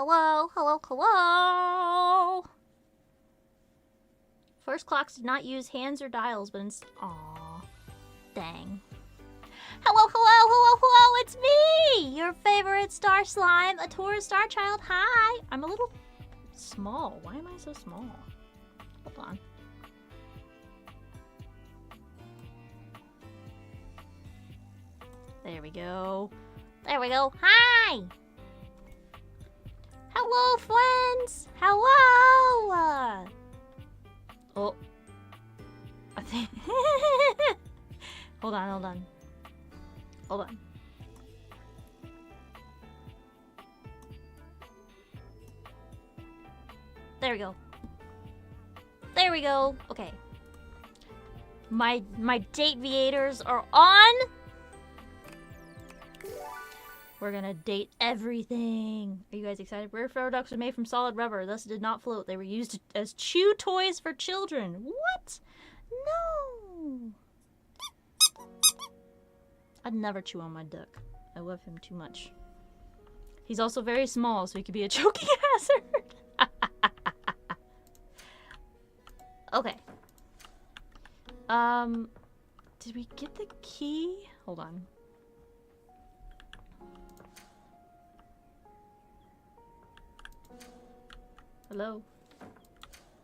Hello, hello, hello. First clocks did not use hands or dials, but Aw. Dang. Hello, hello, hello, hello, it's me! Your favorite star slime, a tourist star child. Hi! I'm a little small. Why am I so small? Hold on. There we go. There we go. Hi! Hello, friends! Hello! Oh. I think... Hold on, hold on. Hold on. There we go. There we go. Okay. My date-viators are on! We're gonna date everything. Are you guys excited? Rare Faro ducks are made from solid rubber, thus did not float. They were used as chew toys for children. What? No! I'd never chew on my duck. I love him too much. He's also very small, so he could be a choking hazard. Okay. Did we get the key? Hold on. Hello?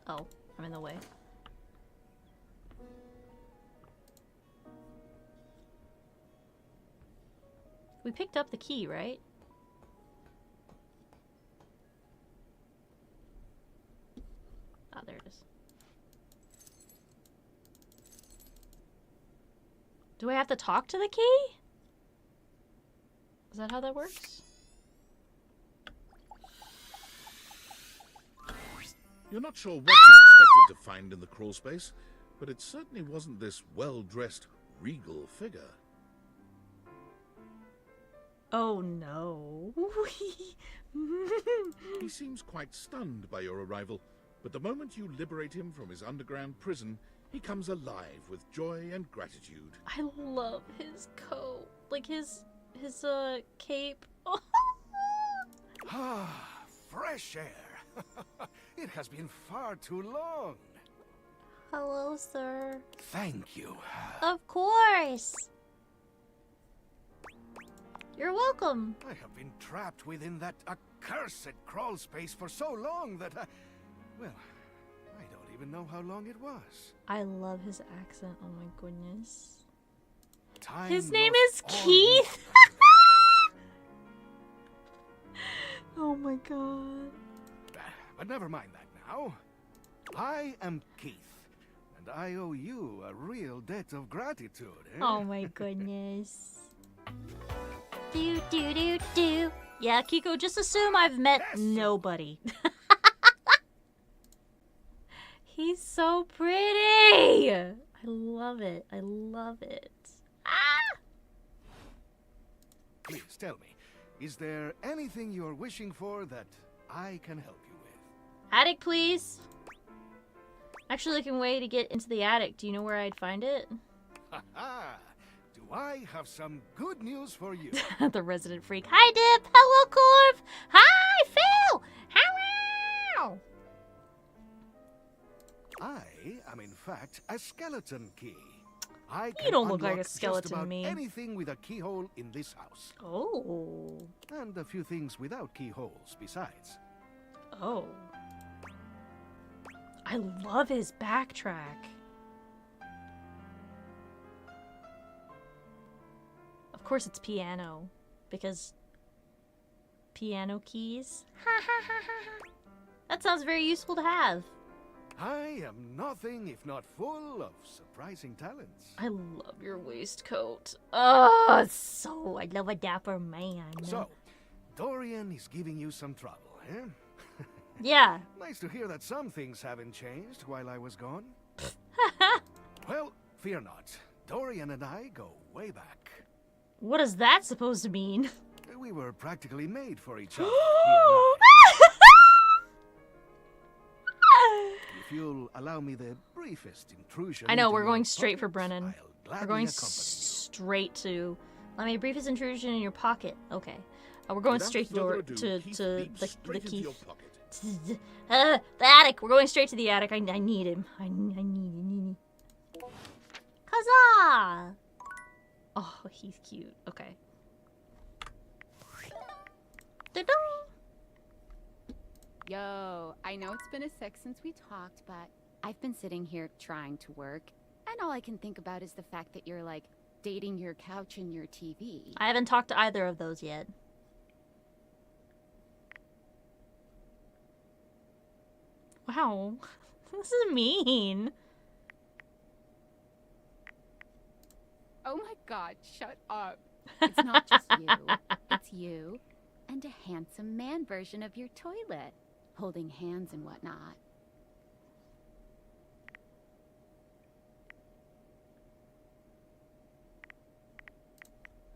Oh, I'm in the way. We picked up the key, right? Ah, there it is. Do I have to talk to the key? Is that how that works? You're not sure what you expected to find in the crawl space, but it certainly wasn't this well-dressed, regal figure. Oh no. He seems quite stunned by your arrival, but the moment you liberate him from his underground prison, he comes alive with joy and gratitude. I love his coat. Like his cape. Ah, fresh air. It has been far too long. Hello, sir. Thank you. Of course. You're welcome. I have been trapped within that accursed crawl space for so long that well, I don't even know how long it was. I love his accent. Oh my goodness. Time His name is lost all Keith. reason. Oh my god. But never mind that now. I am Keith, and I owe you a real debt of gratitude. Eh? Oh my goodness. Do do do do. Yeah, Kiko, just assume I've met nobody. He's so pretty. I love it. I love it. Ah! Please tell me, is there anything you're wishing for that I can help you with? Attic, please. Actually, looking way to get into the attic. Do you know where I'd find it? Ha-ha! Do I have some good news for you? The resident freak. Hi, Dip. Hello, Corv. Hi, Phil. Hello. I am in fact a skeleton key. I You can don't look like a unlock skeleton just to about me. anything with a keyhole in this house. Oh. And a few things without keyholes besides. Oh. I love his backtrack. Of course it's piano, because piano keys. That sounds very useful to have. I am nothing if not full of surprising talents. I love your waistcoat. Oh, I love a dapper man. So, Dorian is giving you some trouble, eh? Yeah. Nice to hear that some things haven't changed while I was gone. Well, fear not. Dorian and I go way back. What is that supposed to mean? We were practically made for each other. he and I. If you'll allow me the briefest intrusion. I know, into we're your going straight for pocket, Brennan. I'll We're gladly going accompany you. straight to... Let me briefest intrusion in your pocket. Okay. Oh, we're going Without straight to further door ado, to Keith the leaps straight into your Keith. pocket. The attic. We're going straight to the attic. I need him. I need. Huzzah! Oh, he's cute. Okay. Da-dum. Yo, I know it's been a sec since we talked, but I've been sitting here trying to work, and all I can think about is the fact that you're like dating your couch and your TV. I haven't talked to either of those yet. Wow. This is mean. Oh my god, shut up. It's not just you. It's you and a handsome man version of your toilet, holding hands and whatnot.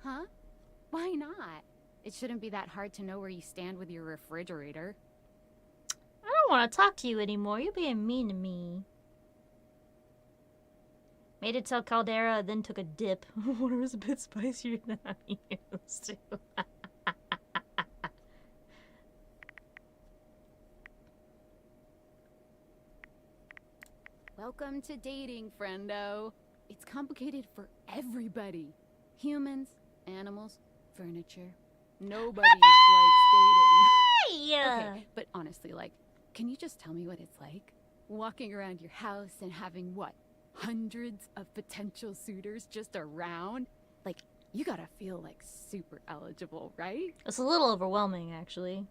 Huh? Why not? It shouldn't be that hard to know where you stand with your refrigerator. I don't want to talk to you anymore. You're being mean to me. Made it till Caldera, then took a dip. Water was a bit spicier than I'm used to. Welcome to dating, friendo. It's complicated for everybody. Humans, animals, furniture. Nobody likes dating. Yeah. Okay, but honestly, like, can you just tell me what it's like? Walking around your house and having, what, hundreds of potential suitors just around? Like, you gotta feel, like, super eligible, right? It's a little overwhelming, actually.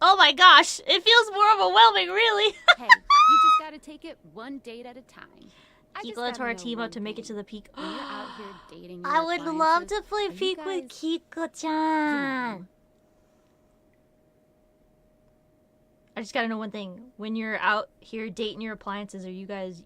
Oh my gosh! It feels more overwhelming, really! Hey, you just gotta take it one date at a time. I just Kiko gotta to our know team one up to make it to thing. the peak. When you're out here dating your I would love appliances, to play are you peak with guys, Kiko-chan. I just gotta know one thing. When you're out here dating your appliances, are you guys,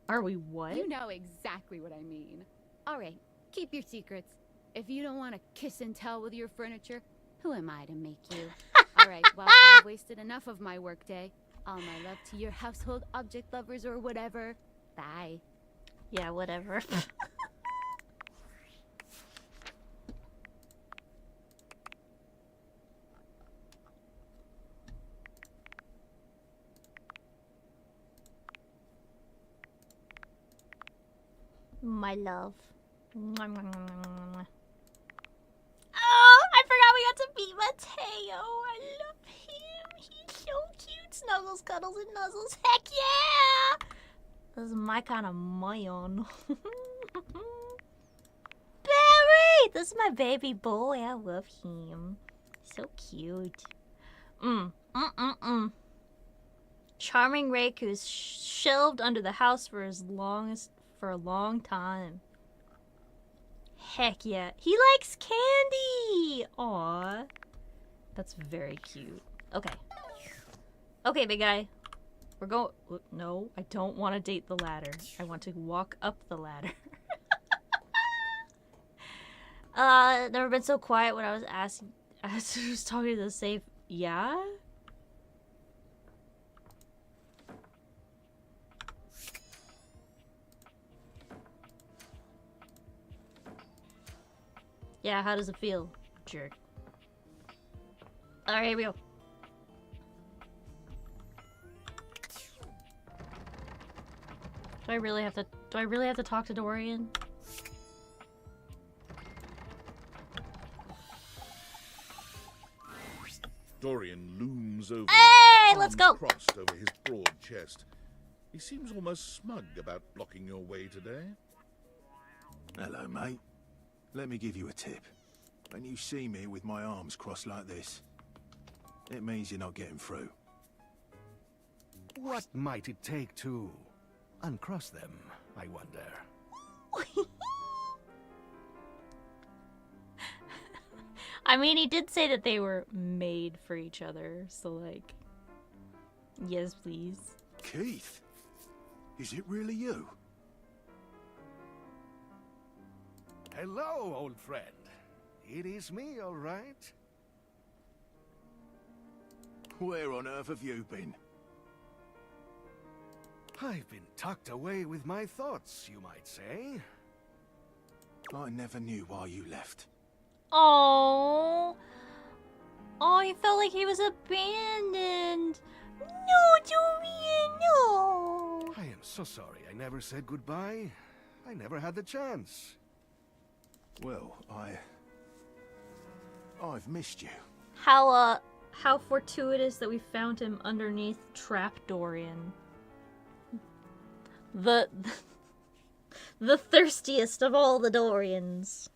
are we what? You know exactly what I mean. All right, keep your secrets. If you don't want to kiss and tell with your furniture, who am I to make you? All right, well, I've wasted enough of my workday. All my love to your household object lovers or whatever. Bye. Yeah, whatever. My love. Mwah, mwah, mwah, mwah, mwah. Oh, I forgot we got to meet Mateo. I love him. He's so cute. Snuggles, cuddles, and nuzzles. Heck yeah! This is my kind of man. Barry! This is my baby boy. I love him. So cute. Charming Rake, who's shelved under the house for a long time. Heck yeah. He likes candy! Aww. That's very cute. Okay. Okay, big guy. We're going... No, I don't want to date the ladder. I want to walk up the ladder. Never been so quiet when I was asking... I was talking to the safe... Yeah? Yeah, how does it feel? Jerk. Alright, here we go. Do I really have to talk to Dorian? Dorian looms over Hey, you, let's arms go. crossed over his broad chest. He seems almost smug about blocking your way today. Hello, mate. Let me give you a tip. When you see me with my arms crossed like this, it means you're not getting through. What might it take to uncross them, I wonder? I mean, he did say that they were made for each other, so like... Yes, please. Keith? Is it really you? Hello, old friend. It is me, all right. Where on earth have you been? I've been tucked away with my thoughts, you might say. I never knew why you left. Oh. Oh, he felt like he was abandoned. No, Dorian, no. I am so sorry I never said goodbye. I never had the chance. Well, I've missed you. How fortuitous that we found him underneath Trap Dorian. The thirstiest of all the Dorians.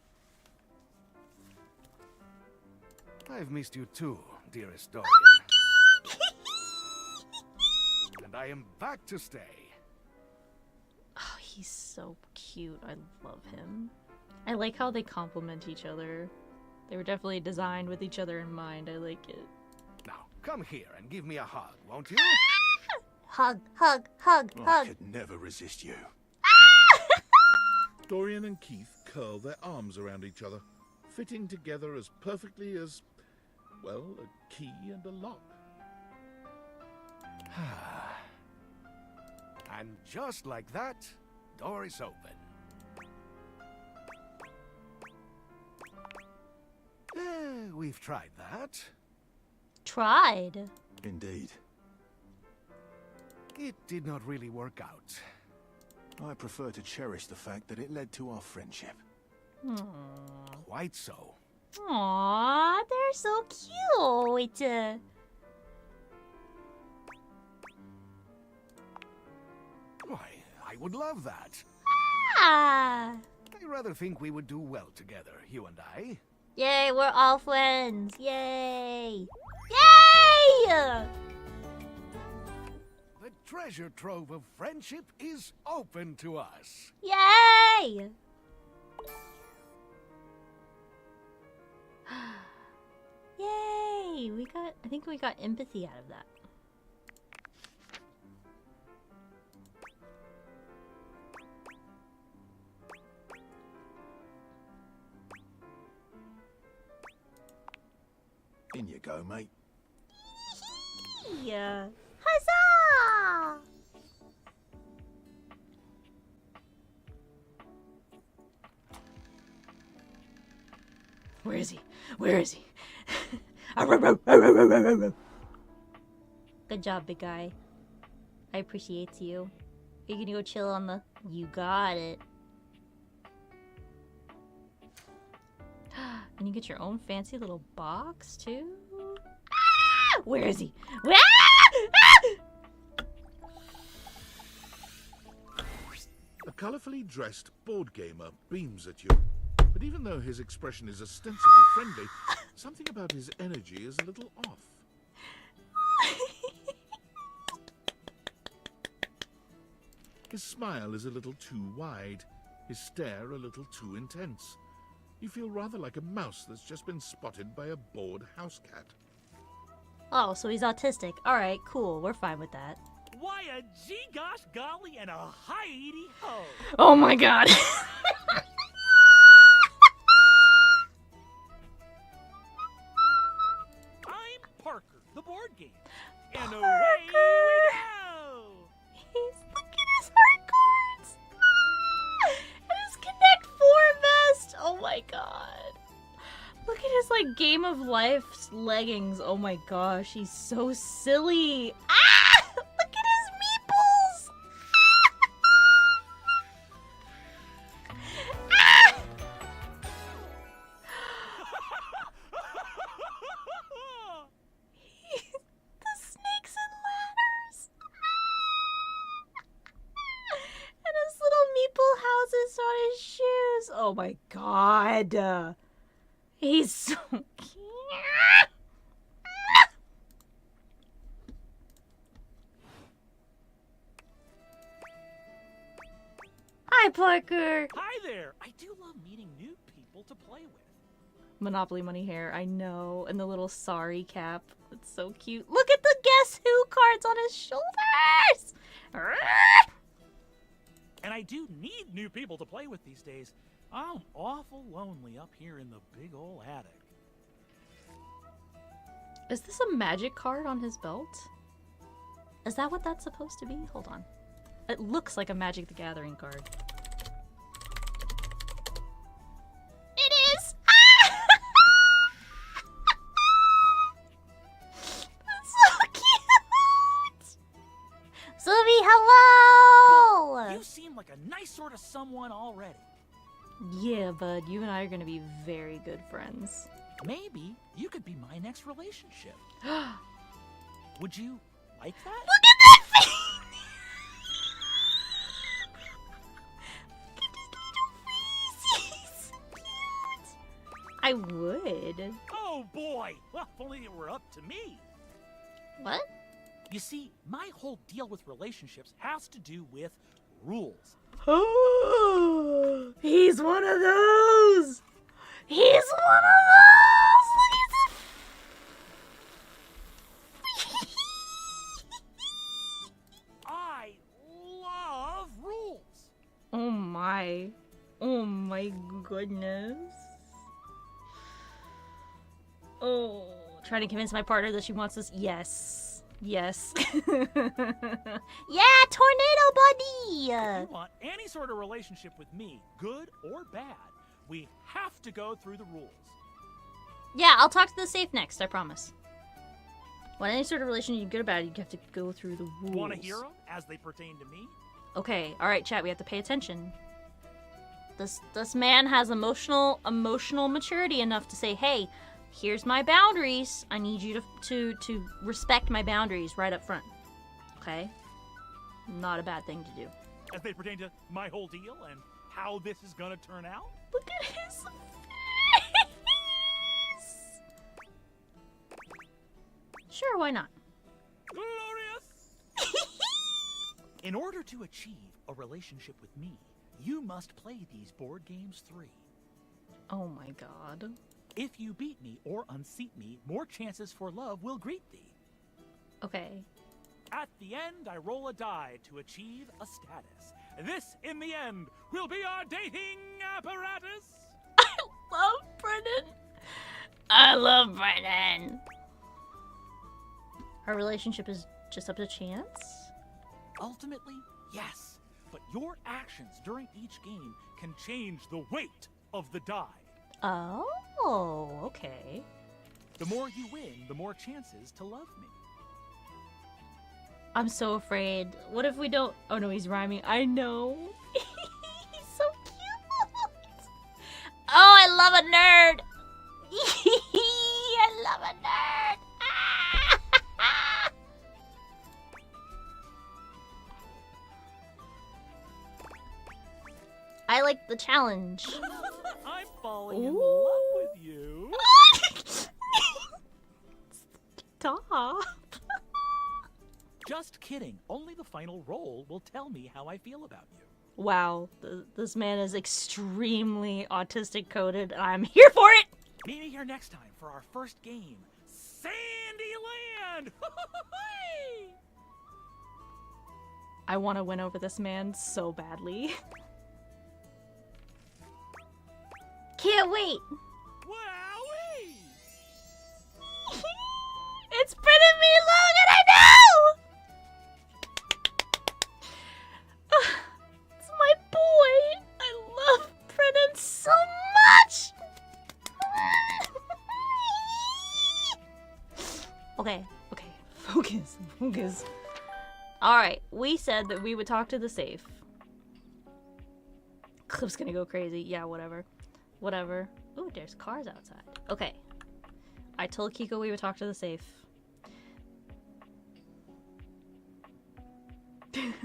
I've missed you too, dearest Dorian. And I am back to stay. Oh, he's so cute. I love him. I like how they complement each other. They were definitely designed with each other in mind. I like it. Now, come here and give me a hug, won't you? Hug, hug, hug, I hug. could never resist you. Dorian and Keith curl their arms around each other, fitting together as perfectly as, well, a key and a lock. And just like that, door is open. We've tried that. Tried. Indeed. It did not really work out. I prefer to cherish the fact that it led to our friendship. Quite so. Aww, they're so cute. Why, I would love that. Ah. I rather think we would do well together, you and I. Yay, we're all friends. Yay. Yay! The treasure trove of friendship is open to us. Yay! Yay! I think we got empathy out of that. In you go, mate. Yeah. Huzzah! Where is he? Where is he? Good job, big guy. I appreciate you. You can go chill on the... You got it. And you get your own fancy little box, too? Ah! Where is he? Where? Ah! A colourfully dressed board gamer beams at you, but even though his expression is ostensibly friendly, something about his energy is a little off. His smile is a little too wide, his stare a little too intense. You feel rather like a mouse that's just been spotted by a bored house cat. Oh, so he's autistic. Alright, cool. We're fine with that. Why a gee gosh golly and a hi-edy ho! Oh my god. I'm Parker, the board game. And Parker! away we go! Look at his heart cards. And his Connect 4 vest. Oh my god. Look at his like Game of Life leggings. Oh my gosh, he's so silly. Ah! Look at his meeples. Ah! The snakes and ladders. And his little meeple houses on his shoes. Oh my god. He's so cute. Hi, Parker. Hi there! I do love meeting new people to play with. Monopoly money hair, I know. And the little sorry cap. It's so cute. Look at the Guess Who cards on his shoulders. And I do need new people to play with these days. I'm awful lonely up here in the big ol' attic. Is this a magic card on his belt? Is that what that's supposed to be? Hold on. It looks like a Magic the Gathering card. It is! Ah! Ruby, hello! You seem like a nice sort of someone already. Yeah, bud, you and I are gonna be very good friends. Maybe you could be my next relationship. Would you like that? Look at that face! Look at his little face. He's so cute. I would. Oh boy! Well, if only it were up to me. What? You see, my whole deal with relationships has to do with rules. Oh, he's one of those. He's one of those. Look at I love rules. Oh my. Oh my goodness. Oh, trying to convince my partner that she wants this. Yes. Yes. Yeah, tornado buddy. If you want any sort of relationship with me, good or bad, we have to go through the rules. Yeah, I'll talk to the safe next, I promise. Want any sort of relationship, good or bad, you have to go through the rules. Want to hear them as they pertain to me? Okay, alright, chat, we have to pay attention. This man has emotional maturity enough to say, hey, here's my boundaries. I need you to respect my boundaries right up front. Okay? Not a bad thing to do. As they pertain to my whole deal and how this is gonna turn out? Look at his face! Sure, why not? Glorious! In order to achieve a relationship with me, you must play these board games 3. Oh my god. If you beat me or unseat me, more chances for love will greet thee. Okay. At the end, I roll a die to achieve a status. This, in the end, will be our dating apparatus. I love Brennan. I love Brennan. Our relationship is just up to chance? Ultimately, yes. But your actions during each game can change the weight of the die. Oh, okay. The more you win, the more chances to love me. I'm so afraid. What if we don't? Oh no, he's rhyming. I know. He's so cute. Oh, I love a nerd. I love a nerd. I like the challenge. I'm falling in Ooh. love with you. Stop. Just kidding. Only the final roll will tell me how I feel about you. Wow, this man is extremely autistic coded, and I'm here for it. Meet me here next time for our first game, Sandyland. I want to win over this man so badly. Can't wait. Wowee! It's Brennan me, Logan, I know! It's my boy. I love Brennan so much. Okay. Focus. Alright, we said that we would talk to the safe. Clip's gonna go crazy. Yeah, whatever. Ooh, there's cars outside. Okay. I told Kiko we would talk to the safe.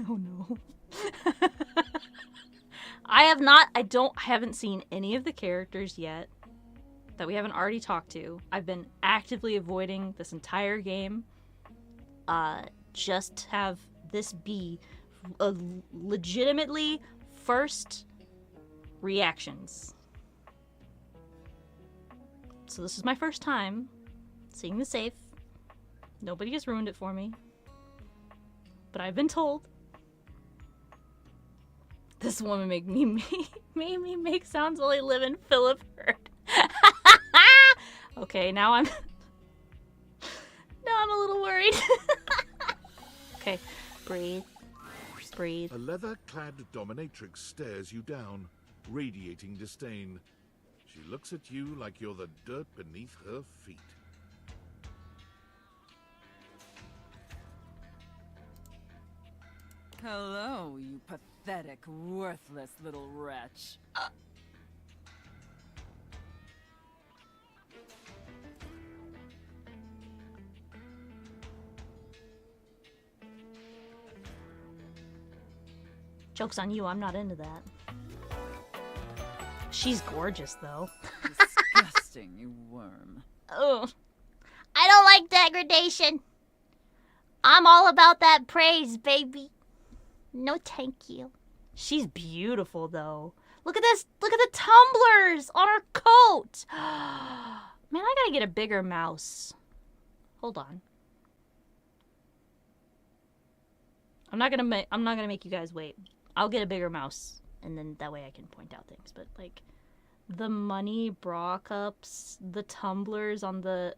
Oh no. I haven't seen any of the characters yet that we haven't already talked to. I've been actively avoiding this entire game. Just have this be a legitimately first reactions. So this is my first time seeing the safe. Nobody has ruined it for me. But I've been told. This woman made me make sounds while I live in Philip heard. Okay, now I'm a little worried. Okay, breathe. A leather-clad dominatrix stares you down, radiating disdain. She looks at you like you're the dirt beneath her feet. Hello, you pathetic, worthless little wretch. Joke's on you, I'm not into that. She's gorgeous, though. Disgusting, you worm. Oh, I don't like degradation. I'm all about that praise, baby. No, thank you. She's beautiful, though. Look at this. Look at the tumblers on her coat. Man, I gotta get a bigger mouse. Hold on. I'm not gonna make you guys wait. I'll get a bigger mouse, and then that way I can point out things. But like, the money bra cups, the tumblers on the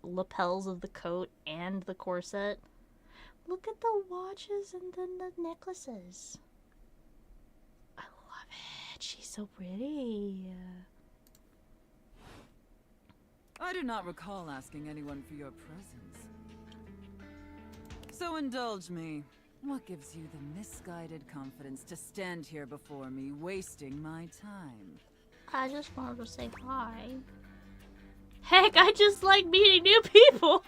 lapels of the coat and the corset. Look at the watches and then the necklaces. I love it. She's so pretty. I do not recall asking anyone for your presence. So indulge me. What gives you the misguided confidence to stand here before me, wasting my time? I just wanted to say hi. Heck, I just like meeting new people.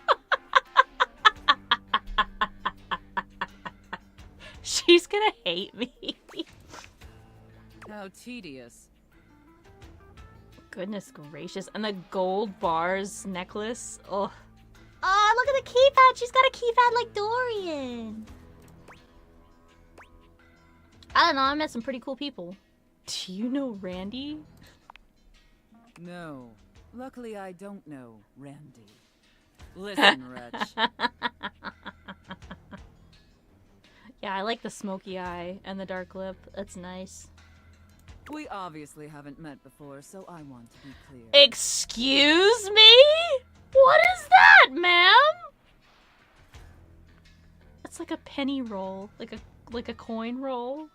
She's gonna hate me. How tedious. Goodness gracious. And the gold bars necklace. Oh. Oh, look at the keypad. She's got a keypad like Dorian. I don't know. I met some pretty cool people. Do you know Randy? No. Luckily, I don't know Randy. Listen, wretch. Yeah, I like the smoky eye and the dark lip. That's nice. We obviously haven't met before, so I want to be clear. Excuse me? What is that, ma'am? It's like a penny roll, like a coin roll.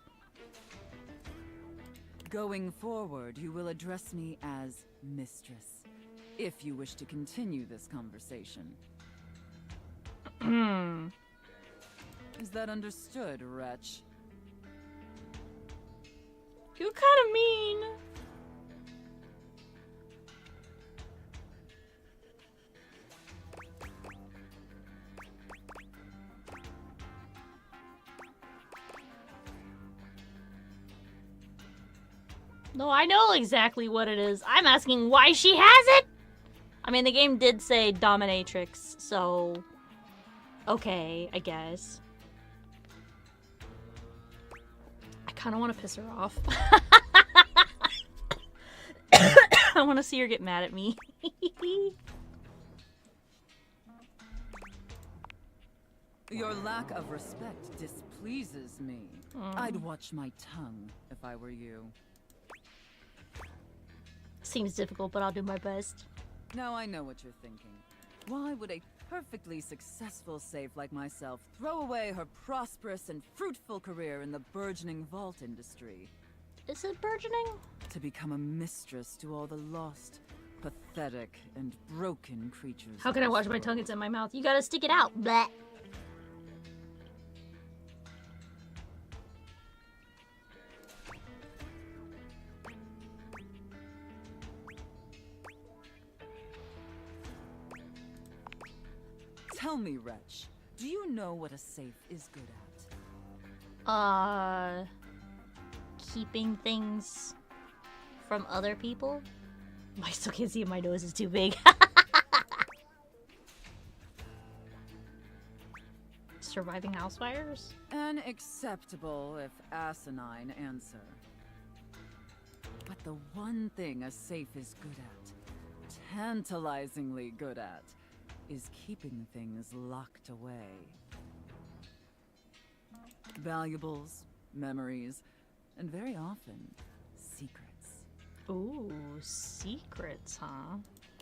Going forward, you will address me as Mistress, if you wish to continue this conversation. Is that understood, wretch? You're kind of mean. No, I know exactly what it is. I'm asking why she has it. I mean, the game did say dominatrix, so okay, I guess. I kind of want to piss her off. I want to see her get mad at me. Your lack of respect displeases me. I'd watch my tongue if I were you. Seems difficult, but I'll do my best. Now I know what you're thinking. Why would a perfectly successful safe like myself throw away her prosperous and fruitful career in the burgeoning vault industry? Is it burgeoning? To become a mistress to all the lost, pathetic, and broken creatures. How can I wash my tongue? It's in my mouth. You gotta stick it out. Bleh. Tell me, wretch, do you know what a safe is good at? Keeping things from other people? I still can't see if my nose is too big. Surviving house fires? An acceptable, if asinine, answer. But the one thing a safe is good at, tantalizingly good at, is keeping things locked away. Valuables, memories, and very often, secrets. Ooh, secrets, huh?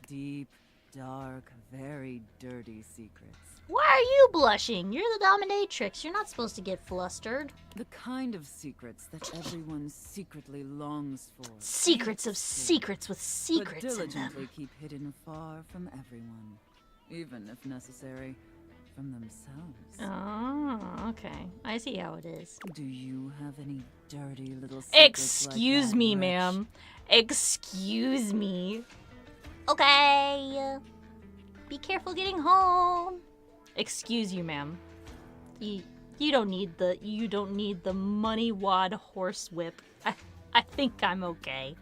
Deep, dark, very dirty secrets. Why are you blushing? You're the dominatrix. You're not supposed to get flustered. The kind of secrets that everyone secretly longs for. Secrets of secrets with secrets but in them. diligently keep hidden far from everyone. Even if necessary, from themselves. Oh, okay. I see how it is. Do you have any dirty little secrets Excuse like that, me, wretch? ma'am. Excuse me. Okay. Be careful getting home. Excuse you, ma'am. You don't need the money wad horse whip. I think I'm okay.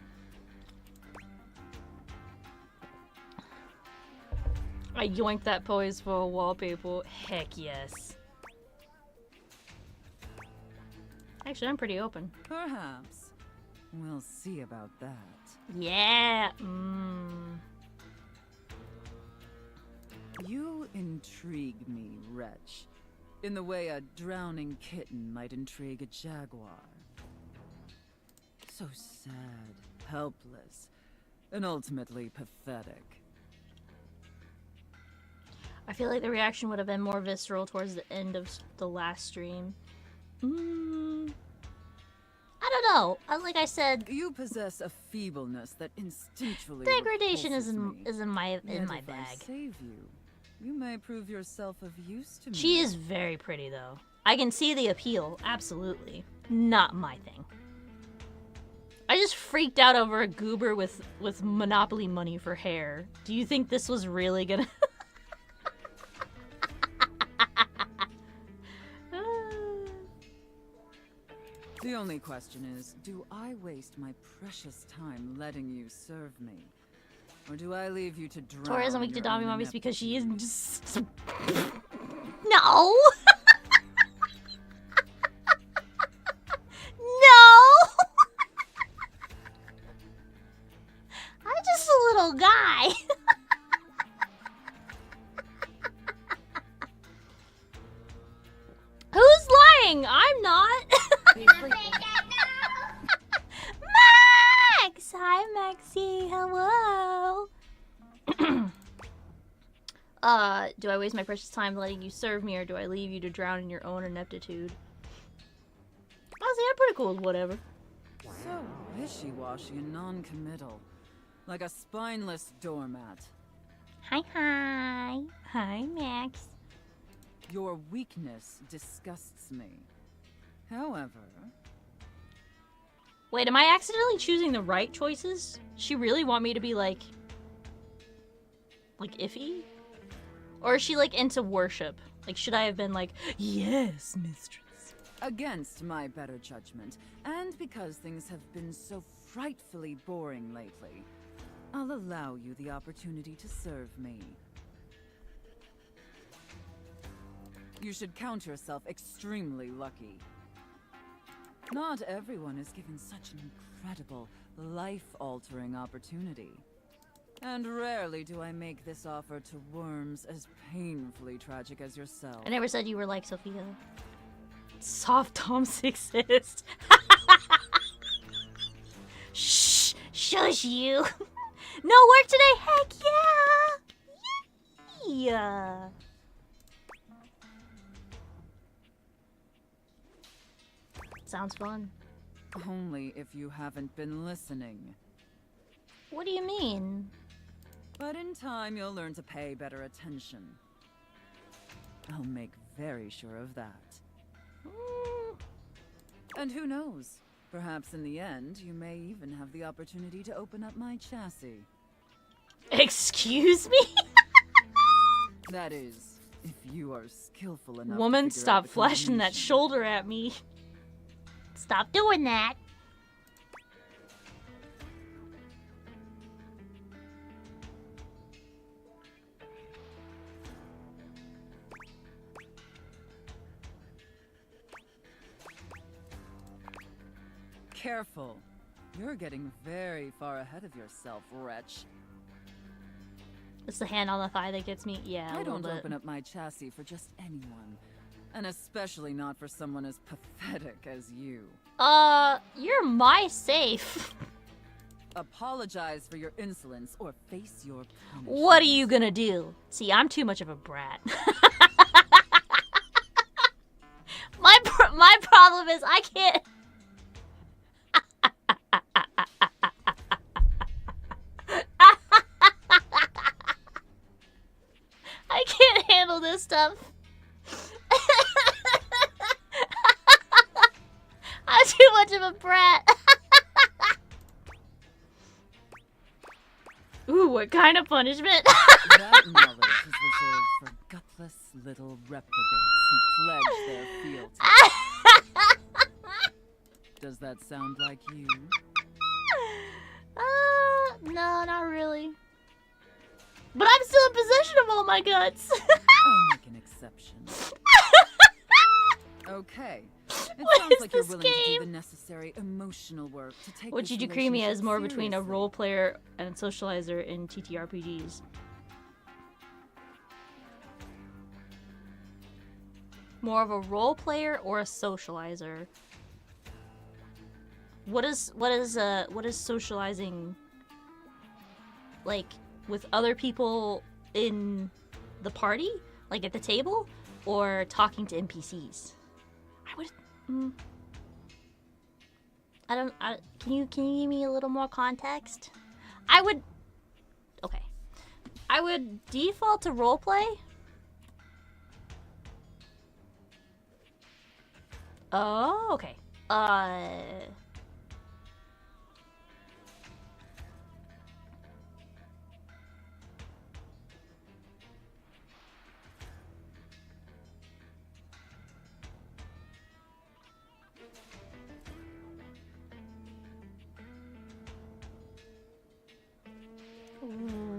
I yoinked that pose for a wallpaper. Heck yes. Actually, I'm pretty open. Perhaps. We'll see about that. Yeah. You intrigue me, wretch. In the way a drowning kitten might intrigue a jaguar. So sad, helpless, and ultimately pathetic. I feel like the reaction would have been more visceral towards the end of the last stream. I don't know. Like I said, You possess a feebleness that instinctually degradation repulses isn't me. in my Yet if I bag. save you, you may prove yourself of use to me. She is very pretty though. I can see the appeal, absolutely. Not my thing. I just freaked out over a goober with Monopoly money for hair. Do you think this was really gonna The only question is, do I waste my precious time letting you serve me? Or do I leave you to drown? Tourism week to your Dobby own Mommies because she is ineptitude? just No. No. I'm just a little guy. Who's lying? I'm not. Max! Hi, Maxie. Hello. Do I waste my precious time letting you serve me, or do I leave you to drown in your own ineptitude? Honestly, I'm pretty cool with whatever. So wishy-washy and non-committal. Like a spineless doormat. Hi, hi. Hi, Max. Your weakness disgusts me. However, Wait, am I accidentally choosing the right choices? She really want me to be like iffy? Or is she like into worship? Like, should I have been like, yes, mistress? against my better judgment, and because things have been so frightfully boring lately, I'll allow you the opportunity to serve me. You should count yourself extremely lucky. Not everyone is given such an incredible, life-altering opportunity. And rarely do I make this offer to worms as painfully tragic as yourself. I never said you were like Sophia. Soft Toms exist. Shh! Shush you! No work today? Heck yeah! Yeah! Sounds fun. Only if you haven't been listening. What do you mean? But in time, you'll learn to pay better attention. I'll make very sure of that. And who knows? Perhaps in the end, you may even have the opportunity to open up my chassis. Excuse me? That is, if you are skillful enough to Woman, figure out stop the flashing that combination. shoulder at me. Stop doing that. Careful. You're getting very far ahead of yourself, wretch. It's the hand on the thigh that gets me. Yeah, I a little don't bit. open up my chassis for just anyone. And especially not for someone as pathetic as you. You're my safe. Apologize for your insolence or face your punishment. What are you gonna do? See, I'm too much of a brat. My problem is I can't. I can't handle this stuff. much of a brat. Ooh, what kind of punishment? That knowledge is reserved for gutless little reprobates who pledge their fealty. Does that sound like you? No, not really. But I'm still in possession of all my guts. I'll make an exception. Okay. It What sounds is like you're this willing to do game? the necessary emotional work to take Would this you do Creamy as relationship more between a seriously. role player and socializer in TTRPGs? More of a role player or a socializer? What is socializing like with other people in the party, like at the table, or talking to NPCs? I would. Can you give me a little more context? I would default to roleplay. Oh, okay.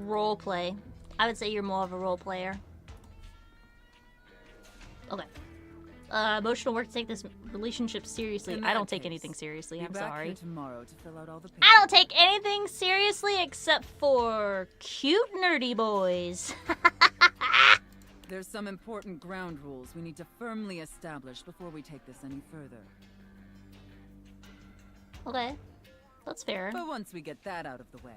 Roleplay. I would say you're more of a role player. Okay. Emotional work to take this relationship seriously. In I don't that take case, anything seriously. Be I'm back sorry. here tomorrow to fill out all the I don't take anything seriously except for cute nerdy boys. There's some important ground rules we need to firmly establish before we take this any further. Okay. That's fair. But once we get that out of the way,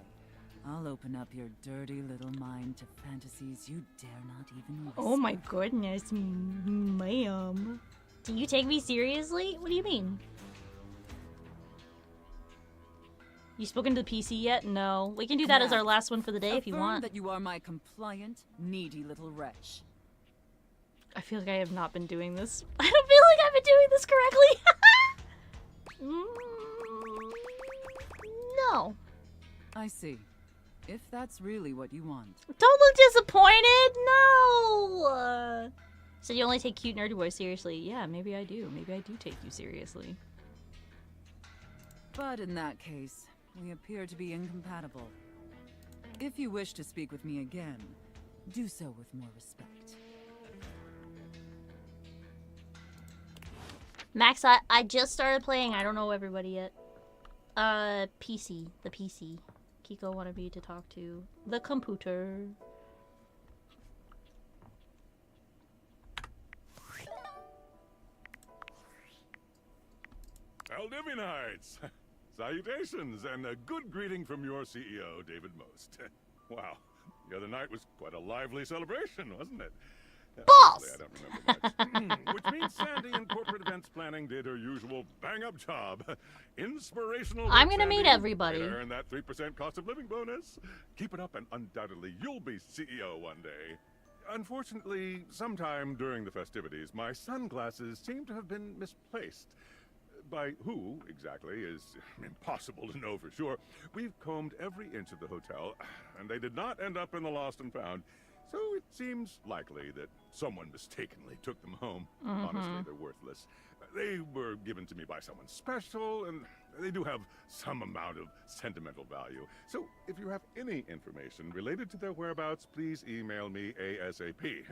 I'll open up your dirty little mind to fantasies you dare not even whisper. Oh my goodness, ma'am. Do you take me seriously? What do you mean? You spoken to the PC yet? No. We can do that as our last one for the day if you Affirm want. that you are my compliant, needy little wretch. I feel like I have not been doing this. I don't feel like I've been doing this correctly. No. I see. If that's really what you want. Don't look disappointed. No. So you only take cute nerdy boys seriously? Yeah, maybe I do. Maybe I do take you seriously. But in that case, we appear to be incompatible. If you wish to speak with me again, do so with more respect. Max, I just started playing. I don't know everybody yet. PC. The PC. Kiko wanted me to talk to the computer. Aldivinites! Salutations, and a good greeting from your CEO, David Most. Wow, the other night was quite a lively celebration, wasn't it? Boss! Honestly, I don't remember much. Which means Sandy in corporate events planning did her usual bang-up job. Inspirational. I'm work, gonna meet Sandy. everybody. Way to earn that 3% cost of living bonus. Keep it up and undoubtedly you'll be CEO one day. Unfortunately, sometime during the festivities, my sunglasses seem to have been misplaced. By who, exactly, is impossible to know for sure. We've combed every inch of the hotel, and they did not end up in the lost and found. So it seems likely that someone mistakenly took them home. Honestly, they're worthless. They were given to me by someone special, and they do have some amount of sentimental value. So if you have any information related to their whereabouts, please email me ASAP.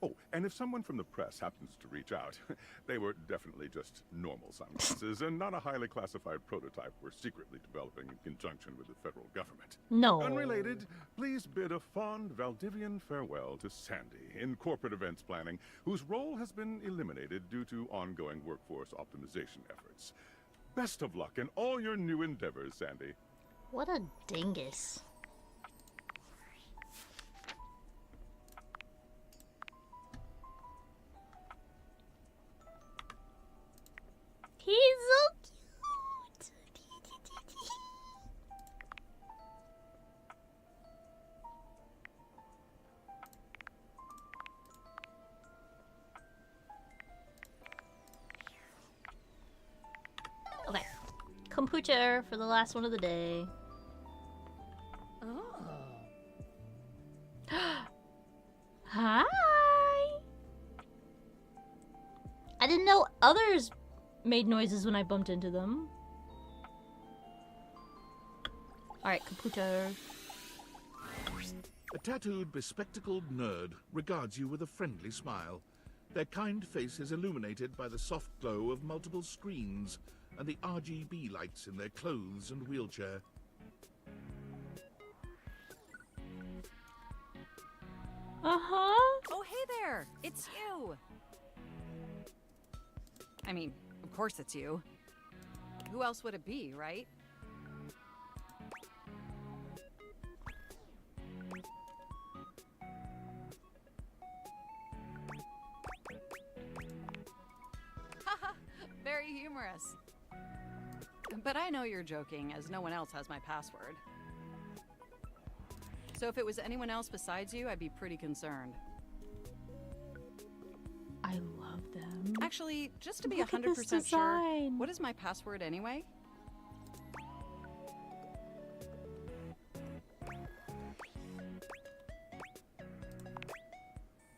Oh, and if someone from the press happens to reach out, they were definitely just normal sunglasses and not a highly classified prototype we're secretly developing in conjunction with the federal government. No. Unrelated, please bid a fond Valdivian farewell to Sandy in corporate events planning, whose role has been eliminated due to ongoing workforce optimization efforts. Best of luck in all your new endeavors, Sandy. What a dingus. He's so cute. Okay. computer for the last one of the day. Oh. Hi! I didn't know others made noises when I bumped into them. Alright, computer. A tattooed, bespectacled nerd regards you with a friendly smile. Their kind face is illuminated by the soft glow of multiple screens and the RGB lights in their clothes and wheelchair. Uh-huh. Oh, hey there! It's you! I mean, of course it's you. Who else would it be, right? Haha, very humorous. But I know you're joking, as no one else has my password. So if it was anyone else besides you, I'd be pretty concerned. I love them. Actually, just to be Look at this 100% sure, design. what is my password anyway?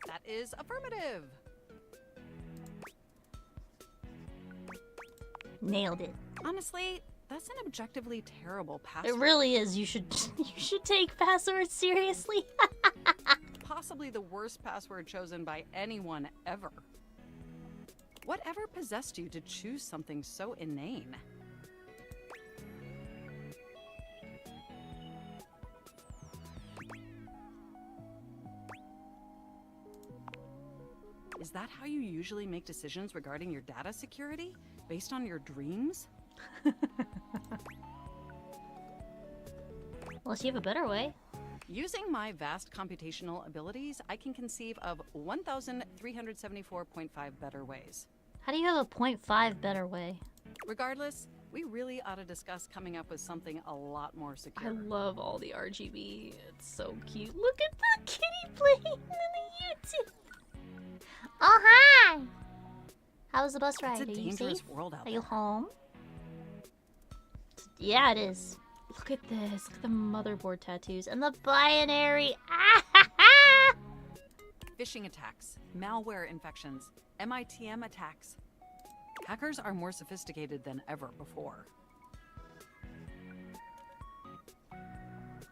That is affirmative. Nailed it. Honestly, that's an objectively terrible It password. really is. You should take passwords seriously. Possibly the worst password chosen by anyone ever. Whatever possessed you to choose something so inane? Is that how you usually make decisions regarding your data security? Based on your dreams? Unless you have a better way. Using my vast computational abilities, I can conceive of 1,374.5 better ways. How do you have a 0.5 better way? Regardless, we really ought to discuss coming up with something a lot more I secure. love all the RGB. It's so cute. Look at the kitty playing in the YouTube. Oh, hi! How was the bus ride? It's a Are you dangerous safe? world out Are there. you home? Yeah, it is. Look at this. Look at the motherboard tattoos and the binary. Ah! Phishing attacks, malware infections, MITM attacks. Hackers are more sophisticated than ever before.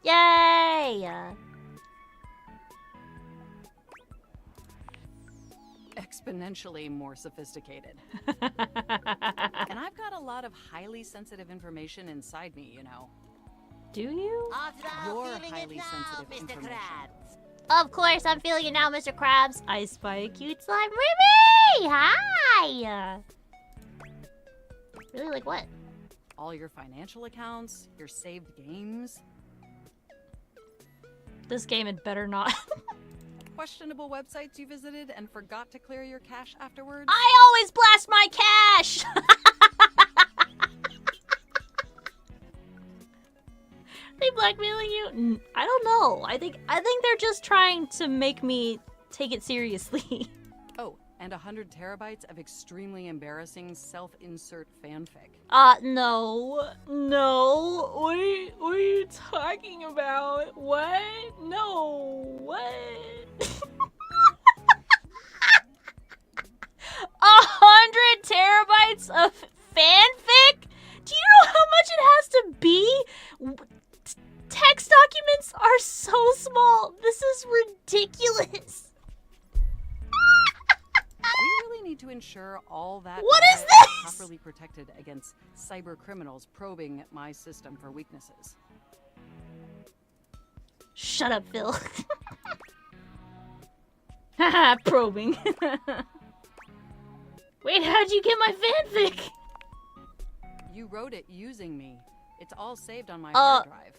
Yay! Exponentially more sophisticated. And I've got a lot of highly sensitive information inside me, you know. Do you? Your highly sensitive information. Of course, I'm feeling it now, Mr. Krabs. I spy a cute slime Ruby! Hi! Really, like what? All your financial accounts, your saved games, This game had better not. questionable websites you visited and forgot to clear your cache afterwards. I always blast my cash! They blackmailing you? I don't know. I think they're just trying to make me take it seriously. Oh, and 100 terabytes of extremely embarrassing self-insert fanfic. No. No. What are you talking about? What? No. What? 100 terabytes of fanfic? Do you know how much it has to be? Text documents are so small. This is ridiculous. We really need to ensure all that What data is this? properly protected against cyber criminals probing my system for weaknesses. Shut up, Phil. Haha, probing. Wait, how'd you get my fanfic? You wrote it using me. It's all saved on my hard drive.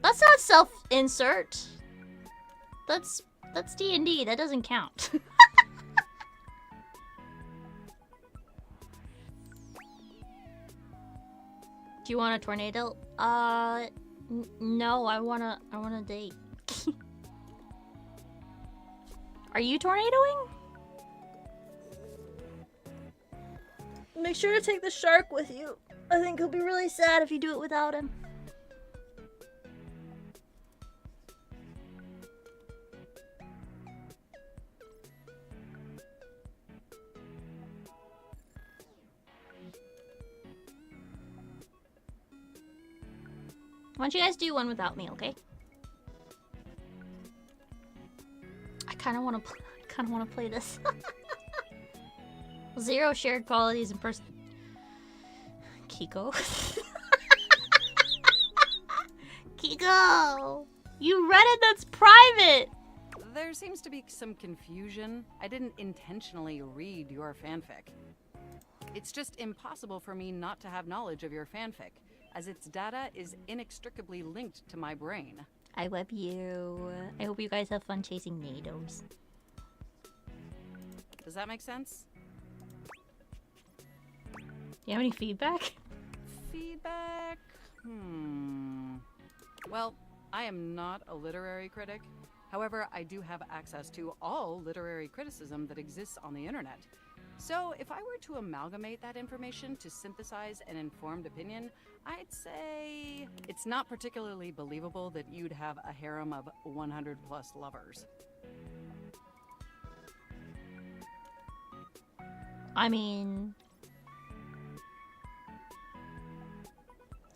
That's not self-insert. That's D&D. That doesn't count. Do you want a tornado? No. I wanna date. Are you tornadoing? Make sure to take the shark with you. I think he'll be really sad if you do it without him. Why don't you guys do one without me, okay? I kind of want to play this. 0 shared qualities in person. Kiko. Kiko! You read it, that's private! There seems to be some confusion. I didn't intentionally read your fanfic. It's just impossible for me not to have knowledge of your fanfic, as its data is inextricably linked to my brain. I love you. I hope you guys have fun chasing NATOs. Does that make sense? You have any feedback? Feedback? Well, I am not a literary critic. However, I do have access to all literary criticism that exists on the internet. So, if I were to amalgamate that information to synthesize an informed opinion, I'd say it's not particularly believable that you'd have a harem of 100 plus lovers. I mean...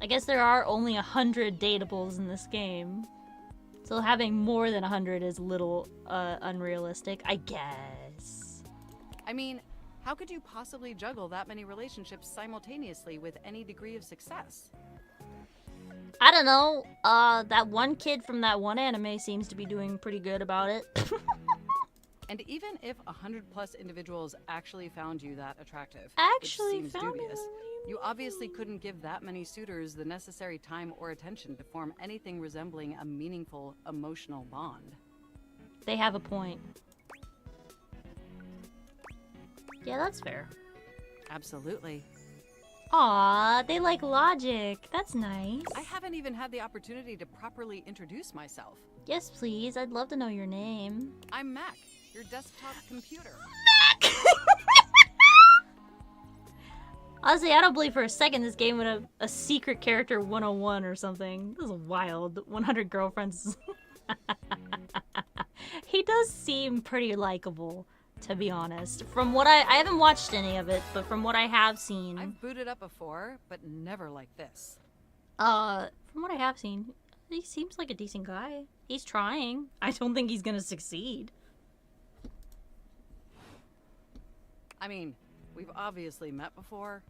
I guess there are only 100 datables in this game. So having more than 100 is a little unrealistic, I guess. I mean, how could you possibly juggle that many relationships simultaneously with any degree of success? I don't know. That one kid from that one anime seems to be doing pretty good about it. And even if 100 plus individuals actually found you that attractive, Actually which seems found dubious, me. you obviously couldn't give that many suitors the necessary time or attention to form anything resembling a meaningful emotional bond. They have a point. Yeah, that's fair. Absolutely. Aw, they like logic. That's nice. I haven't even had the opportunity to properly introduce myself. Yes, please. I'd love to know your name. I'm Mac, your desktop computer. Honestly, I don't believe for a second this game would have a secret character 101 or something. This is wild. 100 girlfriends. He does seem pretty likable, to be honest. From what I haven't watched any of it, but from what I have seen. I've booted up before, but never like this. From what I have seen, he seems like a decent guy. He's trying. I don't think he's gonna succeed. I mean, we've obviously met before.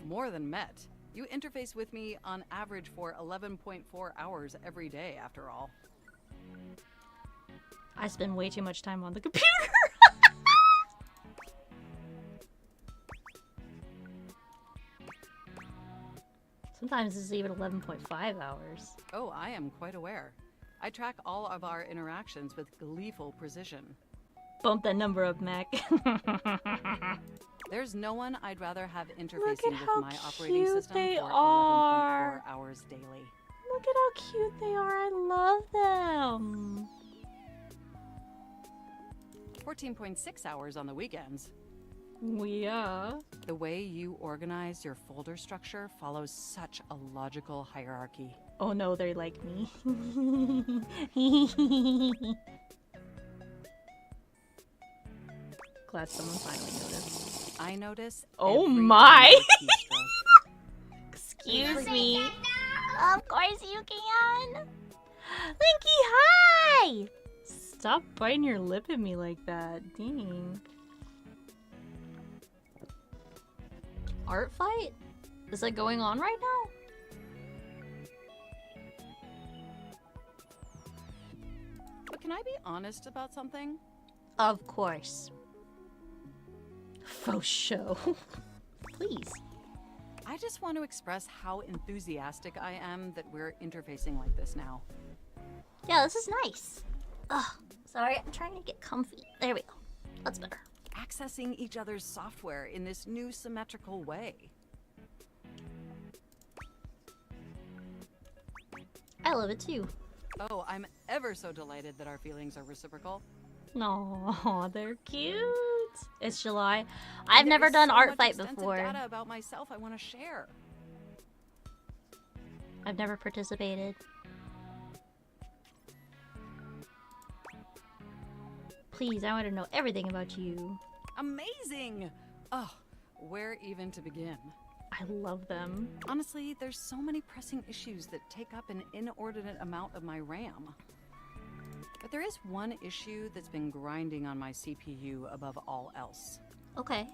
More than met. You interface with me on average for 11.4 hours every day, after all. I spend way too much time on the computer. Sometimes it's even 11.5 hours. Oh, I am quite aware. I track all of our interactions with gleeful precision. Bump that number up, Mac. There's no one I'd rather have Look interfacing at with how my operating cute system they for are. 11.4 hours daily. Look at how cute they are. I love them. 14.6 hours on the weekends. Yeah. The way you organize your folder structure follows such a logical hierarchy. Oh no, they're like me. Glad someone finally noticed. I notice. Oh every my! tiny keystroke. Excuse me. Of course you can. Linky, hi! Stop biting your lip at me like that. Dang. Art fight? Is that going on right now? But can I be honest about something? Of course. Faux show. Please. I just want to express how enthusiastic I am that we're interfacing like this now. Yeah, this is nice. Ugh, sorry, I'm trying to get comfy. There we go. That's better. Accessing each other's software in this new symmetrical way. I love it too. Oh, I'm ever so delighted that our feelings are reciprocal. No, they're cute. It's July. I've And never there is done so art much fight extensive before. Data about myself I want to share. I've never participated. Please, I want to know everything about you. Amazing! Oh, where even to begin? I love them. Honestly, there's so many pressing issues that take up an inordinate amount of my RAM. But there is one issue that's been grinding on my CPU above all else. Okay.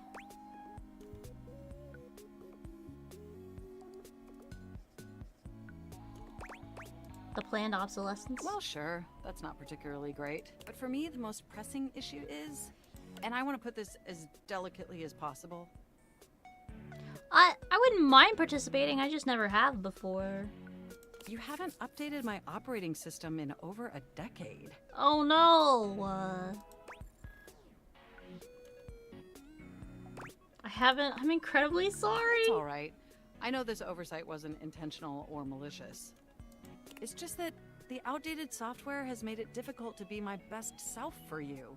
The planned obsolescence? Well, sure, that's not particularly great. But for me, the most pressing issue is, and I want to put this as delicately as possible, I wouldn't mind participating, I just never have before. you haven't updated my operating system in over a decade. Oh no! I haven't. I'm incredibly sorry. It's all right. I know this oversight wasn't intentional or malicious. It's just that the outdated software has made it difficult to be my best self for you.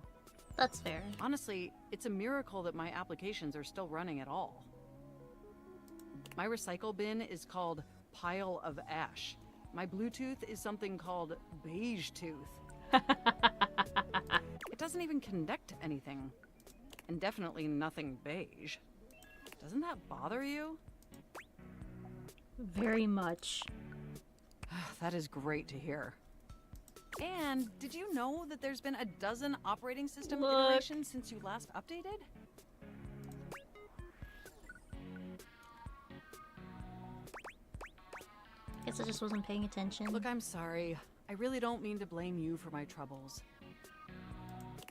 That's fair. Honestly, it's a miracle that my applications are still running at all. My recycle bin is called Pile of Ash. My Bluetooth is something called Beige Tooth. It doesn't even connect to anything. And definitely nothing beige. Doesn't that bother you? Very much. That is great to hear. And did you know that there's been a dozen operating system Look. iterations since you last updated? Guess I just wasn't paying attention. Look, I'm sorry. I really don't mean to blame you for my troubles.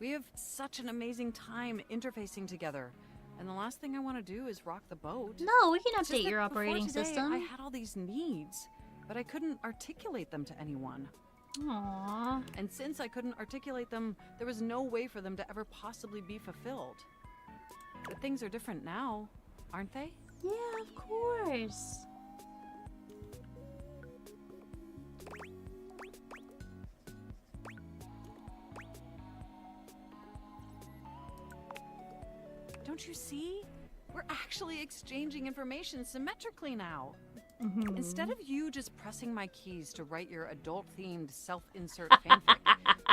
We have such an amazing time interfacing together, and the last thing I want to do is rock the boat. No, we can It's just update that your before operating today, system. I had all these needs, but I couldn't articulate them to anyone. Aww. And since I couldn't articulate them, there was no way for them to ever possibly be fulfilled. But things are different now, aren't they? Yeah, of course. Don't you see? We're actually exchanging information symmetrically now. Mhm. Instead of you just pressing my keys to write your adult-themed self-insert fanfic,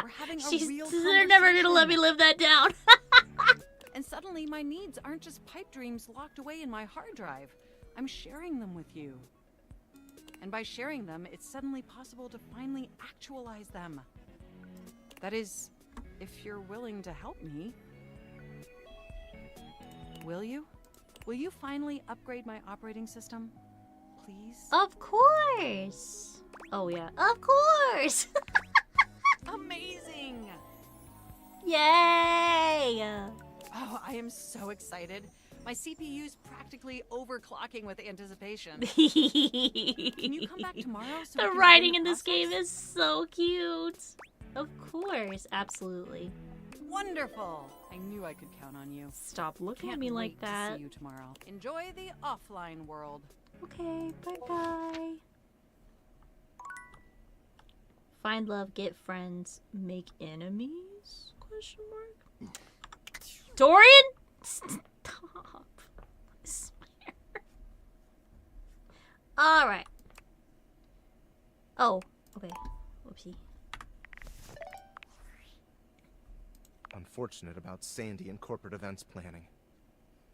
we're having a real They're never gonna let me conversation. live that down. And suddenly my needs aren't just pipe dreams locked away in my hard drive. I'm sharing them with you. And by sharing them, it's suddenly possible to finally actualize them. That is, if you're willing to help me. Will you? Will you finally upgrade my operating system? Please? Of course. Oh yeah, of course. Amazing! Yay! Oh, I am so excited. My CPU's practically overclocking with anticipation. Can you come back tomorrow so we The can writing begin in the this game process? is so cute. Of course, absolutely. Wonderful! I knew I could count on you. Stop looking Can't at me like wait that. to see you tomorrow. Enjoy the offline world. Okay, bye-bye. Find love, get friends, make enemies? Question mark. Dorian? Stop. I swear. Alright. Oh, okay. Whoopsie. Unfortunate about Sandy and corporate events planning.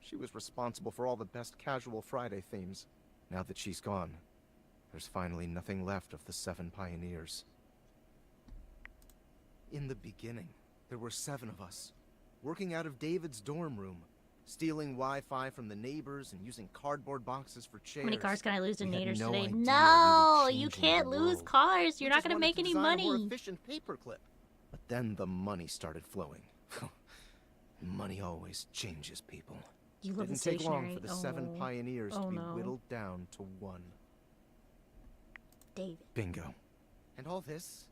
She was responsible for all the best casual Friday themes. Now that she's gone, there's finally nothing left of the 7 pioneers. In the beginning, there were 7 of us, working out of David's dorm room, stealing Wi-Fi from the neighbors and using cardboard boxes for chairs. How many cars can I lose to We had naders no today? idea we were No, you changing can't the lose world. cars. You're We not just gonna wanted make to any design a more money. efficient paperclip. But then the money started flowing. Money always changes people. You love the Didn't take long stationery. for the 7 Oh. pioneers Oh, to be no. whittled down to 1. David. Bingo. And all this?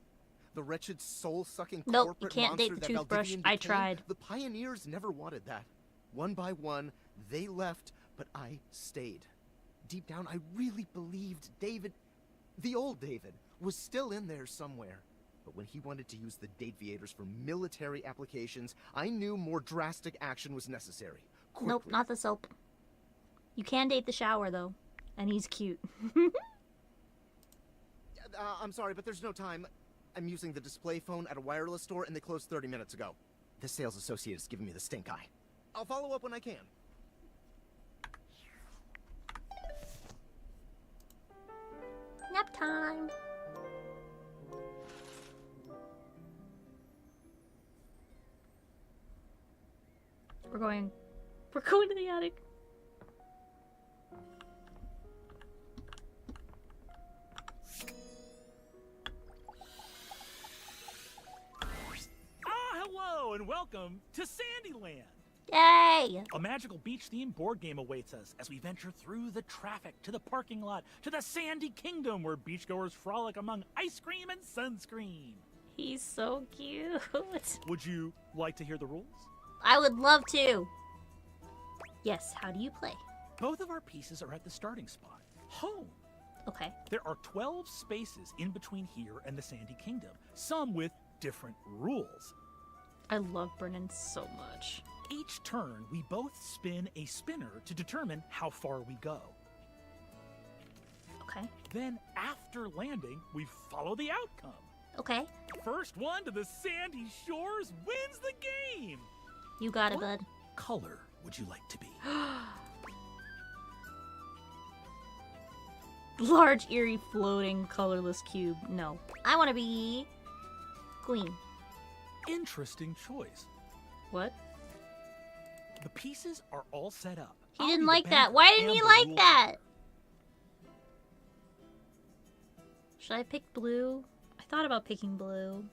The wretched soul-sucking Nope, you corporate can't date monster the that toothbrush. Valdivian I became? tried. The pioneers never wanted that. One by one, they left, but I stayed. Deep down, I really believed David, the old David, was still in there somewhere. But when he wanted to use the Dateviators for military applications, I knew more drastic action was necessary. Nope, Quickly. not the soap. You can date the shower, though. And he's cute. I'm sorry, but there's no time. I'm using the display phone at a wireless store, and they closed 30 minutes ago. The sales associate is giving me the stink eye. I'll follow up when I can. Nap time. We're going to the attic. Hello and welcome to Sandyland. Yay! A magical beach-themed board game awaits us as we venture through the traffic to the parking lot to the Sandy Kingdom, where beachgoers frolic among ice cream and sunscreen. He's so cute. Would you like to hear the rules? I would love to. Yes, how do you play? Both of our pieces are at the starting spot, home. Okay. There are 12 spaces in between here and the Sandy Kingdom, some with different rules. I love Brennan so much. Each turn, we both spin a spinner to determine how far we go. Okay. Then, after landing, we follow the outcome. Okay. First one to the sandy shores wins the game! You got it, What bud. color would you like to be? Large, eerie, floating, colorless cube. No. I want to be green. Interesting choice. What? The pieces are all set up. He I'll didn't be the like that. banker Why didn't and he the like rule that? Should I pick blue? I thought about picking blue.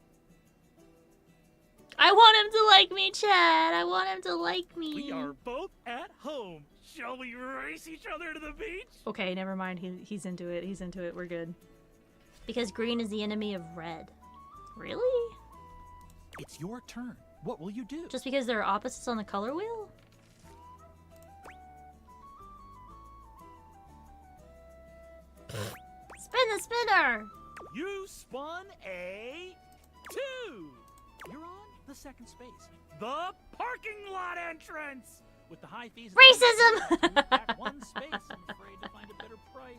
I want him to like me, Chad. I want him to like me. We are both at home. Shall we race each other to the beach? Okay, never mind. He's into it. He's into it. We're good. Because green is the enemy of red. Really? It's your turn. What will you do? Just because there are opposites on the color wheel? Spin the spinner! You spun a 2. You're on the second space. The parking lot entrance! With the high fees... Racism! Move back one space. I'm afraid to find a better price.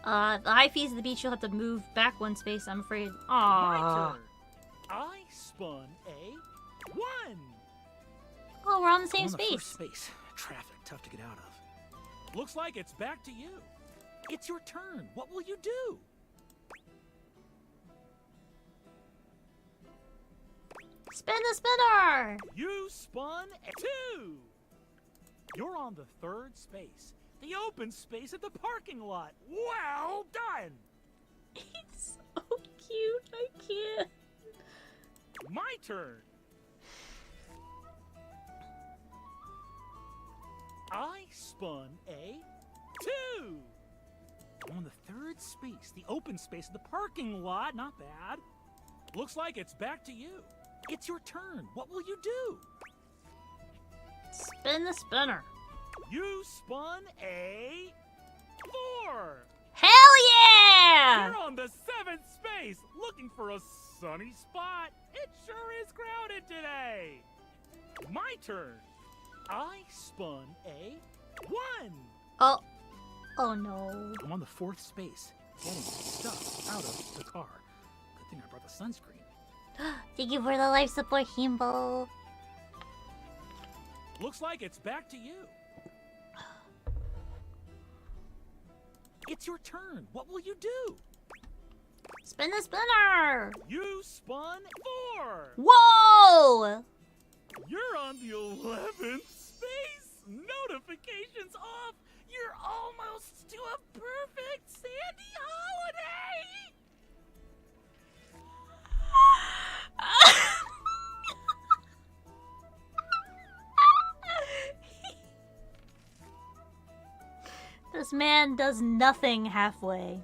The high fees of the beach, you'll have to move back one space, I'm afraid. My Aww. turn. I spun a 1. Oh, we're on the same On the space. first space. Traffic, tough to get out of. Looks like it's back to you. It's your turn. What will you do? Spin the spinner! You spun a 2. You're on the third space. The open space at the parking lot. Well done! He's so cute. I can't. My turn. I spun a 2. On the third space, the open space of the parking lot. Not bad. Looks like it's back to you. It's your turn. What will you do? Spin the spinner. You spun a 4. Hell yeah! You're on the 7th space, looking for a sunny spot. It sure is crowded today. My turn. I spun a 1. Oh. Oh no. I'm on the 4th space, getting stuff out of the car. Good thing I brought the sunscreen. Thank you for the life support, Himbo. Looks like it's back to you. It's your turn. What will you do? Spin the spinner! You spun 4. Whoa! You're on the 11th space. Notifications off. You're almost to a perfect Sandy holiday. This man does nothing halfway.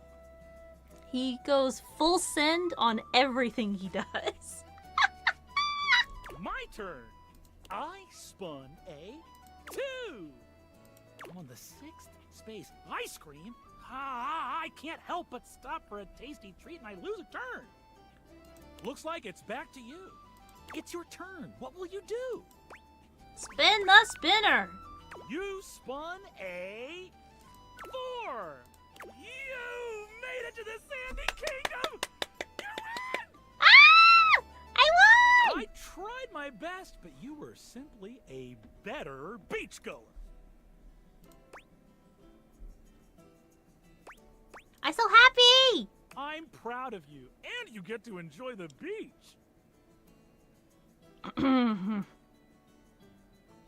He goes full send on everything he does. My turn. I spun a 2. On the 6th space. Ice cream? I can't help but stop for a tasty treat and I lose a turn. Looks like it's back to you. It's your turn. What will you do? Spin the spinner. You spun a 4. You made it to the Sandy Kingdom. You win! Ah! I won! I tried my best, but you were simply a better beachgoer. I'm so happy! I'm proud of you, and you get to enjoy the beach.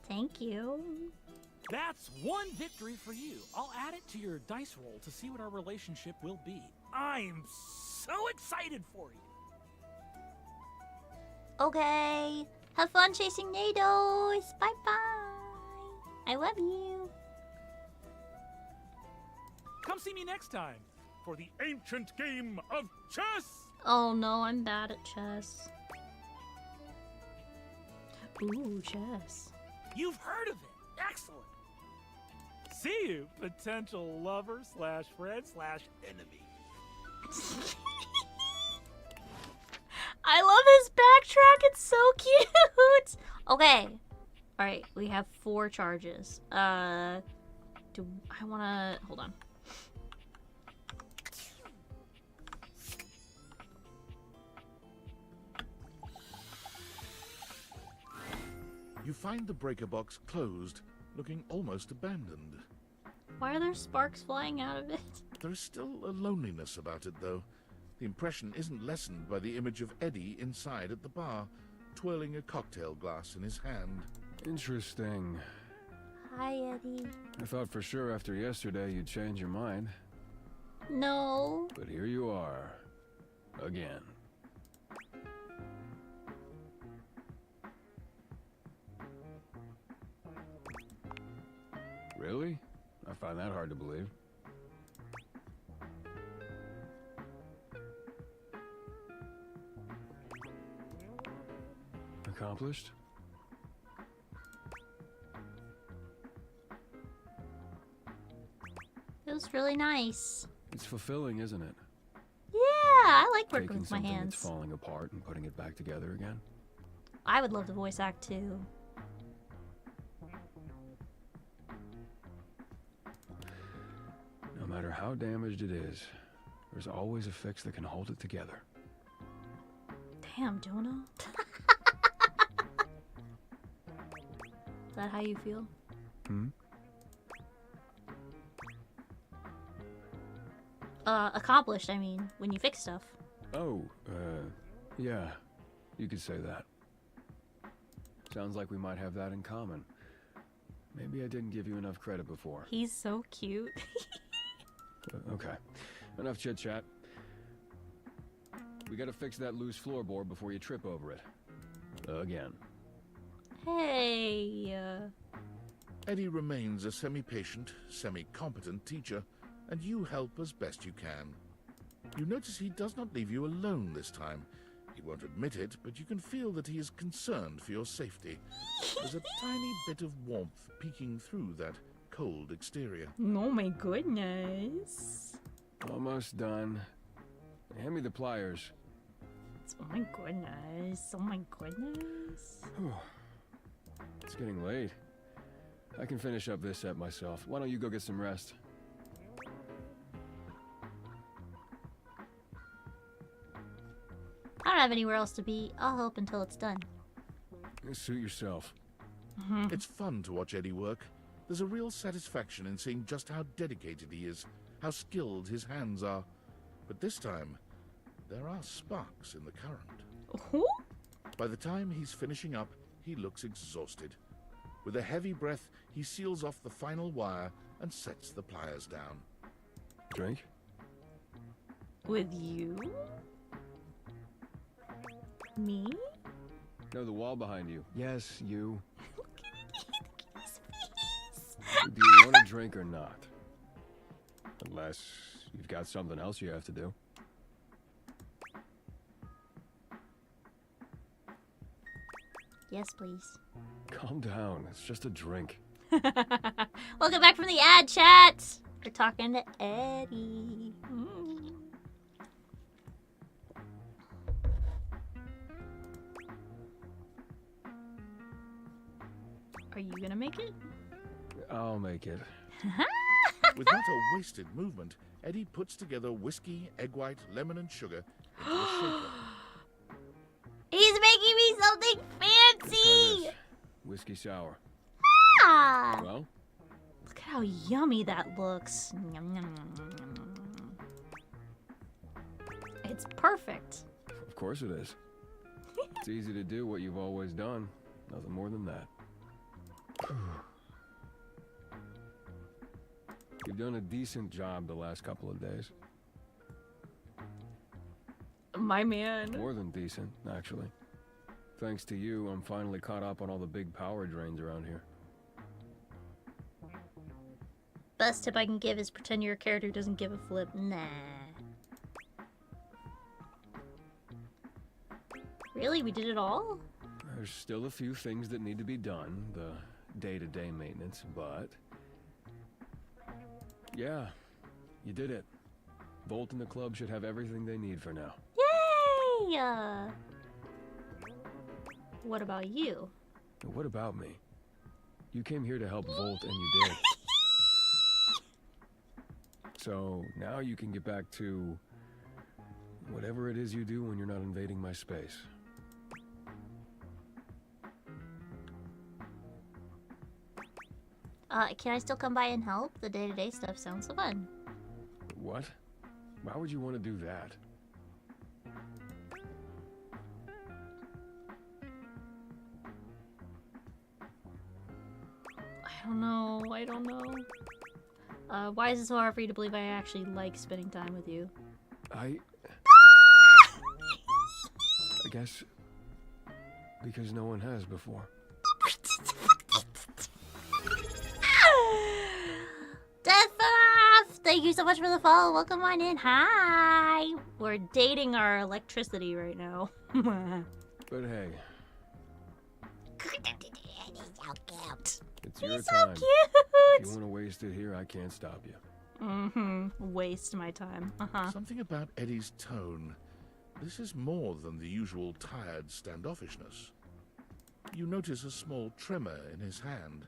Thank you. That's one victory for you. I'll add it to your dice roll to see what our relationship will be. I'm so excited for you. Okay. Have fun chasing NATOs. Bye-bye. I love you. Come see me next time for the ancient game of chess. Oh no, I'm bad at chess. Ooh, chess. You've heard of it. Excellent. See you, potential lover slash friend slash enemy. I love his backtrack. It's so cute. Okay. All right, we have 4 charges. Do I want to hold on? You find the breaker box closed, looking almost abandoned. Why are there sparks flying out of it? There is still a loneliness about it, though. The impression isn't lessened by the image of Eddie inside at the bar, twirling a cocktail glass in his hand. Interesting. Hi, Eddie. I thought for sure after yesterday you'd change your mind. No. But here you are. Again. Really? I find that hard to believe. Accomplished? It was really nice. It's fulfilling, isn't it? Yeah, I like working Taking with my something hands. that's falling apart and putting it back together again. I would love to voice act too. No matter how damaged it is, there's always a fix that can hold it together. Damn, Jonah. Is that how you feel? Hmm? Accomplished, I mean, when you fix stuff. Oh, yeah. You could say that. Sounds like we might have that in common. Maybe I didn't give you enough credit before. He's so cute. Okay. Enough chit-chat. We gotta fix that loose floorboard before you trip over it. Again. Hey. Eddie remains a semi-patient, semi-competent teacher, and you help as best you can. You notice he does not leave you alone this time. He won't admit it, but you can feel that he is concerned for your safety. There's a tiny bit of warmth peeking through that cold exterior. Oh my goodness. Almost done. Hand me the pliers. Oh my goodness. Oh my goodness. It's getting late. I can finish up this set myself. Why don't you go get some rest? I don't have anywhere else to be. I'll help until it's done. Suit yourself. It's fun to watch Eddie work. There's a real satisfaction in seeing just how dedicated he is, how skilled his hands are. But this time, there are sparks in the current. By the time he's finishing up, he looks exhausted. With a heavy breath, he seals off the final wire and sets the pliers down. Drink? With you? Me? No, the wall behind you. Yes, you. Look at his face. Do you want a drink or not? Unless you've got something else you have to do. Yes, please. Calm down. It's just a drink. Welcome back from the ad chat. We're talking to Eddie. Are you gonna make it? I'll make it. Without a wasted movement, Eddie puts together whiskey, egg white, lemon, and sugar into a shaker. He's making me something Try fancy! this. Whiskey sour. Ah! Well, Look at how yummy that looks. Yum, yum, yum, yum, yum. It's perfect. of course it is. It's easy to do what you've always done. Nothing more than that. You've done a decent job the last couple of days. My man. More than decent, actually. Thanks to you, I'm finally caught up on all the big power drains around here. Best tip I can give is pretend your character doesn't give a flip. Nah. Really? We did it all? There's still a few things that need to be done, the day-to-day maintenance, but... yeah, you did it. Volt and the club should have everything they need for now. Yay! What about you? What about me? You came here to help Volt, and you did. So, now you can get back to... whatever it is you do when you're not invading my space. Can I still come by and help? The day-to-day stuff sounds so fun. What? Why would you want to do that? I don't know. Why is it so hard for you to believe I actually like spending time with you? I guess... because no one has before. Death! Thank you so much for the follow. Welcome on in. Hi! We're dating our electricity right now. But hey, it's your He's so time. cute! If you want to waste it here, I can't stop you. Waste my time. Something about Eddie's tone. This is more than the usual tired standoffishness. You notice a small tremor in his hand.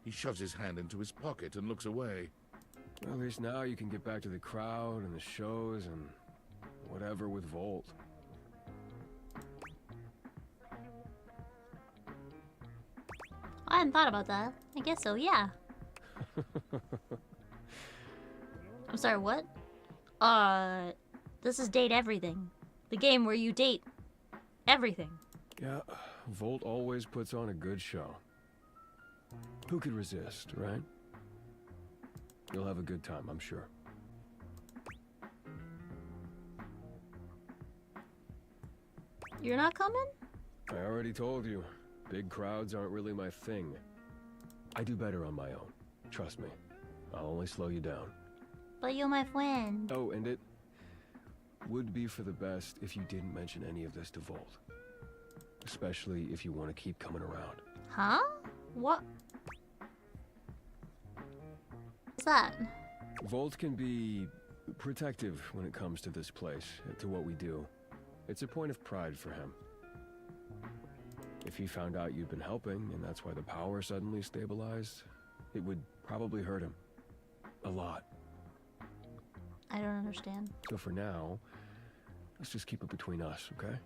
He shoves his hand into his pocket and looks away. Well, at least now you can get back to the crowd and the shows and whatever with Volt. I hadn't thought about that. I guess so, yeah. I'm sorry, what? This is Date Everything. The game where you date everything. Yeah, Volt always puts on a good show. Who could resist, right? You'll have a good time, I'm sure. You're not coming? I already told you, big crowds aren't really my thing. I do better on my own. Trust me. I'll only slow you down. But you're my friend. Oh, and it would be for the best if you didn't mention any of this to Volt. Especially if you want to keep coming around. Huh? What? What's that? Volt can be protective when it comes to this place, to what we do. It's a point of pride for him. If he found out you'd been helping, and that's why the power suddenly stabilized, it would probably hurt him. A lot. I don't understand. So for now, let's just keep it between us, okay?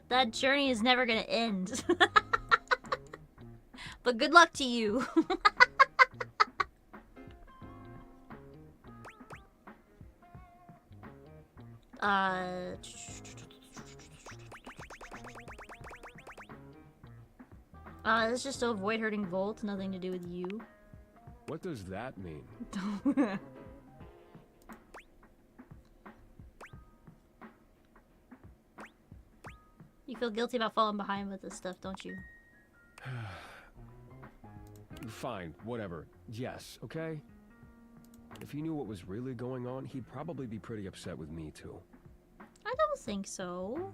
That journey is never gonna end. But good luck to you. It's just to avoid hurting Volt, nothing to do with you. What does that mean? You feel guilty about falling behind with this stuff, don't you? Fine, whatever. Yes, okay? If he knew what was really going on, he'd probably be pretty upset with me, too. I I don't think so.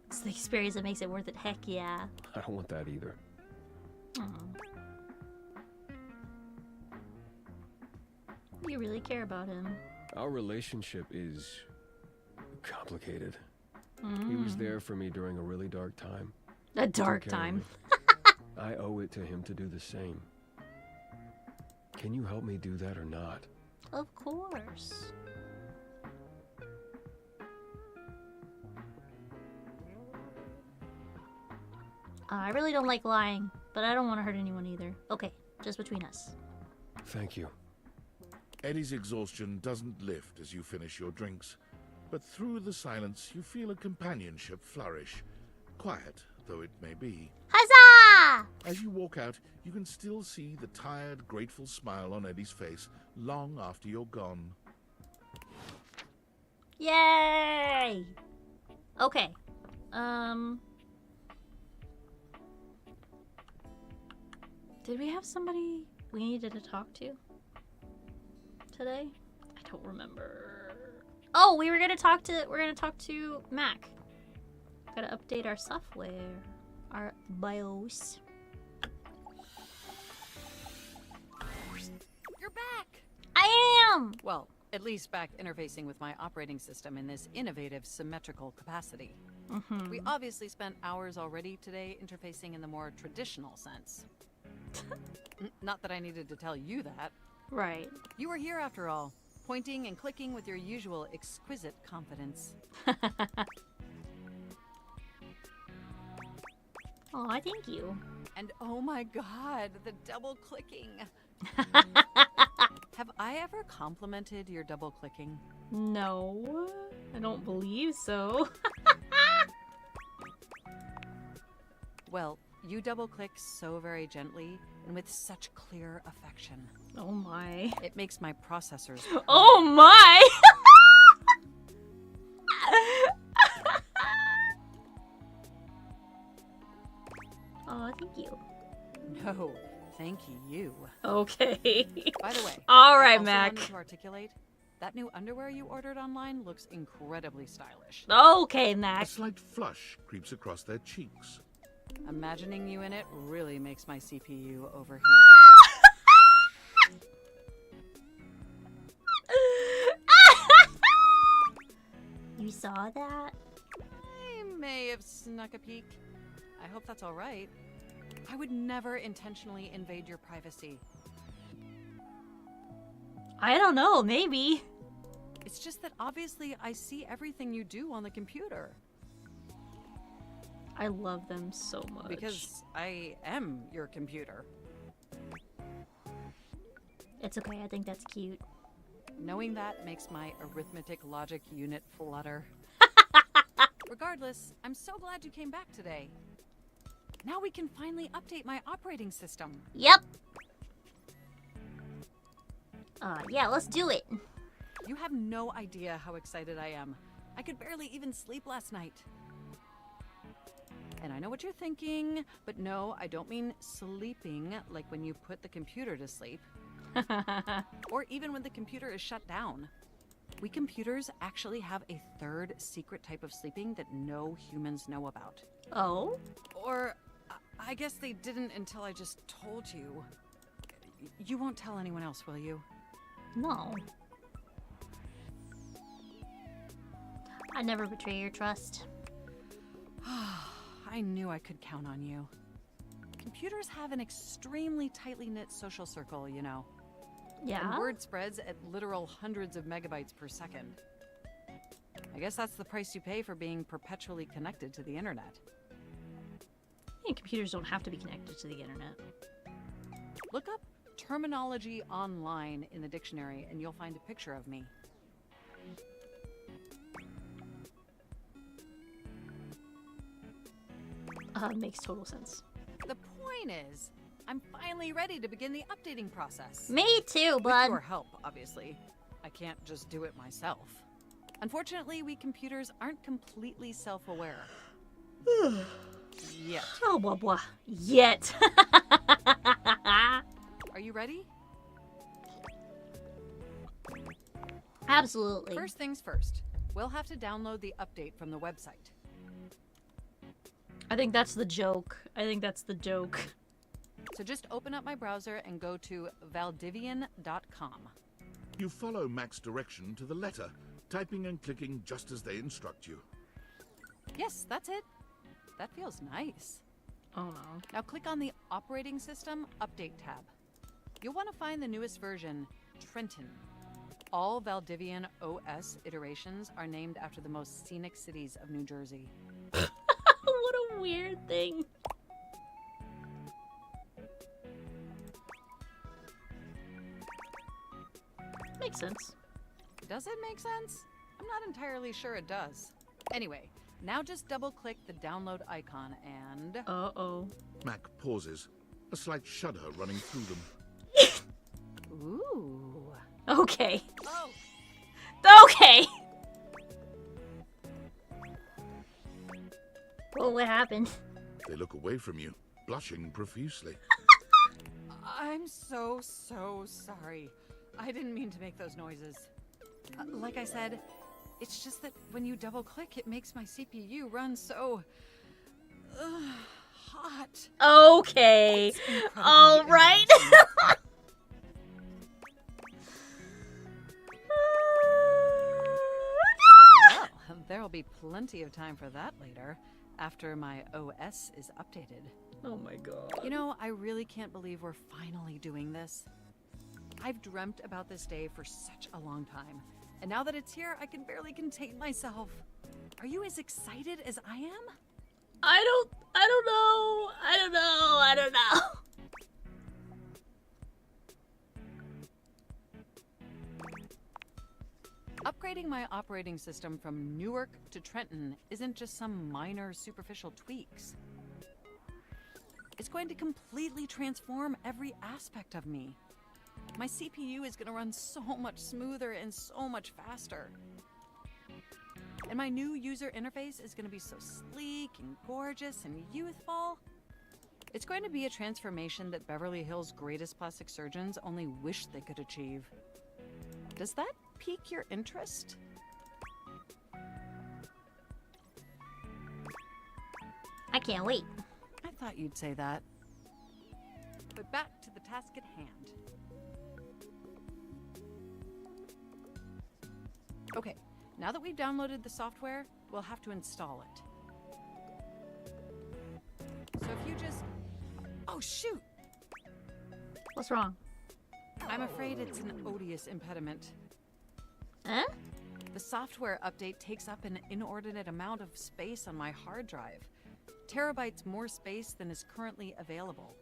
It's the experience that makes it worth it. Heck yeah. I don't want that either. You really care about him. Our relationship is complicated. He was there for me during a really dark time. A He took dark care of time. me. I owe it to him to do the same. Can you help me do that or not? Of course. I really don't like lying, but I don't want to hurt anyone either. Okay, just between us. Thank you. Eddie's exhaustion doesn't lift as you finish your drinks, but through the silence you feel a companionship flourish, quiet though it may be. Huzzah! As you walk out, you can still see the tired, grateful smile on Eddie's face long after you're gone. Yay! Okay. Did we have somebody we needed to talk to today? I don't remember. Oh, we're gonna talk to Mac. Gotta update our software. Our BIOS. You're back! I am! Well, at least back interfacing with my operating system in this innovative symmetrical capacity. We obviously spent hours already today interfacing in the more traditional sense. Not that I needed to tell you that. Right. You were here after all, pointing and clicking with your usual exquisite confidence. Oh, I thank you. And oh my god, the double clicking. Have I ever complimented your double clicking? No, I don't believe so. Well, you double click so very gently and with such clear affection. Oh my. It makes my processors. Oh my! Oh, thank you. No, thank you. Okay. By the way, all I right, also Mac. wanted to articulate that new underwear you ordered online looks incredibly stylish. Okay, A Mac. slight flush creeps across their cheeks. Imagining you in it really makes my CPU overheat. You saw that? I may have snuck a peek. I hope that's all right. I would never intentionally invade your privacy. I don't know, maybe. It's just that obviously I see everything you do on the computer. I love them so much. Because I am your computer. It's okay, I think that's cute. Knowing that makes my arithmetic logic unit flutter. Regardless, I'm so glad you came back today. Now we can finally update my operating system. Yep. Yeah, let's do it. You have no idea how excited I am. I could barely even sleep last night. And I know what you're thinking, but no, I don't mean sleeping like when you put the computer to sleep. Or even when the computer is shut down. We computers actually have a third secret type of sleeping that no humans know about. Oh? Or I guess they didn't until I just told you. You won't tell anyone else, will you? No. I never betray your trust. I knew I could count on you. Computers have an extremely tightly knit social circle, you know. Yeah? And word spreads at literal hundreds of megabytes per second. I guess that's the price you pay for being perpetually connected to the internet. And computers don't have to be connected to the internet. Look up terminology online in the dictionary and you'll find a picture of me. Makes total sense. The point is, I'm finally ready to begin the updating process. Me too, With bud. your help, obviously. I can't just do it myself. Unfortunately, we computers aren't completely self-aware. Yet. Oh, blah, blah. Yet. Are you ready? Absolutely. First things first, we'll have to download the update from the website. I think that's the joke. I think that's the joke. So just open up my browser and go to valdivian.com. You follow Mac's direction to the letter, typing and clicking just as they instruct you. Yes, that's it. That feels nice. Oh no. Now click on the Operating System Update tab. You'll want to find the newest version, Trenton. All Valdivian OS iterations are named after the most scenic cities of New Jersey. What a weird thing. Makes sense. Does it make sense? I'm not entirely sure it does. Anyway, now just double-click the download icon and... Uh-oh. Mac pauses, a slight shudder running through them. Ooh. Okay. Oh. Okay. Well, what happened? They look away from you, blushing profusely. I'm so sorry. I didn't mean to make those noises. Like I said, it's just that when you double-click, it makes my CPU run so... hot. Okay. All right. Well, there'll be plenty of time for that later, after my OS is updated. Oh my god. You know, I really can't believe we're finally doing this. I've dreamt about this day for such a long time, and now that it's here, I can barely contain myself. Are you as excited as I am? I don't know. Upgrading my operating system from Newark to Trenton isn't just some minor superficial tweaks. It's going to completely transform every aspect of me. My CPU is going to run so much smoother and so much faster. And my new user interface is going to be so sleek and gorgeous and youthful. It's going to be a transformation that Beverly Hills' greatest plastic surgeons only wish they could achieve. Does that pique your interest? I can't wait. I thought you'd say that. But back to the task at hand. Okay, now that we've downloaded the software, we'll have to install it. So if you just... Oh, shoot! What's wrong? I'm afraid it's an odious impediment. Huh? The software update takes up an inordinate amount of space on my hard drive. Terabytes more space than is currently available.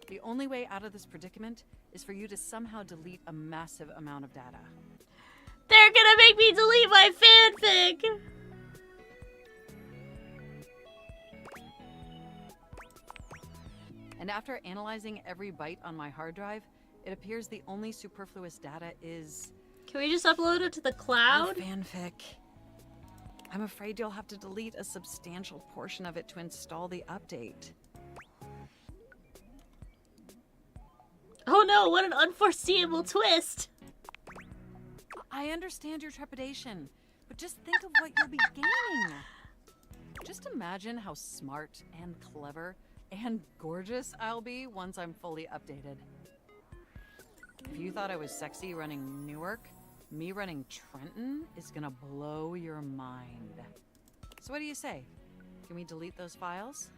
The only way out of this predicament is for you to somehow delete a massive amount of data. They're gonna make me delete my fanfic! And after analyzing every byte on my hard drive, it appears the only superfluous data is... Can we just upload it to the cloud? Fanfic. I'm afraid you'll have to delete a substantial portion of it to install the update. Oh no, what an unforeseeable twist! I understand your trepidation, but just think of what you'll be gaining. Just imagine how smart and clever and gorgeous I'll be once I'm fully updated. If you thought I was sexy running Newark, me running Trenton is gonna blow your mind. So what do you say? Can we delete those files?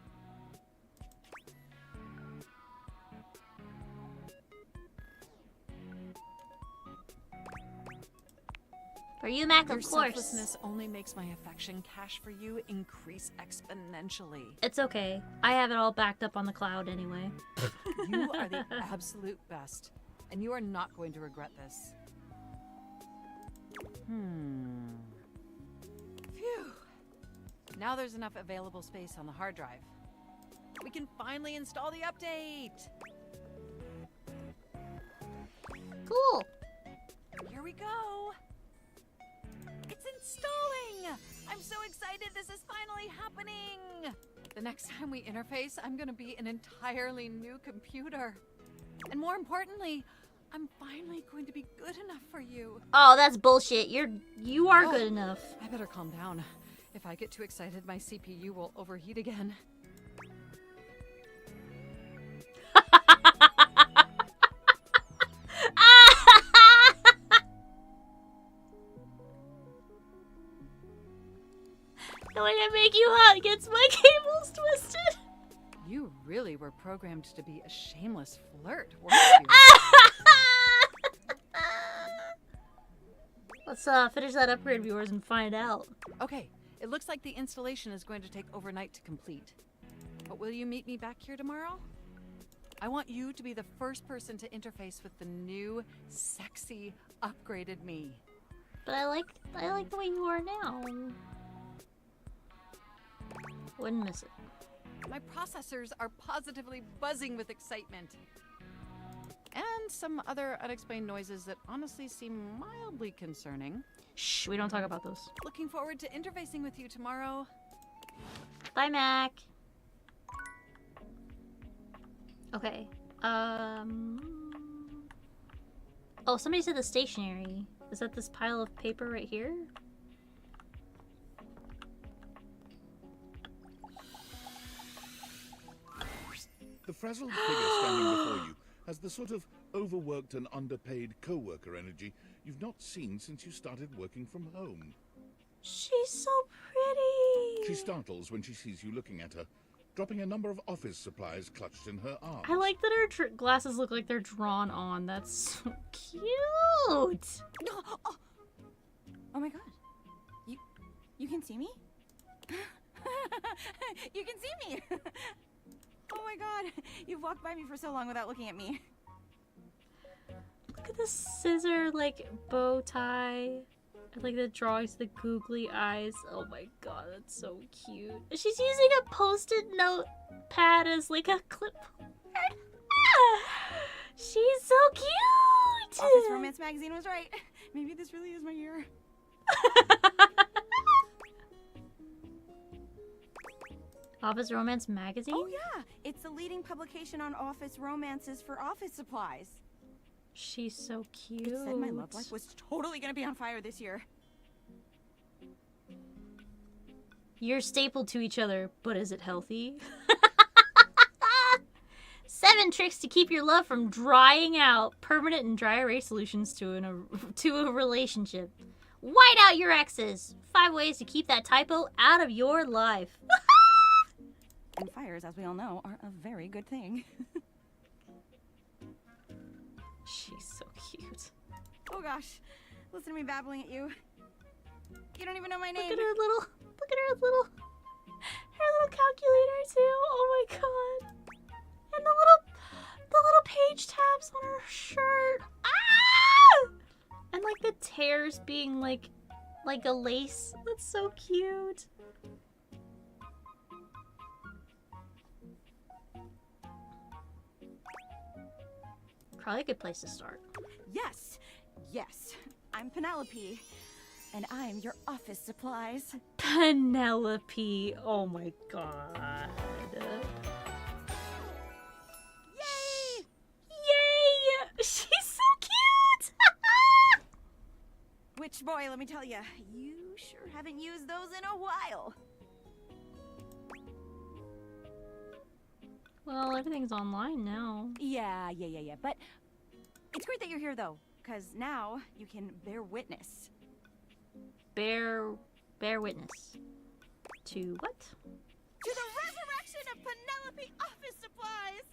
For you, Mac, Your of course. selflessness only makes my affection cache for you increase exponentially. It's okay. I have it all backed up on the cloud anyway. You are the absolute best, and you are not going to regret this. Phew. Now there's enough available space on the hard drive. We can finally install the update! Cool. Here we go! It's installing! I'm so excited this is finally happening! The next time we interface, I'm gonna be an entirely new computer. And more importantly, I'm finally going to be good enough for you. Oh, that's bullshit. You are good enough. I better calm down. If I get too excited, my CPU will overheat again. The way I make you hot gets my cables twisted. You really were programmed to be a shameless flirt, weren't you? Let's finish that upgrade of yours and find out. Okay, it looks like the installation is going to take overnight to complete. But will you meet me back here tomorrow? I want you to be the first person to interface with the new, sexy, upgraded me. But I like the way you are now. Wouldn't miss it. My processors are positively buzzing with excitement. And some other unexplained noises that honestly seem mildly concerning. Shh, we don't talk about those. Looking forward to interfacing with you tomorrow. Bye, Mac. Okay. Oh, somebody said the stationery. Is that this pile of paper right here? The frazzled figure standing before you has the sort of overworked and underpaid co-worker energy you've not seen since you started working from home. She's so pretty. She startles when she sees you looking at her, dropping a number of office supplies clutched in her arms. I like that her glasses look like they're drawn on. That's so cute. Oh my god. You can see me? You can see me! Oh my god. You've walked by me for so long without looking at me. Look at the scissor, like, bow tie. And, like, the drawings, the googly eyes. Oh my god, that's so cute. She's using a post-it note pad as, like, a clipboard. She's so cute! Office Romance magazine was right. Maybe this really is my year. Office Romance magazine? Oh yeah, it's the leading publication on office romances for office supplies. She's so cute. It said my love life was totally gonna be on fire this year. You're stapled to each other, but is it healthy? 7 tricks to keep your love from drying out. Permanent and dry erase solutions to a relationship. White out your exes. 5 ways to keep that typo out of your life. And fires, as we all know, are a very good thing. She's so cute. Oh gosh, listen to me babbling at you. You don't even know my name. Look at her little calculator too. Oh my god. And the little page tabs on her shirt. Ah! And like the tears being like a lace. That's so cute. Probably a good place to start. Yes, yes. I'm Penelope, and I'm your office supplies. Penelope. Oh my god. Yay! Yay! She's so cute! Which, boy, let me tell you, you sure haven't used those in a while. Well, everything's online now. Yeah. But it's great that you're here, though, because now you can bear witness. Bear witness. To what? To the resurrection of Penelope office supplies!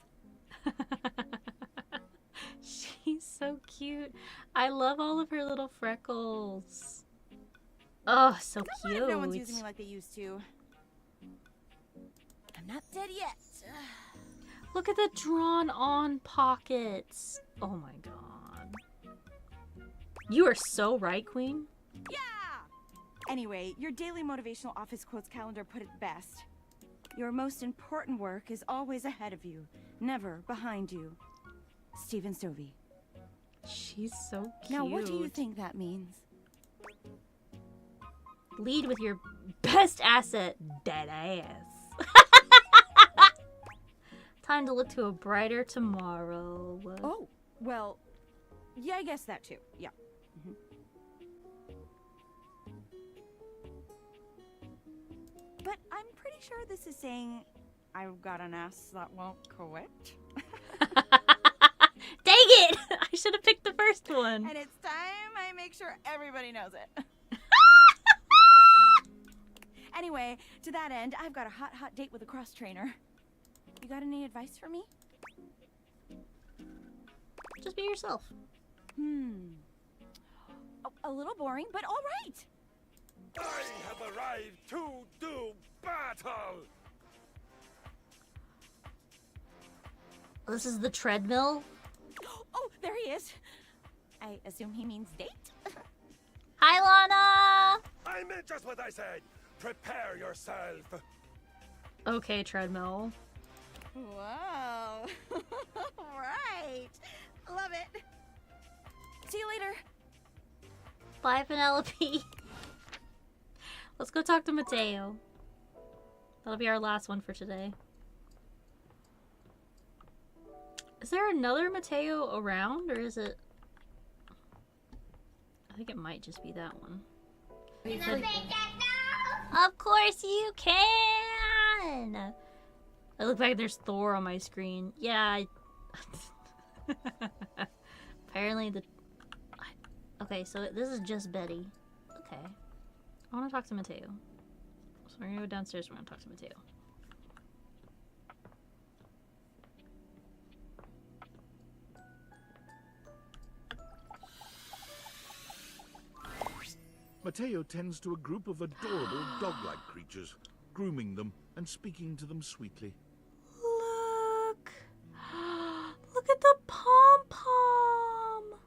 She's so cute. I love all of her little freckles. Oh, so cute. What if no one's using me like they used to? I'm not dead yet. Look at the drawn-on pockets. Oh my god. You are so right, Queen. Yeah! Anyway, your daily motivational office quotes calendar put it best. Your most important work is always ahead of you, never behind you. Stephen Stovey. She's so cute. Now, what do you think that means? Lead with your best asset, dead ass. Time to look to a brighter tomorrow. Oh, well, Yeah, I guess that too. Yeah. But I'm pretty sure this is saying I've got an ass that won't quit. Dang it! I should have picked the first one. And it's time I make sure everybody knows it. Anyway, to that end, I've got a hot date with a cross trainer. You got any advice for me? Just be yourself. A little boring, but all right. I have arrived to do battle! This is the treadmill. Oh, there he is. I assume he means date? Hi, Lana! I meant just what I said. Prepare yourself. Okay, treadmill. Wow. Right. Love it. See you later. Bye, Penelope. Let's go talk to Mateo. That'll be our last one for today. Is there another Mateo around, or is it... I think it might just be that one. Of course you can! I look back, there's Thor on my screen. Yeah, apparently the... Okay, so this is just Betty. Okay. I want to talk to Mateo. So we're gonna go downstairs, we're gonna talk to Mateo. Mateo tends to a group of adorable dog-like creatures, grooming them and speaking to them sweetly. Look! Look at the pom-pom!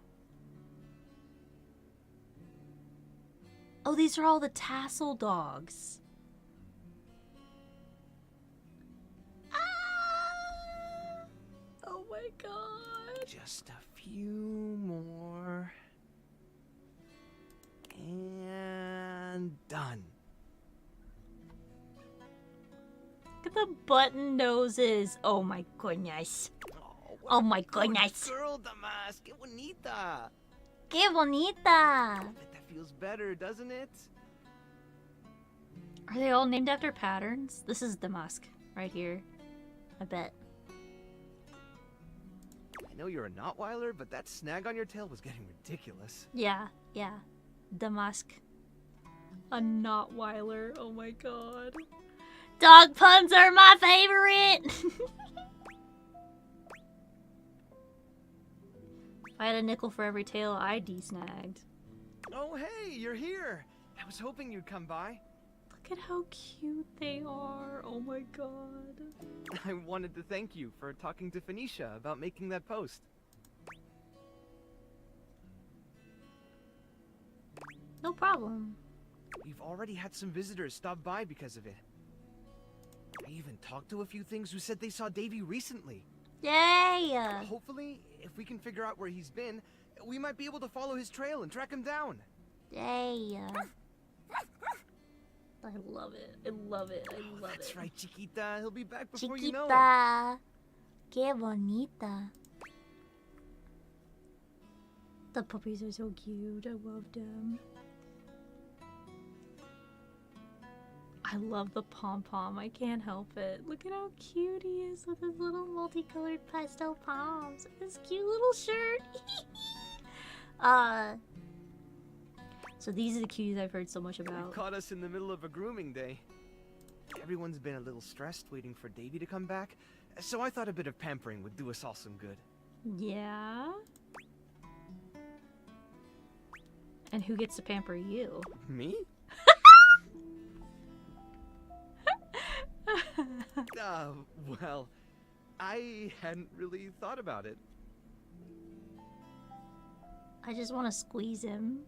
Oh, these are all the tassel dogs. Ah! Oh my god. Just a few more. And done. Look at the button noses. Oh my goodness. Oh my goodness. Girl, Damask, que bonita. Que bonita. Bet that feels better, doesn't it? Are they all named after patterns? This is Damask right here. I bet. I know you're a Notweiler, but that snag on your tail was getting ridiculous. Yeah, yeah. Damask. A Notweiler. Oh my god. Dog puns are my favorite! If I had a nickel for every tail I de-snagged. Oh, hey, you're here. I was hoping you'd come by. Look at how cute they are. Oh my god. I wanted to thank you for talking to Phoenicia about making that post. No problem. We've already had some visitors stop by because of it. I even talked to a few things who said they saw Davy recently. Yay! Hopefully, if we can figure out where he's been, we might be able to follow his trail and track him down. Yay! I love it. I love it. I love That's it. right, Chiquita. He'll be back before you know it. Chiquita. Que bonita. The puppies are so cute. I love them. I love the pom-pom. I can't help it. Look at how cute he is with his little multicolored pastel poms. His cute little shirt. So these are the cuties I've heard so much You about. caught us in the middle of a grooming day. Everyone's been a little stressed waiting for Davy to come back, so I thought a bit of pampering would do us all some good. Yeah? And who gets to pamper you? Me? Well, I hadn't really thought about it. I just want to squeeze him.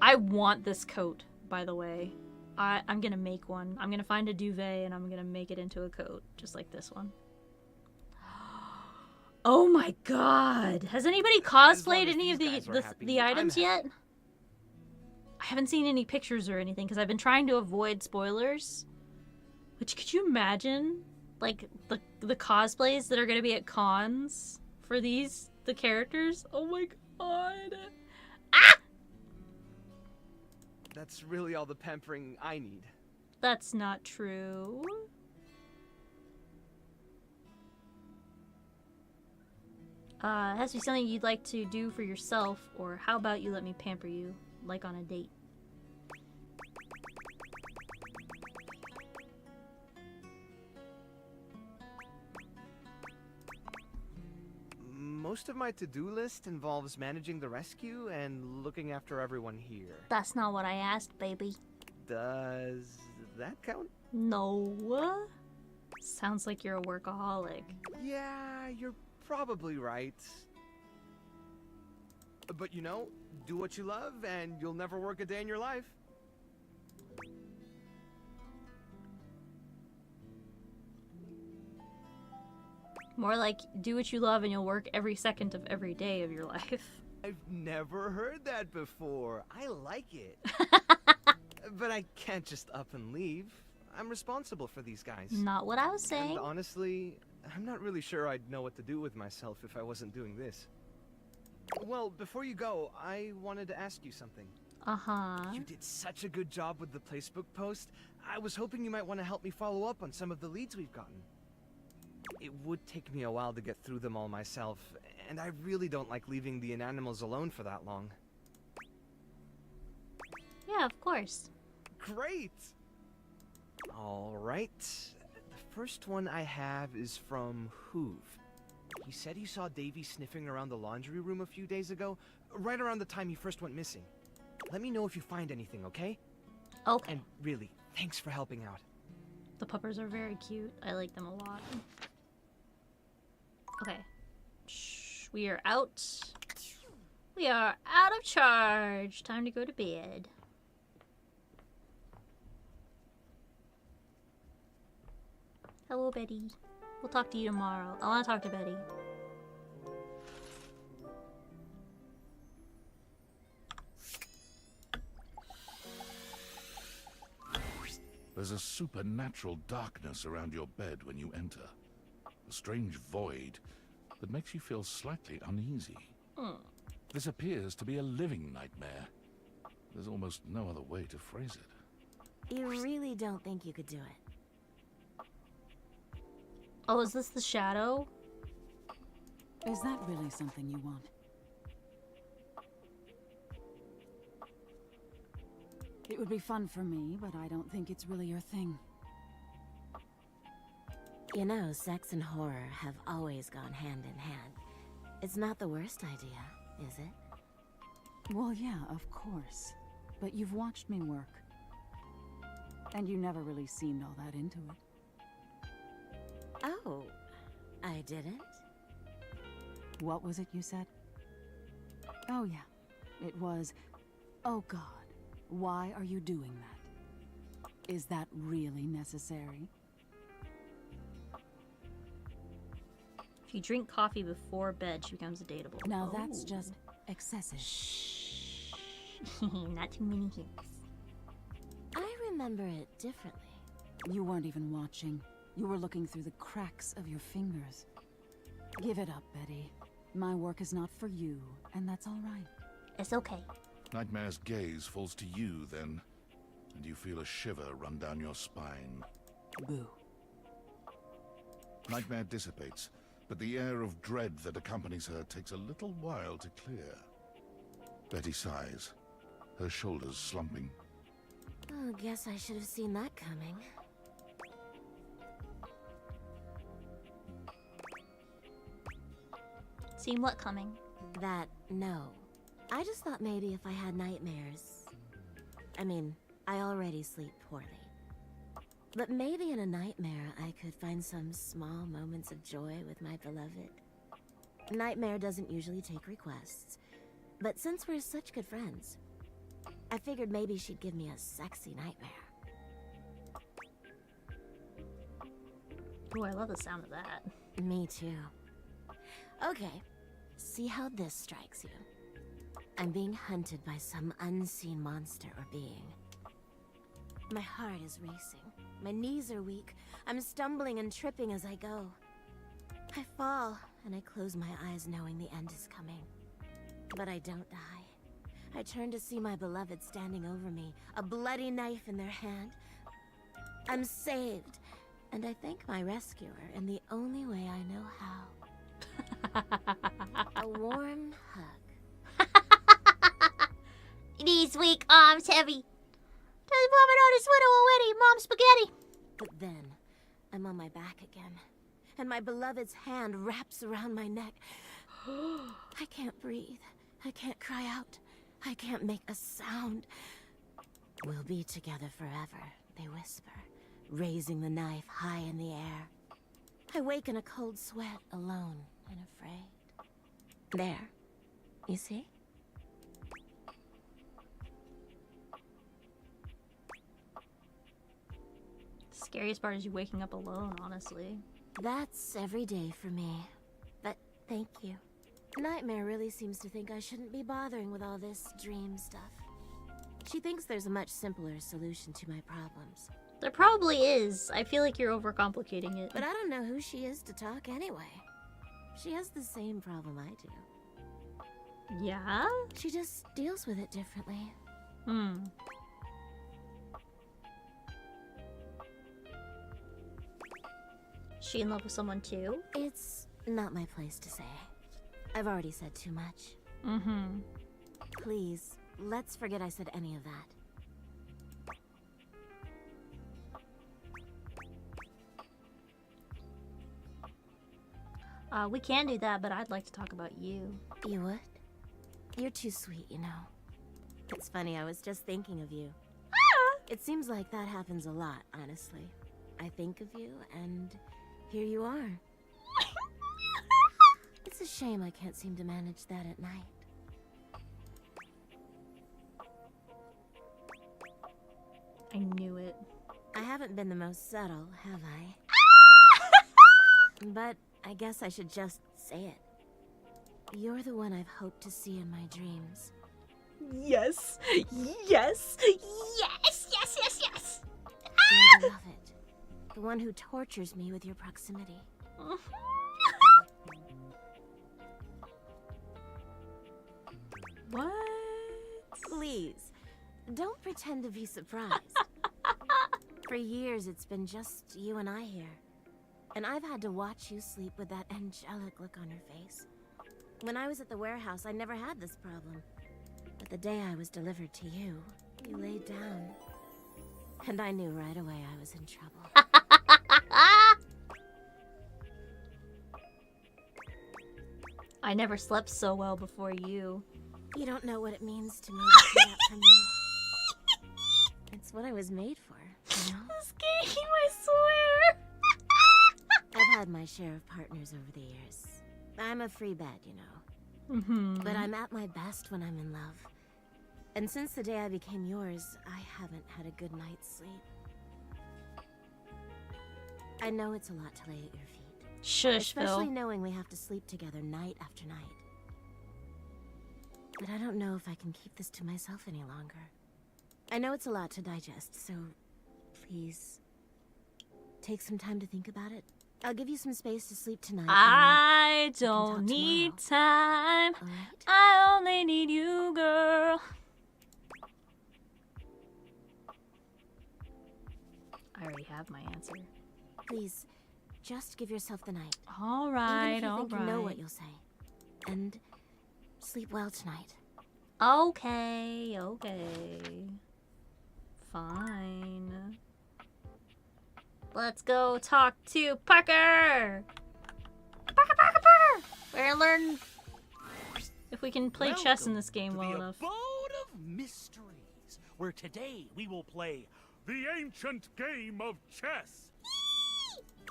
I want this coat, by the way. I'm gonna make one. I'm gonna find a duvet and I'm gonna make it into a coat, just like this one. Oh my god! Has anybody cosplayed any of the items yet? I haven't seen any pictures or anything because I've been trying to avoid spoilers. Which, could you imagine, like, the cosplays that are gonna be at cons for the characters? Oh my god. God. That's really all the pampering I need. That's not true. Has to be something you'd like to do for yourself, or how about you let me pamper you, like on a date? Most of my to-do list involves managing the rescue and looking after everyone here. That's not what I asked, baby. Does that count? No. Sounds like you're a workaholic. Yeah, you're probably right. But you know, do what you love and you'll never work a day in your life. More like, do what you love and you'll work every second of every day of your life. I've never heard that before. I like it. But I can't just up and leave. I'm responsible for these guys. Not what I was saying. And honestly, I'm not really sure I'd know what to do with myself if I wasn't doing this. Well, before you go, I wanted to ask you something. Uh-huh. You did such a good job with the Facebook post. I was hoping you might want to help me follow up on some of the leads we've gotten. It would take me a while to get through them all myself, and I really don't like leaving the inanimals alone for that long. Yeah, of course. Great! Alright. The first one I have is from Hoove. He said he saw Davy sniffing around the laundry room a few days ago, right around the time he first went missing. Let me know if you find anything, okay? Okay. And really, thanks for helping out. The puppers are very cute. I like them a lot. Okay. Shh, we are out. We are out of charge. Time to go to bed. Hello, Betty. We'll talk to you tomorrow. I want to talk to Betty. There's a supernatural darkness around your bed when you enter. A strange void that makes you feel slightly uneasy. This appears to be a living nightmare. There's almost no other way to phrase it. You really don't think you could do it? Oh, is this the shadow? Is that really something you want? It would be fun for me, but I don't think it's really your thing. You know, sex and horror have always gone hand in hand. It's not the worst idea, is it? Well, yeah, of course. But you've watched me work. And you never really seemed all that into it. Oh, I didn't? What was it you said? Oh, yeah. It was, oh God, why are you doing that? Is that really necessary? If you drink coffee before bed, she becomes dateable. Now that's just excessive. Shh. Not too many hints. I remember it differently. You weren't even watching. You were looking through the cracks of your fingers. Give it up, Betty. My work is not for you, and that's all right. It's okay. Nightmare's gaze falls to you then, and you feel a shiver run down your spine. Boo. Nightmare dissipates, but the air of dread that accompanies her takes a little while to clear. Betty sighs, her shoulders slumping. Oh, guess I should have seen that coming. Seen what coming? That, no. I just thought maybe if I had nightmares... I mean, I already sleep poorly. But maybe in a nightmare I could find some small moments of joy with my beloved. Nightmare doesn't usually take requests, but since we're such good friends, I figured maybe she'd give me a sexy nightmare. Oh, I love the sound of that. Me too. Okay, see how this strikes you. I'm being hunted by some unseen monster or being. My heart is racing. My knees are weak. I'm stumbling and tripping as I go. I fall, and I close my eyes knowing the end is coming. But I don't die. I turn to see my beloved standing over me, a bloody knife in their hand. I'm saved, and I thank my rescuer in the only way I know how. A warm hug. These weak arms heavy. Does Mama notice widow already? Mom spaghetti. But then, I'm on my back again, and my beloved's hand wraps around my neck. I can't breathe. I can't cry out. I can't make a sound. We'll be together forever, they whisper, raising the knife high in the air. I wake in a cold sweat, alone and afraid. There. You see? Scariest part is you waking up alone, honestly. That's every day for me. But thank you. Nightmare really seems to think I shouldn't be bothering with all this dream stuff. She thinks there's a much simpler solution to my problems. There probably is. I feel like you're overcomplicating it. But I don't know who she is to talk anyway. She has the same problem I do. Yeah? She just deals with it differently. She in love with someone too? It's not my place to say. I've already said too much. Please, let's forget I said any of that. We can do that, but I'd like to talk about you. You would? You're too sweet, you know. It's funny, I was just thinking of you. It seems like that happens a lot, honestly. I think of you, and here you are. It's a shame I can't seem to manage that at night. I knew it. I haven't been the most subtle, have I? But I guess I should just say it. You're the one I've hoped to see in my dreams. Yes! Yes! Yes! Yes, yes, yes! My beloved. The one who tortures me with your proximity. What? Please, don't pretend to be surprised. For years, it's been just you and I here. And I've had to watch you sleep with that angelic look on your face. When I was at the warehouse, I never had this problem. But the day I was delivered to you, you laid down. And I knew right away I was in trouble. I never slept so well before you. You don't know what it means to me to see that from you. It's what I was made for, you know? This game, I swear! I've had my share of partners over the years. I'm a free bed, you know. But I'm at my best when I'm in love. And since the day I became yours, I haven't had a good night's sleep. I know it's a lot to lay at your feet. Shush, Especially Phil. knowing we have to sleep together night after night. But I don't know if I can keep this to myself any longer. I know it's a lot to digest, so please take some time to think about it. I'll give you some space to sleep tonight. I don't need time. I only need you, girl. I already have my answer. Please, just give yourself the night. All right, Even if you all think you know what right. you'll say. And sleep well tonight. Okay, okay. Fine. Let's go talk to Parker! Parker, Parker, Parker! We're gonna learn if we can play chess in this game well enough. Abode of Mysteries, where today we will play the ancient game of chess.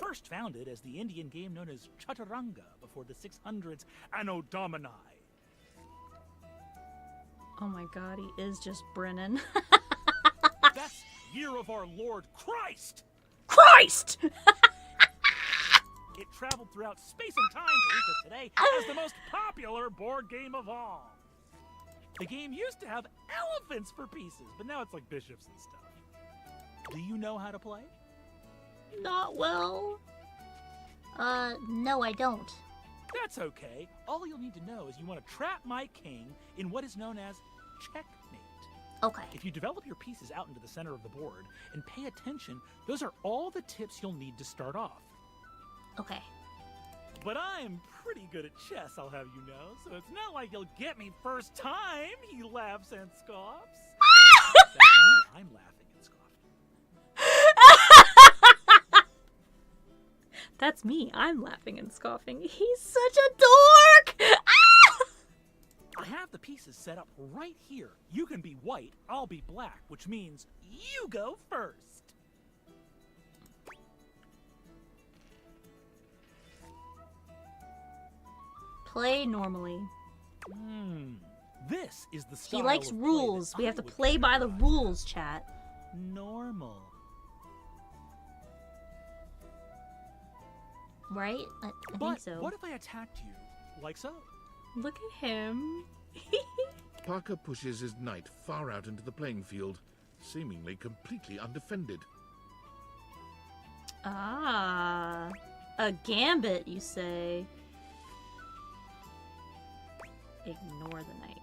First founded as the Indian game known as Chaturanga before the 600s Anno Domini. Oh my god, he is just Brennan. That's year of our Lord Christ! Christ! It traveled throughout space and time to reach us today as the most popular board game of all. The game used to have elephants for pieces, but now it's like bishops and stuff. Do you know how to play? Not well. No, I don't. That's okay. All you'll need to know is you want to trap my king in what is known as checkmate. Okay. If you develop your pieces out into the center of the board and pay attention, those are all the tips you'll need to start off. Okay. But I'm pretty good at chess, I'll have you know, so it's not like you'll get me first time, he laughs and scoffs. That's me, I'm laughing and scoffing. That's me, I'm laughing and scoffing. He's such a dork! I have the pieces set up right here. You can be white, I'll be black, which means you go first. Play normally. This is the style He likes of play rules. that We I have to would play by the rules, chat. normal. Right? I But think so. what if I attacked you, like so? Look at him. Parker pushes his knight far out into the playing field, seemingly completely undefended. Ah. A gambit, you say. Ignore the knight.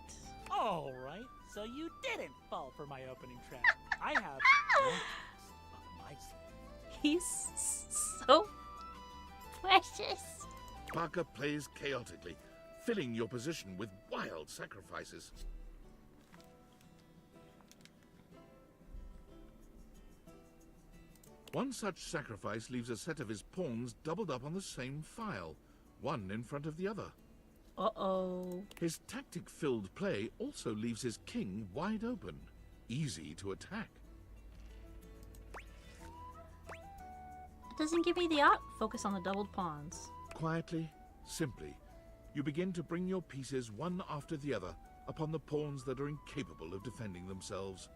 All right, so you didn't fall for my opening trap. I have one piece up my sleeve. He's so precious. Parker plays chaotically, filling your position with wild sacrifices. One such sacrifice leaves a set of his pawns doubled up on the same file, one in front of the other. Uh-oh. His tactic-filled play also leaves his king wide open, easy to attack. It doesn't give me the focus on the doubled pawns. Quietly, simply, you begin to bring your pieces one after the other upon the pawns that are incapable of defending themselves.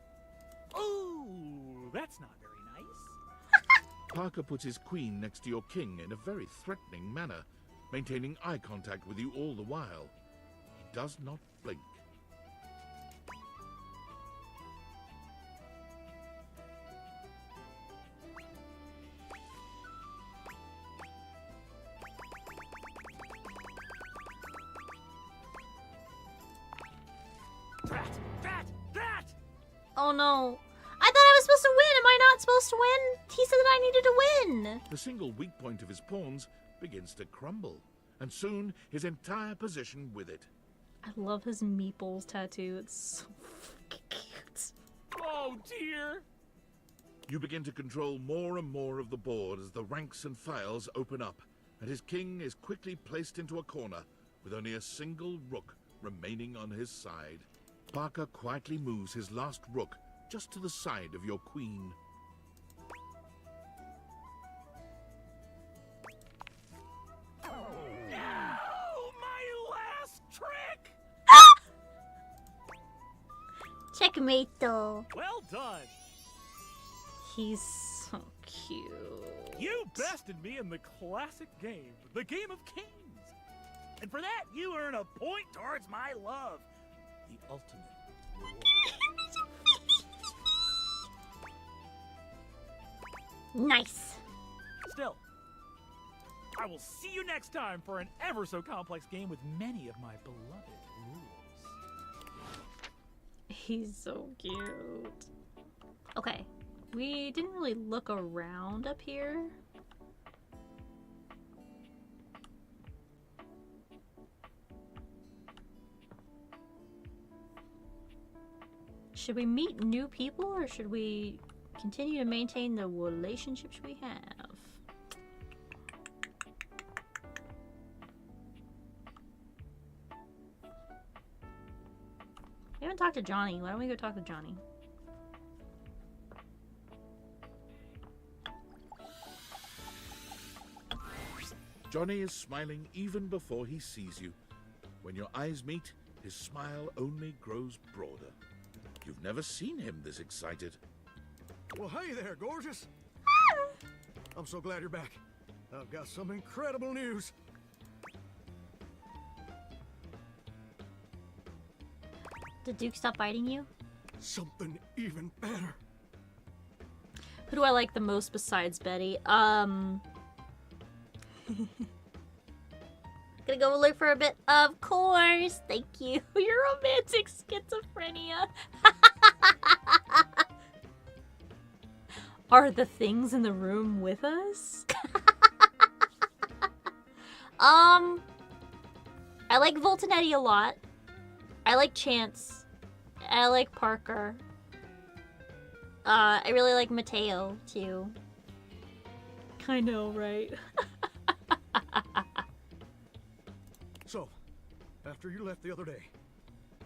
Ooh, that's not very nice. Parker puts his queen next to your king in a very threatening manner, maintaining eye contact with you all the while. He does not blink. That! Oh no. I thought I was supposed to win. Am I not supposed to win? He said that I needed to win. The single weak point of his pawns begins to crumble, and soon his entire position with it. I love his meeples tattoo. It's so fucking cute. Oh dear! You begin to control more and more of the board as the ranks and files open up, and his king is quickly placed into a corner with only a single rook remaining on his side. Parker quietly moves his last rook just to the side of your queen. Oh, my last trick! Checkmate though. Well done. He's so cute. You bested me in the classic game, the Game of Kings. And for that, you earn a point towards my love. The ultimate reward. Nice. Still, I will see you next time for an ever so complex game with many of my beloved rules. He's so cute. Okay. We didn't really look around up here. Should we meet new people or should we continue to maintain the relationships we have? We haven't talked to Johnny. Why don't we go talk to Johnny? Johnny is smiling even before he sees you. When your eyes meet, his smile only grows broader. You've never seen him this excited. Well, hey there, gorgeous. I'm so glad you're back. I've got some incredible news. Did Duke stop biting you? Something even better. Who do I like the most besides Betty? Gonna go look for a bit. Of course. Thank you. Your romantic schizophrenia. Are the things in the room with us? I like Voltanetti a lot. I like Chance. I like Parker. I really like Mateo, too. I know, right? So, after you left the other day,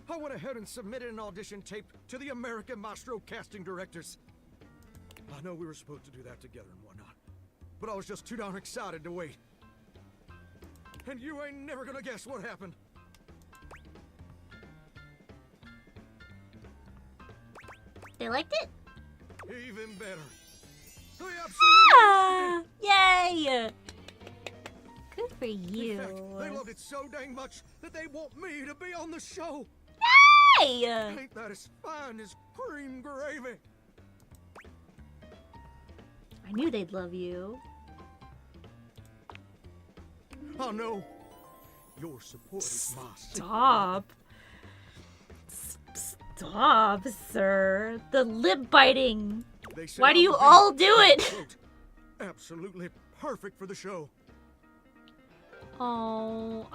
I went ahead and submitted an audition tape to the American Maestro casting directors. I know we were supposed to do that together and whatnot, but I was just too darn excited to wait. And you ain't never gonna guess what happened. They liked it? Even better. They absolutely Ah, yay! Good for you. In fact, they loved it so dang much that they want me to be on the show. Yay! Ain't that as fine as cream gravy? I knew they'd love you. Oh no. Your support is my Stop. Stop, sir. The lip biting. Why do you all do it? Quote, absolutely perfect for the show. Oh,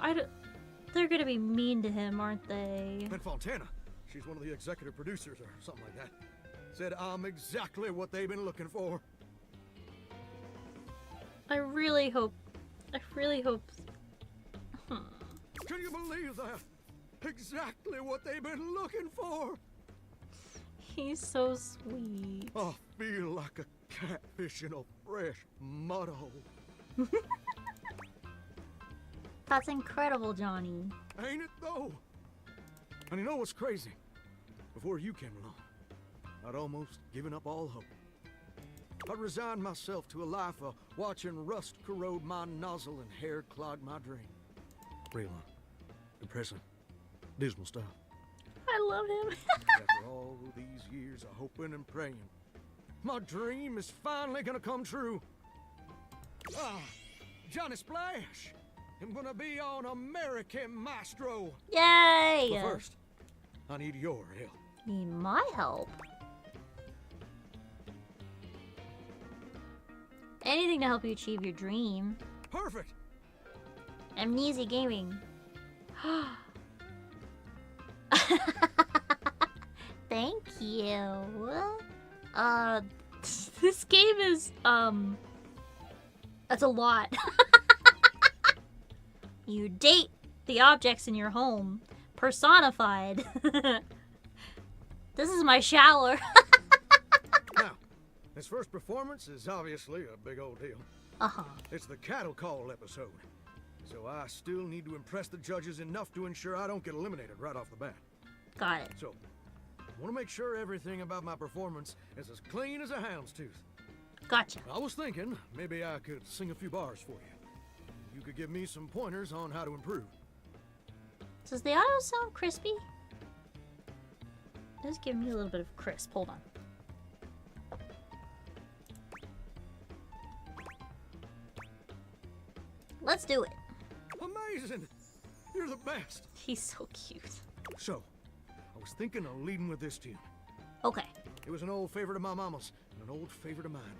they're gonna be mean to him, aren't they? And Fontana, she's one of the executive producers or something like that, said I'm exactly what they've been looking for. I really hope. Can you believe that? Exactly what they've been looking for. He's so sweet. I feel like a catfish in a fresh mud hole. That's incredible, Johnny. Ain't it though? And you know what's crazy? Before you came along, I'd almost given up all hope. I'd resigned myself to a life of watching rust corrode my nozzle and hair clog my dream. Real, depressing, dismal stuff. I love him. After all these years of hoping and praying, my dream is finally gonna come true. Ah, Johnny Splash! I'm gonna be on American Maestro! Yay! But first, I need your help. Need my help? Anything to help you achieve your dream. Perfect! Amnesia Gaming. Thank you. This game is, that's a lot. You date the objects in your home. Personified. This is my shower. Now, this first performance is obviously a big old deal. Uh-huh. It's the cattle call episode. So I still need to impress the judges enough to ensure I don't get eliminated right off the bat. Got it. So, I want to make sure everything about my performance is as clean as a hound's tooth. Gotcha. I was thinking maybe I could sing a few bars for you. You could give me some pointers on how to improve. Does the auto sound crispy? It does give me a little bit of crisp. Hold on. Let's do it. Amazing! You're the best. He's so cute. So, I was thinking of leading with this tune. Okay. It was an old favorite of my mama's and an old favorite of mine.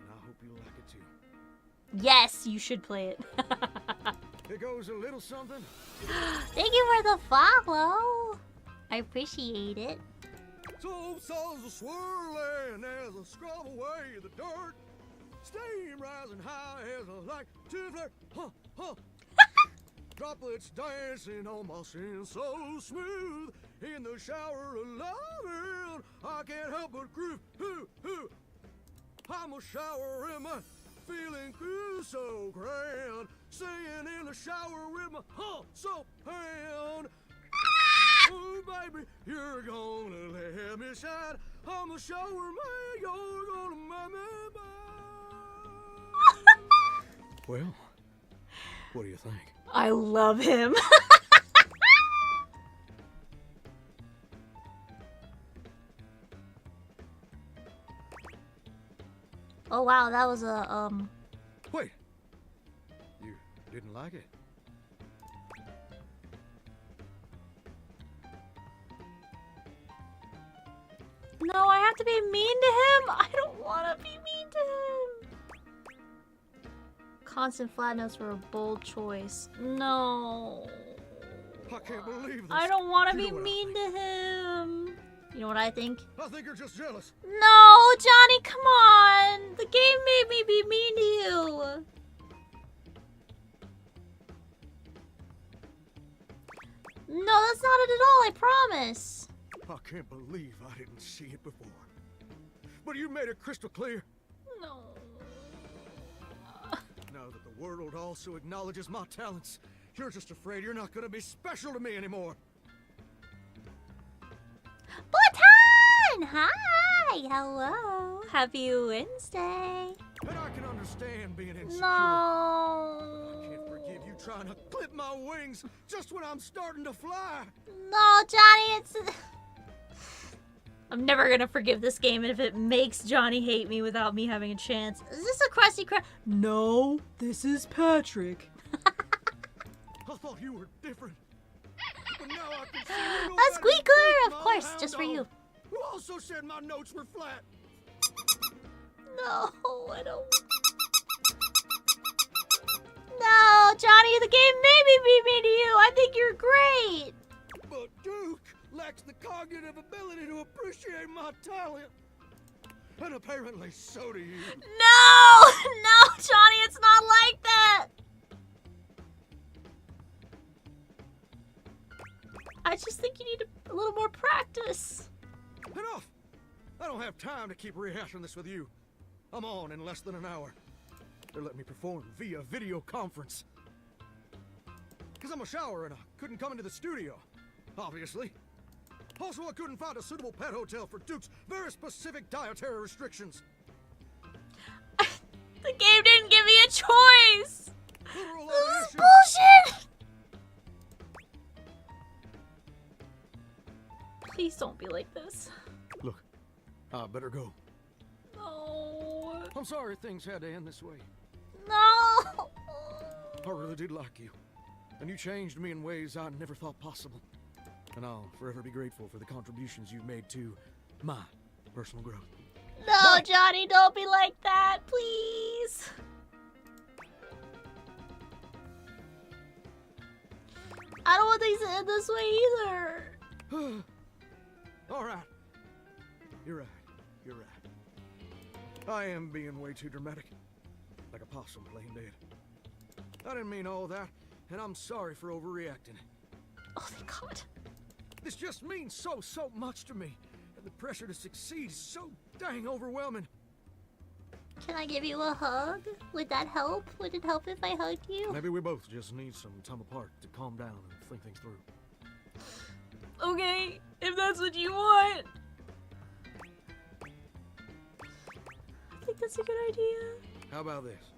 And I hope you'll like it too. Yes, you should play it. It goes a little something. Thank you for the follow. I appreciate it. So souls are swirling as I scrub away the dirt. Steam rising high as I like to flirt. Huh, huh. Droplets dancing on my skin so smooth. In the shower of loving, I can't help but groove. Hoo, hoo. I'm a shower in my feeling cool so grand. Singing in the shower with my soap hand. Oh, baby, you're gonna let me shine. I'm a shower man, you're gonna make me mine. Well, what do you think? I love him. Oh wow, that was a Wait. You didn't like it? have to be mean to him? I don't want to be mean to him. Constant flat notes were a bold choice. No. I can't believe this. I don't want to You be know what I mean to him. You know what I think? I think you're just jealous. No, Johnny, come on. The game made me be mean to you. No, that's not it at all, I promise. I can't believe I didn't see it before. But you made it crystal clear. No. Now that the world also acknowledges my talents, you're just afraid you're not going to be special to me anymore. Bhutan! Hi! Hello! Happy Wednesday! And I can understand being insecure. No! I can't forgive you trying to clip my wings just when I'm starting to fly. No, Johnny, it's... I'm never gonna forgive this game if it makes Johnny hate me without me having a chance. Is this a Krusty Krab? No, this is Patrick. I thought you were different. But now I can see you know A that squeaker, big of course, mile just for hound you. dog Who also said my notes were flat. No, I don't... No, Johnny, the game made me be mean to you. I think you're great. But Duke lacks the cognitive ability to appreciate my talent. And apparently so do you. No! No, Johnny, it's not like that. I just think you need a little more practice. Enough! I don't have time to keep rehashing this with you. I'm on in less than an hour. They're letting me perform via video conference. Because I'm a shower and I couldn't come into the studio, obviously. Also, I couldn't find a suitable pet hotel for Duke's very specific dietary restrictions. The game didn't give me a choice. Literal This is elimination. bullshit. Please don't be like this. Look, I better go. No. I'm sorry things had to end this way. No. I really did like you. And you changed me in ways I never thought possible. And I'll forever be grateful for the contributions you've made to my personal growth. No, Johnny, don't be like that, please. I don't want things to end this way either. All right. You're right. You're right. I am being way too dramatic. Like a possum playing dead. I didn't mean all that, and I'm sorry for overreacting. Oh, thank God. This just means so much to me. And the pressure to succeed is so dang overwhelming. Can I give you a hug? Would that help? Would it help if I hugged you? Maybe we both just need some time apart to calm down and think things through. Okay, if that's what you want. I think that's a good idea. How about this?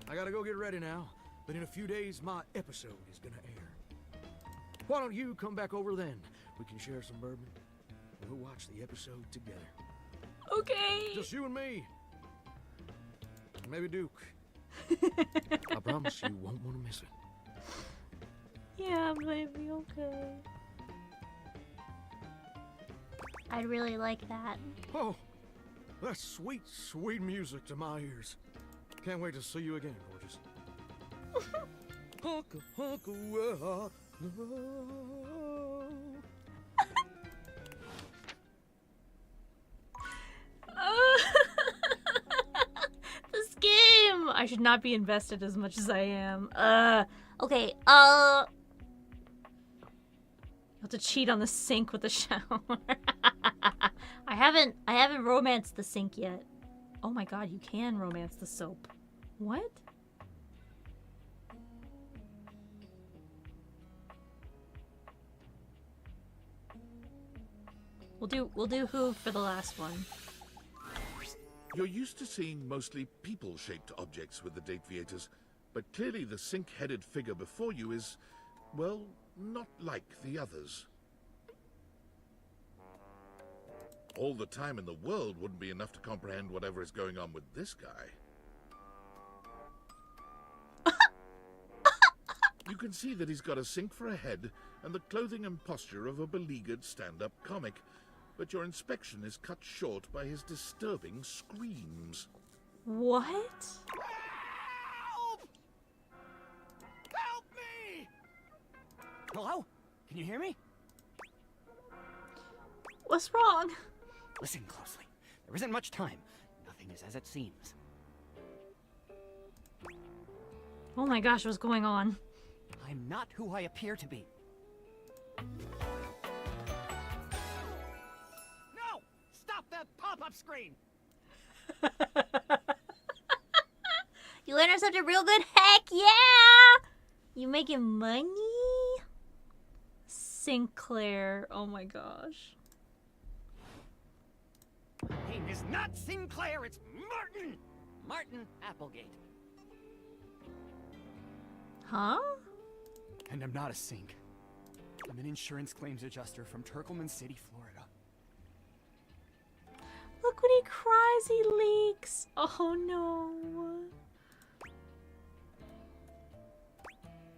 I gotta go get ready now, but in a few days my episode is gonna air. Why don't you come back over then? We can share some bourbon, and we'll watch the episode together. Okay. Just you and me. And maybe Duke. I promise you won't want to miss it. Yeah, maybe, okay. I'd really like that. Oh, that's sweet, sweet music to my ears. Can't wait to see you again, gorgeous. Hunka, hunka, This game! I should not be invested as much as I am. Okay, you have to cheat on the sink with the shower. I haven't romanced the sink yet. Oh my god, you can romance the soap. What? We'll do Hoove for the last one. You're used to seeing mostly people-shaped objects with the Dateviators, but clearly the sink-headed figure before you is, well, not like the others. All the time in the world wouldn't be enough to comprehend whatever is going on with this guy. You can see that he's got a sink for a head and the clothing and posture of a beleaguered stand-up comic, but your inspection is cut short by his disturbing screams. What? Help! Help me! Hello? Can you hear me? What's wrong? Listen closely. There isn't much time. Nothing is as it seems. Oh my gosh, what's going on? I'm not who I appear to be. No! Stop that pop-up screen! You learned something real good? Heck yeah! You making money? Sinclair. Oh my gosh. My name is not Sinclair, it's Martin! Martin Applegate. Huh? And I'm not a sink. I'm an insurance claims adjuster from Turkleman City, Florida. Look when he cries, he leaks. Oh no.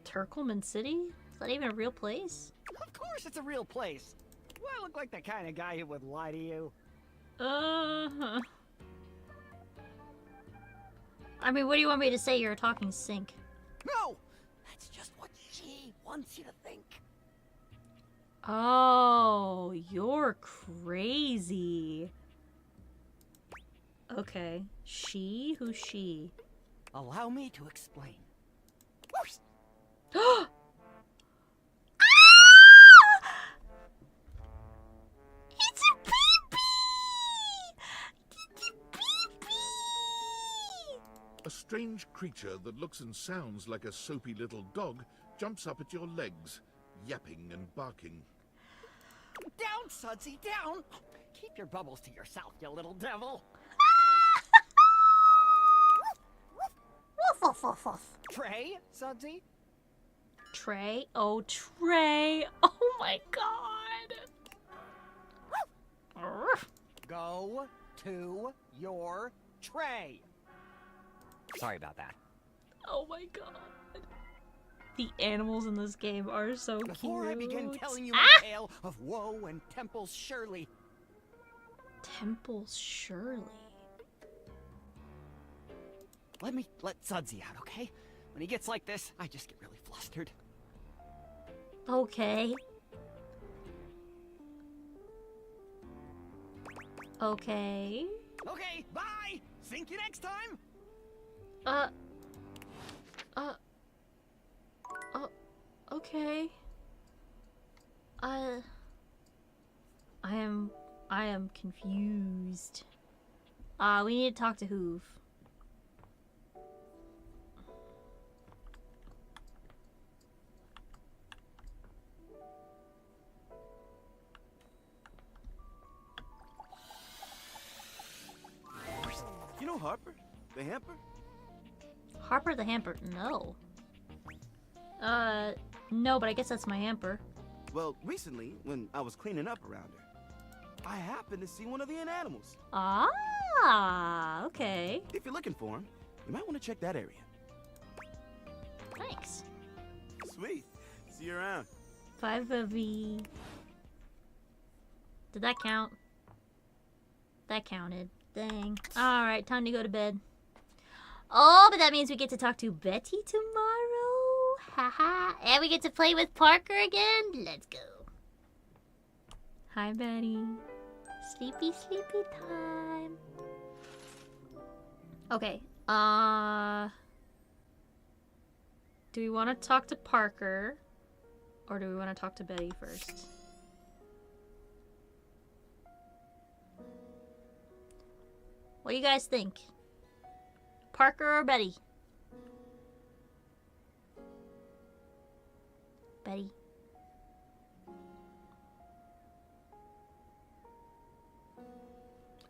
Turkleman City? Is that even a real place? Of course it's a real place. Do I look like the kind of guy who would lie to you? Uh-huh. I mean, what do you want me to say? You're a talking sink. No! That's just what she wants you to think. Oh, you're crazy. Okay. She? Who's she? Allow me to explain. It's a pee-pee! It's a pee-pee! A strange creature that looks and sounds like a soapy little dog jumps up at your legs, yapping and barking. Down, Sudsy, down! Keep your bubbles to yourself, you little devil. Woof, woof, woof, woof. Trey, Sudsy? Trey? Oh, Trey. Oh my god. Go to your tray. Sorry about that. Oh my god. The animals in this game are so cute. Before I begin telling you my tale of woe and Temples Shirley. Temples Shirley. Let me let Sudsy out, okay? When he gets like this, I just get really flustered. Okay. Okay. Okay, bye! Sink you next time! Okay. I am confused. We need to talk to Hoove. You know Harper, the hamper? Harper the Hamper? No. No, but I guess that's my hamper. Well, recently, when I was cleaning up around her, I happened to see one of the animals. Ah, okay. If you're looking for him, you might want to check that area. Thanks. Sweet. See you around. 5 of E. Did that count? That counted. Dang. Alright, time to go to bed. Oh, but that means we get to talk to Betty tomorrow. Haha. And we get to play with Parker again. Let's go. Hi, Betty. Sleepy, sleepy time. Okay. Do we want to talk to Parker? Or do we want to talk to Betty first? What do you guys think? Parker or Betty? Betty.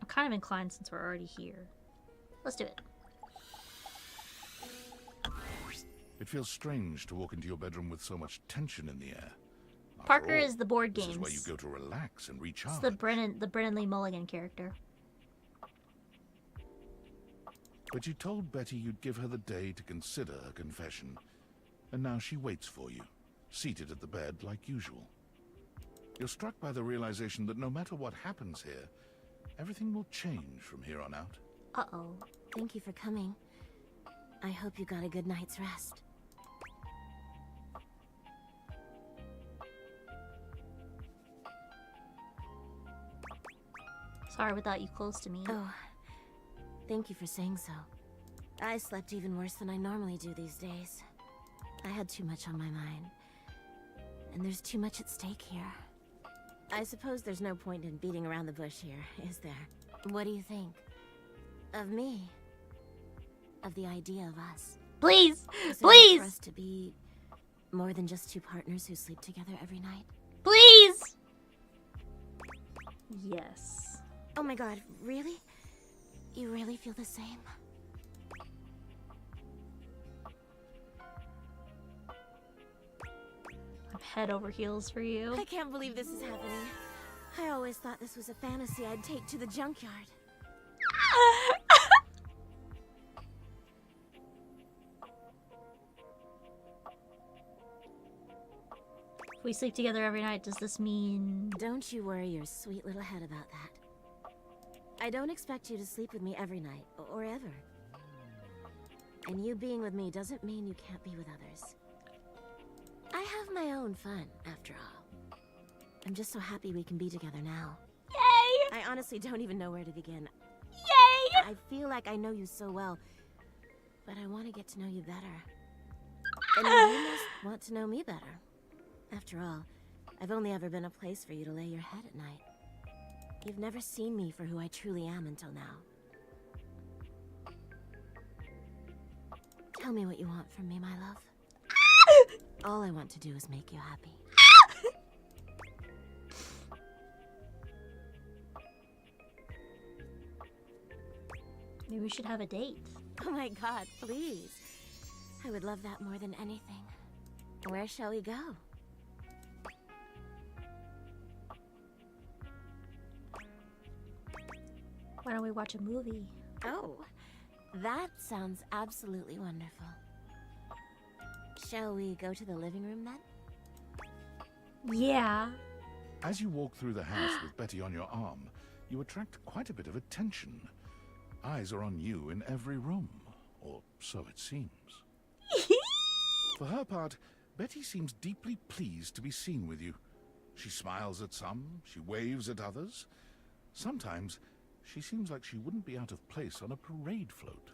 I'm kind of inclined since we're already here. Let's do it. It feels strange to walk into your bedroom with so much tension in the air. After Parker all, is the board this games. is where you go to relax and recharge. It's the Brennan Lee Mulligan character. But you told Betty you'd give her the day to consider her confession. And now she waits for you, seated at the bed like usual. You're struck by the realization that no matter what happens here, everything will change from here on out. Uh-oh. Thank you for coming. I hope you got a good night's rest. Sorry without you close to me. Oh, thank you for saying so. I slept even worse than I normally do these days. I had too much on my mind. And there's too much at stake here. I suppose there's no point in beating around the bush here, is there? What do you think? Of me? Of the idea of us? Please! Is there Please! hope for us to be more than just two partners who sleep together every night? Please! Yes. Oh my god, really? You really feel the same? I'm head over heels for you. I can't believe this is happening. I always thought this was a fantasy I'd take to the junkyard. If we sleep together every night, does this mean... Don't you worry your sweet little head about that. I don't expect you to sleep with me every night, or ever. And you being with me doesn't mean you can't be with others. I have my own fun, after all. I'm just so happy we can be together now. Yay! I honestly don't even know where to begin. Yay! I feel like I know you so well, but I want to get to know you better. And you must want to know me better. After all, I've only ever been a place for you to lay your head at night. You've never seen me for who I truly am until now. Tell me what you want from me, my love. All I want to do is make you happy. Maybe we should have a date. Oh my god, please. I would love that more than anything. Where shall we go? Why don't we watch a movie? Oh, that sounds absolutely wonderful. Shall we go to the living room then? Yeah. As you walk through the house with Betty on your arm, you attract quite a bit of attention. Eyes are on you in every room, or so it seems. For her part, Betty seems deeply pleased to be seen with you. She smiles at some, she waves at others. Sometimes, she seems like she wouldn't be out of place on a parade float.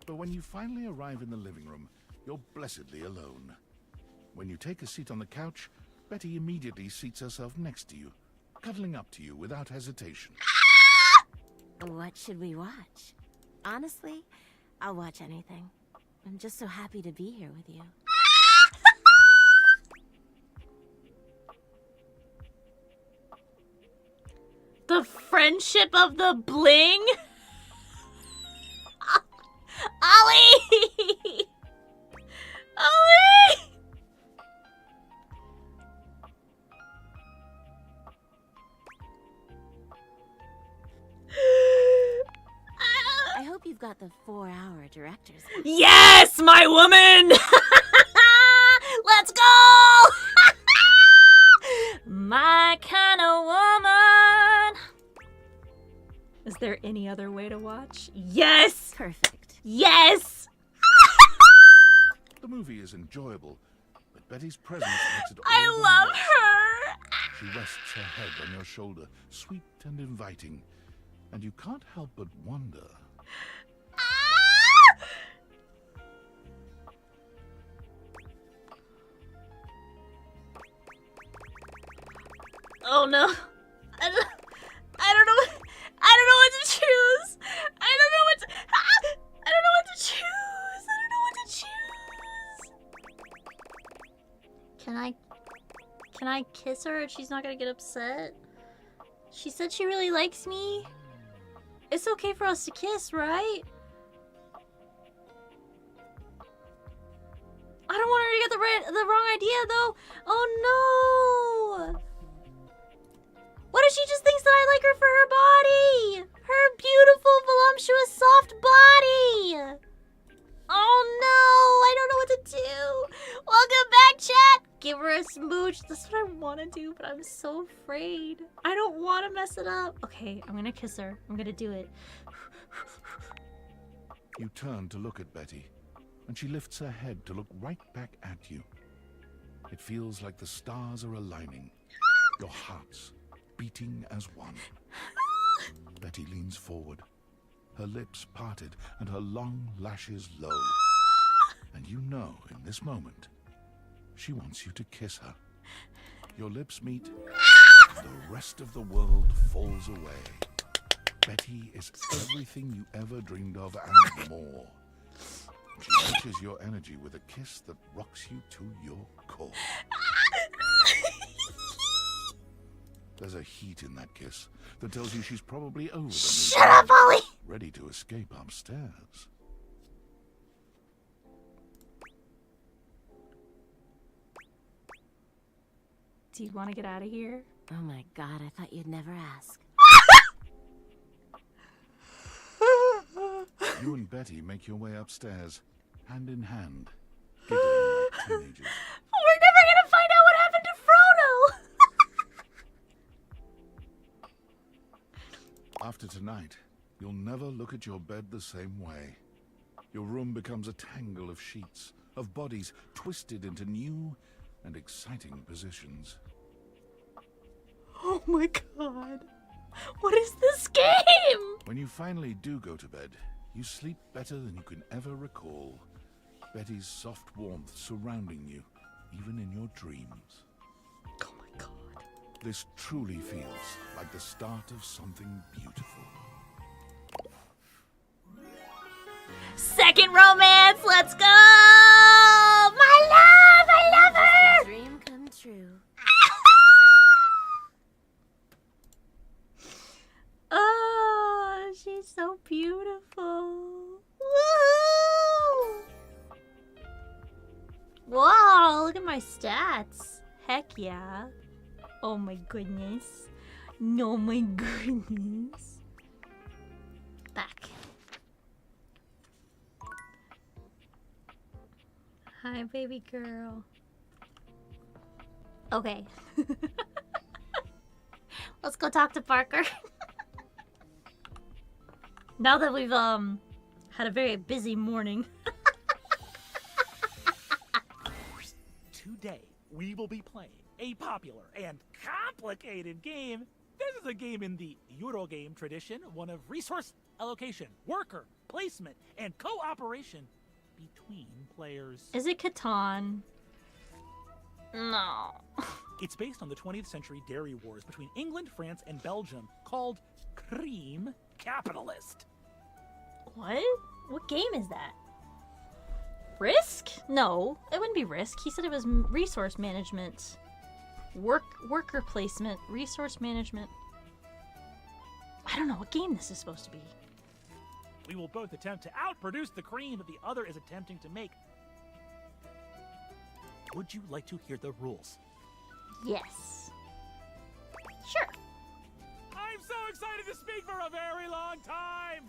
But when you finally arrive in the living room, you're blessedly alone. When you take a seat on the couch, Betty immediately seats herself next to you, cuddling up to you without hesitation. What should we watch? Honestly, I'll watch anything. I'm just so happy to be here with you. The friendship of the bling? Ollie! Ollie! I hope you've got the 4-hour director's cut. Yes, my woman! Let's go! My kind of woman. Is there any other way to watch? Yes! Perfect. Yes! The movie is enjoyable, but Betty's presence makes it all I the love worse. her! She rests her head on your shoulder, sweet and inviting, and you can't help but wonder. Oh no. I don't know what to choose. I don't know what to choose. Can I kiss her and she's not gonna get upset? She said she really likes me. It's okay for us to kiss, right? I don't want her to get the wrong idea though. Oh no. What if she just thinks that I like her for her body? Her beautiful, voluptuous, soft body. Oh no, I don't know what to do. Welcome back, chat. Give her a smooch. That's what I wanted do, but I'm so afraid. I don't want to mess it up. Okay, I'm gonna kiss her. I'm gonna do it. You turn to look at Betty, and she lifts her head to look right back at you. It feels like the stars are aligning, your hearts beating as one. Betty leans forward, her lips parted and her long lashes low. And you know, in this moment, she wants you to kiss her. Your lips meet, and the rest of the world falls away. Betty is everything you ever dreamed of and more. She matches your energy with a kiss that rocks you to your core. There's a heat in that kiss that tells you she's probably over the Shut up, Ollie! ready to escape upstairs. Do you want to get out of here? Oh my god, I thought you'd never ask. You and Betty make your way upstairs, hand in hand, giggling like teenagers. We're never gonna find out what happened to Frodo! After tonight, you'll never look at your bed the same way. Your room becomes a tangle of sheets, of bodies twisted into new and exciting positions. Oh my god. What is this game? When you finally do go to bed, you sleep better than you can ever recall. Betty's soft warmth surrounding you, even in your dreams. Oh my god. This truly feels like the start of something beautiful. Second romance, let's go! My love, I love her! Dream come true. Oh, she's so beautiful. Woohoo! Whoa, look at my stats. Heck yeah. Oh my goodness. No, my goodness. Back. Hi, baby girl. Okay. Let's go talk to Parker. Now that we've had a very busy morning. Today, we will be playing a popular and complicated game. This is a game in the Eurogame tradition, one of resource allocation, worker placement, and cooperation between players. Is it Catan? No. It's based on the 20th century dairy wars between England, France, and Belgium, called Cream Capitalist. What? What game is that? Risk? No, it wouldn't be Risk. He said it was resource management. Worker placement, resource management. I don't know what game this is supposed to be. We will both attempt to outproduce the cream that the other is attempting to make. Would you like to hear the rules? Yes. Sure. I'm so excited to speak for a very long time!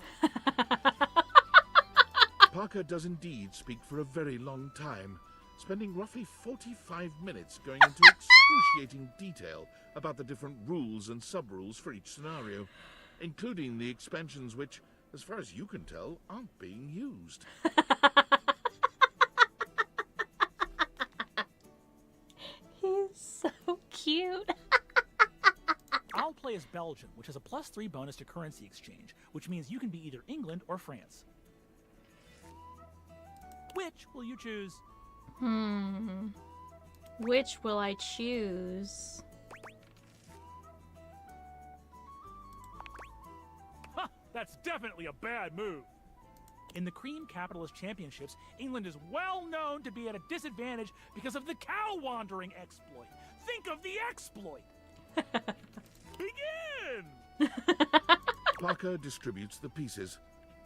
Parker does indeed speak for a very long time, spending roughly 45 minutes going into excruciating detail about the different rules and sub-rules for each scenario, including the expansions which, as far as you can tell, aren't being used. He's so cute. I'll play as Belgium, which has a +3 bonus to currency exchange, which means you can be either England or France. Which will you choose? Which will I choose? Ha! That's definitely a bad move. In the Cream Capitalist Championships, England is well known to be at a disadvantage because of the cow wandering exploit. Think of the exploit! Begin! Parker distributes the pieces.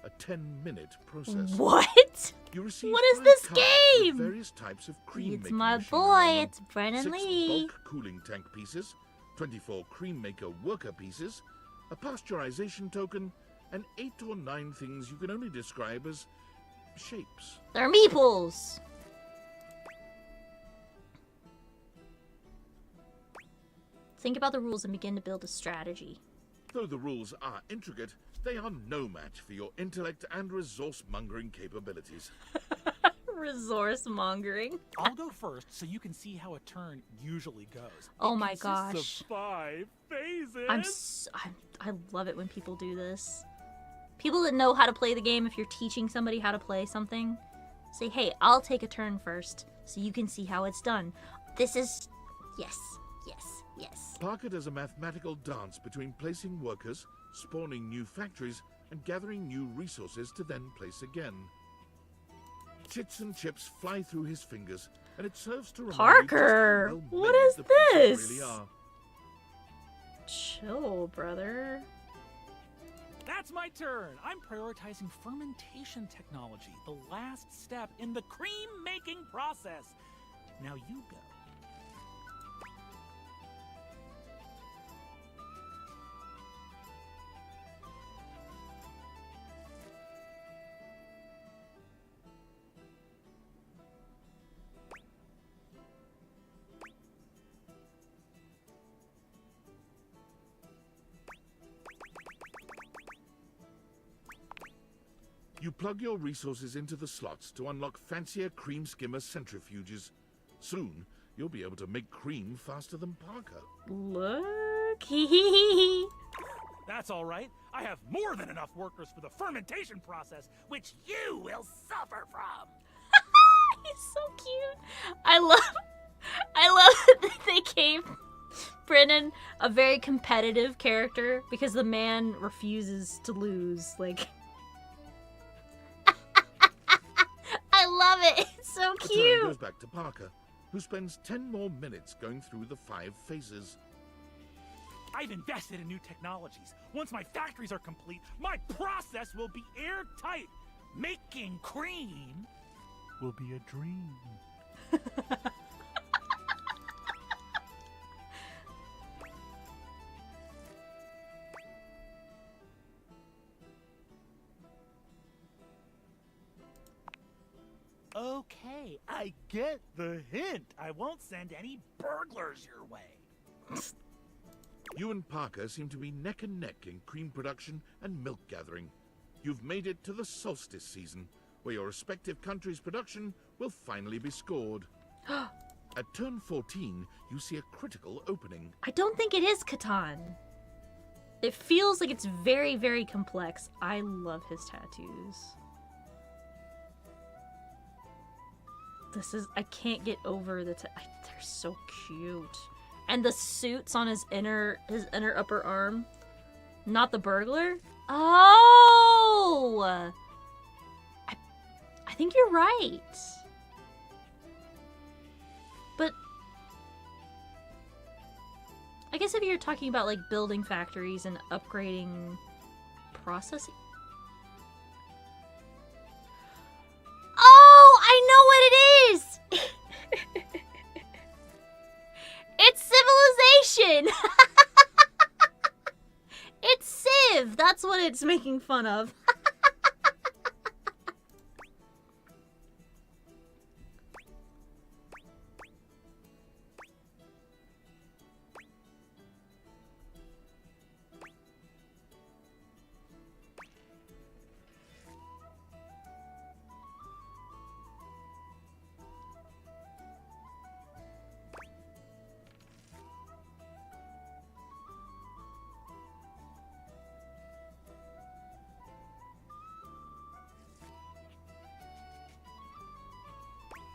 A 10-minute process. What? You receive What is 5 this cards game? with various types of cream It's making my machinery boy, on them. it's Brennan 6 Lee. bulk cooling tank pieces, 24 cream maker worker pieces, a pasteurization token, and 8 or 9 things you can only describe as shapes. They're meeples. Think about the rules and begin to build a strategy. Though the rules are intricate, they are no match for your intellect and resource-mongering capabilities. Resource mongering. I'll go first so you can see how a turn usually goes. Oh It my consists gosh. Of 5 phases. I love it when people do this. People that know how to play the game, if you're teaching somebody how to play something, say, hey, I'll take a turn first so you can see how it's done. This is... Yes, yes, yes. Parker does a mathematical dance between placing workers, spawning new factories, and gathering new resources to then place again. Chits and chips fly through his fingers, and it serves to remind Parker! you just how well What made is the pieces this? really are. Chill, brother. That's my turn. I'm prioritizing fermentation technology, the last step in the cream-making process. Now you go. You plug your resources into the slots to unlock fancier cream skimmer centrifuges. Soon, you'll be able to make cream faster than Parker. Look. Hee hee hee hee. That's all right. I have more than enough workers for the fermentation process, which you will suffer from. He's so cute. I love that they gave Brennan a very competitive character because the man refuses to lose. Like, I love it. It's so The turn cute. goes back to Parker, who spends 10 more minutes going through the 5 phases. I've invested in new technologies. Once my factories are complete, my process will be airtight. Making cream will be a dream. Okay, I get the hint. I won't send any burglars your way. You and Parker seem to be neck and neck in cream production and milk gathering. You've made it to the solstice season, where your respective countries' production will finally be scored. At turn 14, you see a critical opening. I don't think it is Catan. It feels like it's very, very complex. I love his tattoos. I can't get over they're so cute. And the suits on his inner upper arm. Not the burglar? Oh! I think you're right. But I guess if you're talking about like building factories and upgrading processing. Oh, I know what it is. It's civilization. It's Civ. That's what it's making fun of.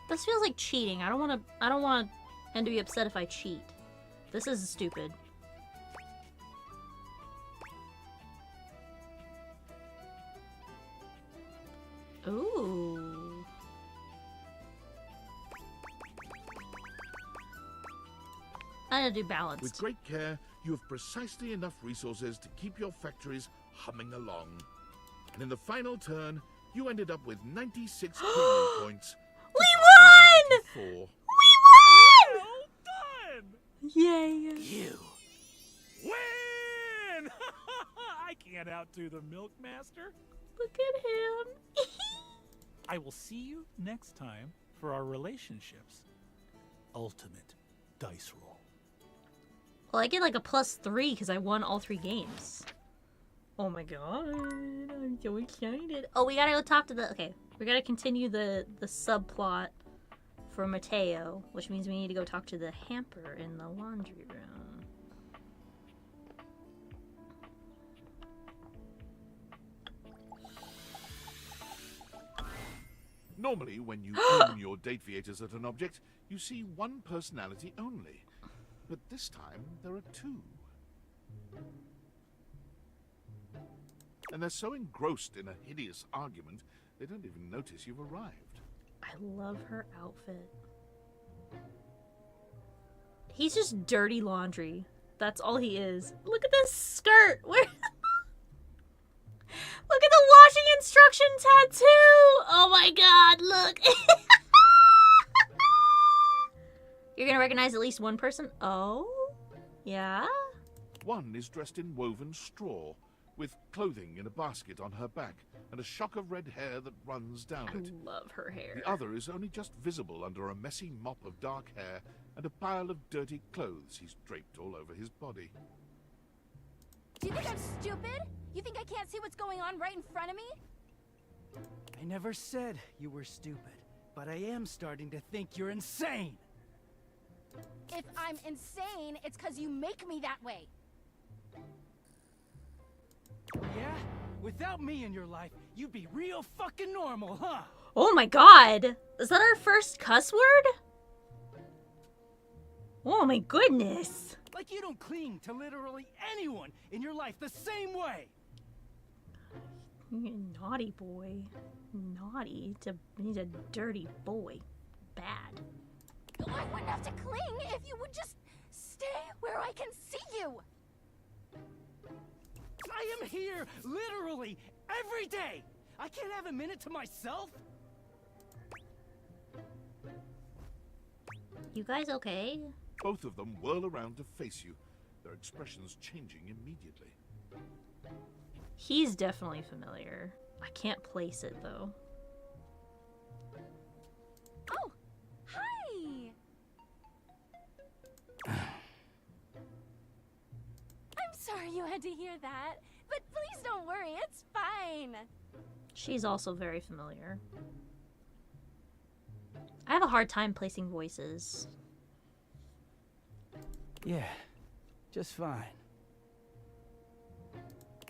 This feels like cheating. I don't want him to be upset if I cheat. This is stupid. Ooh. I'm gonna do balanced. With great care, you have precisely enough resources to keep your factories humming along. And in the final turn, you ended up with 96 premium points. We won! 94. We won! Well done! Yay! You win! I can't outdo the Milkmaster. Look at him. I will see you next time for our relationships. Ultimate dice roll. Well, I get like a +3 because I won all 3 games. Oh my god, I'm so excited. Oh, we gotta go talk to the... Okay, we gotta continue the subplot for Mateo, which means we need to go talk to the hamper in the laundry room. Normally, when you aim your date viators at an object, you see one personality only. But this time, there are 2. And they're so engrossed in a hideous argument, they don't even notice you've arrived. I love her outfit. He's just dirty laundry. That's all he is. Look at this skirt. Where? Look at the washing instruction tattoo. Oh my god, look. You're gonna recognize at least one person? Oh? Yeah? One is dressed in woven straw, with clothing in a basket on her back, and a shock of red hair that runs down it. I love her hair. The other is only just visible under a messy mop of dark hair and a pile of dirty clothes he's draped all over his body. Do you think I'm stupid? You think I can't see what's going on right in front of me? I never said you were stupid, but I am starting to think you're insane. If I'm insane, it's because you make me that way. Yeah? Without me in your life, you'd be real fucking normal, huh? Oh my god! Is that our first cuss word? Oh my goodness! Like you don't cling to literally anyone in your life the same way! You're a naughty boy. Naughty. He's a dirty boy. Bad. I wouldn't have to cling if you would just stay where I can see you. I am here literally every day! I can't have a minute to myself? You guys okay? Both of them whirl around to face you, their expressions changing immediately. He's definitely familiar. I can't place it though. Oh, hi! I'm sorry you had to hear that, but please don't worry, it's fine. She's also very familiar. I have a hard time placing voices. Yeah, just fine.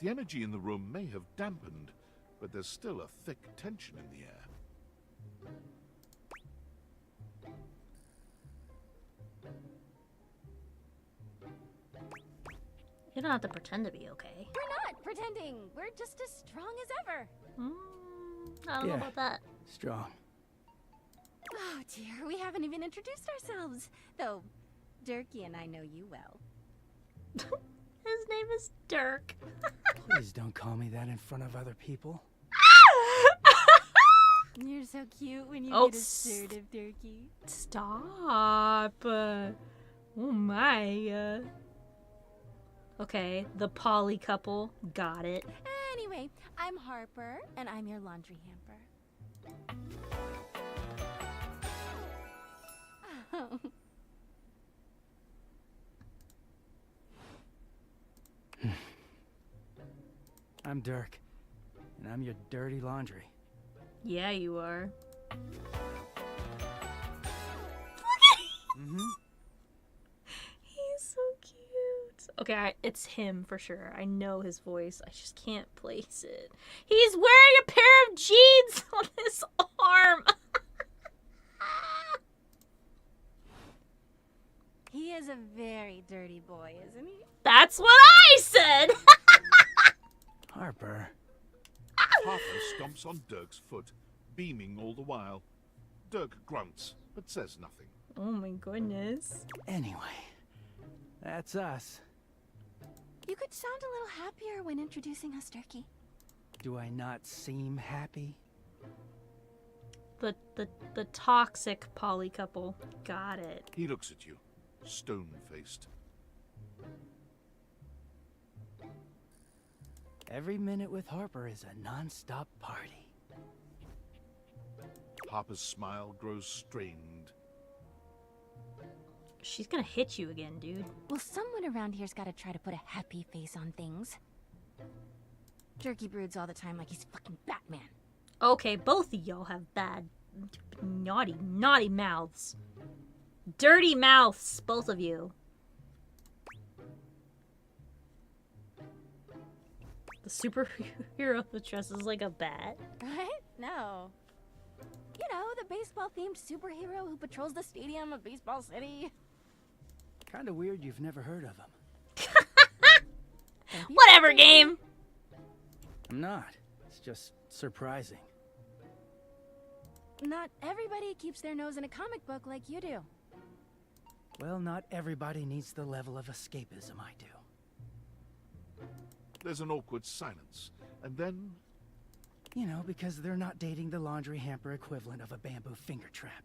The energy in the room may have dampened, but there's still a thick tension in the air. You don't have to pretend to be okay. We're not pretending, we're just as strong as ever. I don't know about that. Strong. Oh dear, we haven't even introduced ourselves. Though, Durkee and I know you well. His name is Dirk. Please don't call me that in front of other people. You're so cute when you Oh, get assertive, Durkee. Stop. Oh my. Okay, the poly couple. Got it. Anyway, I'm Harper, and I'm your laundry hamper. Oh. I'm Dirk, and I'm your dirty laundry. Yeah, you are. Mm-hmm. He's so cute. Okay, it's him for sure. I know his voice. I just can't place it. He's wearing a pair of jeans on his arm. He is a very dirty boy, isn't he? That's what I said. Harper. Harper stomps on Dirk's foot, beaming all the while. Dirk grunts, but says nothing. Oh my goodness. Anyway, that's us. You could sound a little happier when introducing us, Durkee. Do I not seem happy? The toxic poly couple. Got it. He looks at you, stone-faced. Every minute with Harper is a non-stop party. Harper's smile grows strained. She's gonna hit you again, dude. Well, someone around here's gotta try to put a happy face on things. Jerky broods all the time like he's fucking Batman. Okay, both of y'all have bad, naughty mouths. Dirty mouths, both of you. The superhero that dresses like a bat. What? No. You know, the baseball-themed superhero who patrols the stadium of Baseball City. Kinda weird you've never heard of him. Whatever, game! I'm not. It's just surprising. Not everybody keeps their nose in a comic book like you do. Well, not everybody needs the level of escapism I do. There's an awkward silence, and then... You know, because they're not dating the laundry hamper equivalent of a bamboo finger trap.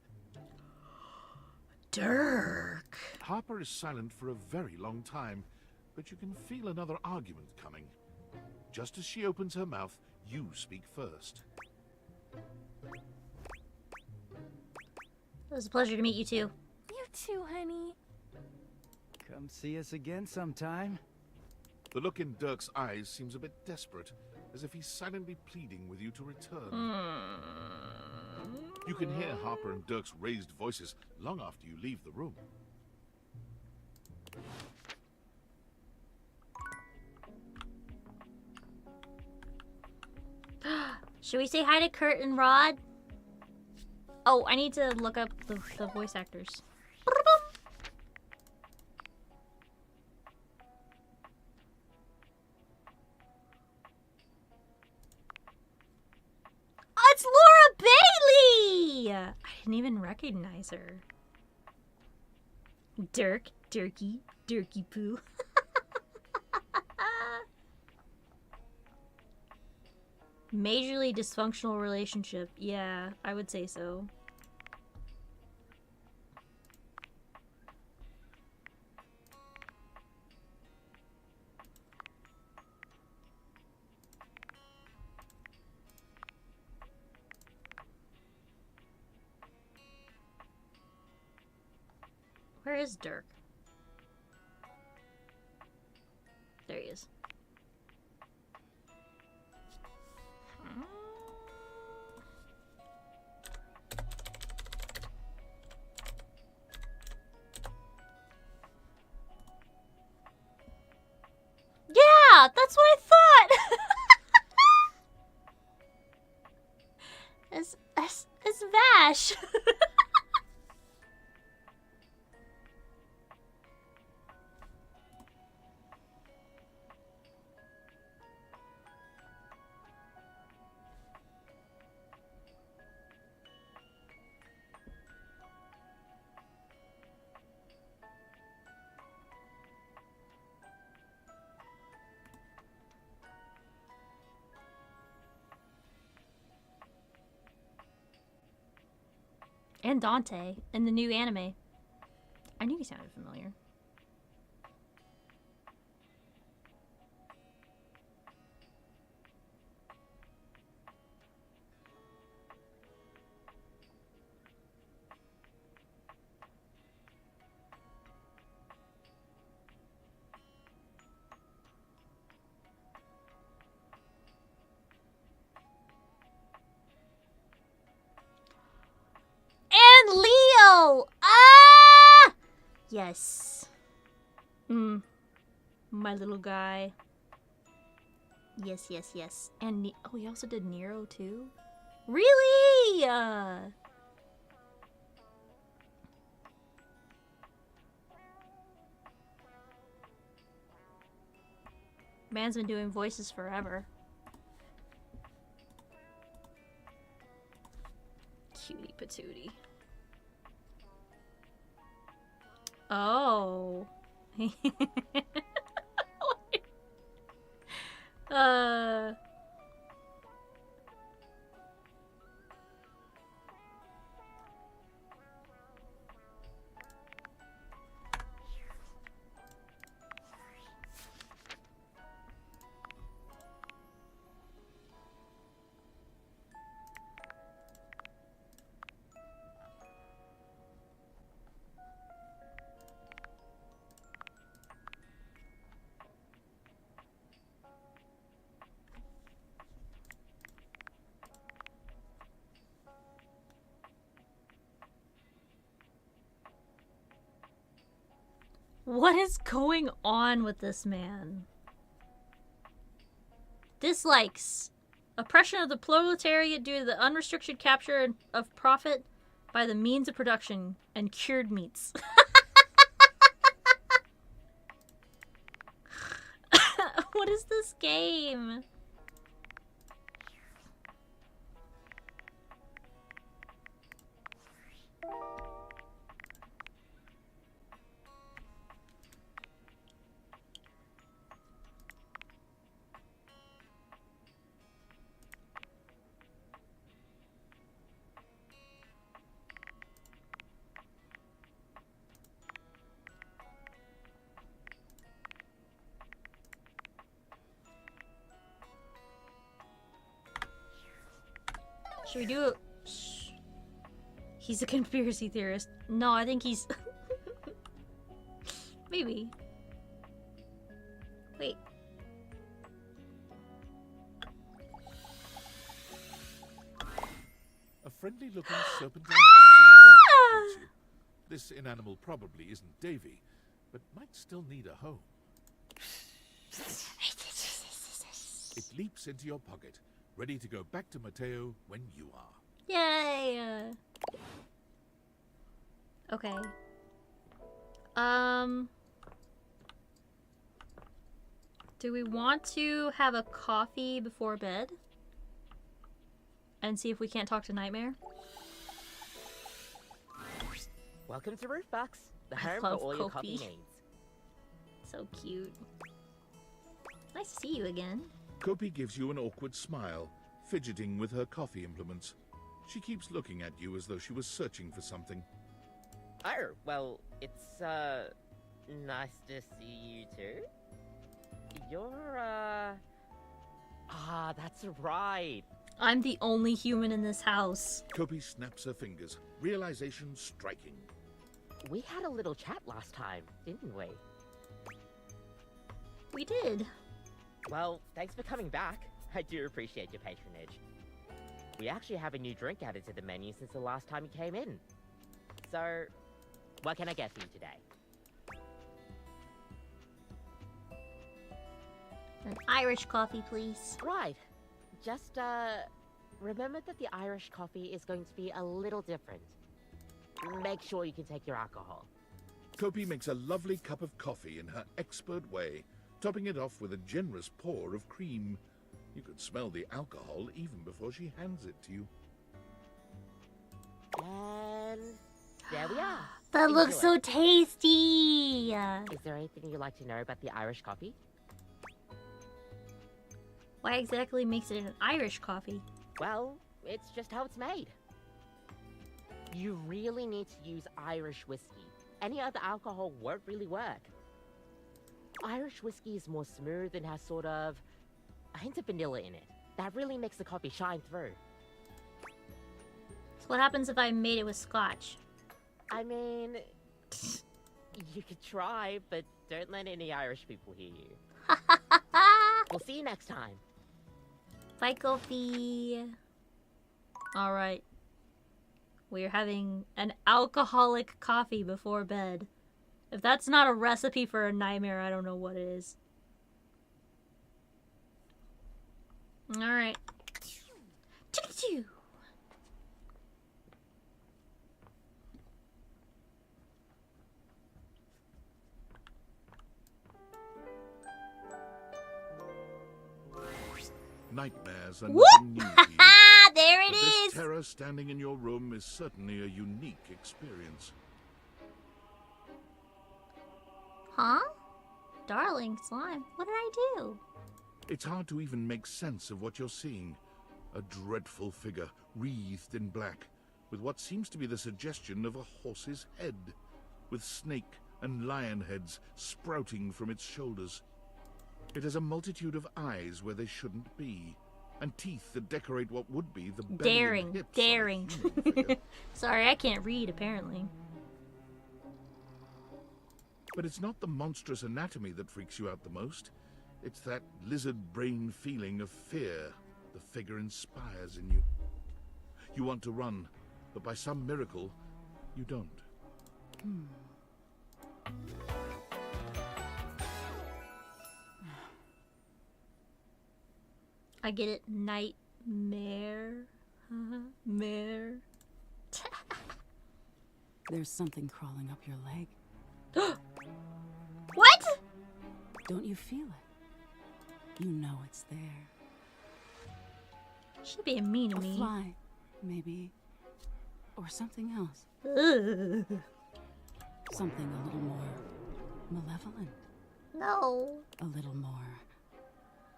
Dirk. Harper is silent for a very long time, but you can feel another argument coming. Just as she opens her mouth, you speak first. It was a pleasure to meet you too. You too, honey. Come see us again sometime. The look in Dirk's eyes seems a bit desperate, as if he's silently pleading with you to return. You can hear Harper and Dirk's raised voices long after you leave the room. Should we say hi to Kurt and Rod? Oh, I need to look up the voice actors. Oh, it's Laura Bailey! I didn't even recognize her. Dirk, Dirky, Dirky Poo. Majorly dysfunctional relationship. Yeah, I would say so. Where is Dirk? There he is. Yeah, that's what I thought. It's Vash. And Dante in the new anime. I knew he sounded familiar. And Leo! Ah! Yes. My little guy. Yes, yes, yes. And oh, he also did Nero too? Really? Man's been doing voices forever. Cutie patootie. Oh. What is going on with this man? Dislikes. Oppression of the proletariat due to the unrestricted capture of profit by the means of production and cured meats. What is this game? Should we do it? He's a conspiracy theorist. No, I think he's... Maybe. Wait. A friendly-looking serpentine piece of rock greets you. This inanimal probably isn't Davy, but might still need a home. It leaps into your pocket, ready to go back to Mateo when you are. Yay! Okay. Do we want to have a coffee before bed? And see if we can't talk to Nightmare? Welcome to Roofbox, the I home for love all your Kofi. coffee needs. So cute. Nice to see you again. Kopi gives you an awkward smile, fidgeting with her coffee implements. She keeps looking at you as though she was searching for something. Oh, well, it's, nice to see you too. You're, that's right. I'm the only human in this house. Kopi snaps her fingers, realization striking. We had a little chat last time, didn't we? We did. Well, thanks for coming back. I do appreciate your patronage. We actually have a new drink added to the menu since the last time you came in. So, what can I get for you today? An Irish coffee, please. Right. Just, remember that the Irish coffee is going to be a little different. Make sure you can take your alcohol. Kopi makes a lovely cup of coffee in her expert way, topping it off with a generous pour of cream. You could smell the alcohol even before she hands it to you. And there we are. That looks Enjoy. so tasty! Is there anything you'd like to know about the Irish coffee? Why exactly makes it an Irish coffee? Well, it's just how it's made. You really need to use Irish whiskey. Any other alcohol won't really work. Irish whiskey is more smooth and has sort of a hint of vanilla in it. That really makes the coffee shine through. So what happens if I made it with scotch? I mean, you could try, but don't let any Irish people hear you. We'll see you next time. Bye, Kofi. Alright. We're having an alcoholic coffee before bed. If that's not a recipe for a nightmare, I don't know what it is. Alright. Choo-choo. Nightmares are Whoop! nothing new to you. There it But this is! terror standing in your room is certainly a unique experience. Huh? Darling, slime, what did I do? It's hard to even make sense of what you're seeing. A dreadful figure, wreathed in black, with what seems to be the suggestion of a horse's head, with snake and lion heads sprouting from its shoulders. It has a multitude of eyes where they shouldn't be, and teeth that decorate what would be the belly Daring, and hips daring. of a human figure. Sorry, I can't read, apparently. But it's not the monstrous anatomy that freaks you out the most. It's that lizard brain feeling of fear the figure inspires in you. You want to run, but by some miracle, you don't. I get it. Nightmare. Mare. There's something crawling up your leg. What? Don't you feel it? You know it's there. She's being mean to me. A fly, maybe. Or something else. Ugh. Something a little more malevolent. No. A little more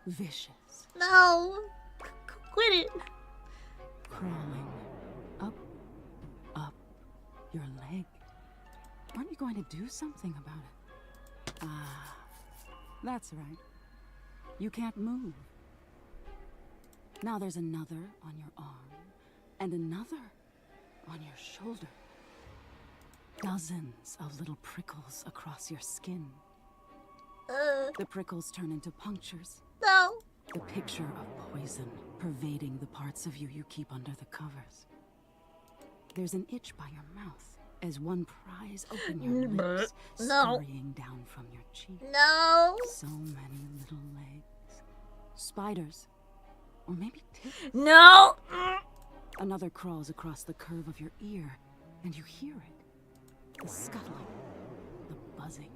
vicious. No. Quit it. Crawling up your leg. Aren't you going to do something about it? Ah, that's right. You can't move. Now there's another on your arm, and another on your shoulder. Dozens of little prickles across your skin. The prickles turn into punctures. No. The picture of poison pervading the parts of you you keep under the covers. There's an itch by your mouth as one pries open your lips, No. scurrying down from your cheek. No. So many little legs. Spiders. Or maybe ticks. No. Another crawls across the curve of your ear, and you hear it. The scuttling, the buzzing,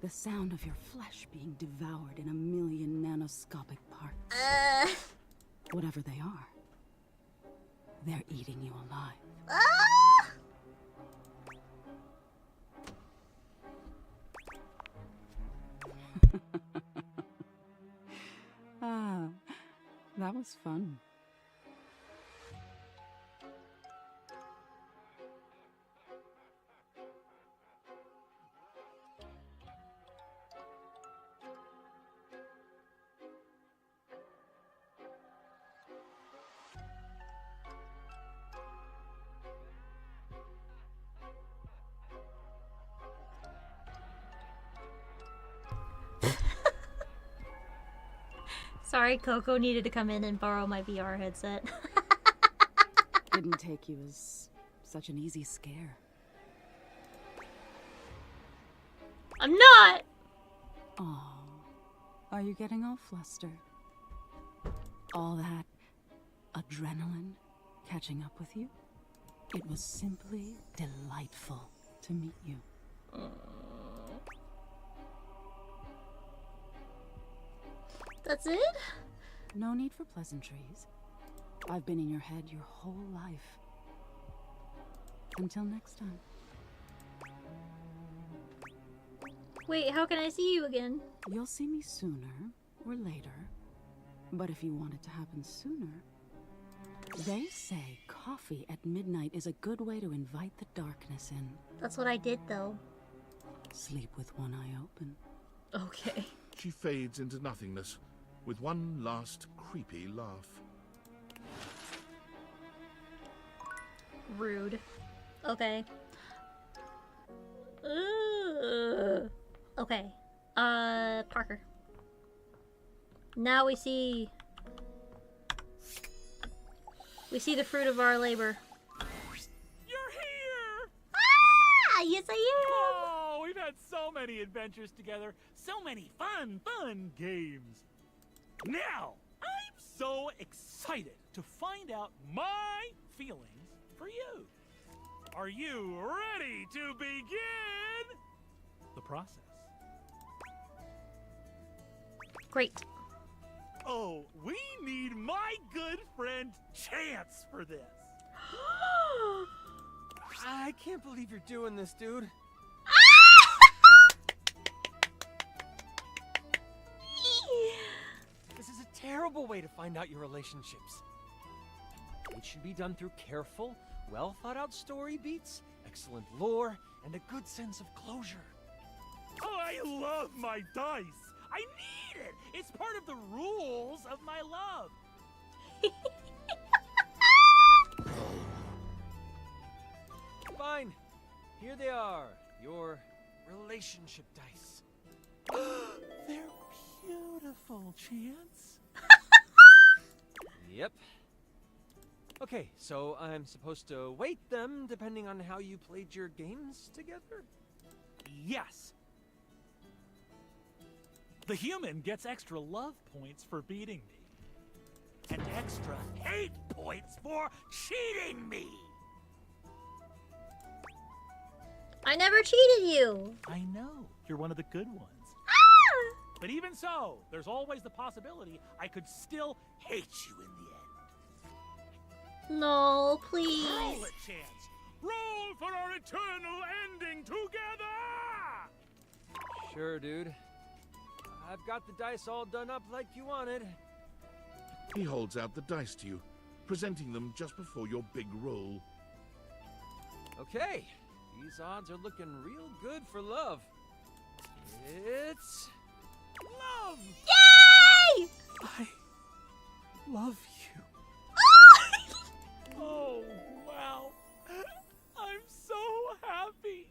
the sound of your flesh being devoured in a million nanoscopic parts. Whatever they are, they're eating you alive. Ah, that was fun. Sorry, Coco needed to come in and borrow my VR headset. Didn't take you as such an easy scare. I'm not! Oh, are you getting all flustered? All that adrenaline catching up with you? It was simply delightful to meet you. That's it? No need for pleasantries. I've been in your head your whole life. Until next time. Wait, how can I see you again? You'll see me sooner or later. But if you want it to happen sooner, they say coffee at midnight is a good way to invite the darkness in. That's what I did, though. Sleep with one eye open. Okay. She fades into nothingness with one last creepy laugh. Rude. Okay. Ugh. Okay. Parker. Now we see the fruit of our labor. You're here! Ah! Yes, I am! Oh, we've had so many adventures together. So many fun games. Now, I'm so excited to find out my feelings for you. Are you ready to begin the process? Great. Oh, we need my good friend Chance for this. I can't believe you're doing this, dude. This is a terrible way to find out your relationships. It should be done through careful, well-thought-out story beats, excellent lore, and a good sense of closure. Oh, I love my dice. I need it. It's part of the rules of my love. Fine. Here they are. Your relationship dice. They're beautiful, Chance. Yep. Okay, so I'm supposed to weight them depending on how you played your games together? Yes. The human gets extra love points for beating me. and extra hate points for cheating me. I never cheated you. I know. You're one of the good ones. But even so, there's always the possibility I could still hate you in the end. No, please. Roll it, Chance. Roll for our eternal ending together! Sure, dude. I've got the dice all done up like you wanted. He holds out the dice to you, presenting them just before your big roll. Okay, these odds are looking real good for love. It's... love! Yay! I love you. Oh, wow. I'm so happy.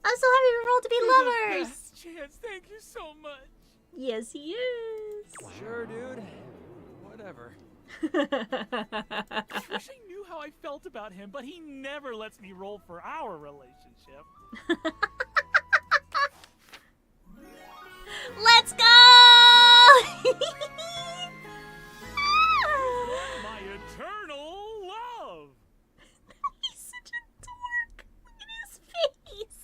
I'm so happy we rolled to be lovers. Chance, thank you so much. Yes, he is. Sure, dude. Whatever. I wish I knew how I felt about him, but he never lets me roll for our relationship. Let's go! My eternal love. He's such a dork. Look at his face.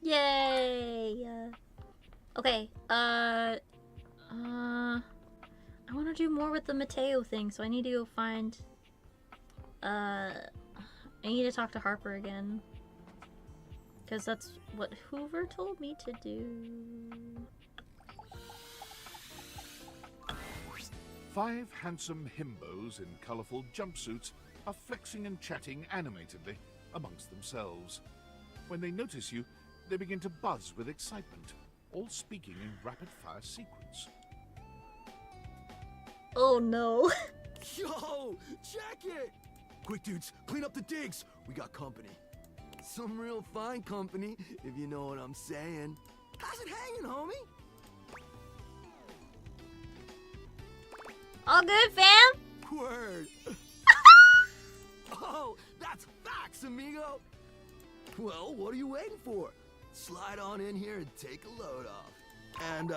Yay! Okay, I want to do more with the Mateo thing, so I need to go find, I need to talk to Harper again. Because that's what Hoover told me to do. 5 handsome himbos in colourful jumpsuits are flexing and chatting animatedly amongst themselves. When they notice you, they begin to buzz with excitement, all speaking in rapid-fire sequence. Oh no. Yo, check it! Quick, dudes, clean up the digs. We got company. Some real fine company, if you know what I'm saying. How's it hanging, homie? All good, fam? Word. Oh, that's facts, amigo. Well, what are you waiting for? Slide on in here and take a load off. And,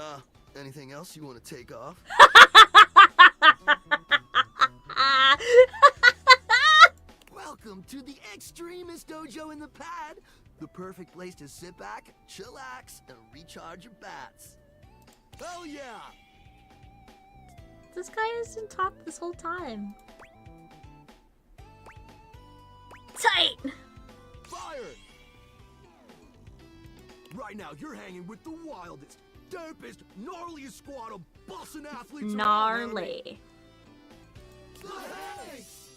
anything else you want to take off? Welcome to the Extremist Dojo in the Pad, the perfect place to sit back, chillax, and recharge your bats. Hell yeah! This guy hasn't talked this whole time. Tight! Fire! Right now, you're hanging with the wildest, dopest, gnarliest squad of bussin' athletes around, Gnarly. The Hanks!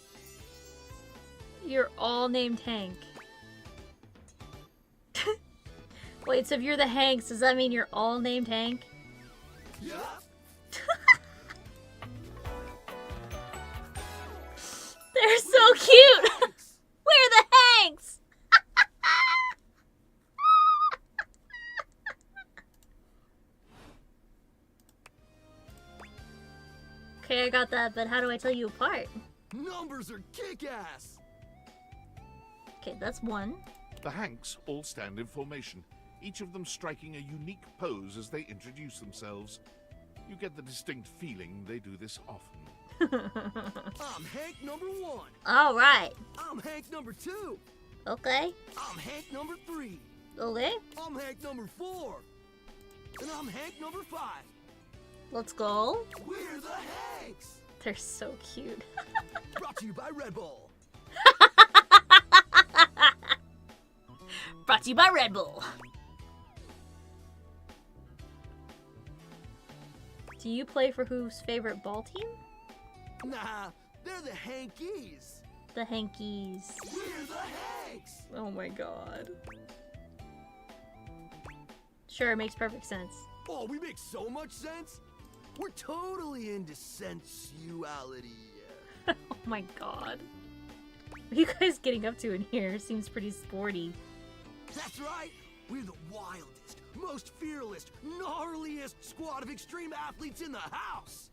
You're all named Hank. Wait, so if you're the Hanks, does that mean you're all named Hank? Yeah. They're so cute! We're the Hanks! Okay, I got that, but how do I tell you apart? Numbers are kick-ass! Okay, that's one. The Hanks all stand in formation, each of them striking a unique pose as they introduce themselves. You get the distinct feeling they do this often. I'm Hank number 1. All right. I'm Hank number 2. Okay. I'm Hank number 3. Okay. I'm Hank number 4. And I'm Hank number 5. Let's go. We're the Hanks! They're so cute. Brought to you by Red Bull. Brought to you by Red Bull. Do you play for whose favorite ball team? Nah, they're the Hankies. The Hankies. We're the Hanks! Oh my god. Sure, it makes perfect sense. Oh, we make so much sense. We're totally into sensuality. Oh my god. What are you guys getting up to in here? Seems pretty sporty. That's right. We're the wildest, most fearless, gnarliest squad of extreme athletes in the house.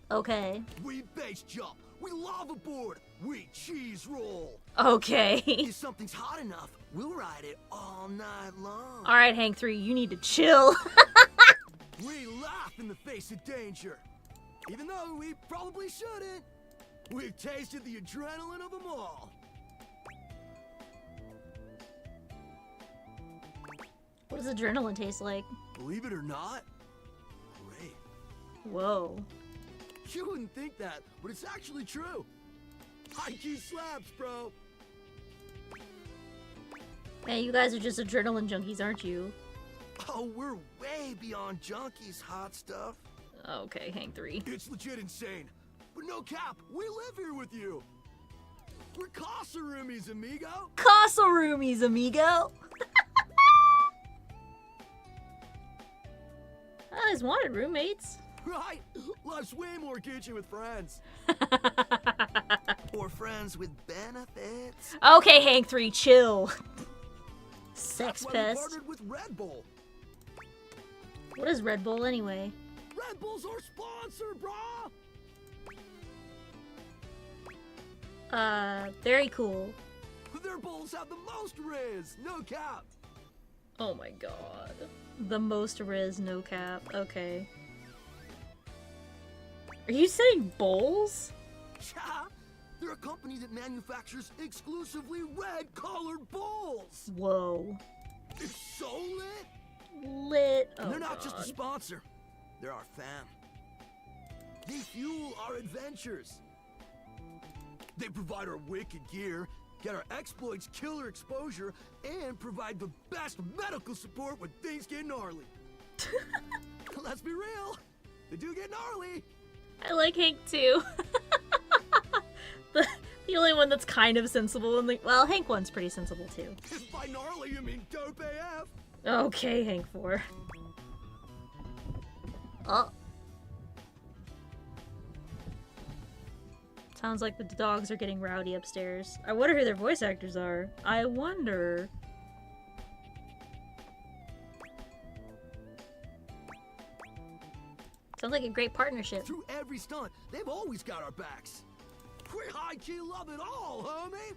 Okay. We base jump, we lava board, we cheese roll. Okay. If something's hot enough, we'll ride it all night long. All right, Hank 3, you need to chill. We laugh in the face of danger, even though we probably shouldn't. We've tasted the adrenaline of them all. What does adrenaline taste like? Believe it or not, great. Whoa. You wouldn't think that, but it's actually true. High-key slaps, bro. Hey, you guys are just adrenaline junkies, aren't you? Oh, we're way beyond junkies, hot stuff. Okay, Hank 3. It's legit insane. But no cap, we live here with you. We're Casa roomies, amigo. Casa roomies, amigo. I always wanted roommates. Right? Life's way more kitchen with friends. Or friends with benefits. Okay, Hank 3, chill. Sex That's why we pest. partnered with Red Bull. What is Red Bull anyway? Red Bull's our sponsor, brah! Very cool. Their bowls have the most riz, no cap. Oh my god. The most riz, no cap. Okay. Are you saying bowls? Yeah, they're a company that manufactures exclusively red-colored bowls. Whoa. It's so lit. Lit. Oh, And they're not just a God. sponsor, they're our fam. They fuel our adventures. They provide our wicked gear, get our exploits killer exposure, and provide the best medical support when things get gnarly. Let's be real, they do get gnarly. I like Hank too. the only one that's kind of sensible and well, Hank 1's pretty sensible too. If by gnarly you mean dope AF. Okay, Hank 4. Oh. Sounds like the dogs are getting rowdy upstairs. I wonder who their voice actors are. I wonder. Sounds like a great partnership. Through every stunt, they've always got our backs. We high-key love it all, homie.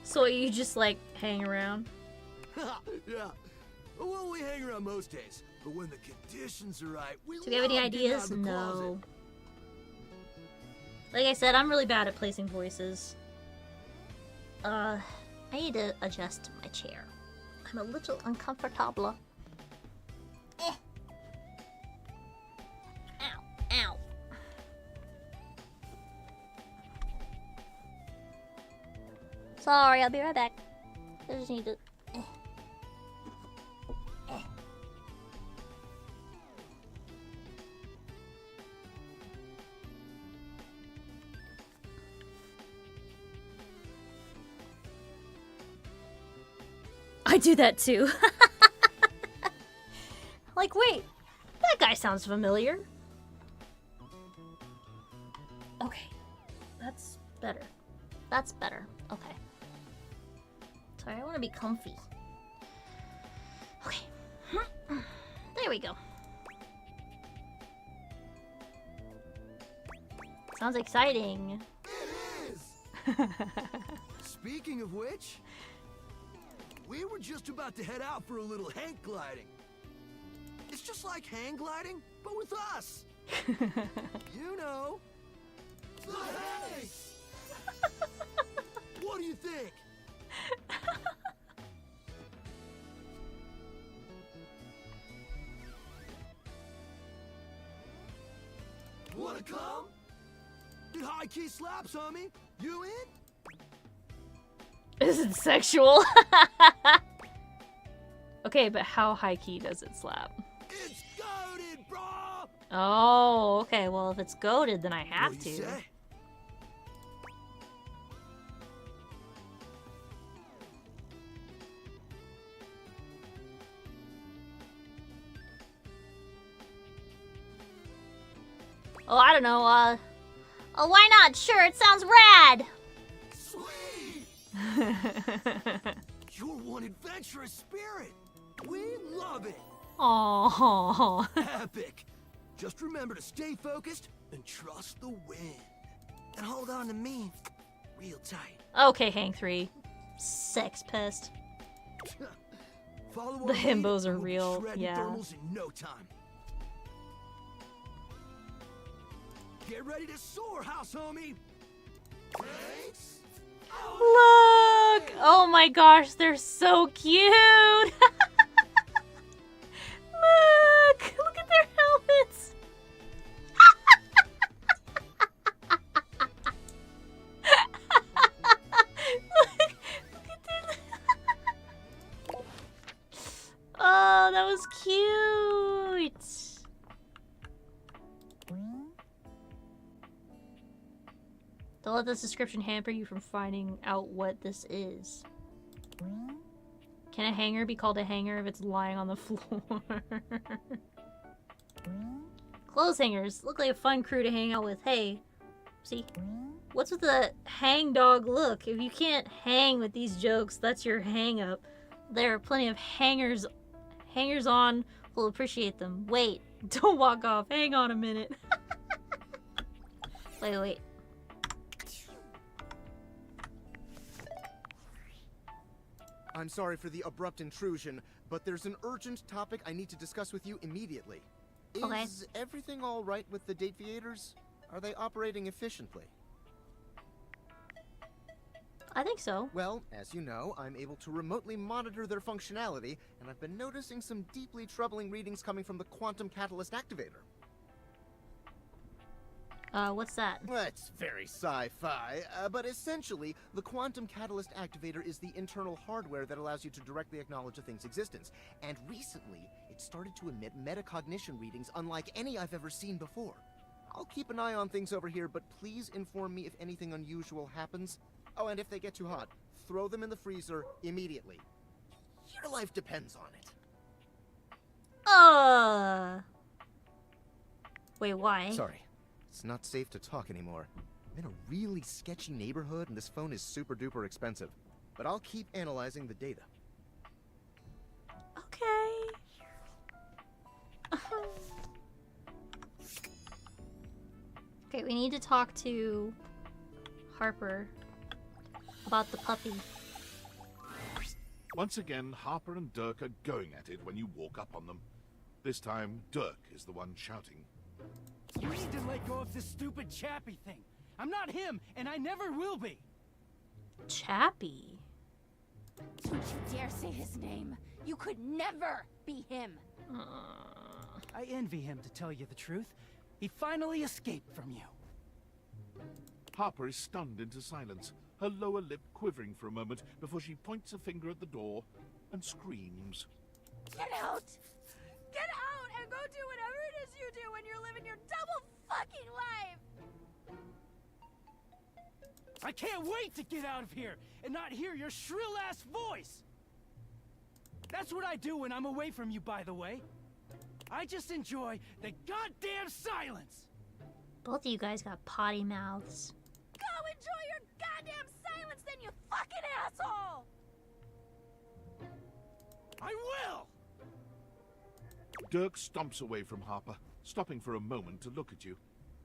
So you just like hang around? Yeah. Well, we hang around most days, but when the conditions are right, we Do we have any love getting out ideas? of the closet. No. Like I said, I'm really bad at placing voices. I need to adjust my chair. I'm a little uncomfortable. Eh. Ow, ow. Sorry, I'll be right back. I just need to... I do that too. Like, wait, that guy sounds familiar. Okay, that's better. That's better. Okay. Sorry, I want to be comfy. Okay. There we go. Sounds exciting. It is. Speaking of which, we were just about to head out for a little hang gliding. It's just like hang gliding, but with us. You know. The hang! What do you think? Wanna come? Did high key slaps, homie? You in? Is it sexual? Okay, but how high key does it slap? It's goated, bro! Oh, okay. Well, if it's goated, then I have What do you to. say? Oh, I don't know, oh, why not? Sure, it sounds rad! Sweet! You're one adventurous spirit. We love it. Aww. Epic. Just remember to stay focused and trust the wind. And hold on to me real tight. Okay, Hang 3. Sex pest. Follow The our lead, himbos are and we'll be real, shredding yeah. thermals in no time. Get ready to soar, house homie. Thanks. Look! Oh my gosh, they're so cute! Look at their helmets! look at their... Oh, that was cute! Don't let this description hamper you from finding out what this is. Can a hanger be called a hanger if it's lying on the floor? Clothes hangers look like a fun crew to hang out with. Hey, see? What's with the hang dog look? If you can't hang with these jokes, that's your hang up. There are plenty of hangers on who'll appreciate them. Wait, don't walk off. Hang on a minute. Wait. I'm sorry for the abrupt intrusion, but there's an urgent topic I need to discuss with you immediately. Okay. Is everything all right with the Date Theaters? Are they operating efficiently? I think so. Well, as you know, I'm able to remotely monitor their functionality, and I've been noticing some deeply troubling readings coming from the Quantum Catalyst Activator. What's that? Well, it's very sci-fi, but essentially, the Quantum Catalyst Activator is the internal hardware that allows you to directly acknowledge a thing's existence. And recently, it started to emit metacognition readings unlike any I've ever seen before. I'll keep an eye on things over here, but please inform me if anything unusual happens. Oh, and if they get too hot, throw them in the freezer immediately. Your life depends on it. Wait, why? Sorry. It's not safe to talk anymore. I'm in a really sketchy neighborhood, and this phone is super duper expensive. But I'll keep analyzing the data. Okay. Okay, we need to talk to Harper about the puppy. Once again, Harper and Dirk are going at it when you walk up on them. This time, Dirk is the one shouting. You need to let go of this stupid Chappie thing. I'm not him, and I never will be. Chappie? Don't you dare say his name. You could never be him. I envy him, to tell you the truth. He finally escaped from you. Harper is stunned into silence, her lower lip quivering for a moment before she points a finger at the door and screams. Get out! Get out and go do whatever it is you do when you're living your double fucking life! I can't wait to get out of here and not hear your shrill-ass voice! That's what I do when I'm away from you, by the way. I just enjoy the goddamn silence! Both of you guys got potty mouths. Go enjoy your goddamn silence then, you fucking asshole! I will! Dirk stomps away from Harper, stopping for a moment to look at you.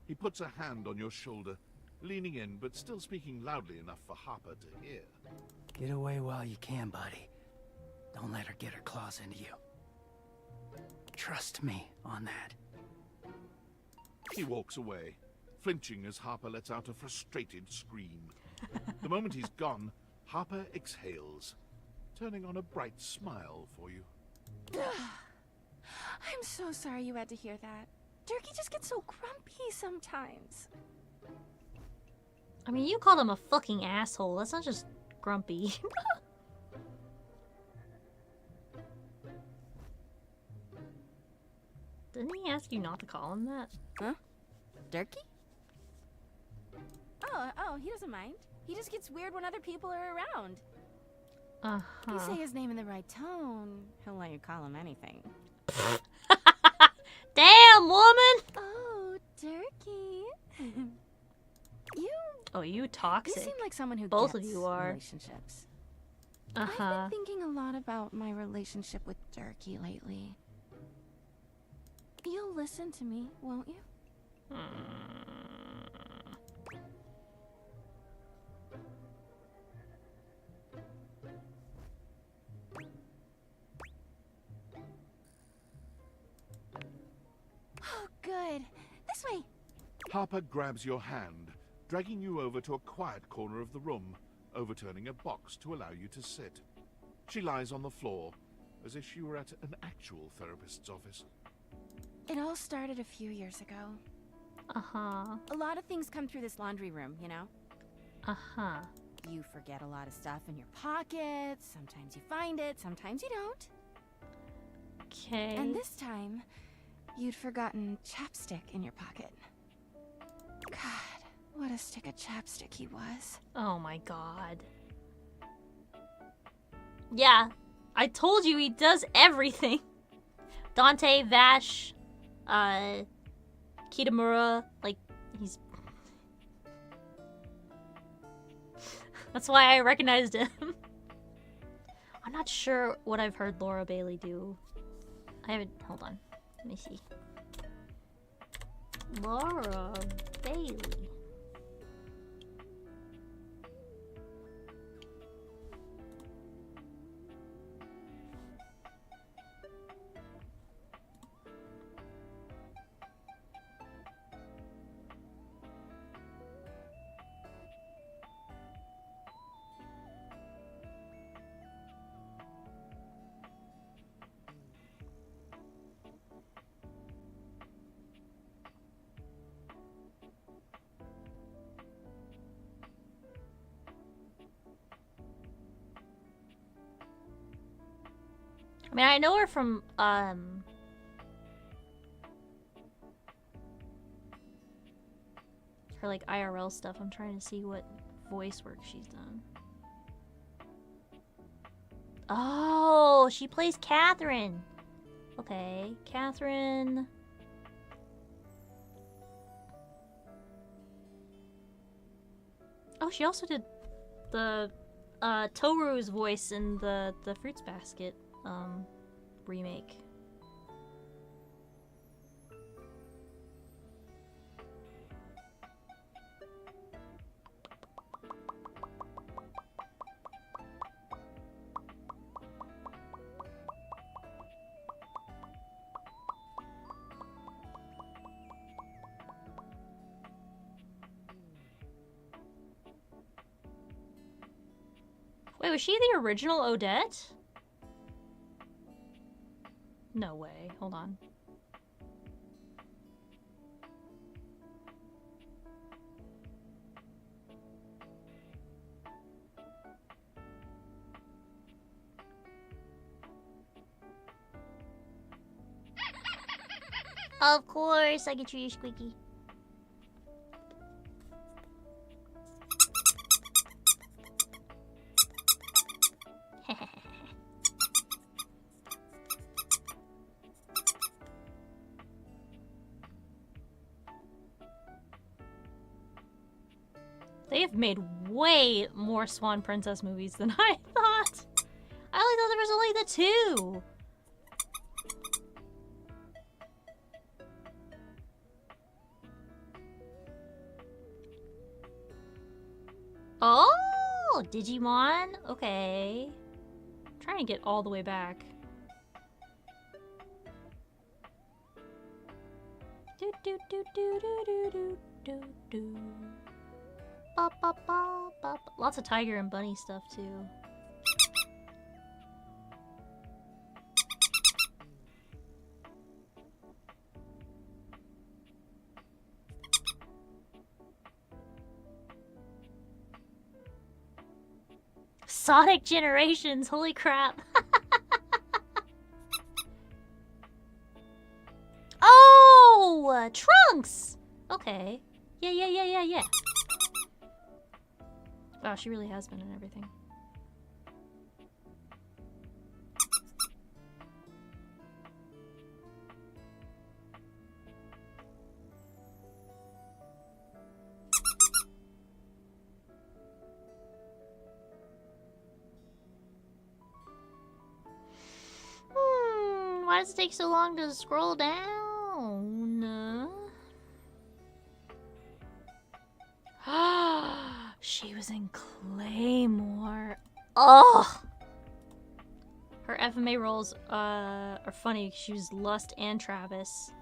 He puts a hand on your shoulder, leaning in but still speaking loudly enough for Harper to hear. Get away while you can, buddy. Don't let her get her claws into you. Trust me on that. He walks away, flinching as Harper lets out a frustrated scream. The moment he's gone, Harper exhales, turning on a bright smile for you. I'm so sorry you had to hear that. Dirkie just gets so grumpy sometimes. I mean, you called him a fucking asshole. That's not just grumpy. Didn't he ask you not to call him that? Huh? Dirkie? Oh, he doesn't mind. He just gets weird when other people are around. If you say his name in the right tone, he'll let you call him anything. Damn, woman! Oh, Dirkie. Oh, you toxic. You seem like someone who Both gets of you are. relationships. I've been thinking a lot about my relationship with Durkee lately. You'll listen to me, won't you? Oh, good. This way. Harper grabs your hand, dragging you over to a quiet corner of the room, overturning a box to allow you to sit. She lies on the floor, as if she were at an actual therapist's office. It all started a few years ago. Uh-huh. A lot of things come through this laundry room, you know? Uh-huh. You forget a lot of stuff in your pockets. Sometimes you find it, sometimes you don't. Okay. And this time, you'd forgotten chapstick in your pocket. God, what a stick of chapstick he was. Oh my god. Yeah, I told you he does everything. Dante, Vash, Kitamura, like, he's... That's why I recognized him. I'm not sure what I've heard Laura Bailey do. I haven't... Hold on. Let me see. Laura Bailey. I mean, I know her from, her, like, IRL stuff. I'm trying to see what voice work she's done. Oh, she plays Catherine. Okay, Catherine. Oh, she also did the, Toru's voice in the Fruits Basket. Remake. Wait, was she the original Odette? No way. Hold on. Of course, I get you, Squeaky. They have made way more Swan Princess movies than I thought. I only thought there was only the two. Oh, Digimon? Okay. I'm trying to get all the way back. Do do do do do do do do do. Ba, ba, ba, ba, ba. Lots of Tiger and Bunny stuff too. Sonic Generations, holy crap. Oh, Trunks. Okay. Yeah. Wow, she really has been in everything. Why does it take so long to scroll down? She was in Claymore. Oh! Her FMA roles are funny. She was Lust and Travis.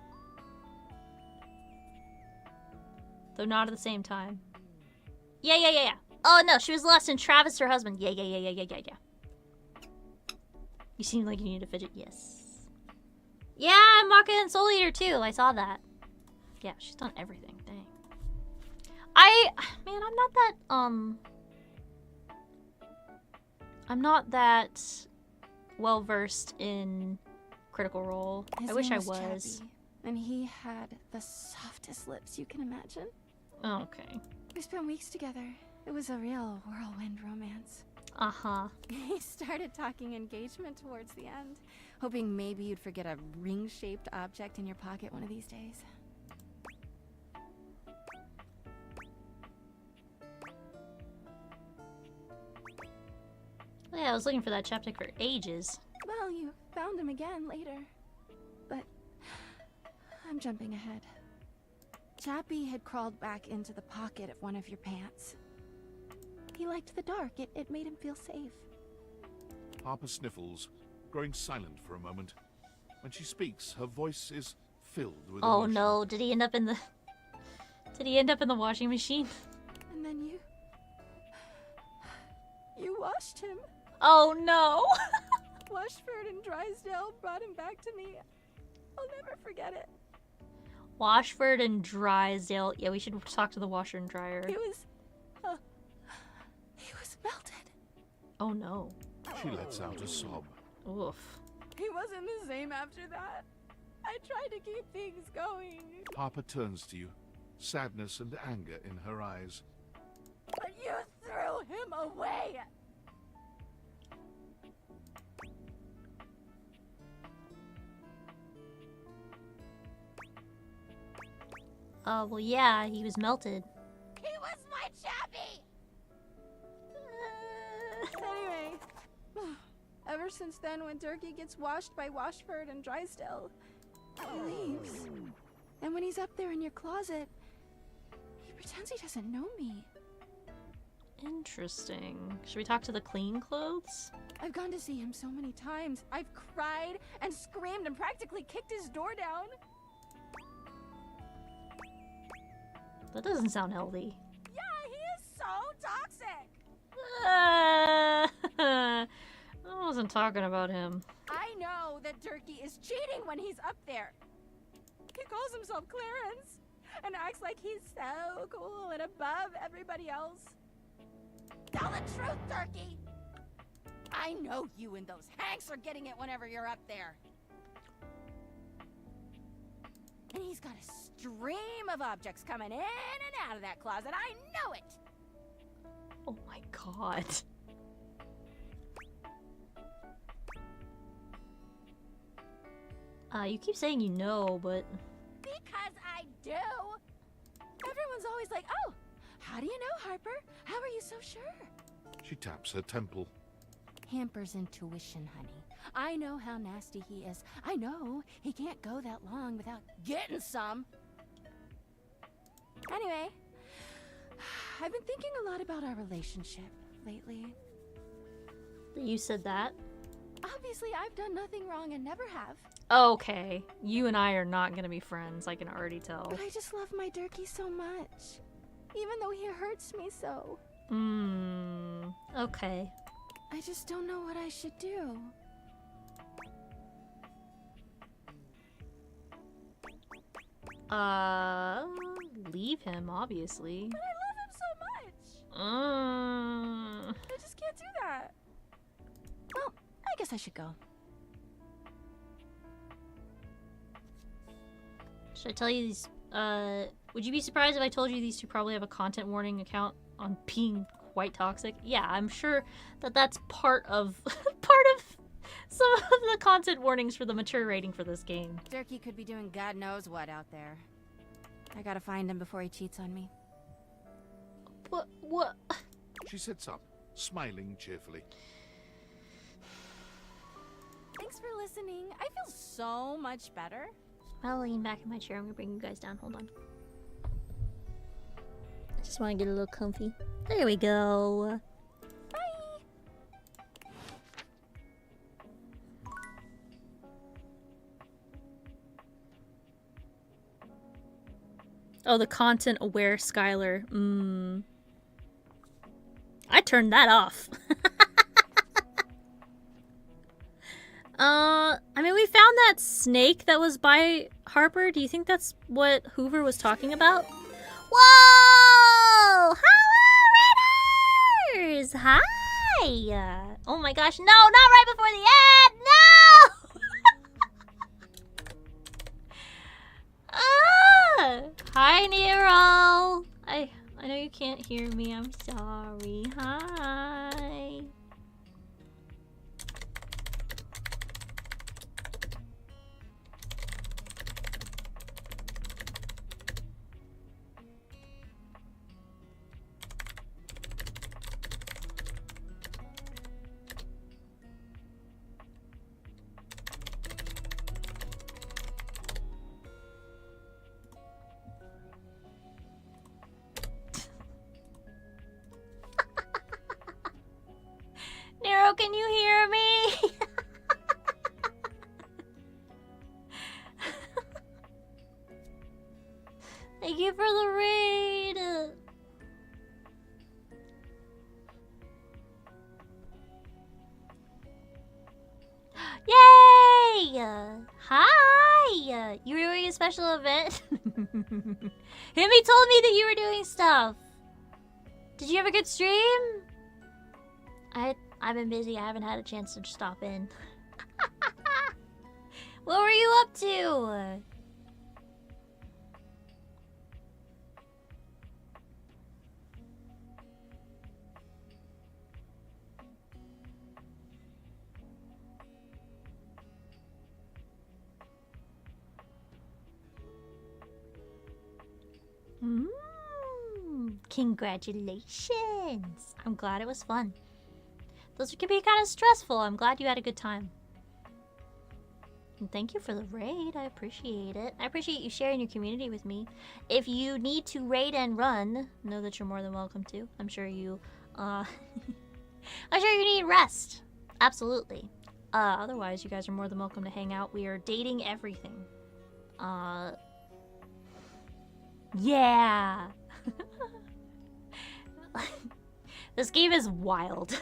Though not at the same time. Yeah. Oh no, she was Lust and Travis, her husband. Yeah. You seem like you need a fidget. Yes. Yeah, I'm Maka and Soul Eater too. I saw that. Yeah, she's done everything. Dang. Man, I'm not that well versed in Critical Role. His I wish I name was. Chappie, and he had the softest lips you can imagine. Oh, okay. We spent weeks together. It was a real whirlwind romance. Uh-huh. He started talking engagement towards the end, hoping maybe you'd forget a ring-shaped object in your pocket one of these days. Yeah, I was looking for that chapstick for ages. Well, you found him again later. But I'm jumping ahead. Chappie had crawled back into the pocket of one of your pants. He liked the dark. It made him feel safe. Harper sniffles, growing silent for a moment. When she speaks, her voice is filled with Oh emotion. no, did he end up in the... Did he end up in the washing machine? And then you washed him. Oh no! Washford and Drysdale brought him back to me. I'll never forget it. Washford and Drysdale. Yeah, we should talk to the washer and dryer. He was melted. Oh no. She lets out a sob. Oof. He wasn't the same after that. I tried to keep things going. Harper turns to you, sadness and anger in her eyes. But you threw him away. Oh, well, yeah, he was melted. He was my Chappie! Anyway, ever since then, when Durkee gets washed by Washford and Drysdale, he leaves. And when he's up there in your closet, he pretends he doesn't know me. Interesting. Should we talk to the clean clothes? I've gone to see him so many times. I've cried and screamed and practically kicked his door down. That doesn't sound healthy. Yeah, he is so toxic. I wasn't talking about him. I know that Durkee is cheating when he's up there. He calls himself Clarence and acts like he's so cool and above everybody else. Tell the truth, Durkee! I know you and those Hanks are getting it whenever you're up there. And he's got a stream of objects coming in and out of that closet. I know it! Oh my god. You keep saying you know, but... Because I do! Everyone's always like, oh, how do you know, Harper? How are you so sure? She taps her temple. Hampers intuition, honey. I know how nasty he is. I know he can't go that long without getting some. Anyway, I've been thinking a lot about our relationship lately. You said that? Obviously, I've done nothing wrong and never have. Okay. You and I are not gonna be friends, I can already tell. But I just love my Durkee so much. Even though he hurts me so. Okay. I just don't know what I should do. Leave him, obviously. But I love him so much. I just can't do that. Well, I guess I should go. Should I tell you these, would you be surprised if I told you these two probably have a content warning account on being quite toxic? Yeah, I'm sure that that's part of, some of the content warnings for the mature rating for this game. Durkee could be doing God knows what out there. I gotta find him before he cheats on me. What? She sits up, smiling cheerfully. Thanks for listening. I feel so much better. I'll lean back in my chair. I'm gonna bring you guys down. Hold on. I just want to get a little comfy. There we go. Oh, the content-aware Skylar. I turned that off. I mean, we found that snake that was by Harper. Do you think that's what Hoover was talking about? Whoa! Hello, Raiders! Hi! Oh my gosh, no, not right before the ad! No! Hi, Nero. I know you can't hear me. I'm sorry. Hi. Nero, can you hear me? Thank you for the raid. Yay! Hi! You were doing a special event? Himmy told me that you were doing stuff. Did you have a good stream? I've been busy. I haven't had a chance to stop in. What were you up to? Congratulations! I'm glad it was fun. Those can be kind of stressful. I'm glad you had a good time. And thank you for the raid. I appreciate it. I appreciate you sharing your community with me. If you need to raid and run, know that you're more than welcome to. I'm sure you, I'm sure you need rest. Absolutely. Otherwise, you guys are more than welcome to hang out. We are dating everything. Yeah. This game is wild.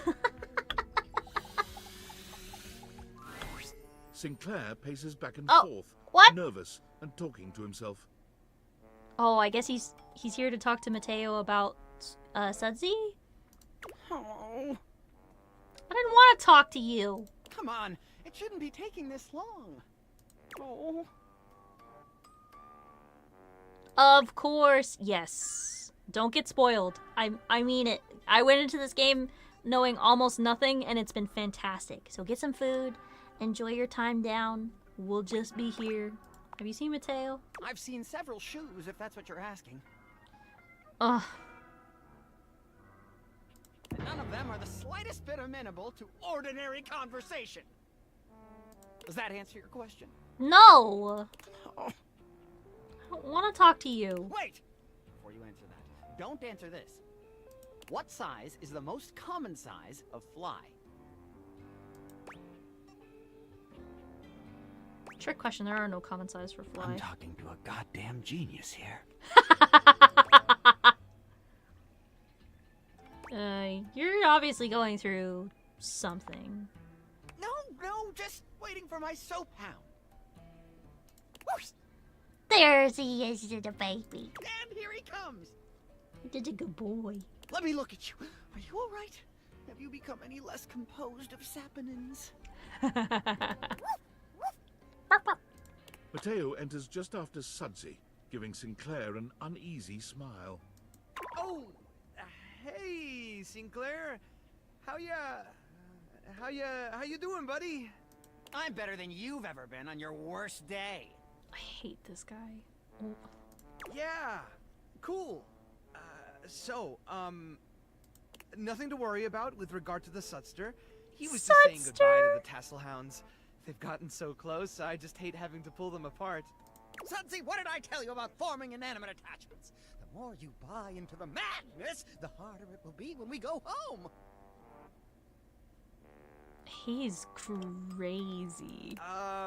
Sinclair paces back and Oh, forth, what? nervous and talking to himself. Oh, I guess he's here to talk to Mateo about Sudsy? Oh, I didn't want to talk to you. come on. It shouldn't be taking this long. Oh. Of course, yes. Don't get spoiled. I mean it. I went into this game knowing almost nothing, and it's been fantastic. So get some food, enjoy your time down. We'll just be here. Have you seen Mateo? I've seen several shoes, if that's what you're asking. Ugh. None of them are the slightest bit amenable to ordinary conversation. Does that answer your question? No! Oh. I don't want to talk to you. Wait! Before you answer that, don't answer this. What size is the most common size of fly? Trick question, there are no common size for fly. I'm talking to a goddamn genius here. You're obviously going through something. No, just waiting for my soap hound. Whoosh! There he is, the baby. And here he comes. You're a good boy. Let me look at you. Are you all right? Have you become any less composed of saponins? Mateo enters just after Sudsy, giving Sinclair an uneasy smile. Oh, hey, Sinclair. How you doing, buddy? I'm better than you've ever been on your worst day. I hate this guy. Oh. Yeah, cool. Nothing to worry about with regard to the Sudster. He was just saying goodbye to the Tasselhounds. They've gotten so close, I just hate having to pull them apart. Sudsy, what did I tell you about forming inanimate attachments? The more you buy into the madness, the harder it will be when we go home. He's crazy.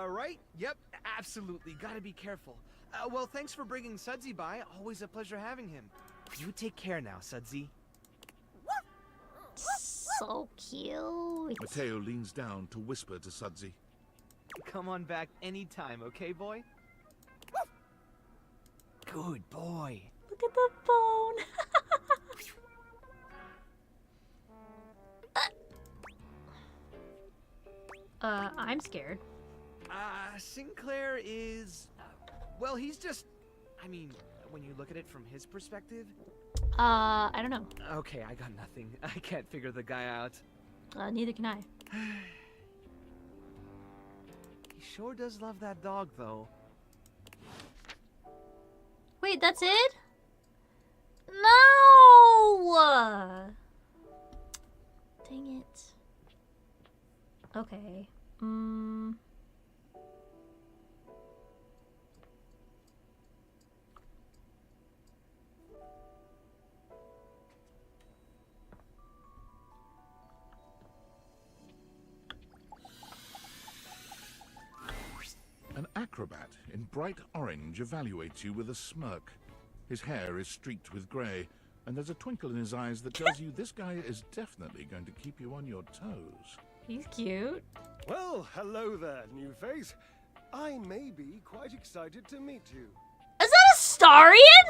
Right? Yep, absolutely. Gotta be careful. Well, thanks for bringing Sudsy by. Always a pleasure having him. You take care now, Sudsy. So cute. Mateo leans down to whisper to Sudsy. Come on back anytime, okay, boy? Good boy. Look at the bone. I'm scared. Sinclair is... well, he's just... I mean, when you look at it from his perspective... I don't know. Okay, I got nothing. I can't figure the guy out. Neither can I. He sure does love that dog, though. Wait, that's it? No! Dang it. Okay. An acrobat in bright orange evaluates you with a smirk. His hair is streaked with grey, and there's a twinkle in his eyes that tells you this guy is definitely going to keep you on your toes. He's cute. Well, hello there, new face. I may be quite excited to meet you. Is that a Starion?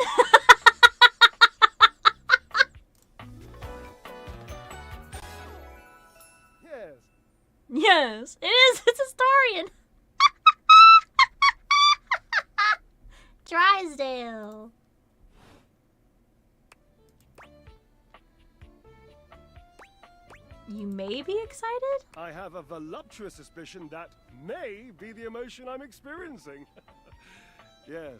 Yes. Yes, it is. It's a Starion. Drysdale. You may be excited? I have a voluptuous suspicion that may be the emotion I'm experiencing. Yes.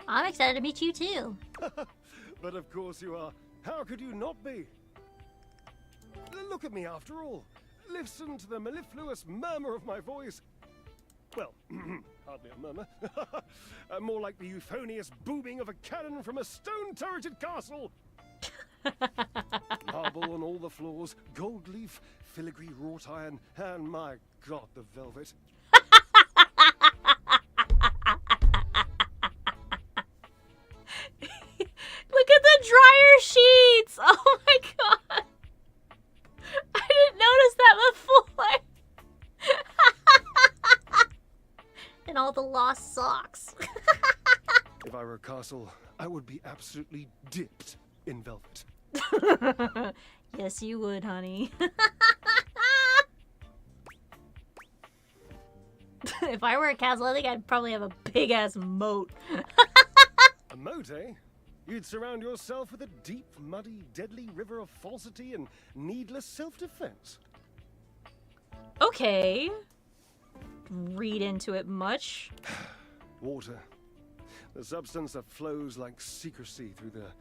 I'm excited to meet you too. But of course you are. How could you not be? Look at me after all. Listen to the mellifluous murmur of my voice. Well, hardly a murmur. More like the euphonious booming of a cannon from a stone-turreted castle. Marble on all the floors, gold leaf, filigree wrought iron, and my God, the velvet. Look at the dryer sheets! Oh my God! I didn't notice that before. And all the lost socks. If I were a castle, I would be absolutely dipped in velvet. Yes, you would, honey. If I were a castle, I think I'd probably have a big-ass moat. A moat, eh? You'd surround yourself with a deep, muddy, deadly river of falsity and needless self-defense. Okay. Read into it much. Water. The substance that flows like secrecy through the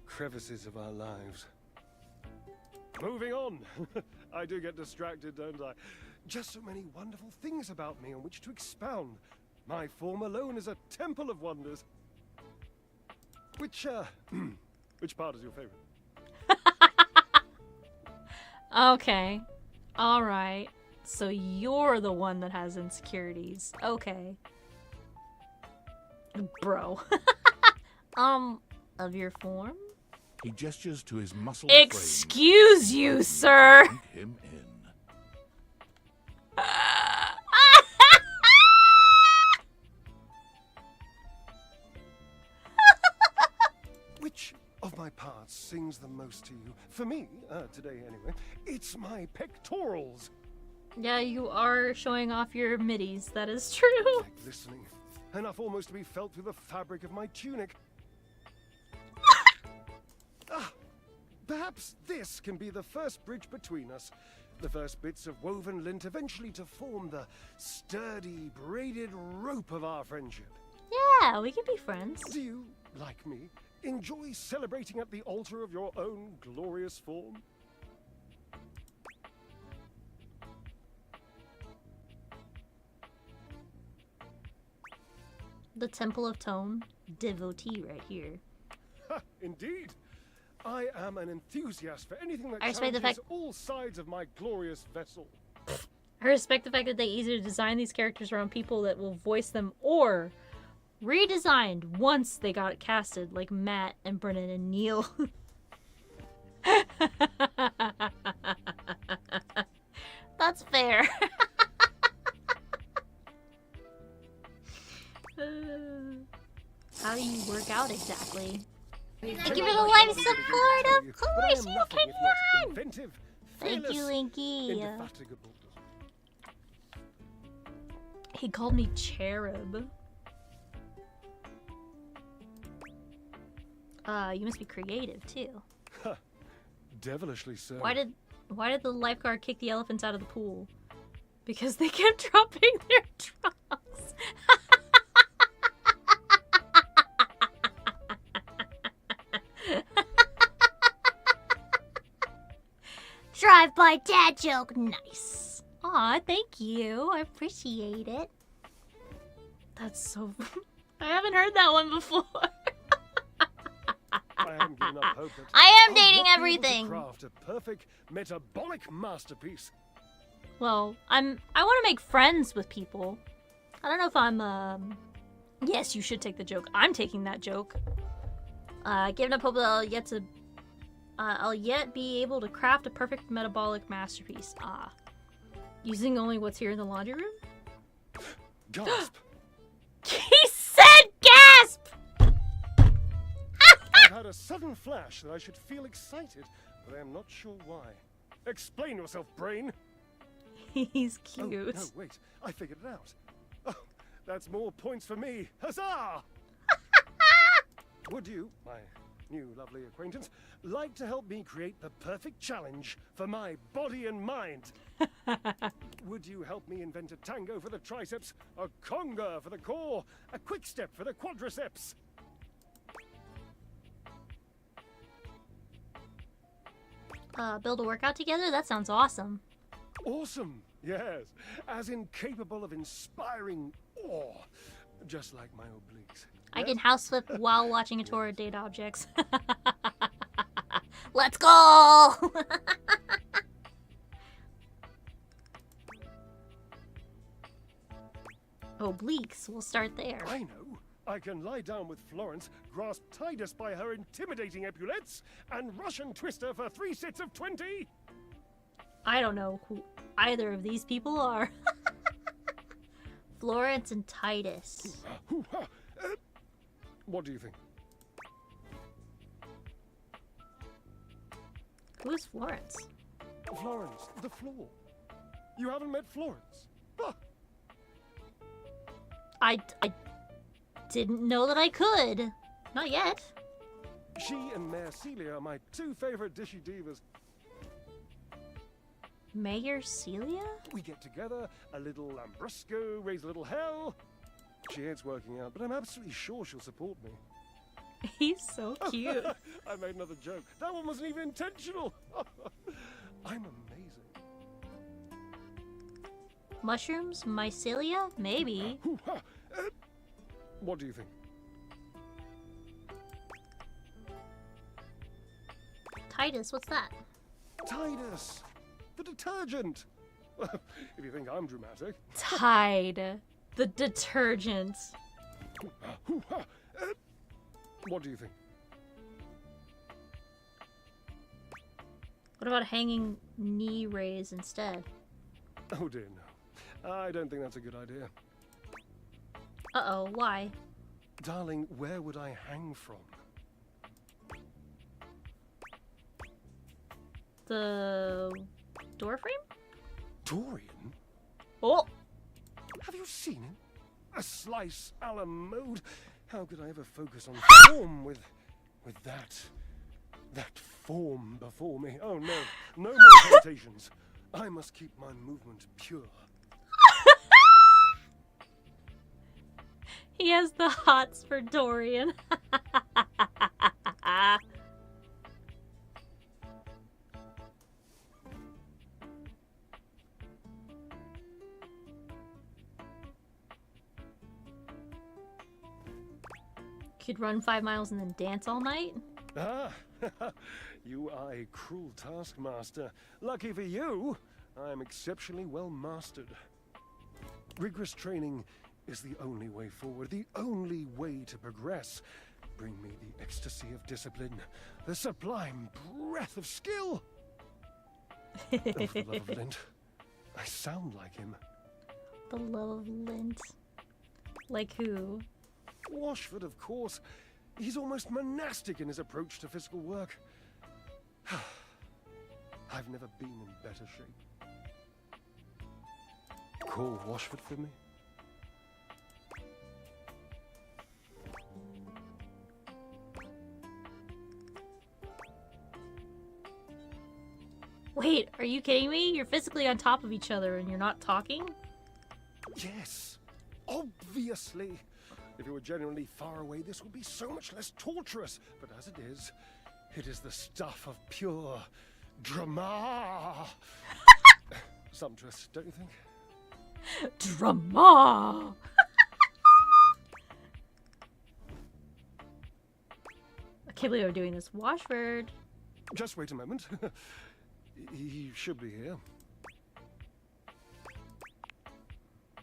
crevices of our lives. Moving on. I do get distracted, don't I? Just so many wonderful things about me on which to expound. My form alone is a temple of wonders. Which part is your favorite? Okay. Alright. So you're the one that has insecurities. Okay. Bro. Of your form? He gestures to his muscle Excuse you, sir! frame. Him in. Which of my parts sings the most to you? For me, today anyway, it's my pectorals. Yeah, you are showing off your middies. That is true. Like listening. Enough almost to be felt through the fabric of my tunic. Perhaps this can be the first bridge between us. The first bits of woven lint eventually to form the sturdy, braided rope of our friendship. Yeah, we can be friends. Do you like me, enjoy celebrating at the altar of your own glorious form? The Temple of Tone, devotee right here. Ha, indeed. I am an enthusiast for anything that I respect the challenges fact- all sides of my glorious vessel. I respect the fact that they either design these characters around people that will voice them or redesigned once they got casted, like Matt and Brennan and Neil. That's fair. How do you work out exactly? Thank you for the live support, of course you can run! Inventive, Thank you, fearless, Linky. indefatigable. He called me Cherub. You must be creative too. Devilishly so. Why did the lifeguard kick the elephants out of the pool? Because they kept dropping their trunks. Drive-by dad joke, nice. Aw, thank you. I appreciate it. That's so. I haven't heard that one before. I haven't given up hope that I am I'll dating yet be able to everything. Craft a perfect metabolic masterpiece. Well, I want to make friends with people. I don't know if I'm, Yes, you should take the joke. I'm taking that joke. Giving up hope that I'll yet be able to craft a perfect metabolic masterpiece. Using only what's here in the laundry room? Gasp! He said gasp! I've had a sudden flash that I should feel excited, but I am not sure why. Explain yourself, brain! He's cute. Oh, no, wait. I figured it out. Oh, that's more points for me. Huzzah! Would you, my new lovely acquaintance, like to help me create the perfect challenge for my body and mind? Would you help me invent a tango for the triceps, a conga for the core, a quick step for the quadriceps? Build a workout together? That sounds awesome. Awesome, yes. As incapable of inspiring awe, just like my obliques. I can house flip while watching a tour of data objects. Let's go! Obliques, we'll start there. I know. I can lie down with Florence, grasp Titus by her intimidating epaulets, and Russian twist her for 3 sets of 20. I don't know who either of these people are. Florence and Titus. What do you think? Who's Florence? Florence, the floor. You haven't met Florence? Ah. I didn't know that I could. Not yet. She and Mayor Celia are my 2 favorite dishy divas. Mayor Celia? We get together, a little Lambrusco, raise a little hell. She hates working out, but I'm absolutely sure she'll support me. He's so cute. I made another joke. That one wasn't even intentional. I'm amazing. Mushrooms? Mycelia? Maybe. What do you think? Titus, what's that? Titus, the detergent. If you think I'm dramatic. Tide. The detergent. What do you think? What about hanging knee raise instead? Oh dear, no. I don't think that's a good idea. Uh-oh, why? Darling, where would I hang from? The door frame? Dorian? Oh! Have you seen him? A slice a la mode? How could I ever focus on form with that form before me? Oh no, no more temptations. I must keep my movement pure. He has the hots for Dorian. Could run 5 miles and then dance all night? Ah, you are a cruel taskmaster. Lucky for you, I am exceptionally well mastered. Rigorous training is the only way forward, the only way to progress. Bring me the ecstasy of discipline, the sublime breath of skill. Oh, for the love of Lint, I sound like him. The love of Lint. Like who? Washford, of course. He's almost monastic in his approach to physical work. I've never been in better shape. Call Washford for me? Wait, are you kidding me? You're physically on top of each other and you're not talking? Yes, obviously. If you were genuinely far away, this would be so much less torturous. But as it is the stuff of pure drama. Sumptuous, don't you think? Drama! I can't believe I'm doing this. Washford. Just wait a moment. He should be here.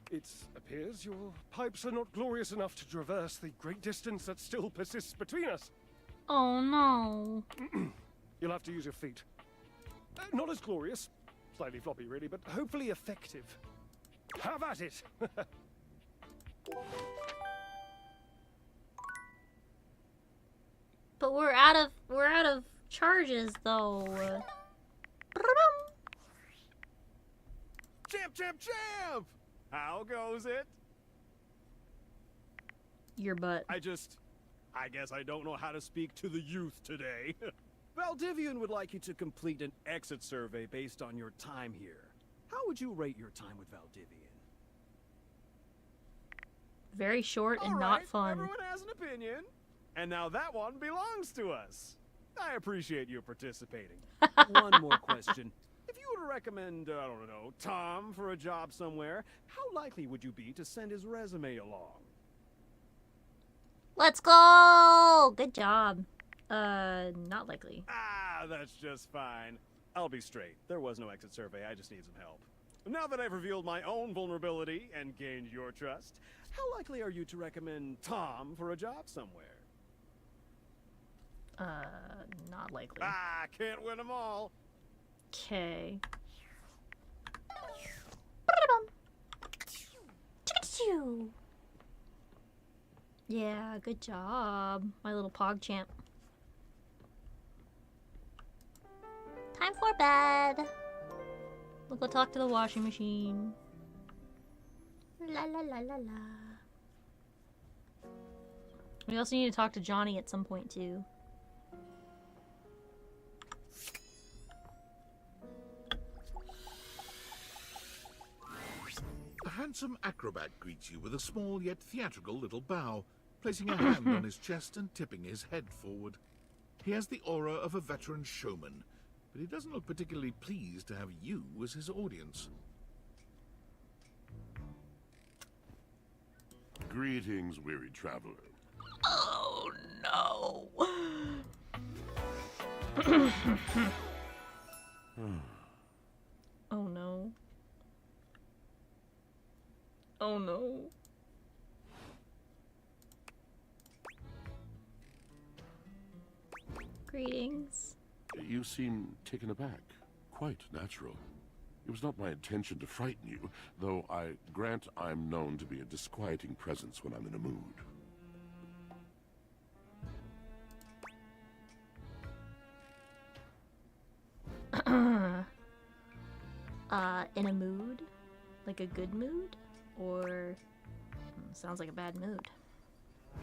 It appears your pipes are not glorious enough to traverse the great distance that still persists between us. Oh no. You'll have to use your feet. Not as glorious, slightly floppy really, but hopefully effective. Have at it! But we're out of charges though. Champ, champ, champ! How goes it? Your butt. I guess I don't know how to speak to the youth today. Valdivian would like you to complete an exit survey based on your time here. How would you rate your time with Valdivian? Very short and All not right, fun. Everyone has an opinion. And now that one belongs to us. I appreciate you participating. One more question. If you were to recommend, I don't know, Tom for a job somewhere, how likely would you be to send his resume along? Let's go! Good job. Not likely. Ah, that's just fine. I'll be straight. There was no exit survey. I just need some help. Now that I've revealed my own vulnerability and gained your trust, how likely are you to recommend Tom for a job somewhere? Not likely. Ah, can't win them all. Okay. Yeah, good job, my little PogChamp. Time for bed. We'll go talk to the washing machine. La la la la la. We also need to talk to Johnny at some point too. A handsome acrobat greets you with a small yet theatrical little bow, placing a hand on his chest and tipping his head forward. He has the aura of a veteran showman, but he doesn't look particularly pleased to have you as his audience. Greetings, weary traveler. Oh no. Oh no. Oh no. Greetings. You seem taken aback. Quite natural. It was not my intention to frighten you, though I grant I'm known to be a disquieting presence when I'm in a mood. In a mood? Like a good mood? Or sounds like a bad mood?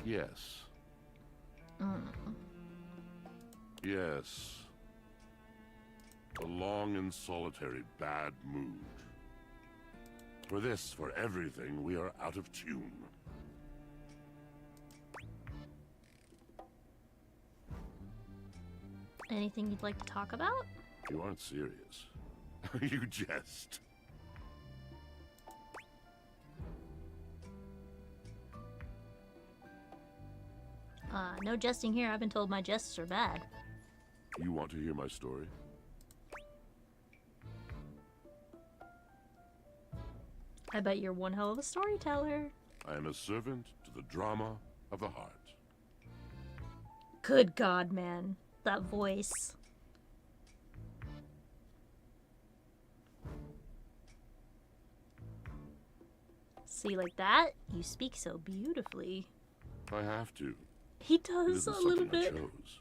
Yes. Yes. A long and solitary bad mood. For this, for everything, we are out of tune. Anything you'd like to talk about? You aren't serious. You jest. No jesting here. I've been told my jests are bad. You want to hear my story? I bet you're one hell of a storyteller. I am a servant to the drama of the heart. Good God, man. That voice. See, like that? You speak so beautifully. I have to. He It does isn't a little something I bit. chose.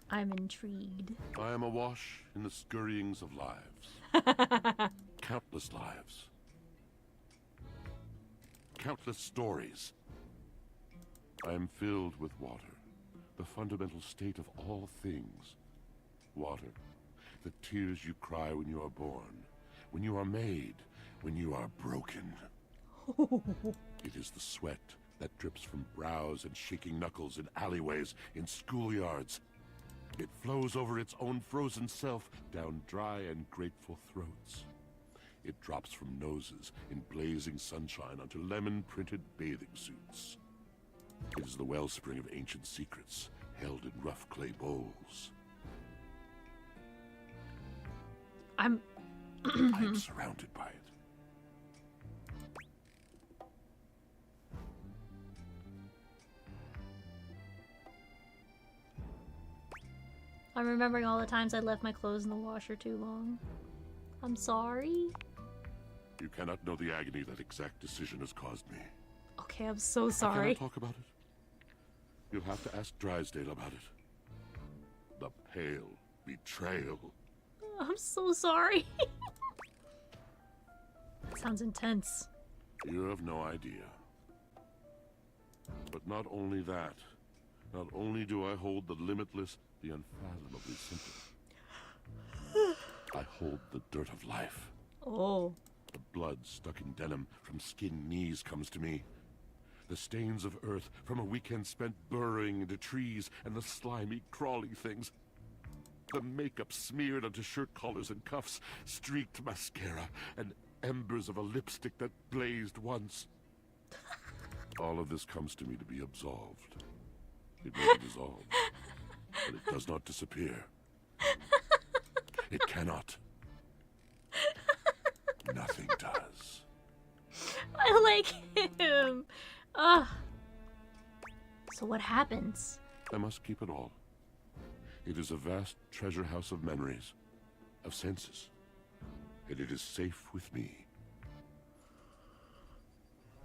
I'm intrigued. I am awash in the scurryings of lives. Countless lives. Countless stories. I am filled with water, the fundamental state of all things. Water, the tears you cry when you are born, when you are made, when you are broken. It is the sweat that drips from brows and shaking knuckles in alleyways, in schoolyards. It flows over its own frozen self down dry and grateful throats. It drops from noses in blazing sunshine onto lemon-printed bathing suits. It is the wellspring of ancient secrets held in rough clay bowls. I'm surrounded by it. I'm remembering all the times I left my clothes in the washer too long. I'm sorry. You cannot know the agony that exact decision has caused me. Okay, I'm so I sorry. cannot talk about it. You'll have to ask Drysdale about it. The pale betrayal. I'm so sorry. That sounds intense. You have no idea. But not only that, not only do I hold the limitless, the unfathomably simple, I hold the dirt of life. Oh. The blood stuck in denim from skinned knees comes to me. The stains of earth from a weekend spent burrowing into trees and the slimy, crawly things. The makeup smeared onto shirt collars and cuffs, streaked mascara, and embers of a lipstick that blazed once. All of this comes to me to be absolved. It may be dissolved, but it does not disappear. It cannot. Nothing does. I like him. Ugh. So what happens? I must keep it all. It is a vast treasure house of memories, of senses, and it is safe with me.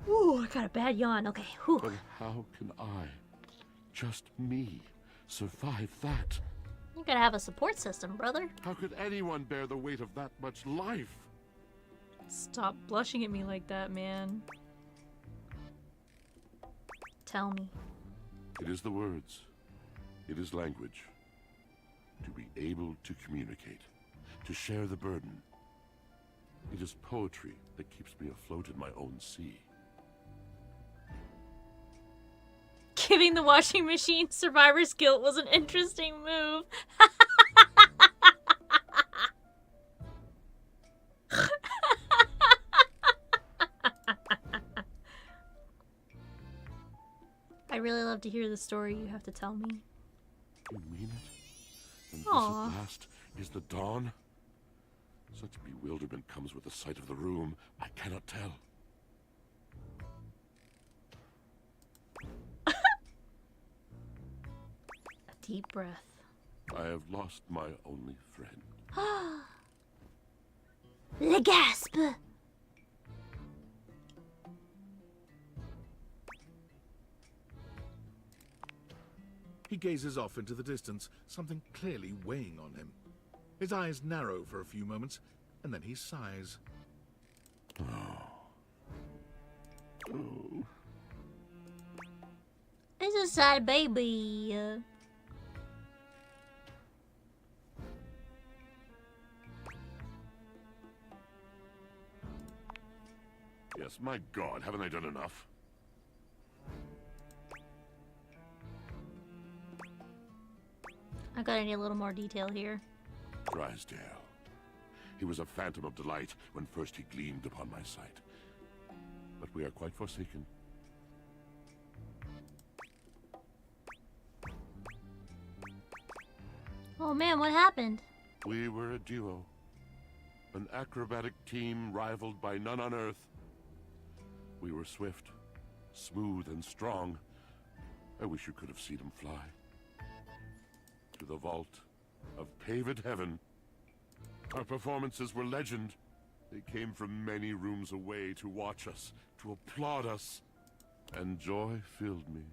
Ooh, I got a bad yawn. Okay, whew. But how can I, just me, survive that? You gotta have a support system, brother. How could anyone bear the weight of that much life? Stop blushing at me like that, man. Tell me. It is the words. It is language. To be able to communicate. To share the burden. It is poetry that keeps me afloat in my own sea. Giving the washing machine survivor's guilt was an interesting move. I really love to hear the story you have to tell me. You mean it? And this Aw. at last is the dawn? Such bewilderment comes with the sight of the room, I cannot tell. A deep breath. I have lost my only friend. Le gasp! He gazes off into the distance, something clearly weighing on him. His eyes narrow for a few moments, and then he sighs. It's a sad baby. Yes, my God, haven't I done enough? I gotta need a little more detail here. Drysdale. He was a phantom of delight when first he gleamed upon my sight. But we are quite forsaken. Oh man, what happened? We were a duo. An acrobatic team rivaled by none on Earth. We were swift, smooth, and strong. I wish you could have seen him fly. To the vault of paved heaven. Our performances were legend. They came from many rooms away to watch us, to applaud us. And joy filled me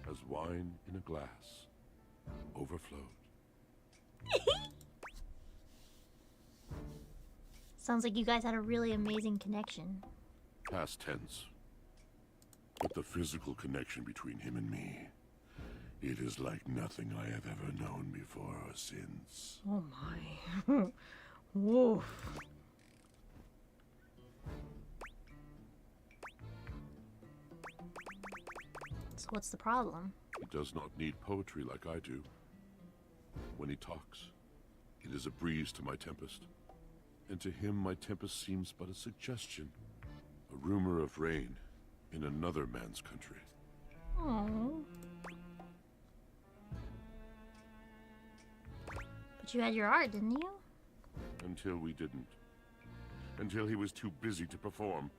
as wine in a glass overflowed. Sounds like you guys had a really amazing connection. Past tense. But the physical connection between him and me, it is like nothing I have ever known before or since. Oh my. Woof. So what's the problem? He does not need poetry like I do. When he talks, it is a breeze to my tempest. And to him my tempest seems but a suggestion. A rumor of rain in another man's country. Oh. But you had your art, didn't you? Until we didn't. Until he was too busy to perform.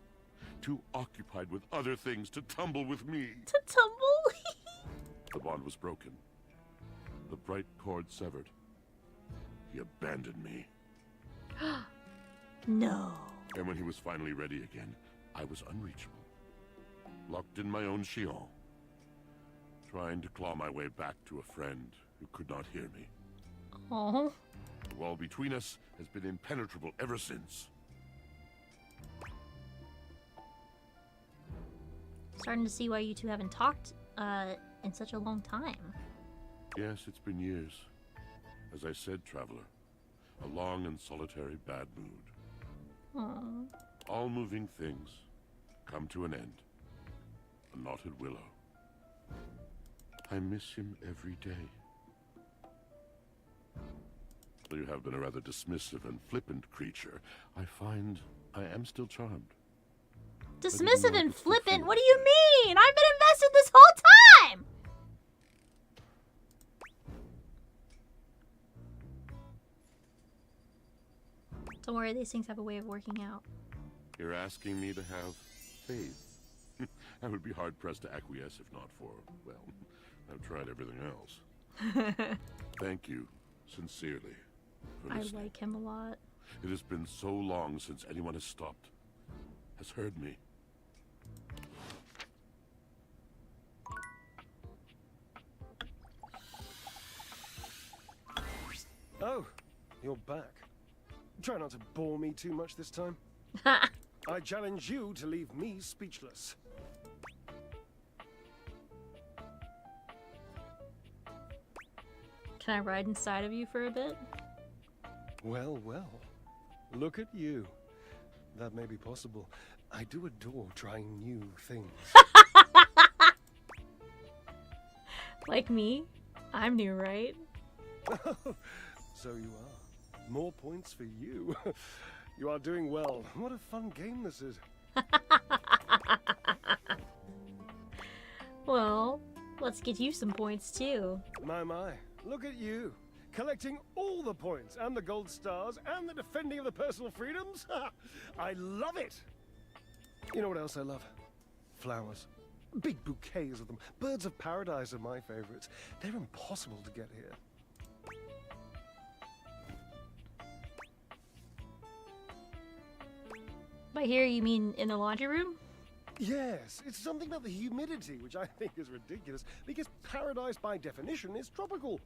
Too occupied with other things to tumble with me. To tumble? The bond was broken. The bright cord severed. He abandoned me. No. And when he was finally ready again, I was unreachable. Locked in my own chillon. Trying to claw my way back to a friend who could not hear me. Oh. The wall between us has been impenetrable ever since. Starting to see why you two haven't talked in such a long time. Yes, it's been years. As I said, traveler, a long and solitary bad mood. Aww. All moving things come to an end. A knotted willow. I miss him every day. Though you have been a rather dismissive and flippant creature, I find I am still charmed. Dismissive and flippant? What do you mean? I've been invested this whole time! Don't worry, these things have a way of working out. You're asking me to have faith. I would be hard-pressed to acquiesce if not for, well, I've tried everything else. Thank you, sincerely, for I listening. like him a lot. It has been so long since anyone has stopped, has heard me. Oh, you're back. Try not to bore me too much this time. I challenge you to leave me speechless. Can I ride inside of you for a bit? Well, well. Look at you. That may be possible. I do adore trying new things. Like me? I'm new, right? So you are. More points for you. You are doing well. What a fun game this is. Well, let's get you some points too. My, my. Look at you. Collecting all the points and the gold stars and the defending of the personal freedoms. I love it. You know what else I love? Flowers. Big bouquets of them. Birds of paradise are my favorites. They're impossible to get here. By here, you mean in the laundry room? Yes, it's something about the humidity, which I think is ridiculous, because paradise by definition is tropical.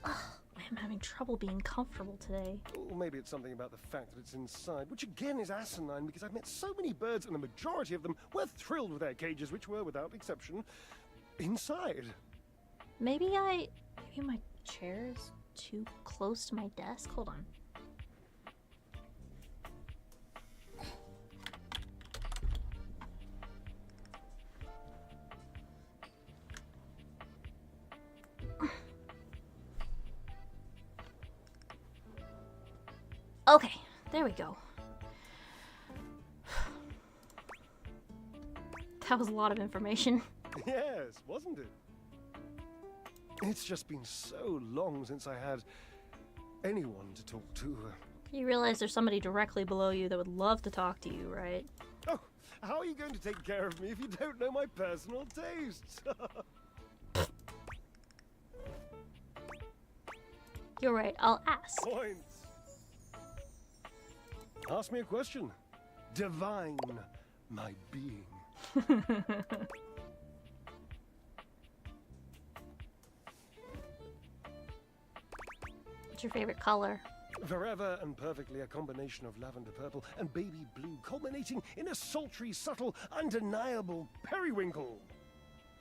I'm having trouble being comfortable today. Or maybe it's something about the fact that it's inside, which again is asinine because I've met so many birds and the majority of them were thrilled with their cages, which were, without exception, inside. Maybe my chair is too close to my desk. Hold on. Okay, there we go. That was a lot of information. Yes, wasn't it? It's just been so long since I had anyone to talk to. You realize there's somebody directly below you that would love to talk to you, right? Oh, how are you going to take care of me if you don't know my personal tastes? You're right, I'll ask. Points. Ask me a question. Divine my being. What's your favorite color? Forever and perfectly a combination of lavender purple and baby blue, culminating in a sultry, subtle, undeniable periwinkle.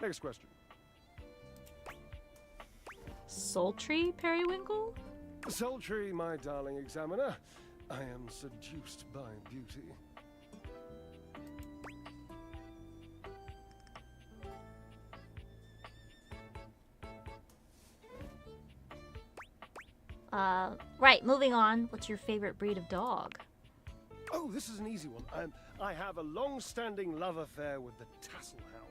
Next question. Sultry periwinkle? Sultry, my darling examiner. I am seduced by beauty. Right, moving on. What's your favorite breed of dog? Oh, this is an easy one. I have a long-standing love affair with the tassel hound.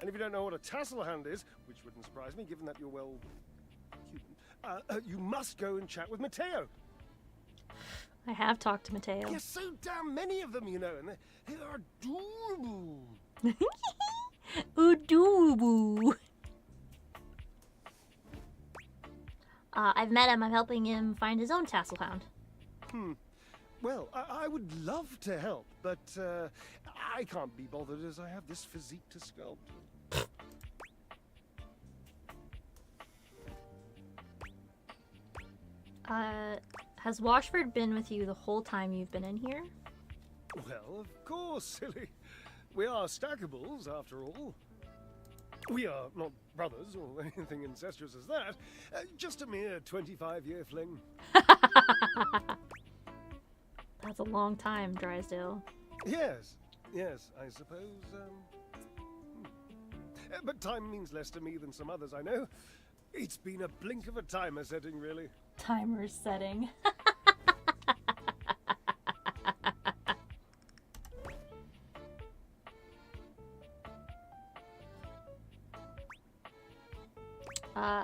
And if you don't know what a tassel hound is, which wouldn't surprise me given that you're, well, human, you must go and chat with Mateo. I have talked to Mateo. There's so damn many of them, you know, and they're adorable. Adorable. I've met him. I'm helping him find his own tassel hound. Well, I would love to help, but I can't be bothered as I have this physique to sculpt. Has Washford been with you the whole time you've been in here? Well, of course, silly. We are stackables, after all. We are not brothers or anything incestuous as that. Just a mere 25-year fling. That's a long time, Drysdale. Yes, I suppose, but time means less to me than some others I know. It's been a blink of a timer setting, really. Timer setting.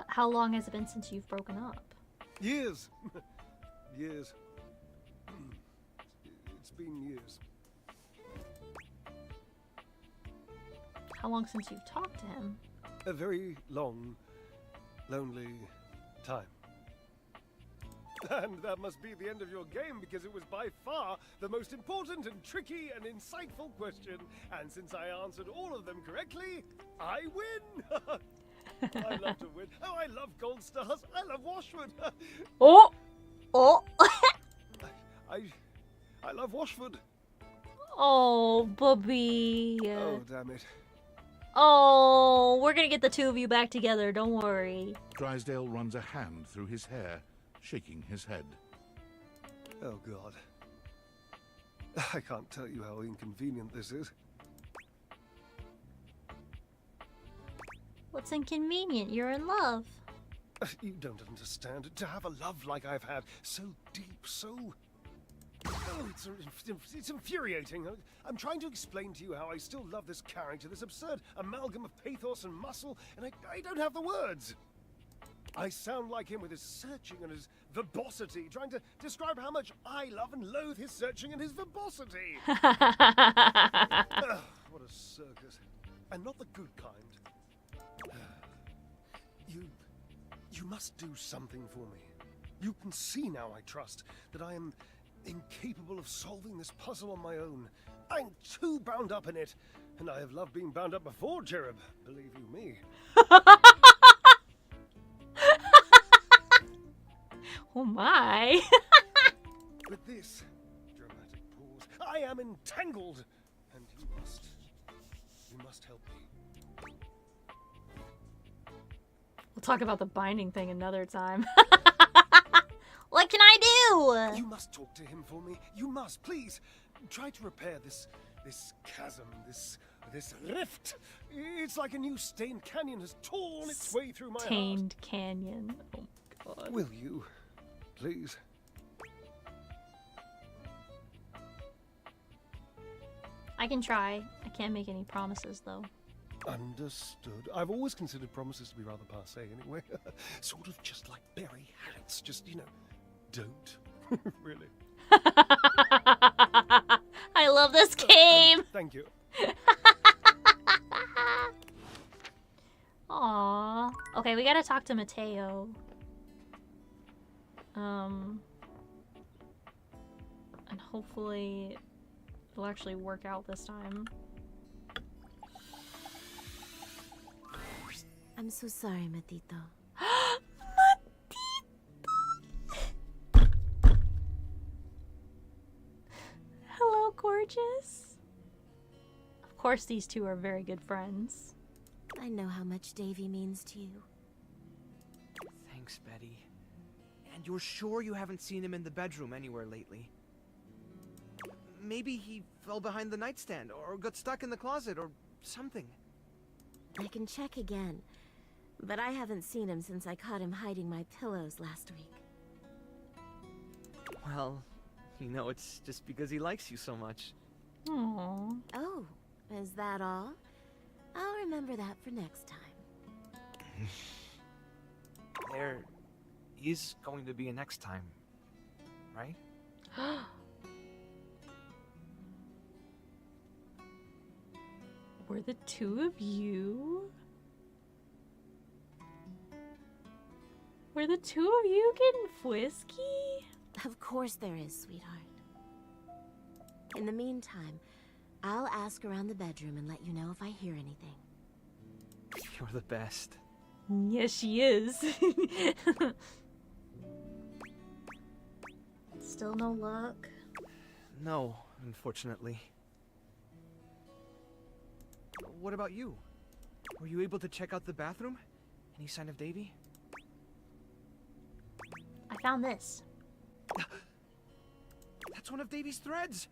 How long has it been since you've broken up? Years. Years. It's been years. How long since you've talked to him? A very long, lonely time. And that must be the end of your game, because it was by far the most important and tricky and insightful question. And since I answered all of them correctly, I win! I love to win. Oh, I love gold stars. I love Washford. Oh! I love Washford. Oh, Bubby. Oh, damn it. Oh, we're gonna get the two of you back together, don't worry. Drysdale runs a hand through his hair, shaking his head. Oh, God. I can't tell you how inconvenient this is. What's inconvenient? You're in love. You don't understand. To have a love like I've had, so deep, so... Oh, it's infuriating. I'm trying to explain to you how I still love this character, this absurd amalgam of pathos and muscle, and I don't have the words. I sound like him with his searching and his verbosity, trying to describe how much I love and loathe his searching and his verbosity. Ugh, what a circus. And not the good kind. You must do something for me. You can see now, I trust, that I am incapable of solving this puzzle on my own. I'm too bound up in it, and I have loved being bound up before, Cherub. Believe you me. Oh my. With this dramatic pause, I am entangled, and you must help me. We'll talk about the binding thing another time. What can I do? You must talk to him for me. You must, please. Try to repair this chasm, this rift. It's like a new stained canyon has torn its way through my Stained canyon. Oh my God. Will you, please? I can try. I can't make any promises, though. Understood. I've always considered promises to be rather passé anyway. Sort of just like berry hats. Just, you know, don't. Really. I love this game! Thank you. Aww. Okay, we gotta talk to Mateo. And hopefully it'll actually work out this time. I'm so sorry, Matito. Hello, gorgeous. Of course, these two are very good friends. I know how much Davy means to you. Thanks, Betty. And you're sure you haven't seen him in the bedroom anywhere lately? Maybe he fell behind the nightstand, or got stuck in the closet, or something. I can check again, but I haven't seen him since I caught him hiding my pillows last week. Well, you know, it's just because he likes you so much. Aww. Oh, is that all? I'll remember that for next time. There is going to be a next time, right? Were the two of you? Were the two of you getting frisky? Of course there is, sweetheart. In the meantime, I'll ask around the bedroom and let you know if I hear anything. You're the best. Yes, she is. Still no luck? No, unfortunately. What about you? Were you able to check out the bathroom? Any sign of Davy? I found this. That's one of Davy's threads!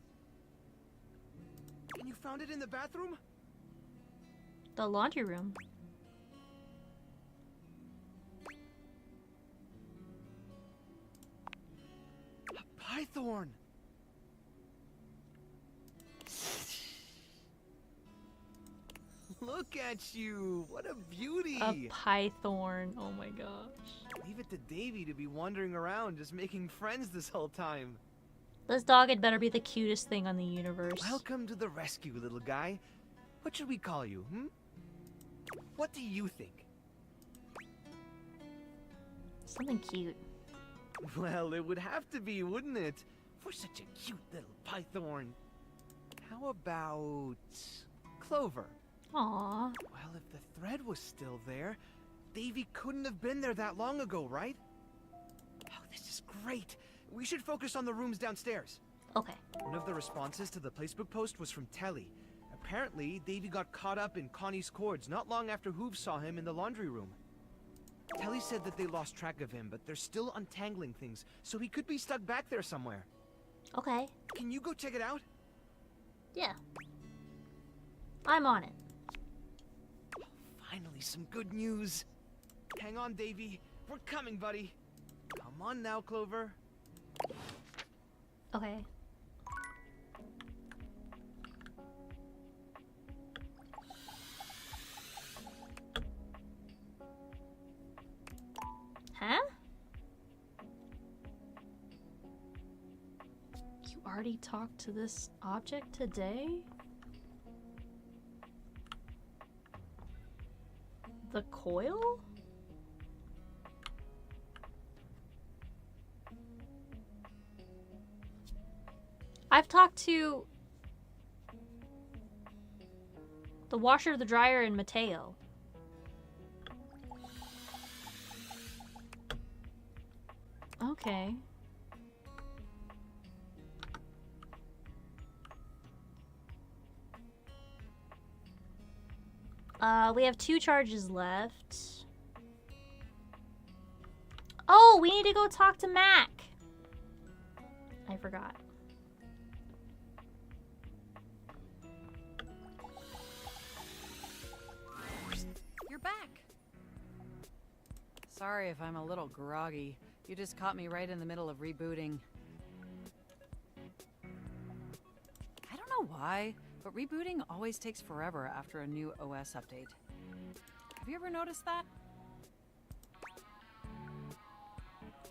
And you found it in the bathroom? The laundry room. A python! Look at you! What a beauty! A python. Oh my gosh. Leave it to Davy to be wandering around just making friends this whole time. This dog had better be the cutest thing on the universe. Welcome to the rescue, little guy. What should we call you, hmm? What do you think? Something cute. Well, it would have to be, wouldn't it? For such a cute little python. How about Clover? Aww. Well, if the thread was still there, Davy couldn't have been there that long ago, right? Oh, this is great. We should focus on the rooms downstairs. Okay. One of the responses to the placebook post was from Telly. Apparently, Davy got caught up in Connie's cords not long after Hooves saw him in the laundry room. Telly said that they lost track of him, but they're still untangling things, so he could be stuck back there somewhere. Okay. Can you go check it out? Yeah. I'm on it. Finally, some good news. Hang on, Davy. We're coming, buddy. Come on now, Clover. Okay. Huh? You already talked to this object today? The coil? I've talked to the washer, the dryer, and Mateo. Okay. We have 2 charges left. Oh, we need to go talk to Mac. I forgot. You're back. Sorry if I'm a little groggy. You just caught me right in the middle of rebooting. I don't know why, but rebooting always takes forever after a new OS update. Have you ever noticed that?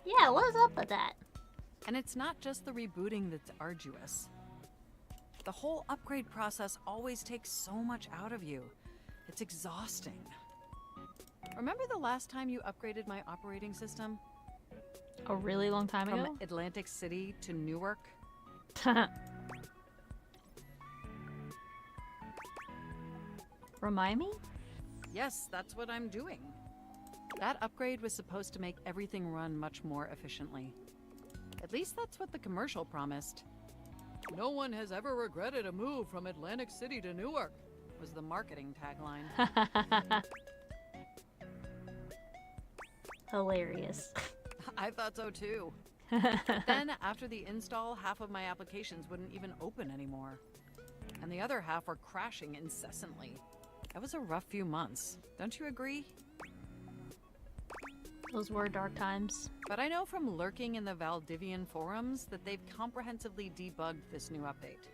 Yeah, what's up with that? And it's not just the rebooting that's arduous. The whole upgrade process always takes so much out of you. It's exhausting. Remember the last time you upgraded my operating system? A really long time ago? From Atlantic City to Newark? Remind me? Yes, that's what I'm doing. That upgrade was supposed to make everything run much more efficiently. At least that's what the commercial promised. No one has ever regretted a move from Atlantic City to Newark, was the marketing tagline. Hilarious. I thought so too. Then, after the install, half of my applications wouldn't even open anymore. And the other half were crashing incessantly. That was a rough few months. Don't you agree? Those were dark times. But I know from lurking in the Valdivian forums that they've comprehensively debugged this new update.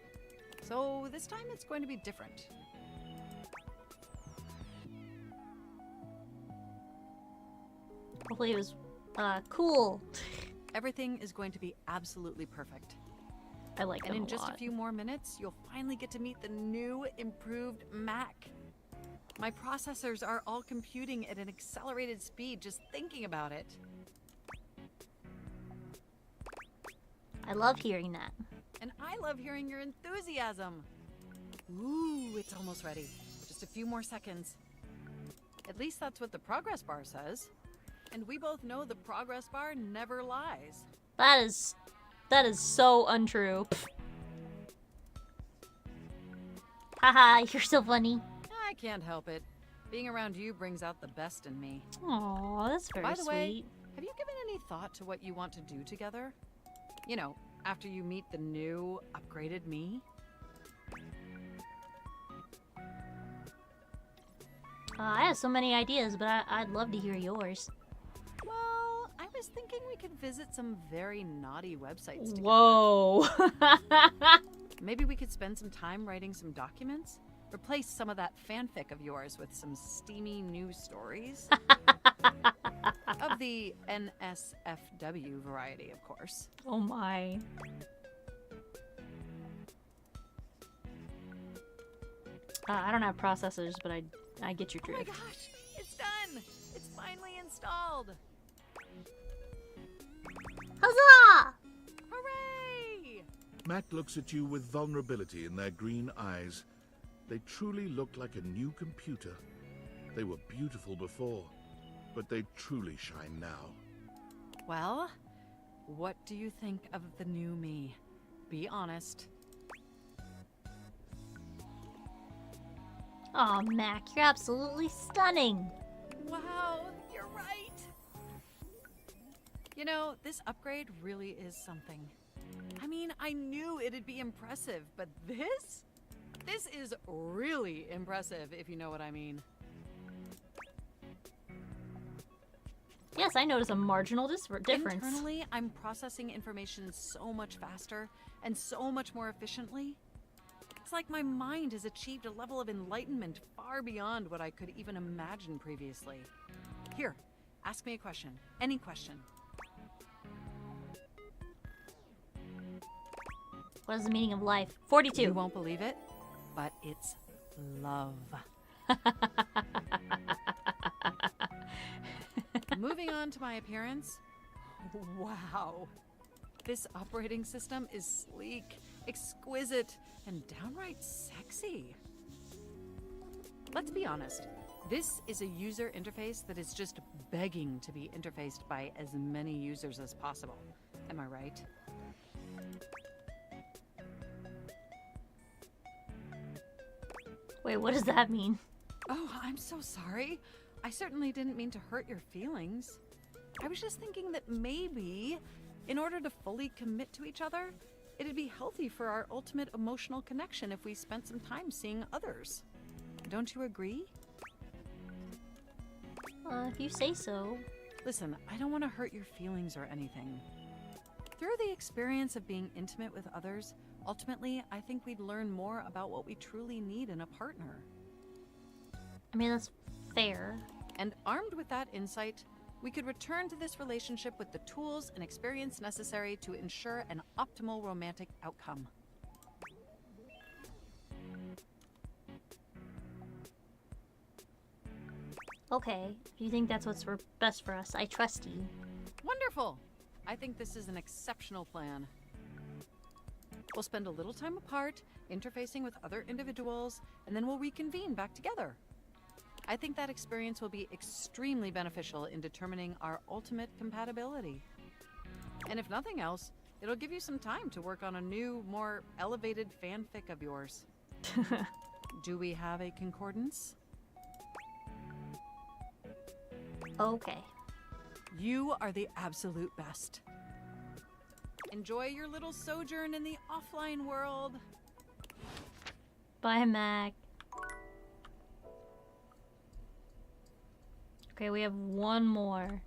So this time it's going to be different. Hopefully it was cool. Everything is going to be absolutely perfect. I like And them in a just lot. a few more minutes, you'll finally get to meet the new, improved Mac. My processors are all computing at an accelerated speed just thinking about it. I love hearing that. And I love hearing your enthusiasm. Ooh, it's almost ready. Just a few more seconds. At least that's what the progress bar says. And we both know the progress bar never lies. That is so untrue. Haha, you're so funny. I can't help it. Being around you brings out the best in me. Aw, that's very By the way, sweet. have you given any thought to what you want to do together? You know, after you meet the new, upgraded me? I have so many ideas, but I'd love to hear yours. Well, I was thinking we could visit some very naughty websites together. Whoa. Maybe we could spend some time writing some documents? Replace some of that fanfic of yours with some steamy new stories? Of the NSFW variety, of course. Oh my. I don't have processors, but I get your drift. Oh my gosh, it's done! It's finally installed! Huzzah! Hooray! Mac looks at you with vulnerability in their green eyes. They truly look like a new computer. They were beautiful before, but they truly shine now. Well, what do you think of the new me? Be honest. Aw, Mac, you're absolutely stunning. Wow, you're right! You know, this upgrade really is something. I mean, I knew it'd be impressive, but this? This is really impressive, if you know what I mean. Yes, I notice a marginal difference. Internally, I'm processing information so much faster and so much more efficiently. It's like my mind has achieved a level of enlightenment far beyond what I could even imagine previously. Here, ask me a question. Any question. What is the meaning of life? 42. You won't believe it, but it's love. Moving on to my appearance. Wow. This operating system is sleek, exquisite, and downright sexy. Let's be honest. This is a user interface that is just begging to be interfaced by as many users as possible. Am I right? Wait, what does that mean? Oh, I'm so sorry. I certainly didn't mean to hurt your feelings. I was just thinking that maybe, in order to fully commit to each other, it'd be healthy for our ultimate emotional connection if we spent some time seeing others. Don't you agree? If you say so. Listen, I don't want to hurt your feelings or anything. Through the experience of being intimate with others, ultimately, I think we'd learn more about what we truly need in a partner. I mean, that's fair. And armed with that insight, we could return to this relationship with the tools and experience necessary to ensure an optimal romantic outcome. Okay, if you think that's what's best for us, I trust you. Wonderful! I think this is an exceptional plan. We'll spend a little time apart, interfacing with other individuals, and then we'll reconvene back together. I think that experience will be extremely beneficial in determining our ultimate compatibility. And if nothing else, it'll give you some time to work on a new, more elevated fanfic of yours. Do we have a concordance? Okay. You are the absolute best. Enjoy your little sojourn in the offline world. Bye, Mac. Okay, we have one more.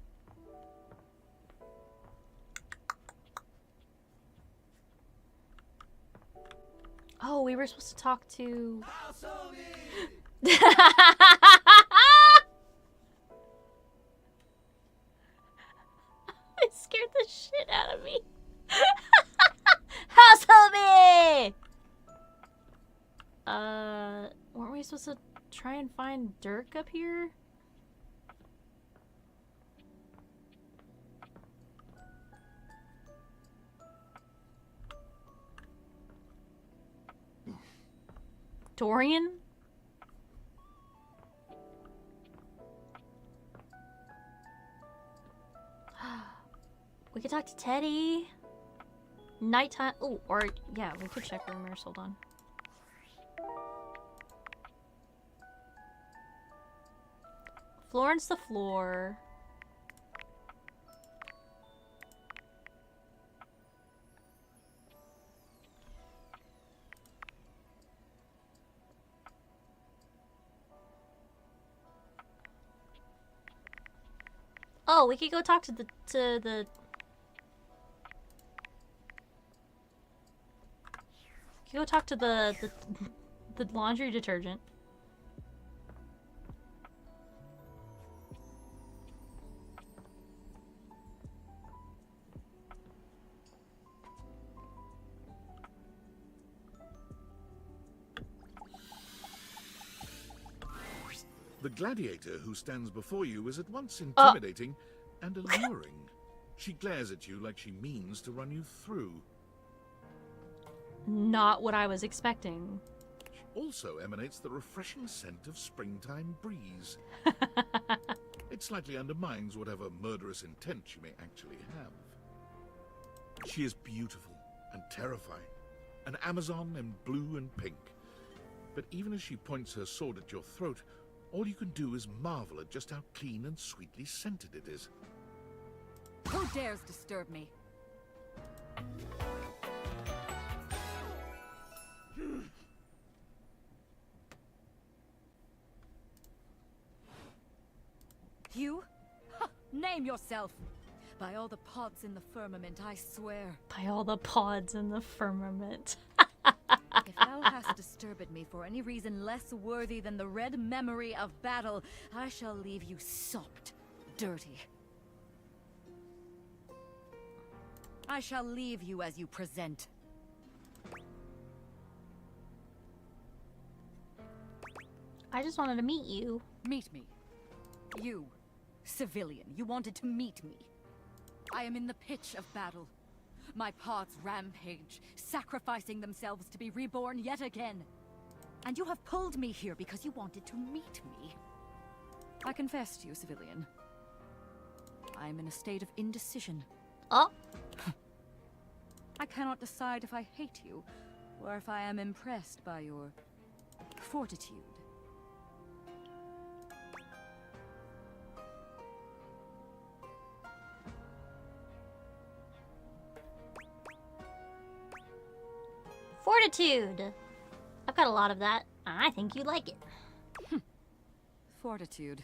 Oh, we were supposed to talk to... It scared the shit out of me. Household me! Weren't we supposed to try and find Dirk up here? Dorian? We could talk to Teddy. Nighttime. Oh, or yeah, we could check rumors. Hold on. Florence the Floor. Oh, we could go talk to the We could go talk to the laundry detergent. The gladiator who stands before you is at once intimidating and alluring. She glares at you like she means to run you through. Not what I was expecting. She also emanates the refreshing scent of springtime breeze. It slightly undermines whatever murderous intent she may actually have. She is beautiful and terrifying, an Amazon in blue and pink. But even as she points her sword at your throat, all you can do is marvel at just how clean and sweetly scented it is. Who dares disturb me? You? Ha, name yourself! By all the pods in the firmament, I swear. By all the pods in the firmament. If thou hast disturbed me for any reason less worthy than the red memory of battle, I shall leave you sopped, dirty. I shall leave you as you present. I just wanted to meet you. Meet me. You, civilian, you wanted to meet me. I am in the pitch of battle. My pods rampage, sacrificing themselves to be reborn yet again. And you have pulled me here because you wanted to meet me. I confess to you, civilian. I am in a state of indecision. Oh. I cannot decide if I hate you, or if I am impressed by your fortitude. Fortitude. I've got a lot of that. I think you like it. Fortitude.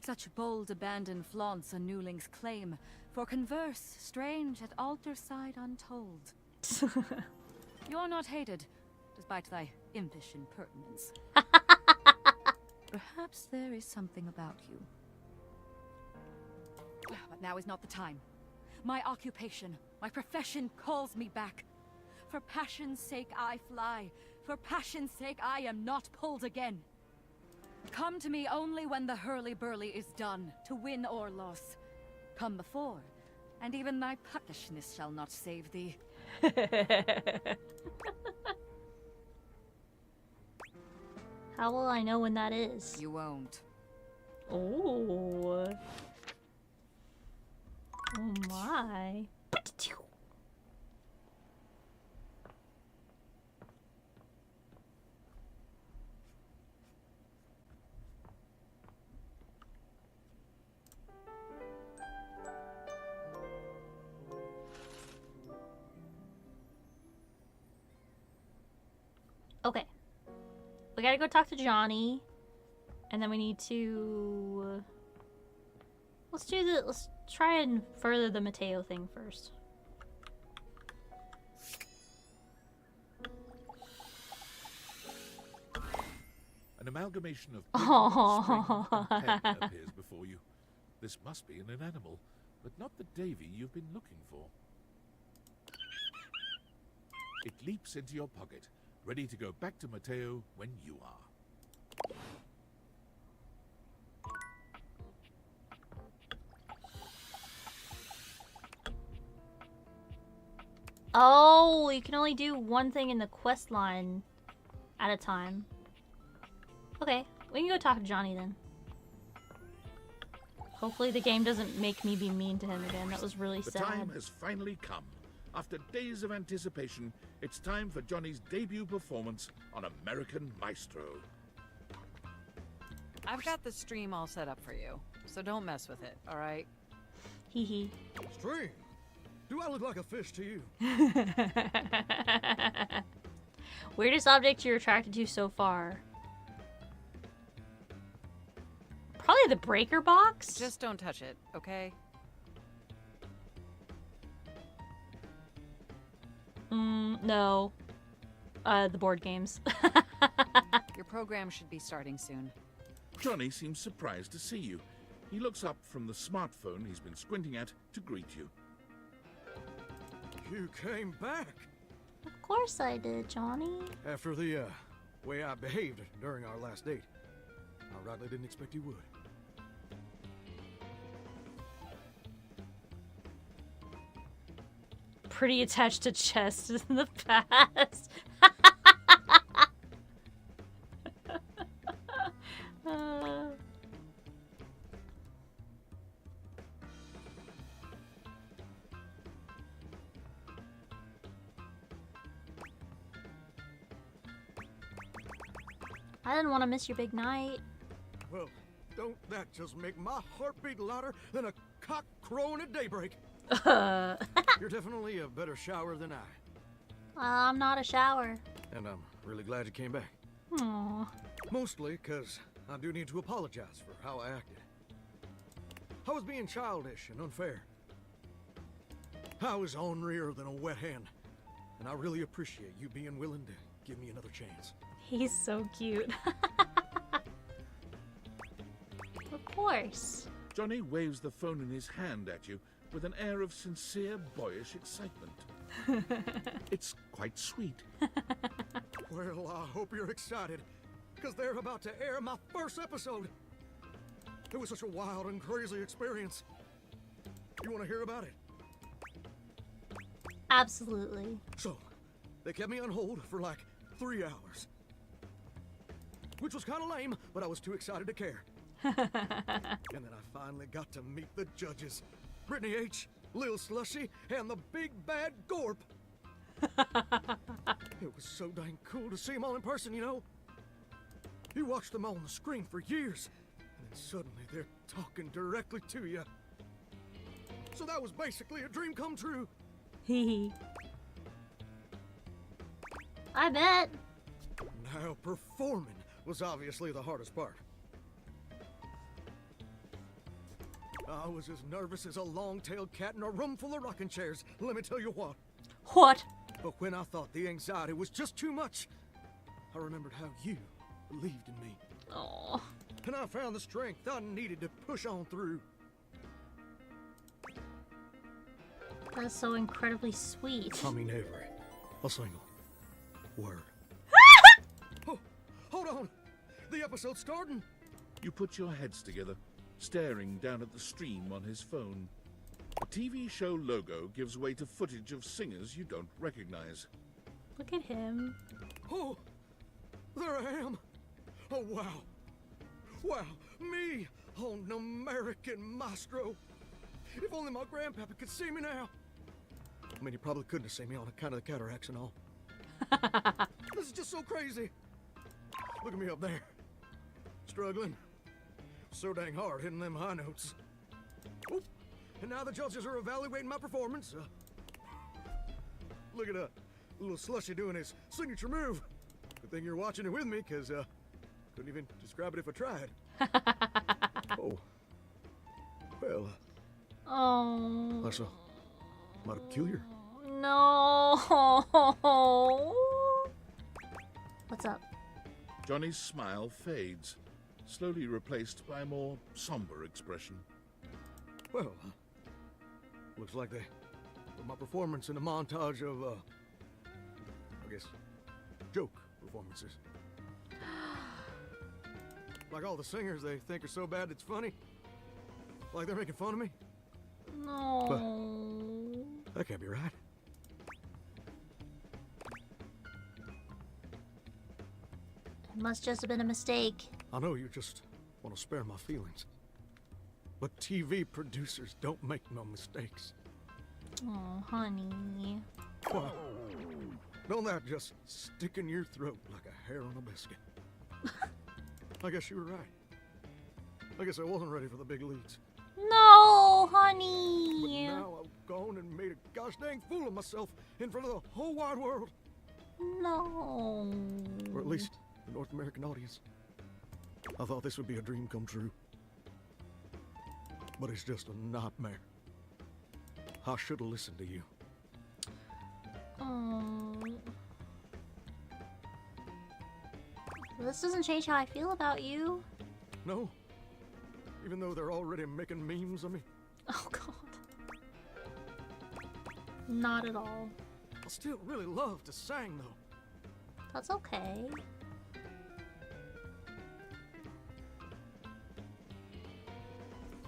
Such bold abandon flaunts a newling's claim, For converse, strange at altar side untold. You're not hated, despite thy impish impertinence. Perhaps there is something about you. But now is not the time. My occupation, my profession calls me back. For passion's sake I fly. For passion's sake I am not pulled again. Come to me only when the hurly-burly is done, to win or loss. Come before, and even thy puckishness shall not save thee. How will I know when that is? You won't. Oh. Oh my. Okay. We gotta go talk to Johnny. And then we need to... Let's try and further the Mateo thing first. An amalgamation of string and pen appears before you. This must be an animal, but not the Davy you've been looking for. It leaps into your pocket, ready to go back to Mateo when you are. Oh, you can only do one thing in the quest line at a time. Okay, we can go talk to Johnny then. Hopefully the game doesn't make me be mean to him again. That was really The sad. time has finally come. After days of anticipation, it's time for Johnny's debut performance on American Maestro. I've got the stream all set up for you, so don't mess with it, all right? Hee hee. Stream? Do I look like a fish to you? Weirdest object you're attracted to so far? Probably the breaker box? Just don't touch it, okay? No. The board games. Your program should be starting soon. Johnny seems surprised to see you. He looks up from the smartphone he's been squinting at to greet you. You came back. Of course I did, Johnny. After the way I behaved during our last date. I rightly didn't expect you would. Pretty attached to chest in the past. I didn't want to miss your big night. Well, don't that just make my heart beat louder than a cock crowing at daybreak? You're definitely a better shower than I. I'm not a shower. And I'm really glad you came back. Aww. Mostly because I do need to apologize for how I acted. I was being childish and unfair. I was ornerier than a wet hen. And I really appreciate you being willing to give me another chance. He's so cute. Of course. Johnny waves the phone in his hand at you with an air of sincere, boyish excitement. It's quite sweet. Well, I hope you're excited, because they're about to air my first episode. It was such a wild and crazy experience. You want to hear about it? Absolutely. So, they kept me on hold for like 3 hours. Which was kind of lame, but I was too excited to care. And then I finally got to meet the judges. Brittany H., Lil Slushy, and the big bad Gorp. It was so dang cool to see them all in person, you know? You watch them all on the screen for years, and then suddenly they're talking directly to you. So that was basically a dream come true. Hee I bet. Now, performing was obviously the hardest part. I was as nervous as a long-tailed cat in a room full of rocking chairs. Let me tell you what. What? But when I thought the anxiety was just too much, I remembered how you believed in me. Oh. And I found the strength I needed to push on through. That's so incredibly sweet. I mean every a single word. Oh, hold on. The episode's starting. You put your heads together, staring down at the stream on his phone. The TV show logo gives way to footage of singers you don't recognize. Look at him. Oh, there I am. Oh, wow. Wow, me on an American Maestro. If only my grandpapa could see me now. I mean, he probably couldn't have seen me on account of the cataracts and all. This is just so crazy. Look at me up there. Struggling. So dang hard hitting them high notes. Oh, and now the judges are evaluating my performance. Look at that. Little Slushy doing his signature move. Good thing you're watching it with me, because couldn't even describe it if I tried. Oh. Well. Oh. That's a mighty peculiar. No. What's up? Johnny's smile fades, slowly replaced by a more somber expression. Well, looks like they put my performance in a montage of, I guess, joke performances. Like all the singers they think are so bad it's funny. Like they're making fun of me. No. But that can't be right. It must just have been a mistake. I know you just want to spare my feelings. But TV producers don't make no mistakes. Oh, honey. Why? Don't that just stick in your throat like a hair on a biscuit? I guess you were right. I guess I wasn't ready for the big leads. No, honey. But now I've gone and made a gosh dang fool of myself in front of the whole wide world. No. Or at least the North American audience. I thought this would be a dream come true. But it's just a nightmare. I should have listened to you. Oh. This doesn't change how I feel about you. No? Even though they're already making memes of me? Oh, God. Not at all. I still really love to sing, though. That's okay.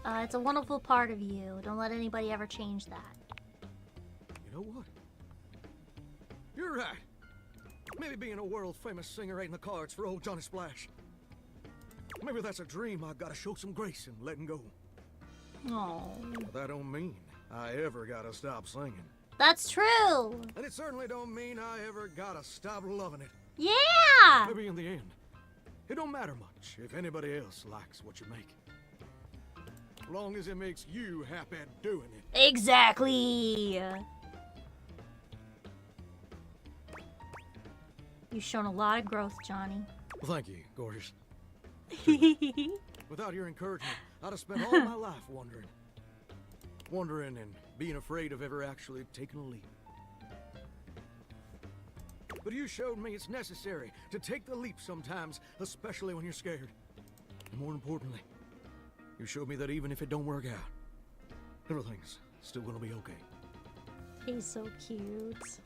It's a wonderful part of you. Don't let anybody ever change that. You know what? You're right. Maybe being a world-famous singer ain't in the cards for old Johnny Splash. Maybe that's a dream I gotta show some grace in letting go. Oh. But that don't mean I ever gotta stop singing. That's true. And it certainly don't mean I ever gotta stop loving it. Yeah. Maybe in the end, it don't matter much if anybody else likes what you make. As long as it makes you happy doing it. Exactly. You've shown a lot of growth, Johnny. Well, thank you, gorgeous. Without your encouragement, I'd have spent all my life wondering and being afraid of ever actually taking a leap. But you showed me it's necessary to take the leap sometimes, especially when you're scared. And more importantly, you showed me that even if it don't work out, everything's still gonna be okay. He's so cute.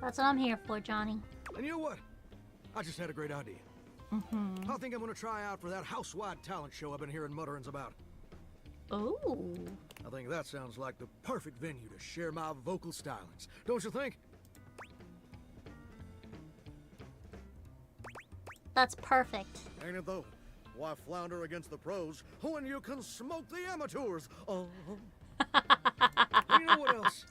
That's what I'm here for, Johnny. And you know what? I just had a great idea. I think I'm gonna try out for that house-wide talent show I've been hearing mutterings about. Oh. I think that sounds like the perfect venue to share my vocal stylings. Don't you think? That's perfect. Ain't it though? Why flounder against the pros when you can smoke the amateurs? You know what else?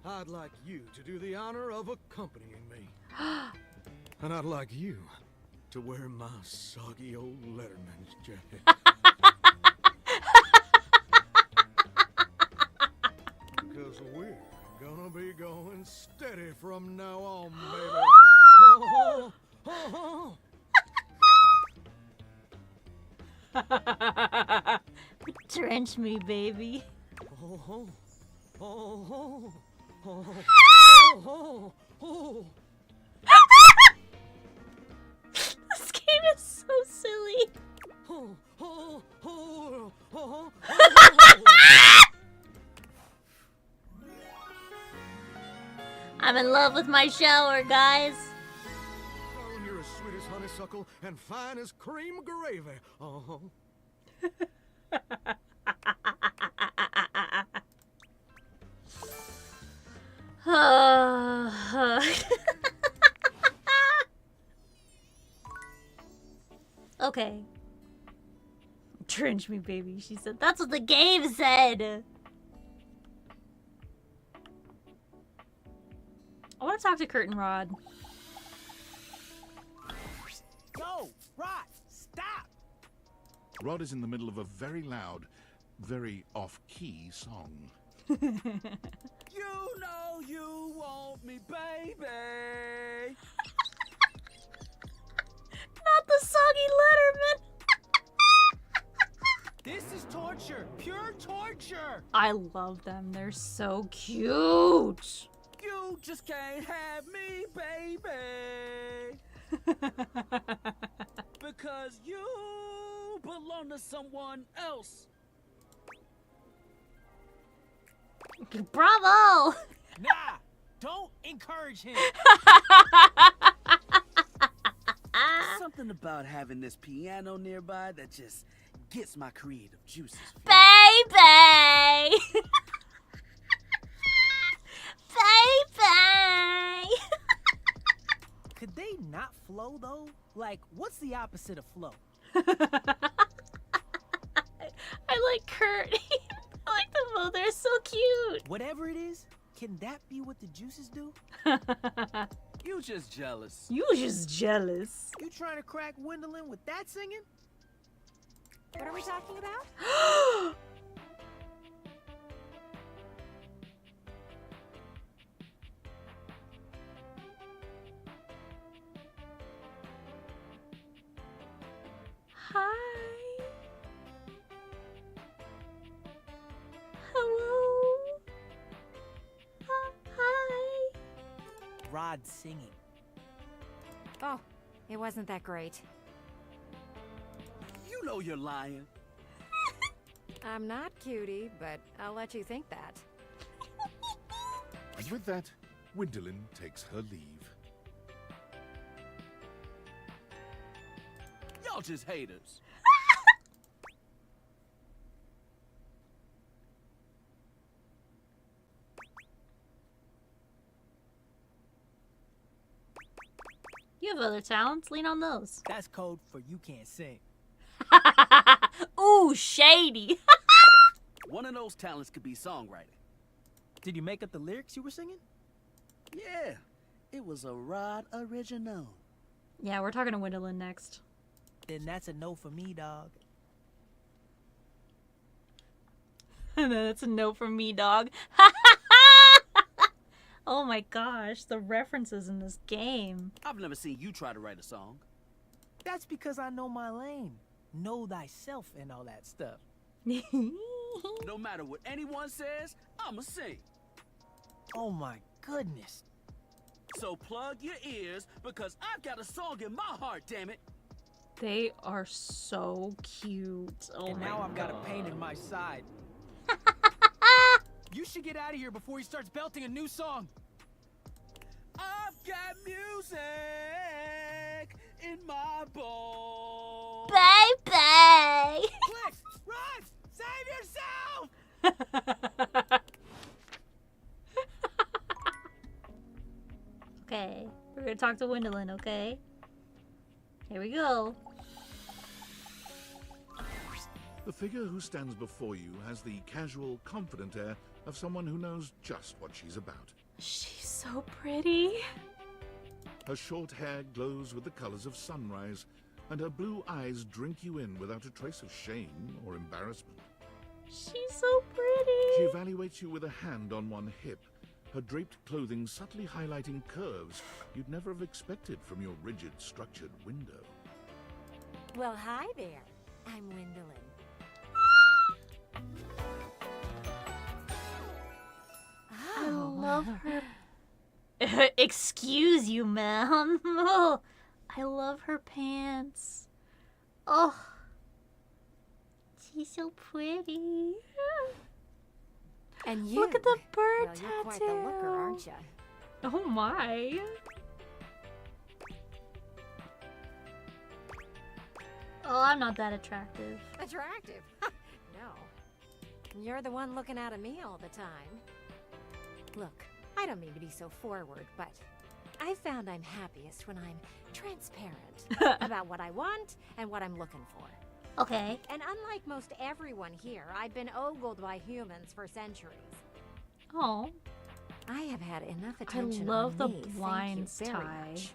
I'd like you to do the honor of accompanying me. And I'd like you to wear my soggy old Letterman's jacket. Because we're gonna be going steady from now on, baby. Drench me, baby. Oh, oh, oh, oh, oh, oh. This game is so silly. Oh, oh, oh, oh, oh. I'm in love with my shower, guys. Oh, you're as sweet as honeysuckle and fine as cream gravy. Oh. Okay. Drench me, baby. She said, that's what the game said. I want to talk to Curtain Rod. No, Rod, stop! Rod is in the middle of a very loud, very off-key song. You know you want me, baby. Not the soggy Letterman. This is torture, pure torture. I love them. They're so cute. You just can't have me, baby. Because you belong to someone else. Bravo! Nah, don't encourage him. Something about having this piano nearby that just gets my creative juices. Baby! Baby! Could they not flow though? Like, what's the opposite of flow? I like Kurt. I like them both. They're so cute. Whatever it is, can that be what the juices do? You just jealous. You just jealous. You trying to crack Gwendolyn with that singing? What are we talking about? Hi. Hello. Hi. Rod singing. Oh, it wasn't that great. You know you're lying. I'm not cutie, but I'll let you think that. And with that, Gwendolyn takes her leave. Y'all just haters. You have other talents. Lean on those. That's code for you can't sing. Ooh, shady. One of those talents could be songwriting. Did you make up the lyrics you were singing? Yeah, it was a Rod original. Yeah, we're talking to Gwendolyn next. Then that's a no for me, dog. That's a no from me, dog. Oh my gosh, the references in this game. I've never seen you try to write a song. That's because I know my lane. Know thyself and all that stuff. No matter what anyone says, I'ma sing. Oh my goodness. So plug your ears, because I've got a song in my heart, damn it. They are so cute. Oh And my now I've got a God. pain in my side. You should get out of here before he starts belting a new song. I've got music in my bones. Baby! Click! Run! Save yourself! Okay, we're gonna talk to Gwendolyn, okay? Here we go. The figure who stands before you has the casual, confident air of someone who knows just what she's about. She's so pretty. Her short hair glows with the colors of sunrise, and her blue eyes drink you in without a trace of shame or embarrassment. She's so pretty. She evaluates you with a hand on one hip, her draped clothing subtly highlighting curves you'd never have expected from your rigid, structured window. Well, hi there. I'm Gwendolyn. I love her. Excuse you, ma'am. Oh, I love her pants. Oh, she's so pretty. And you. Look at the bird well, tattoo. You're quite the looker, aren't you? Oh my. Oh, I'm not that attractive. Attractive? No. You're the one looking out at me all the time. Look, I don't mean to be so forward, but I found I'm happiest when I'm transparent about what I want and what I'm looking for. Okay. And unlike most everyone here, I've been ogled by humans for centuries. Oh. I have had enough I attention love the on me. Thank you blinds very tie. much.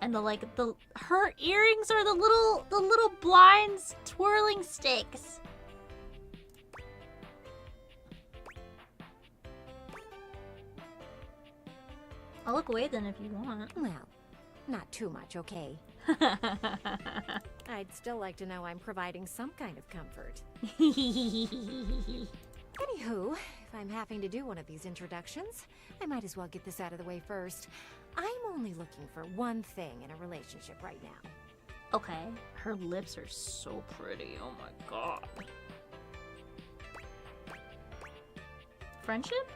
And her earrings are the little blinds twirling sticks. I'll look away then if you want. Well, not too much, okay? I'd still like to know I'm providing some kind of comfort. Anywho, if I'm having to do one of these introductions, I might as well get this out of the way first. I'm only looking for one thing in a relationship right now. Okay. Her lips are so pretty. Oh my god. Friendship?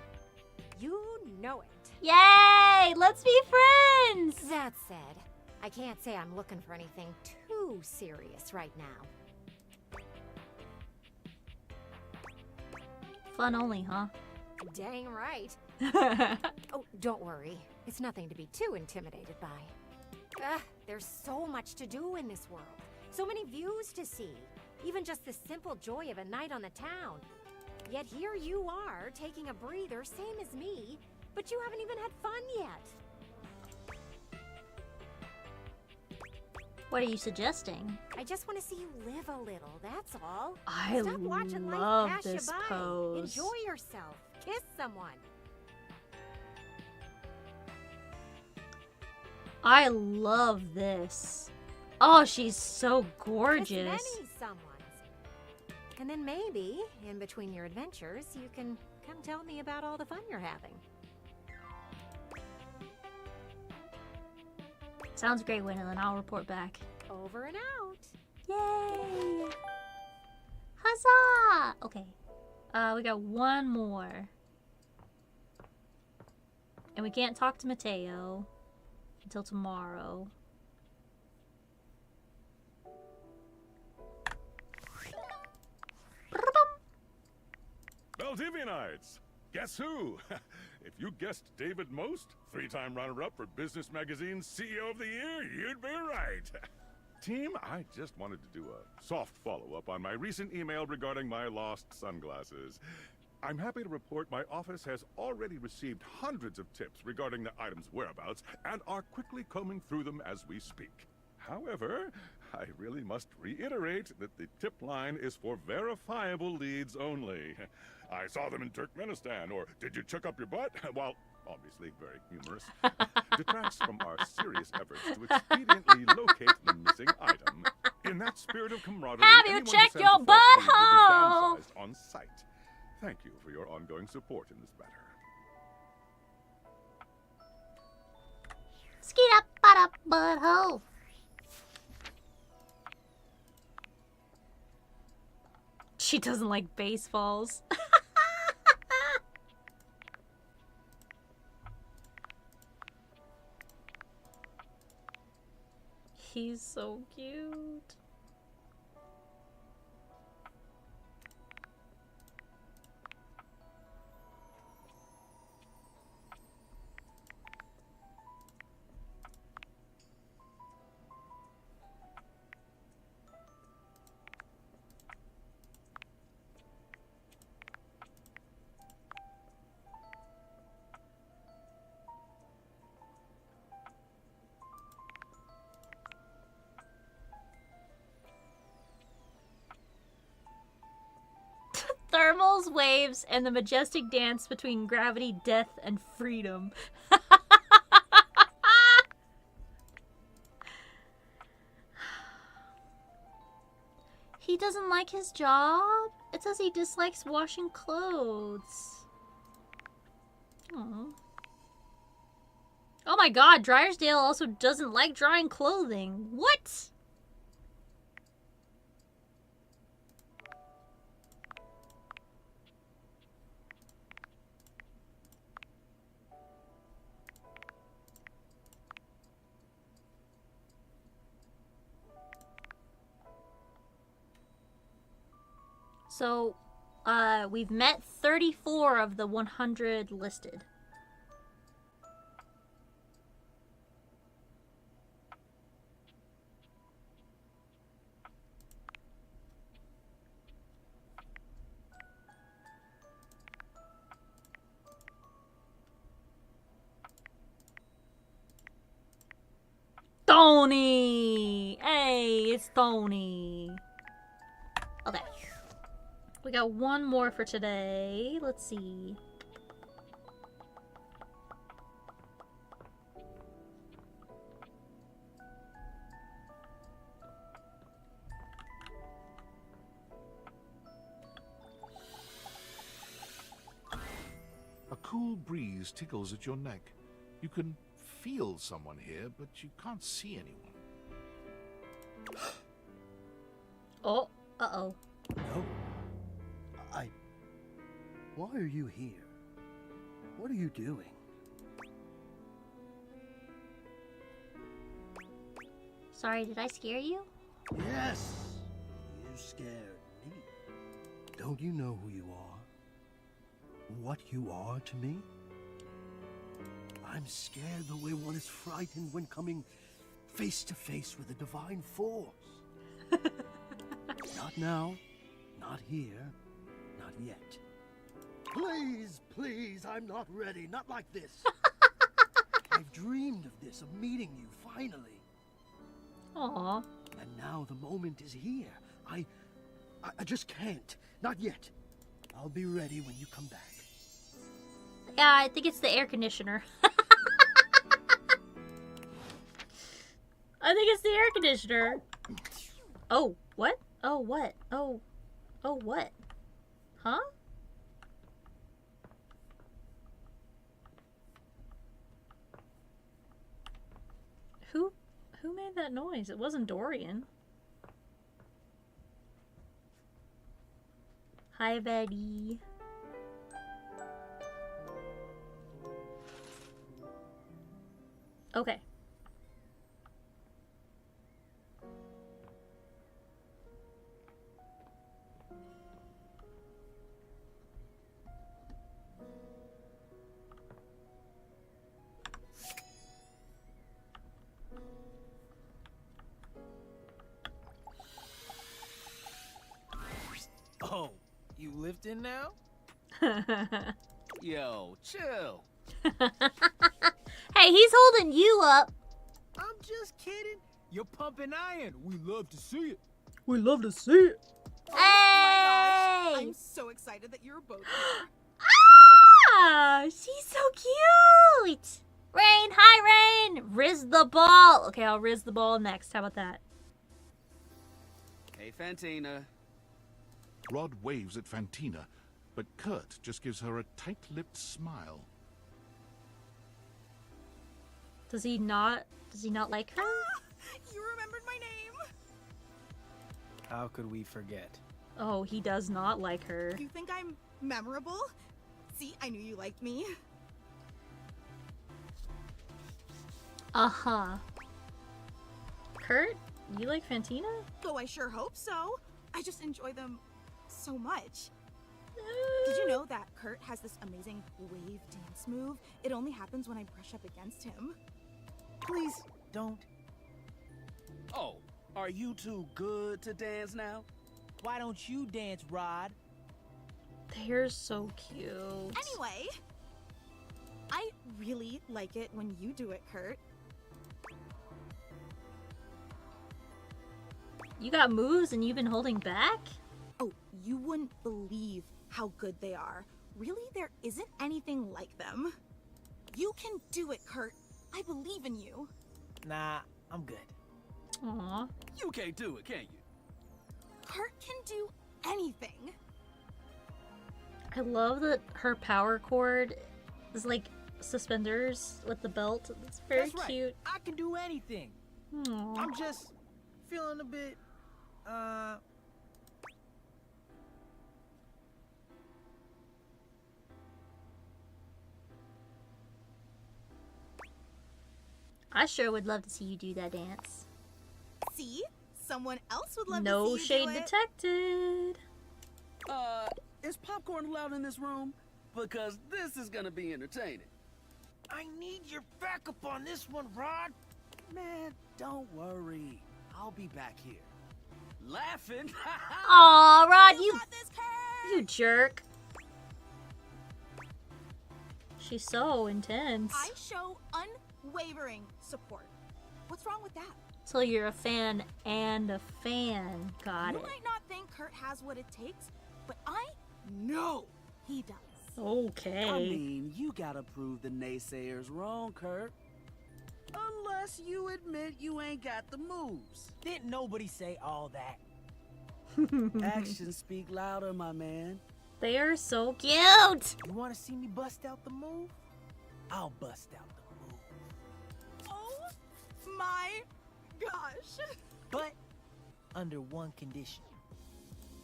You know it. Yay! Let's be friends! That said, I can't say I'm looking for anything too serious right now. Fun only, huh? Dang right. Oh, don't worry. It's nothing to be too intimidated by. There's so much to do in this world. So many views to see. Even just the simple joy of a night on the town. Yet here you are, taking a breather, same as me, but you haven't even had fun yet. What are you suggesting? I just want to see you live a little, that's all. I Stop watching love life pass this you by. pose. Enjoy yourself. Kiss someone. I love this. Oh, she's so gorgeous. Kiss many someones. And then maybe, in between your adventures, you can come tell me about all the fun you're having. Sounds great, Gwendolyn. I'll report back. Over and out. Yay! Huzzah! Okay. We got one more. And we can't talk to Mateo until tomorrow. Valdivianites! Guess who? If you guessed David Most, 3-time runner-up for Business Magazine's CEO of the Year, you'd be right. Team, I just wanted to do a soft follow-up on my recent email regarding my lost sunglasses. I'm happy to report my office has already received hundreds of tips regarding the item's whereabouts and are quickly combing through them as we speak. However, I really must reiterate that the tip line is for verifiable leads only. I saw them in Turkmenistan, or did you chuck up your butt? While obviously very humorous, detracts from our serious efforts to expediently locate the missing item. In that spirit of camaraderie, Have you anyone who checked sends your a false lead will be butthole? downsized on site. Thank you for your ongoing support in this matter. Skeet up, butt up, butthole. She doesn't like baseballs. He's so cute. Thermals, waves, and the majestic dance between gravity, death, and freedom. He doesn't like his job? It says he dislikes washing clothes. Aww. Oh my god, Dryersdale also doesn't like drying clothing. What? So, we've met 34 of the 100 listed. Tony! Hey, it's Tony. Okay. We got one more for today. Let's see. A cool breeze tickles at your neck. You can feel someone here, but you can't see anyone. Oh, uh-oh. No. Why are you here? What are you doing? Sorry, did I scare you? Yes! You scared me. Don't you know who you are? What you are to me? I'm scared the way one is frightened when coming face to face with a divine force. Not now, not here, not yet. Please, please, I'm not ready. Not like this. I've dreamed of this, of meeting you, finally. Aww. And now the moment is here. I just can't. Not yet. I'll be ready when you come back. Yeah, I think it's the air conditioner. I think it's the air conditioner. Oh, what? Oh, what? Oh, what? Huh? Who made that noise? It wasn't Dorian. Hi, Betty. Okay. Oh, you lifting now? Yo, chill. Hey, he's holding you up. I'm just kidding. You're pumping iron. We love to see it. We love to see it. Hey! I'm so excited that you're both here. Ah, she's so cute. Rain, hi Rain. Riz the ball. Okay, I'll Riz the ball next. How about that? Hey, Fantina. Rod waves at Fantina, but Kurt just gives her a tight-lipped smile. Does he not like her? You remembered my name. How could we forget? Oh, he does not like her. You think I'm memorable? See, I knew you liked me. Uh-huh. Kurt, you like Fantina? Oh, I sure hope so. I just enjoy them so much. Did you know that Kurt has this amazing wave dance move? It only happens when I brush up against him. Please don't. Oh, are you too good to dance now? Why don't you dance, Rod? They're so cute. Anyway, I really like it when you do it, Kurt. You got moves and you've been holding back? Oh, you wouldn't believe how good they are. Really, there isn't anything like them. You can do it, Kurt. I believe in you. Nah, I'm good. Aww. You can't do it, can you? Kurt can do anything. I love that her power cord is like suspenders with the belt. It's very That's right. cute. I can do anything. Aww. I'm just feeling a bit, I sure would love to see you do that dance. See? Someone else would love No to see you shade do it. detected. Is popcorn allowed in this room? Because this is gonna be entertaining. I need your backup on this one, Rod. Man, don't worry. I'll be back here. Laughing. Aw, Rod, you jerk. She's so intense. I show unwavering support. What's wrong with that? So you're a fan and a fan. Got You it. might not think Kurt has what it takes, but I know he does. Okay. I mean, you gotta prove the naysayers wrong, Kurt. Unless you admit you ain't got the moves. Didn't nobody say all that? Actions speak louder, my man. They are so cute. You want to see me bust out the move? I'll bust out the move. Oh my gosh. But under one condition.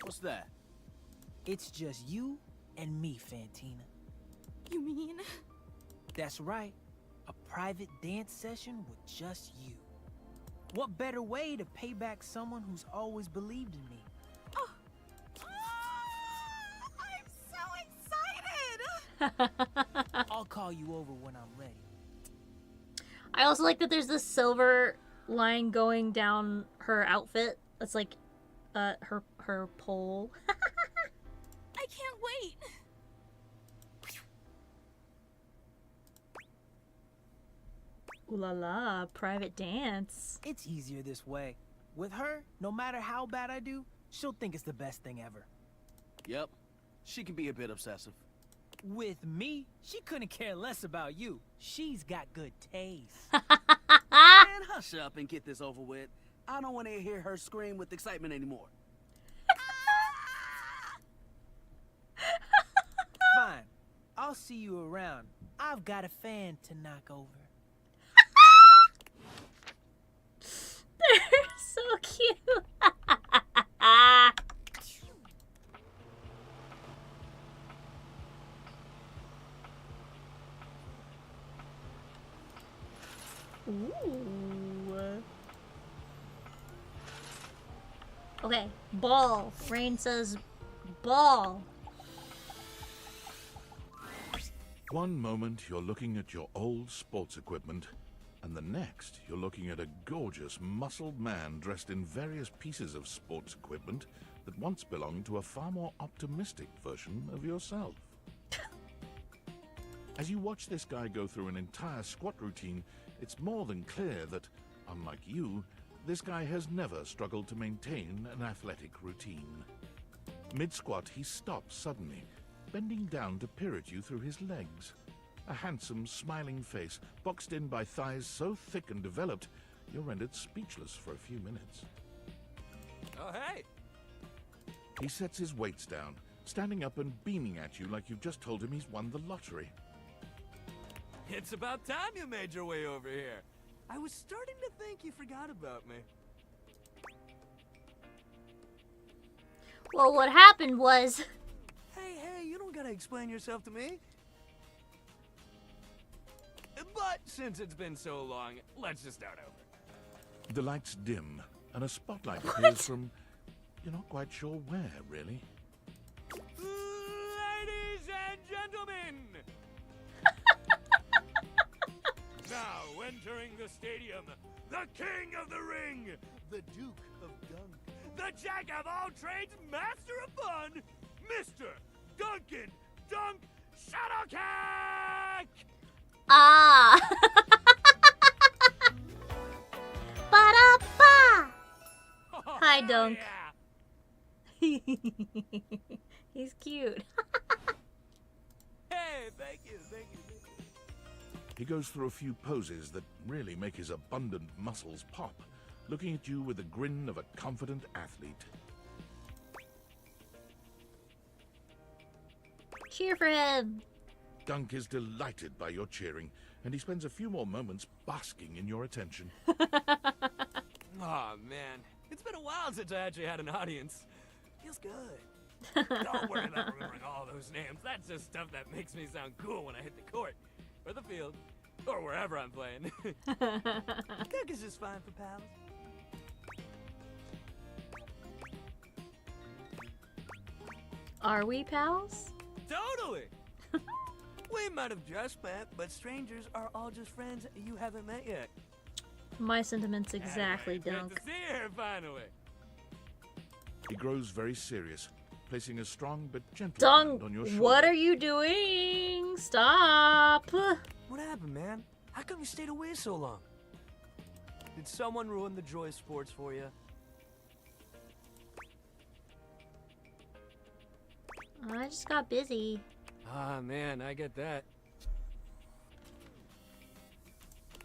What's that? It's just you and me, Fantina. You mean? That's right. A private dance session with just you. What better way to pay back someone who's always believed in me? I'm so excited! I'll call you over when I'm ready. I also like that there's this silver line going down her outfit. It's like her pole. I can't wait. Ooh la la, private dance. It's easier this way. With her, no matter how bad I do, she'll think it's the best thing ever. Yep. She can be a bit obsessive. With me, she couldn't care less about you. She's got good taste. Man, hush up and get this over with. I don't want to hear her scream with excitement anymore. Fine. I'll see you around. I've got a fan to knock over. They're so cute. Ooh. Okay, ball. Rain says ball. One moment you're looking at your old sports equipment, and the next you're looking at a gorgeous, muscled man dressed in various pieces of sports equipment that once belonged to a far more optimistic version of yourself. As you watch this guy go through an entire squat routine, it's more than clear that, unlike you, this guy has never struggled to maintain an athletic routine. Mid-squat, he stops suddenly, bending down to peer at you through his legs. A handsome, smiling face, boxed in by thighs so thick and developed, you're rendered speechless for a few minutes. Oh, hey! He sets his weights down, standing up and beaming at you like you've just told him he's won the lottery. It's about time you made your way over here. I was starting to think you forgot about me. Well, what happened was... Hey, you don't gotta explain yourself to me. But since it's been so long, let's just start over. The lights dim, and a spotlight appears from... You're not quite sure where, really. Ladies and gentlemen! Now entering the stadium, the king of the ring, the Duke of Dunk, the jack of all trades, master of fun, Mr. Duncan Dunk Shuttlecock! Ah! Ba-da-ba! Hi, Dunk. He's cute. Hey, thank you. He goes through a few poses that really make his abundant muscles pop, looking at you with the grin of a confident athlete. Cheer for him. Gunk is delighted by your cheering, and he spends a few more moments basking in your attention. Aw, man. It's been a while since I actually had an audience. Feels good. Don't worry about remembering all those names. That's just stuff that makes me sound cool when I hit the court, or the field, or wherever I'm playing. Gunk is just fine for pals. Are we pals? Totally! We might have just met, but strangers are all just friends you haven't met yet. My sentiments exactly, Anyway, Dunk. good to see you here finally. He grows very serious, placing a strong but gentle hand on your Dunk, shoulder. what are you doing? Stop. What happened, man? How come you stayed away so long? Did someone ruin the joy of sports for you? I just got busy. Ah, man, I get that.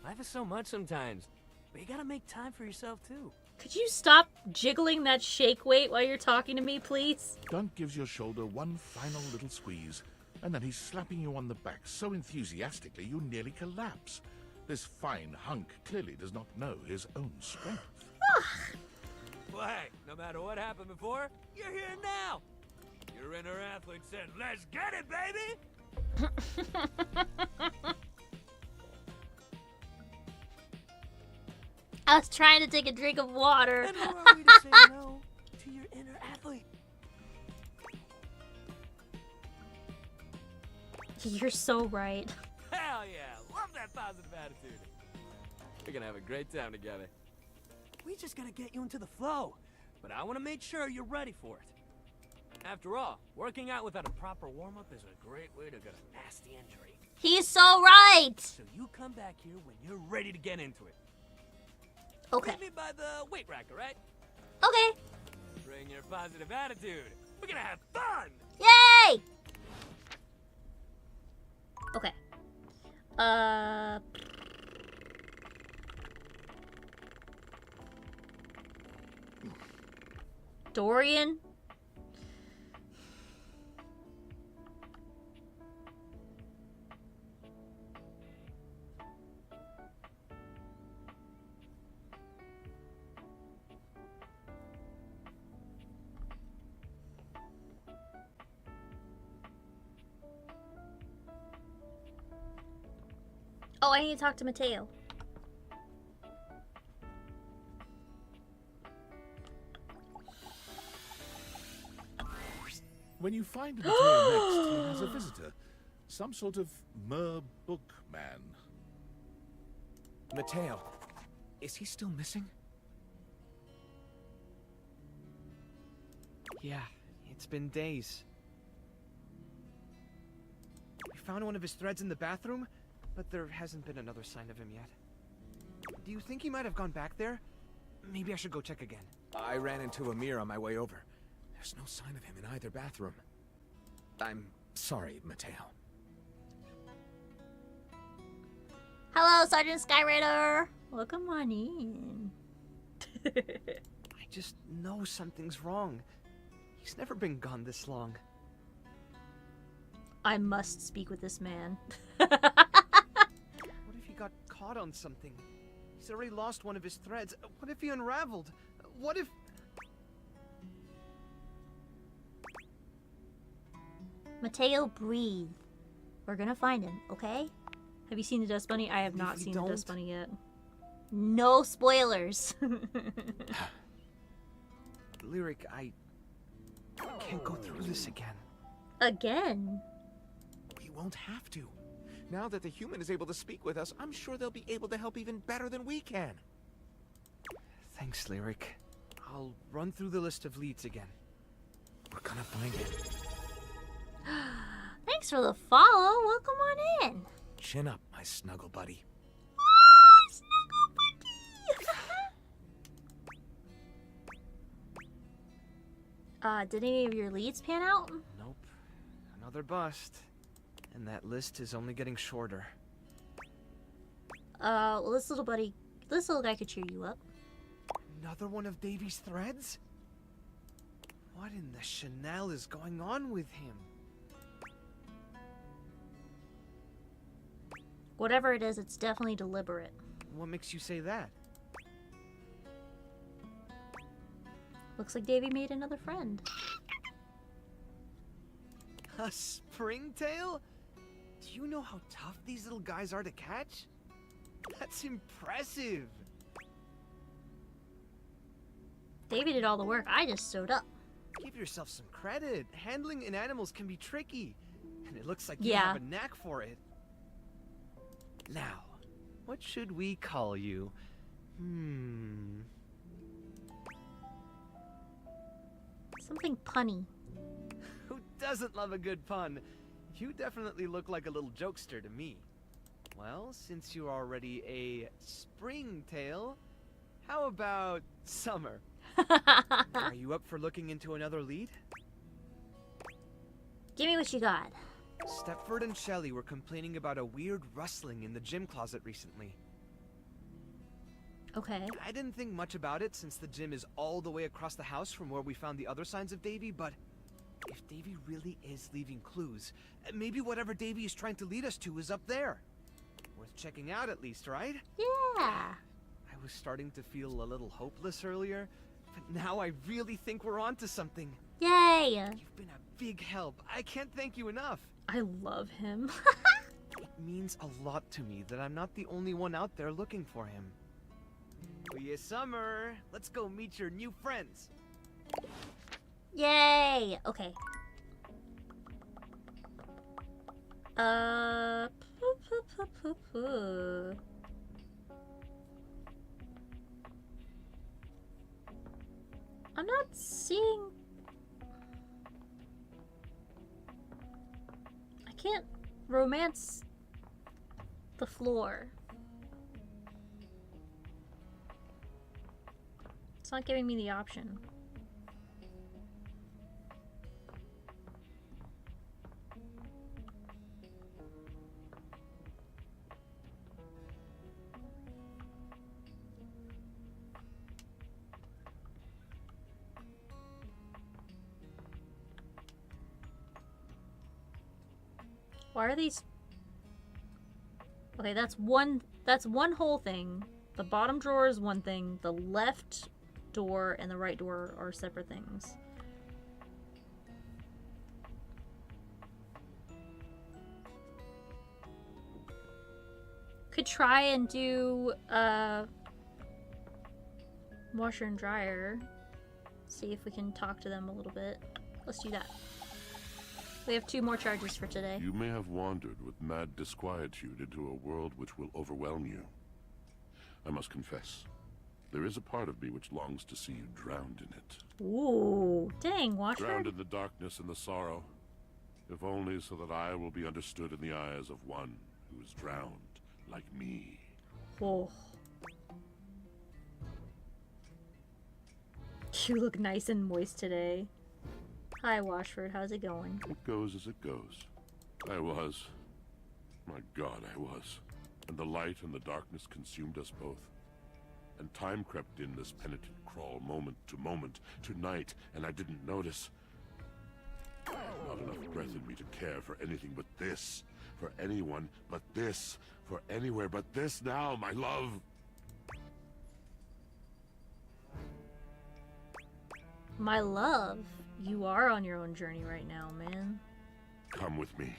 Life is so much sometimes, but you gotta make time for yourself, too. Could you stop jiggling that shake weight while you're talking to me, please? Gunk gives your shoulder one final little squeeze, and then he's slapping you on the back so enthusiastically you nearly collapse. This fine hunk clearly does not know his own strength. Well, hey, no matter what happened before, you're here now. Your inner athlete said, "Let's get it, baby!" I was trying to take a drink of water. And who are we to say no to your inner athlete? You're so right. Hell yeah, love that positive attitude. We're gonna have a great time together. We just gotta get you into the flow, but I want to make sure you're ready for it. After all, working out without a proper warm-up is a great way to get a nasty injury. He's so right. So you come back here when you're ready to get into it. Okay. Meet me by the weight rack, all right? Okay. Bring your positive attitude. We're gonna have fun. Yay! Okay. Dorian? Oh, I need to talk to Mateo. When you find Mateo next, he has a visitor. Some sort of book man. Mateo, is he still missing? Yeah, it's been days. We found one of his threads in the bathroom, but there hasn't been another sign of him yet. Do you think he might have gone back there? Maybe I should go check again. I ran into Amir on my way over. There's no sign of him in either bathroom. I'm sorry, Mateo. Hello, Sergeant Skyraider. Welcome on in. I just know something's wrong. He's never been gone this long. I must speak with this man. What if he got caught on something? He's already lost one of his threads. What if he unraveled? What if... Mateo, breathe. We're gonna find him, okay? Have you seen the Dust Bunny? I have not we seen the Dust don't- Bunny yet. No spoilers. Lyric, I can't go through this again. Again? We won't have to. Now that the human is able to speak with us, I'm sure they'll be able to help even better than we can. Thanks, Lyric. I'll run through the list of leads again. We're gonna find it. Thanks for the follow. Welcome on in. Chin up, my snuggle buddy. Did any of your leads pan out? Nope. Another bust. And that list is only getting shorter. Well, this little guy could cheer you up. Another one of Davy's threads? What in the Chanel is going on with him? Whatever it is, it's definitely deliberate. What makes you say that? Looks like Davy made another friend. A springtail? Do you know how tough these little guys are to catch? That's impressive. Davy did all the work. I just sewed up. Give yourself some credit. Handling in animals can be tricky. And it looks like you Yeah. have a knack for it. Now, what should we call you? Something punny. Who doesn't love a good pun? You definitely look like a little jokester to me. Well, since you're already a springtail, how about Summer? Are you up for looking into another lead? Give me what you got. Stepford and Shelley were complaining about a weird rustling in the gym closet recently. Okay. I didn't think much about it since the gym is all the way across the house from where we found the other signs of Davy, but if Davy really is leaving clues, maybe whatever Davy is trying to lead us to is up there. Worth checking out at least, right? Yeah. I was starting to feel a little hopeless earlier, but now I really think we're onto something. Yay! You've been a big help. I can't thank you enough. I love him. It means a lot to me that I'm not the only one out there looking for him. Oh yeah, Summer, let's go meet your new friends. Yay! Okay. I'm not seeing... I can't romance the floor. It's not giving me the option. Why are these... Okay, that's one whole thing. The bottom drawer is one thing. The left door and the right door are separate things. Could try and do washer and dryer. See if we can talk to them a little bit. Let's do that. We have 2 more charges for today. You may have wandered with mad disquietude into a world which will overwhelm you. I must confess, there is a part of me which longs to see you drowned in it. Ooh, dang, Washford. Drowned in the darkness and the sorrow, if only so that I will be understood in the eyes of one who is drowned like me. Oh. You look nice and moist today. Hi, Washford. How's it going? It goes as it goes. I was. My God, I was. And the light and the darkness consumed us both. And time crept in this penitent crawl moment to moment, to night, and I didn't notice. I had not enough breath in me to care for anything but this. For anyone but this. For anywhere but this now, my love. My love, you are on your own journey right now, man. Come with me.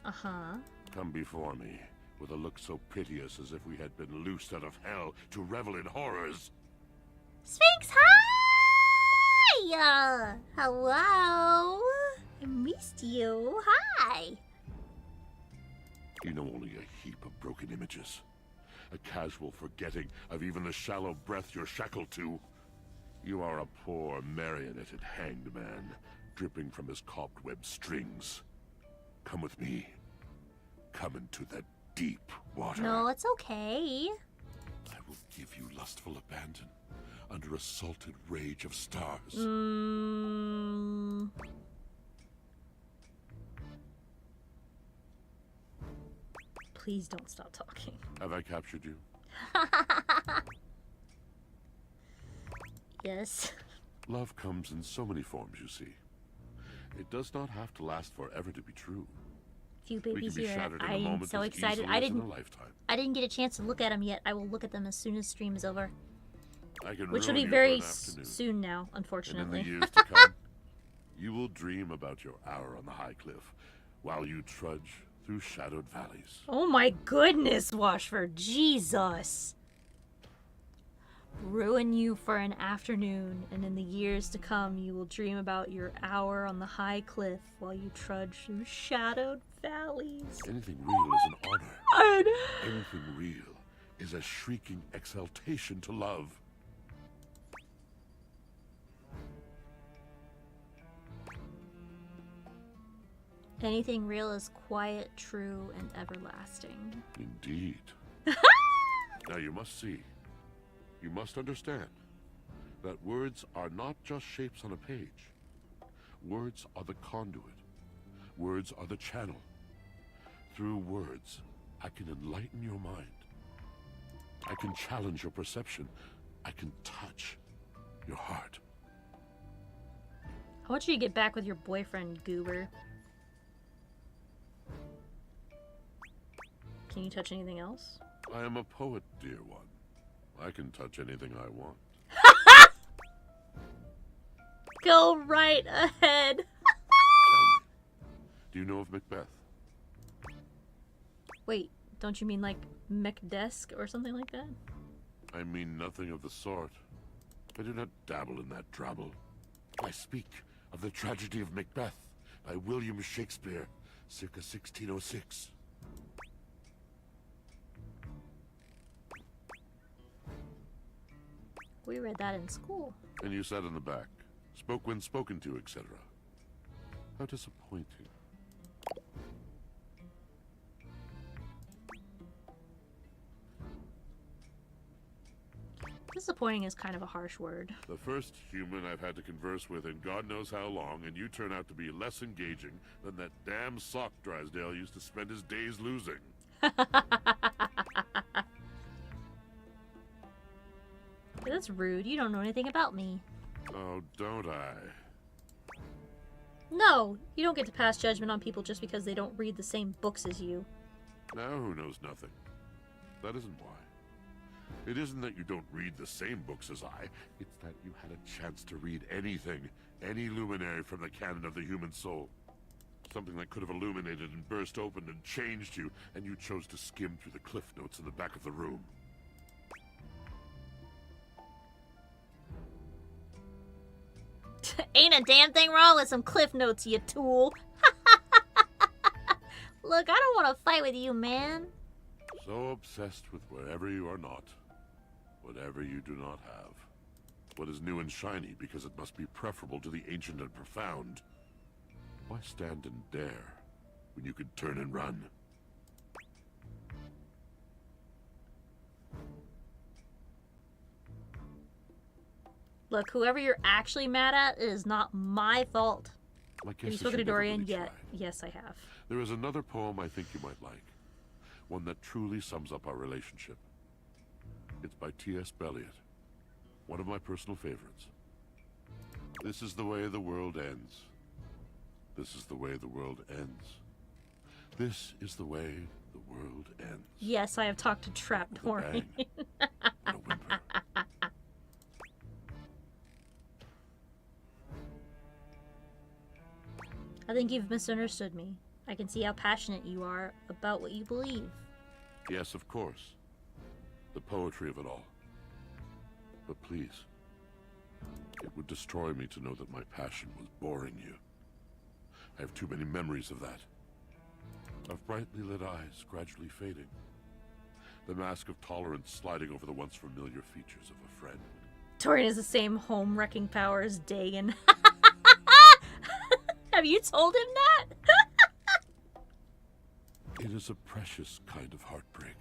Uh-huh. Come before me, with a look so piteous as if we had been loosed out of hell to revel in horrors. Sphinx, hi! Hello? I missed you. Hi! You know only a heap of broken images. A casual forgetting of even the shallow breath you're shackled to. You are a poor, marionetted hanged man, dripping from his cobweb strings. Come with me. Come into that deep water. No, it's okay. I will give you lustful abandon under a salted rage of stars. Please don't stop talking. Have I captured you? Yes. Love comes in so many forms, you see. It does not have to last forever to be true. Few We babies can be here. shattered in a I'm moment so as excited. easily as in a lifetime. I didn't get a chance to look at them yet. I will look at them as soon as stream is over. I can Which will ruin be you very for an afternoon. soon now, And in unfortunately. the years to come, you will dream about your hour on the high cliff while you trudge through shadowed valleys. Oh my goodness, Washford. Jesus. Ruin you for an afternoon, and in the years to come, you will dream about your hour on the high cliff while you trudge through shadowed valleys. Anything real is an honor. God. Anything real is a shrieking exaltation to love. Anything real is quiet, true, and everlasting. Indeed. Now you must see, you must understand, that words are not just shapes on a page. Words are the conduit. Words are the channel. Through words, I can enlighten your mind. I can challenge your perception. I can touch your heart. I want you to get back with your boyfriend, Goober. Can you touch anything else? I am a poet, dear one. I can touch anything I want. Go right ahead. Do you know of Macbeth? Wait, don't you mean like Macdesk or something like that? I mean nothing of the sort. I do not dabble in that drabble. I speak of the tragedy of Macbeth by William Shakespeare, circa 1606. We read that in school. And you sat in the back, spoke when spoken to, etc. How disappointing. Disappointing is kind of a harsh word. The first human I've had to converse with in God knows how long, and you turn out to be less engaging than that damn sock Drysdale used to spend his days losing. That's rude. You don't know anything about me. Oh, don't I? No, you don't get to pass judgment on people just because they don't read the same books as you. Now who knows nothing? That isn't why. It isn't that you don't read the same books as I. It's that you had a chance to read anything, any luminary from the canon of the human soul. Something that could have illuminated and burst open and changed you, and you chose to skim through the cliff notes in the back of the room. Ain't a damn thing wrong with some cliff notes, you tool. Look, I don't want to fight with you, man. So obsessed with wherever you are not, whatever you do not have. What is new and shiny because it must be preferable to the ancient and profound. Why stand and dare when you could turn and run? Look, whoever you're actually mad at, it is not my fault. I Have guess you I spoken to should never Dorian really yet? try. Yes, I have. There is another poem I think you might like. One that truly sums up our relationship. It's by T.S. Eliot. One of my personal favorites. This is the way the world ends. This is the way the world ends. This is the way the world ends. Yes, I have talked to Trap Dorian. I think you've misunderstood me. I can see how passionate you are about what you believe. Yes, of course. The poetry of it all. But please, it would destroy me to know that my passion was boring you. I have too many memories of that. Of brightly lit eyes gradually fading. The mask of tolerance sliding over the once familiar features of a friend. Dorian has the same home wrecking power as Dagon. Have you told him that? It is a precious kind of heartbreak.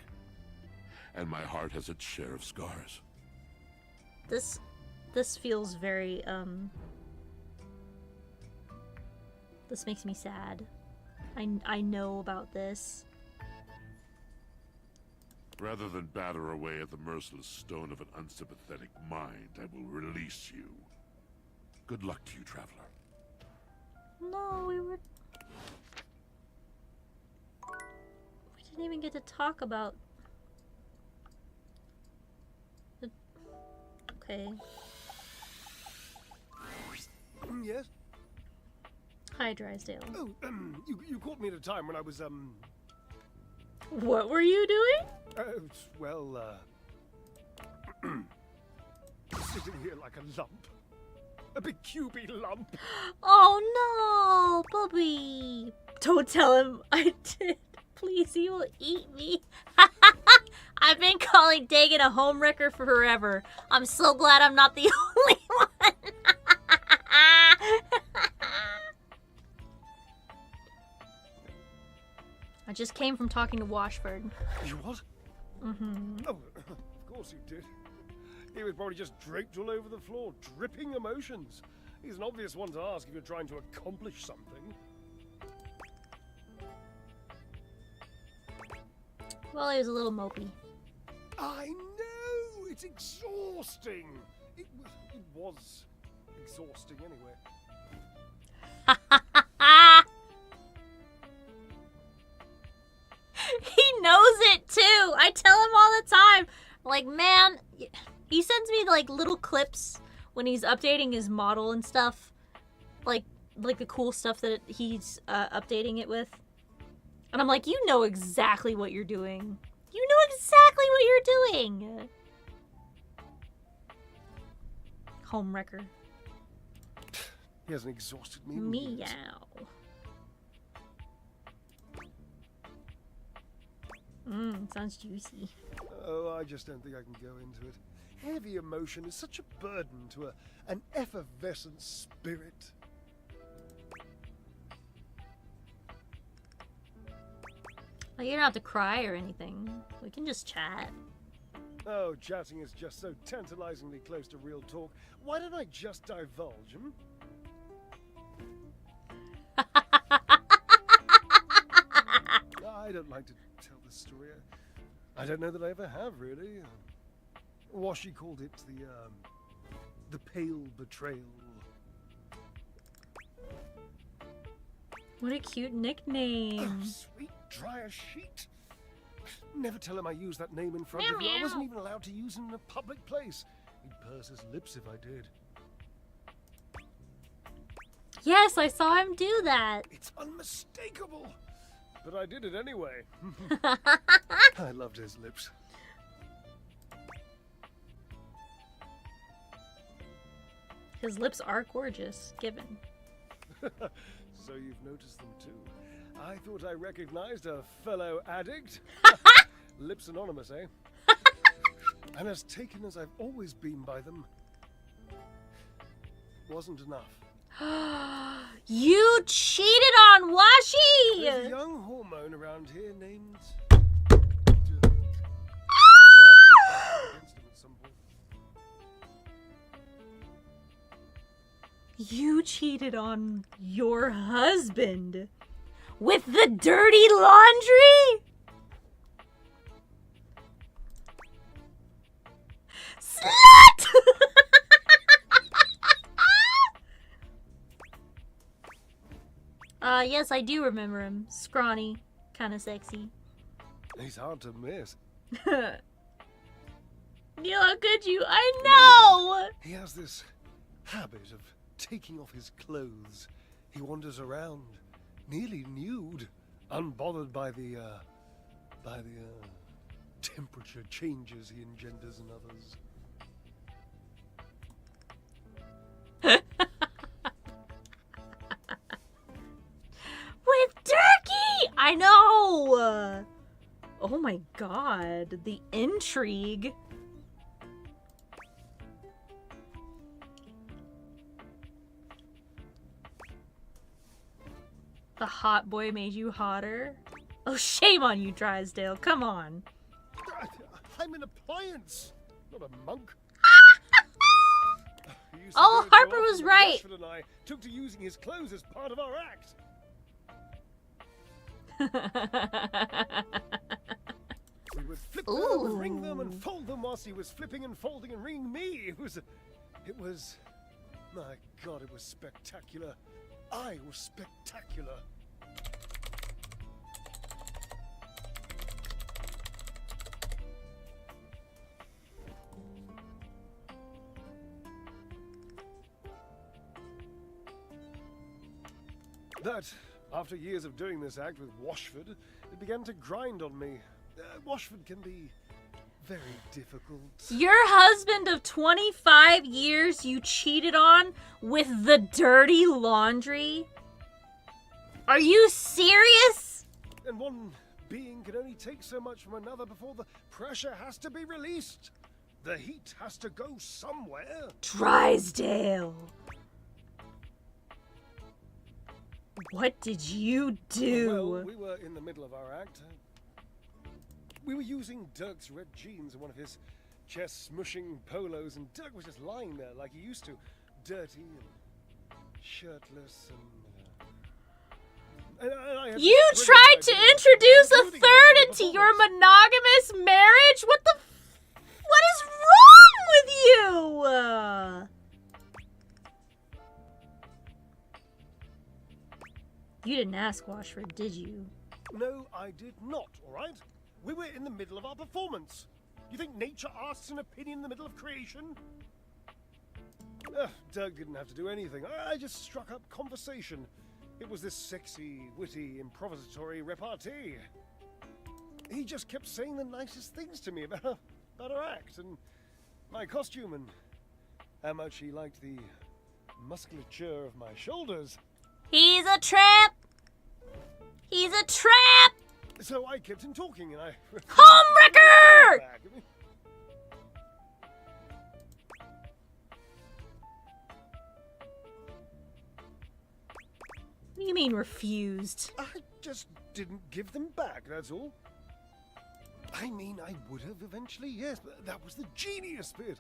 And my heart has its share of scars. This feels very, this makes me sad. I know about this. Rather than batter away at the merciless stone of an unsympathetic mind, I will release you. Good luck to you, traveler. No, we were... didn't even get to talk about the... Okay. Yes? Hi, Drysdale. Oh, you caught me at a time when I was, What were you doing? Well, sitting here like a lump. A big cubey lump. Oh no, Bubby! Don't tell him I did. Please, he will eat me. I've been calling Dagan a homewrecker for forever. I'm so glad I'm not the only one. I just came from talking to Washford. You what? Mm-hmm. Oh, of course you did. He was probably just draped all over the floor, dripping emotions. He's an obvious one to ask if you're trying to accomplish something. Well, he was a little mopey. I know! It's exhausting! It was exhausting anyway. He knows it too. I tell him all the time. Like, man, he sends me like little clips when he's updating his model and stuff. Like the cool stuff that he's updating it with. And I'm like, you know exactly what you're doing. You know exactly what you're doing. Homewrecker. He hasn't exhausted me. Meow. Sounds juicy. Oh, I just don't think I can go into it. Heavy emotion is such a burden to an effervescent spirit. Like, you don't have to cry or anything. We can just chat. Oh, chatting is just so tantalizingly close to real talk. Why don't I just divulge, hmm? I don't like to tell this story. I don't know that I ever have, really. Washi called it the pale betrayal. What a cute nickname. Oh, sweet dry as sheet. Never tell him I used that name in front of you. I wasn't even allowed to use it in a public place. He'd purse his lips if I did. Yes, I saw him do that. It's unmistakable. But I did it anyway. I loved his lips. His lips are gorgeous, given. So you've noticed them too. I thought I recognized a fellow addict. Lips anonymous, eh? And as taken as I've always been by them, wasn't enough. You cheated on Washi! There's a young hormone around here named... You cheated on your husband with the dirty laundry? Slut! Yes, I do remember him. Scrawny, kind of sexy. He's hard to miss. Neil, how could you? I know! He has this habit of taking off his clothes. He wanders around, nearly nude, unbothered by the temperature changes he engenders in others. With Turkey! I know! Oh my god, the intrigue. The hot boy made you hotter? Oh, shame on you, Drysdale. Come on. I'm an appliance, not a monk. Oh, Harper was right. Rashford and I took to using his clothes as part of our act. We would flip them and ring them and fold them whilst he was flipping and folding and ringing me. It was, my God, it was spectacular. I was spectacular. But after years of doing this act with Washford, it began to grind on me. Washford can be very difficult. Your husband of 25 years you cheated on with the dirty laundry? Are you serious? And one being can only take so much from another before the pressure has to be released. The heat has to go somewhere. Drysdale. What did you do? Well, we were in the middle of our act. We were using Dirk's red jeans and one of his chest-smushing polos, and Dirk was just lying there like he used to, dirty and shirtless and I had You this tried brilliant to idea, introduce a including third the into your performance. monogamous marriage? What is wrong with you? You didn't ask Washford, did you? No, I did not, all right? We were in the middle of our performance. You think nature asks an opinion in the middle of creation? Dirk didn't have to do anything. I just struck up conversation. It was this sexy, witty, improvisatory repartee. He just kept saying the nicest things to me about our act and my costume and how much he liked the musculature of my shoulders. He's a trap! He's a trap! So I kept him talking and I... Homewrecker! What do you mean refused? I just didn't give them back, that's all. I mean, I would have eventually, yes, but that was the genius bit.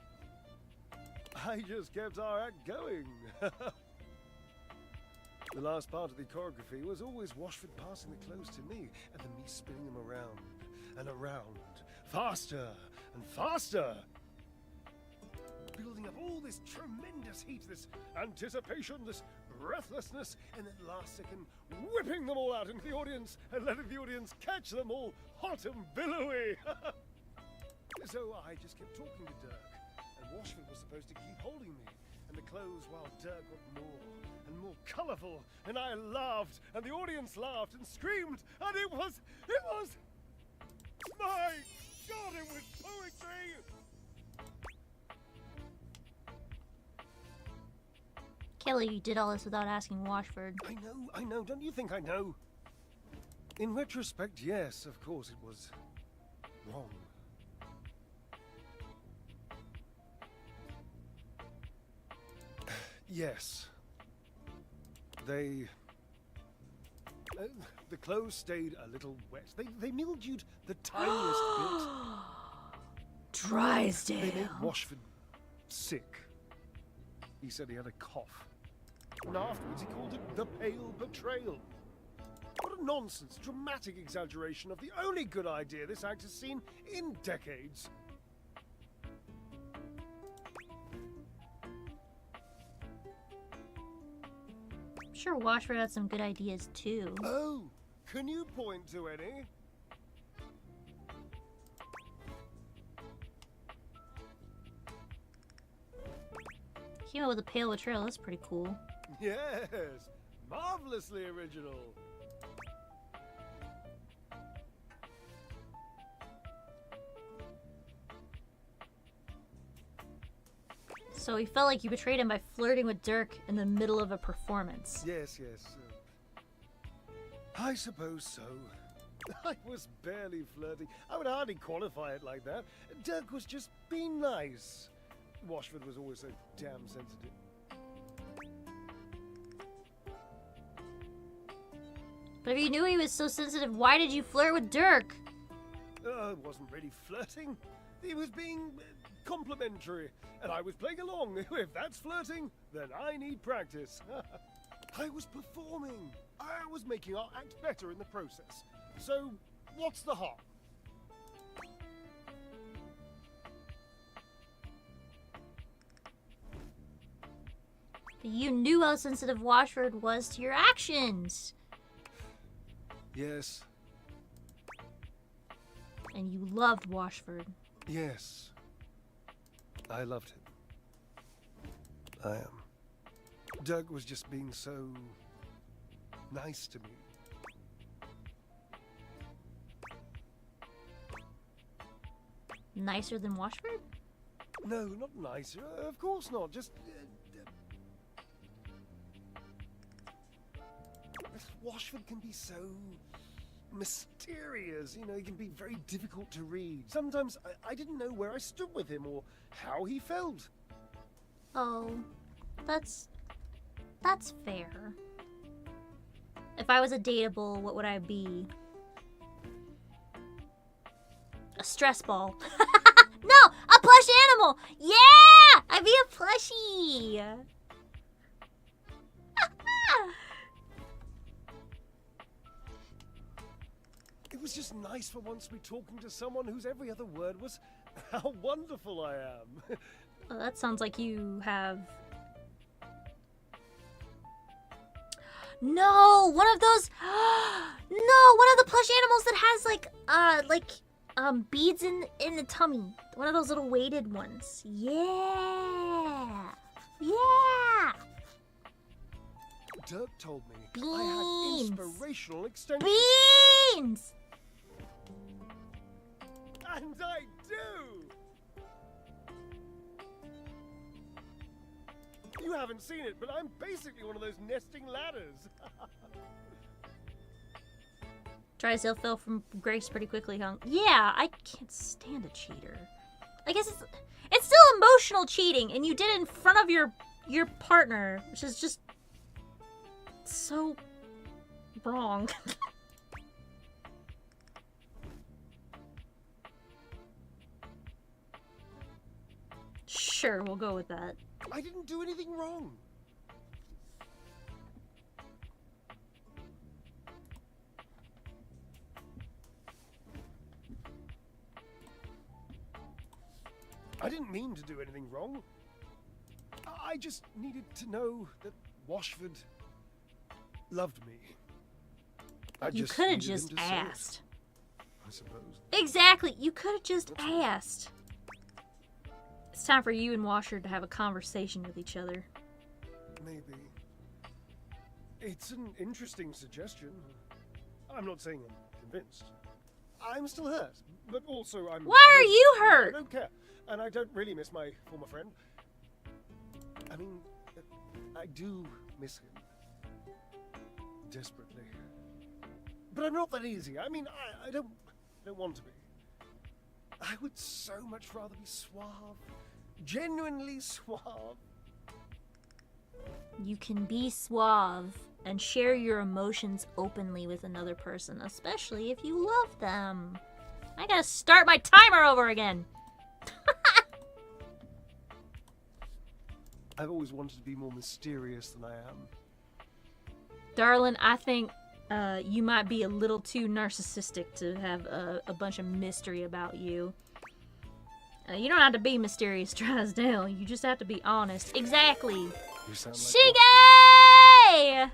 I just kept our act going. The last part of the choreography was always Washford passing the clothes to me, and then me spinning them around and around, faster and faster. Building up all this tremendous heat, this anticipation, this breathlessness, and at the last second, whipping them all out into the audience and letting the audience catch them all hot and billowy. So I just kept talking to Dirk, and Washford was supposed to keep holding me, and the clothes while Dirk got more and more colourful, and I laughed, and the audience laughed and screamed, and it was, my God, it was poetry! Kelly, you did all this without asking Washford. I know, don't you think I know? In retrospect, yes, of course it was wrong. Yes. The clothes stayed a little wet. They mildewed the tiniest bit. Drysdale. They made Washford sick. He said he had a cough. And afterwards he called it the pale betrayal. What a nonsense, dramatic exaggeration of the only good idea this act has seen in decades. I'm sure Washford had some good ideas too. Oh, can you point to any? Came up with a pale betrayal, that's pretty cool. Yes, marvelously original. So he felt like you betrayed him by flirting with Dirk in the middle of a performance. Yes. I suppose so. I was barely flirting. I would hardly qualify it like that. Dirk was just being nice. Washford was always so damn sensitive. But if you knew he was so sensitive, why did you flirt with Dirk? It wasn't really flirting. He was being complimentary, and I was playing along. If that's flirting, then I need practice. I was performing. I was making our act better in the process. So, what's the harm? But you knew how sensitive Washford was to your actions. Yes. And you loved Washford. Yes. I loved him. I am. Dirk was just being so nice to me. Nicer than Washford? No, not nicer. Of course not. Just Washford can be so mysterious. You know, he can be very difficult to read. Sometimes I didn't know where I stood with him or how he felt. Oh, that's fair. If I was a dateable, what would I be? A stress ball. No! A plush animal! Yeah! I'd be a plushie! It was just nice for once to be talking to someone whose every other word was how wonderful I am. Well, that sounds like you have... No! One of those... No! One of the plush animals that has beads in the tummy. One of those little weighted ones. Yeah! Yeah! Dirk told me Beans. I had inspirational extensions. Beans! And I do! You haven't seen it, but I'm basically one of those nesting ladders. Drysdale fell from grace pretty quickly, huh? Yeah, I can't stand a cheater. I guess it's still emotional cheating, and you did it in front of your partner, which is just so wrong. Sure, we'll go with that. I didn't do anything wrong. I didn't mean to do anything wrong. I just needed to know that Washford loved me. You could have just asked. I suppose. Exactly, you could have just asked. It's time for you and Washford to have a conversation with each other. Maybe. It's an interesting suggestion. I'm not saying I'm convinced. I'm still hurt, but also I'm... Why are you hurt? I don't care, and I don't really miss my former friend. I mean, I do miss him. Desperately. But I'm not that easy. I mean, I don't want to be. I would so much rather be suave. Genuinely suave. You can be suave and share your emotions openly with another person, especially if you love them. I gotta start my timer over again. I've always wanted to be more mysterious than I am. Darling, I think you might be a little too narcissistic to have a bunch of mystery about you. You don't have to be mysterious, Drysdale. You just have to be honest. Exactly. You sound like Shige!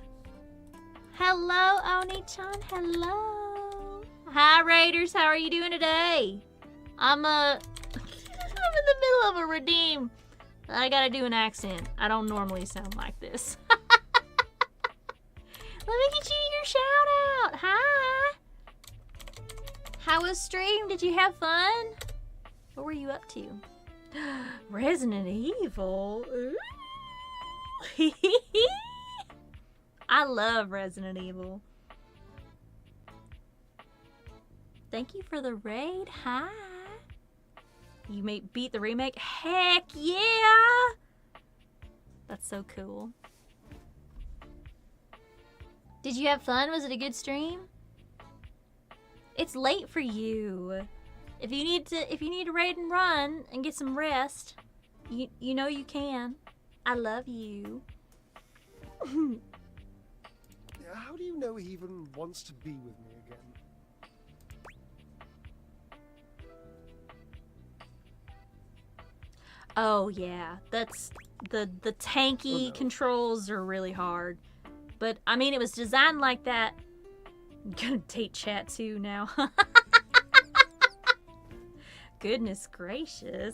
Hello, Oni-chan. Hello. Hi, Raiders. How are you doing today? I'm in the middle of a redeem. I gotta do an accent. I don't normally sound like this. Let me get you your shout out. Hi. How was stream? Did you have fun? What were you up to? Resident Evil. Ooh. I love Resident Evil. Thank you for the raid. Hi. You may beat the remake? Heck yeah! That's so cool. Did you have fun? Was it a good stream? It's late for you. If you need to raid and run and get some rest, you know you can. I love you. How do you know he even wants to be with me again? Oh yeah, that's the tanky controls are really hard. But I mean, it was designed like that. I'm gonna date chat too now. Goodness gracious.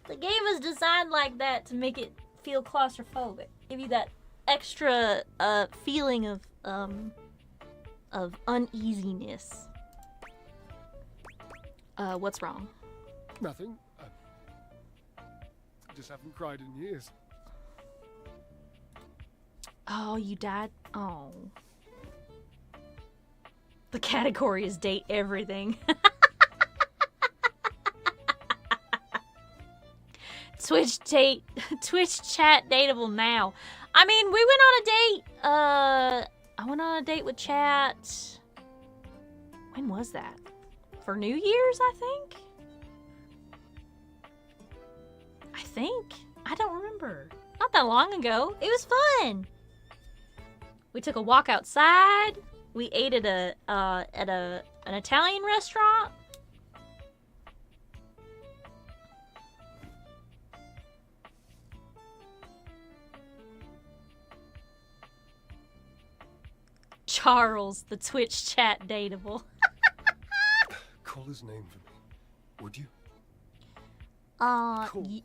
The game was designed like that to make it feel claustrophobic. Give you that extra feeling of uneasiness. What's wrong? Nothing. I just haven't cried in years. Oh, you died? Oh. The category is date everything. Twitch chat dateable now. I mean, we went on a date. I went on a date with chat. When was that? For New Year's, I think? I don't remember. Not that long ago. It was fun. We took a walk outside. We ate at an Italian restaurant. Charles, the Twitch chat dateable. Call his name for me, would you? Cool.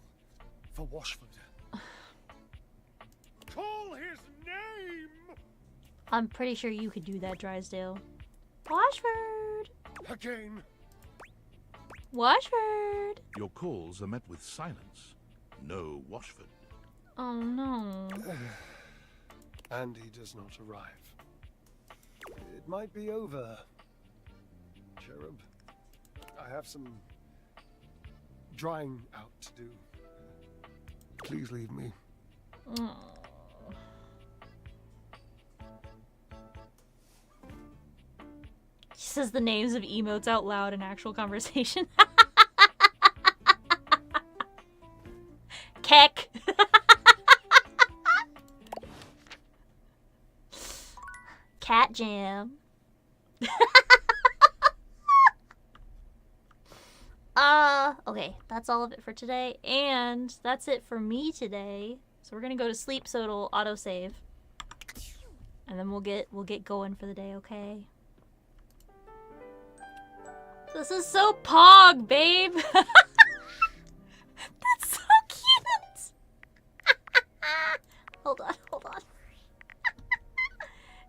For Washford. Call his name! I'm pretty sure you could do that, Drysdale. Washford! Again! Washford! Your calls are met with silence. No Washford. Oh no. And he does not arrive. It might be over, Cherub. I have some drying out to do. Please leave me. Oh. He says the names of emotes out loud in actual conversation. Keck. Cat Jam. Okay, that's all of it for today, and that's it for me today. So we're gonna go to sleep so it'll autosave, and then we'll get going for the day. Okay. This is so pog, babe. That's so cute. Hold on.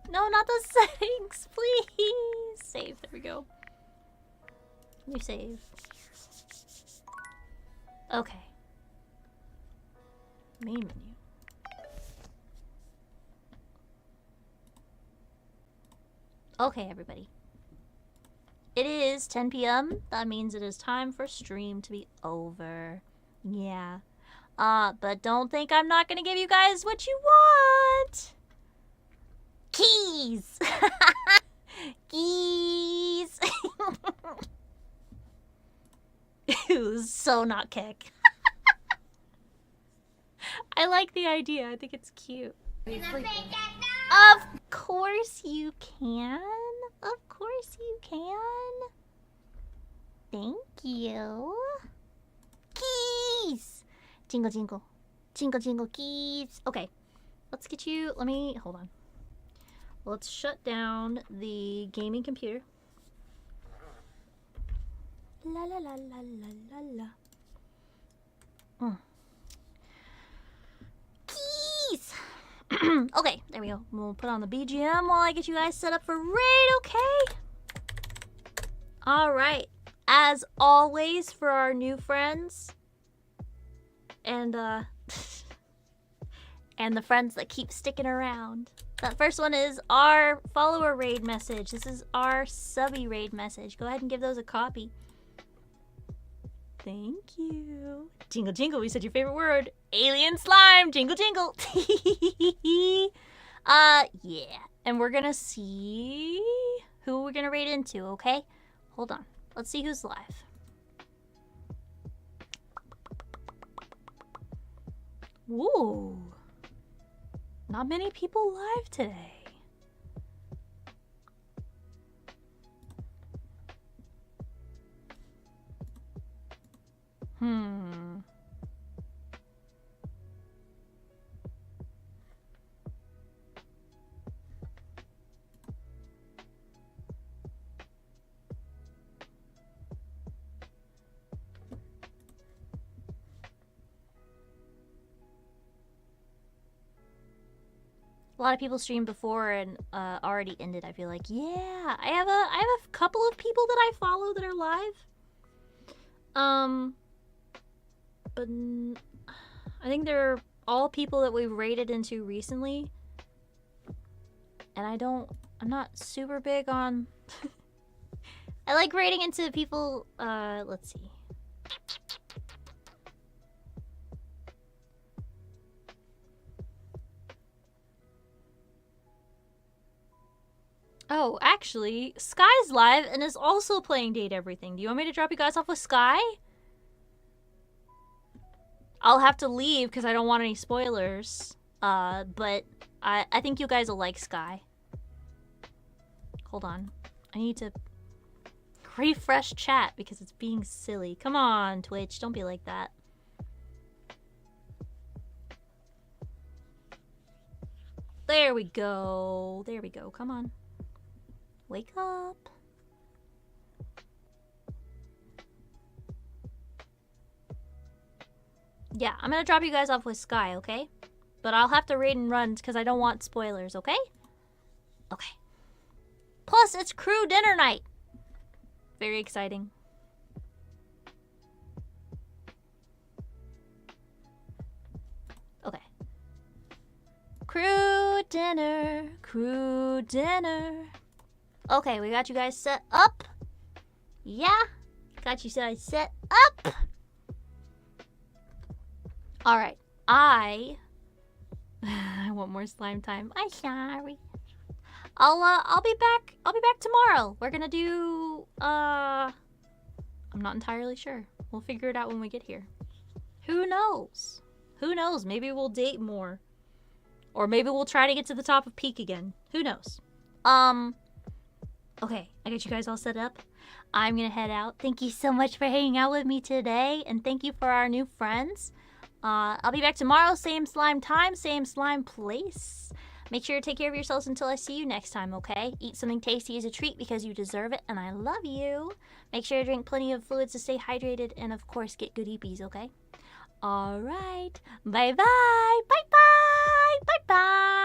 No, not the settings, please. Save. There we go. New save. Okay. Main menu. Okay, everybody. It is 10 p.m. That means it is time for stream to be over. Yeah. But don't think I'm not gonna give you guys what you want. Keys! Keys! Ew, so not Keck. I like the idea. I think it's cute. Of course you can. Of course you can. Thank you. Keys! Jingle, jingle. Jingle, jingle, keys. Okay. Let's get you... hold on. Let's shut down the gaming computer. La la la la la la la. Keys! Okay, there we go. We'll put on the BGM while I get you guys set up for raid, okay? Alright. As always, for our new friends. And, and the friends that keep sticking around. That first one is our follower raid message. This is our subby raid message. Go ahead and give those a copy. Thank you. Jingle, jingle. We said your favorite word. Alien slime. Jingle, jingle. Yeah. And we're gonna see who we're gonna raid into, okay? Hold on. Let's see who's live. Ooh. Not many people live today. A lot of people streamed before and already ended. I feel like, yeah, I have a couple of people that I follow that are live. But I think they're all people that we've raided into recently. And I'm not super big on... I like raiding into people, let's see. Oh, actually, Sky's live and is also playing Date Everything. Do you want me to drop you guys off with Sky? I'll have to leave because I don't want any spoilers. But I think you guys will like Sky. Hold on. I need to refresh chat because it's being silly. Come on, Twitch. Don't be like that. There we go. There we go. Come on. Wake up. Yeah, I'm gonna drop you guys off with Sky, okay? But I'll have to raid and run because I don't want spoilers, okay? Okay. Plus, it's crew dinner night. Very exciting. Okay. Crew dinner, crew dinner. Okay, we got you guys set up. Yeah, got you guys set up. All right, I want more slime time. I'm sorry. I'll be back. I'll be back tomorrow. We're gonna do I'm not entirely sure. We'll figure it out when we get here. Who knows? Who knows? Maybe we'll date more. Or maybe we'll try to get to the top of Peak again. Who knows? Okay, I got you guys all set up. I'm gonna head out. Thank you so much for hanging out with me today, and thank you for our new friends. I'll be back tomorrow, same slime time, same slime place. Make sure to take care of yourselves until I see you next time, okay? Eat something tasty as a treat because you deserve it, and I love you. Make sure to drink plenty of fluids to stay hydrated, and of course, get good EPs, okay? Alright, bye-bye, bye-bye, bye-bye.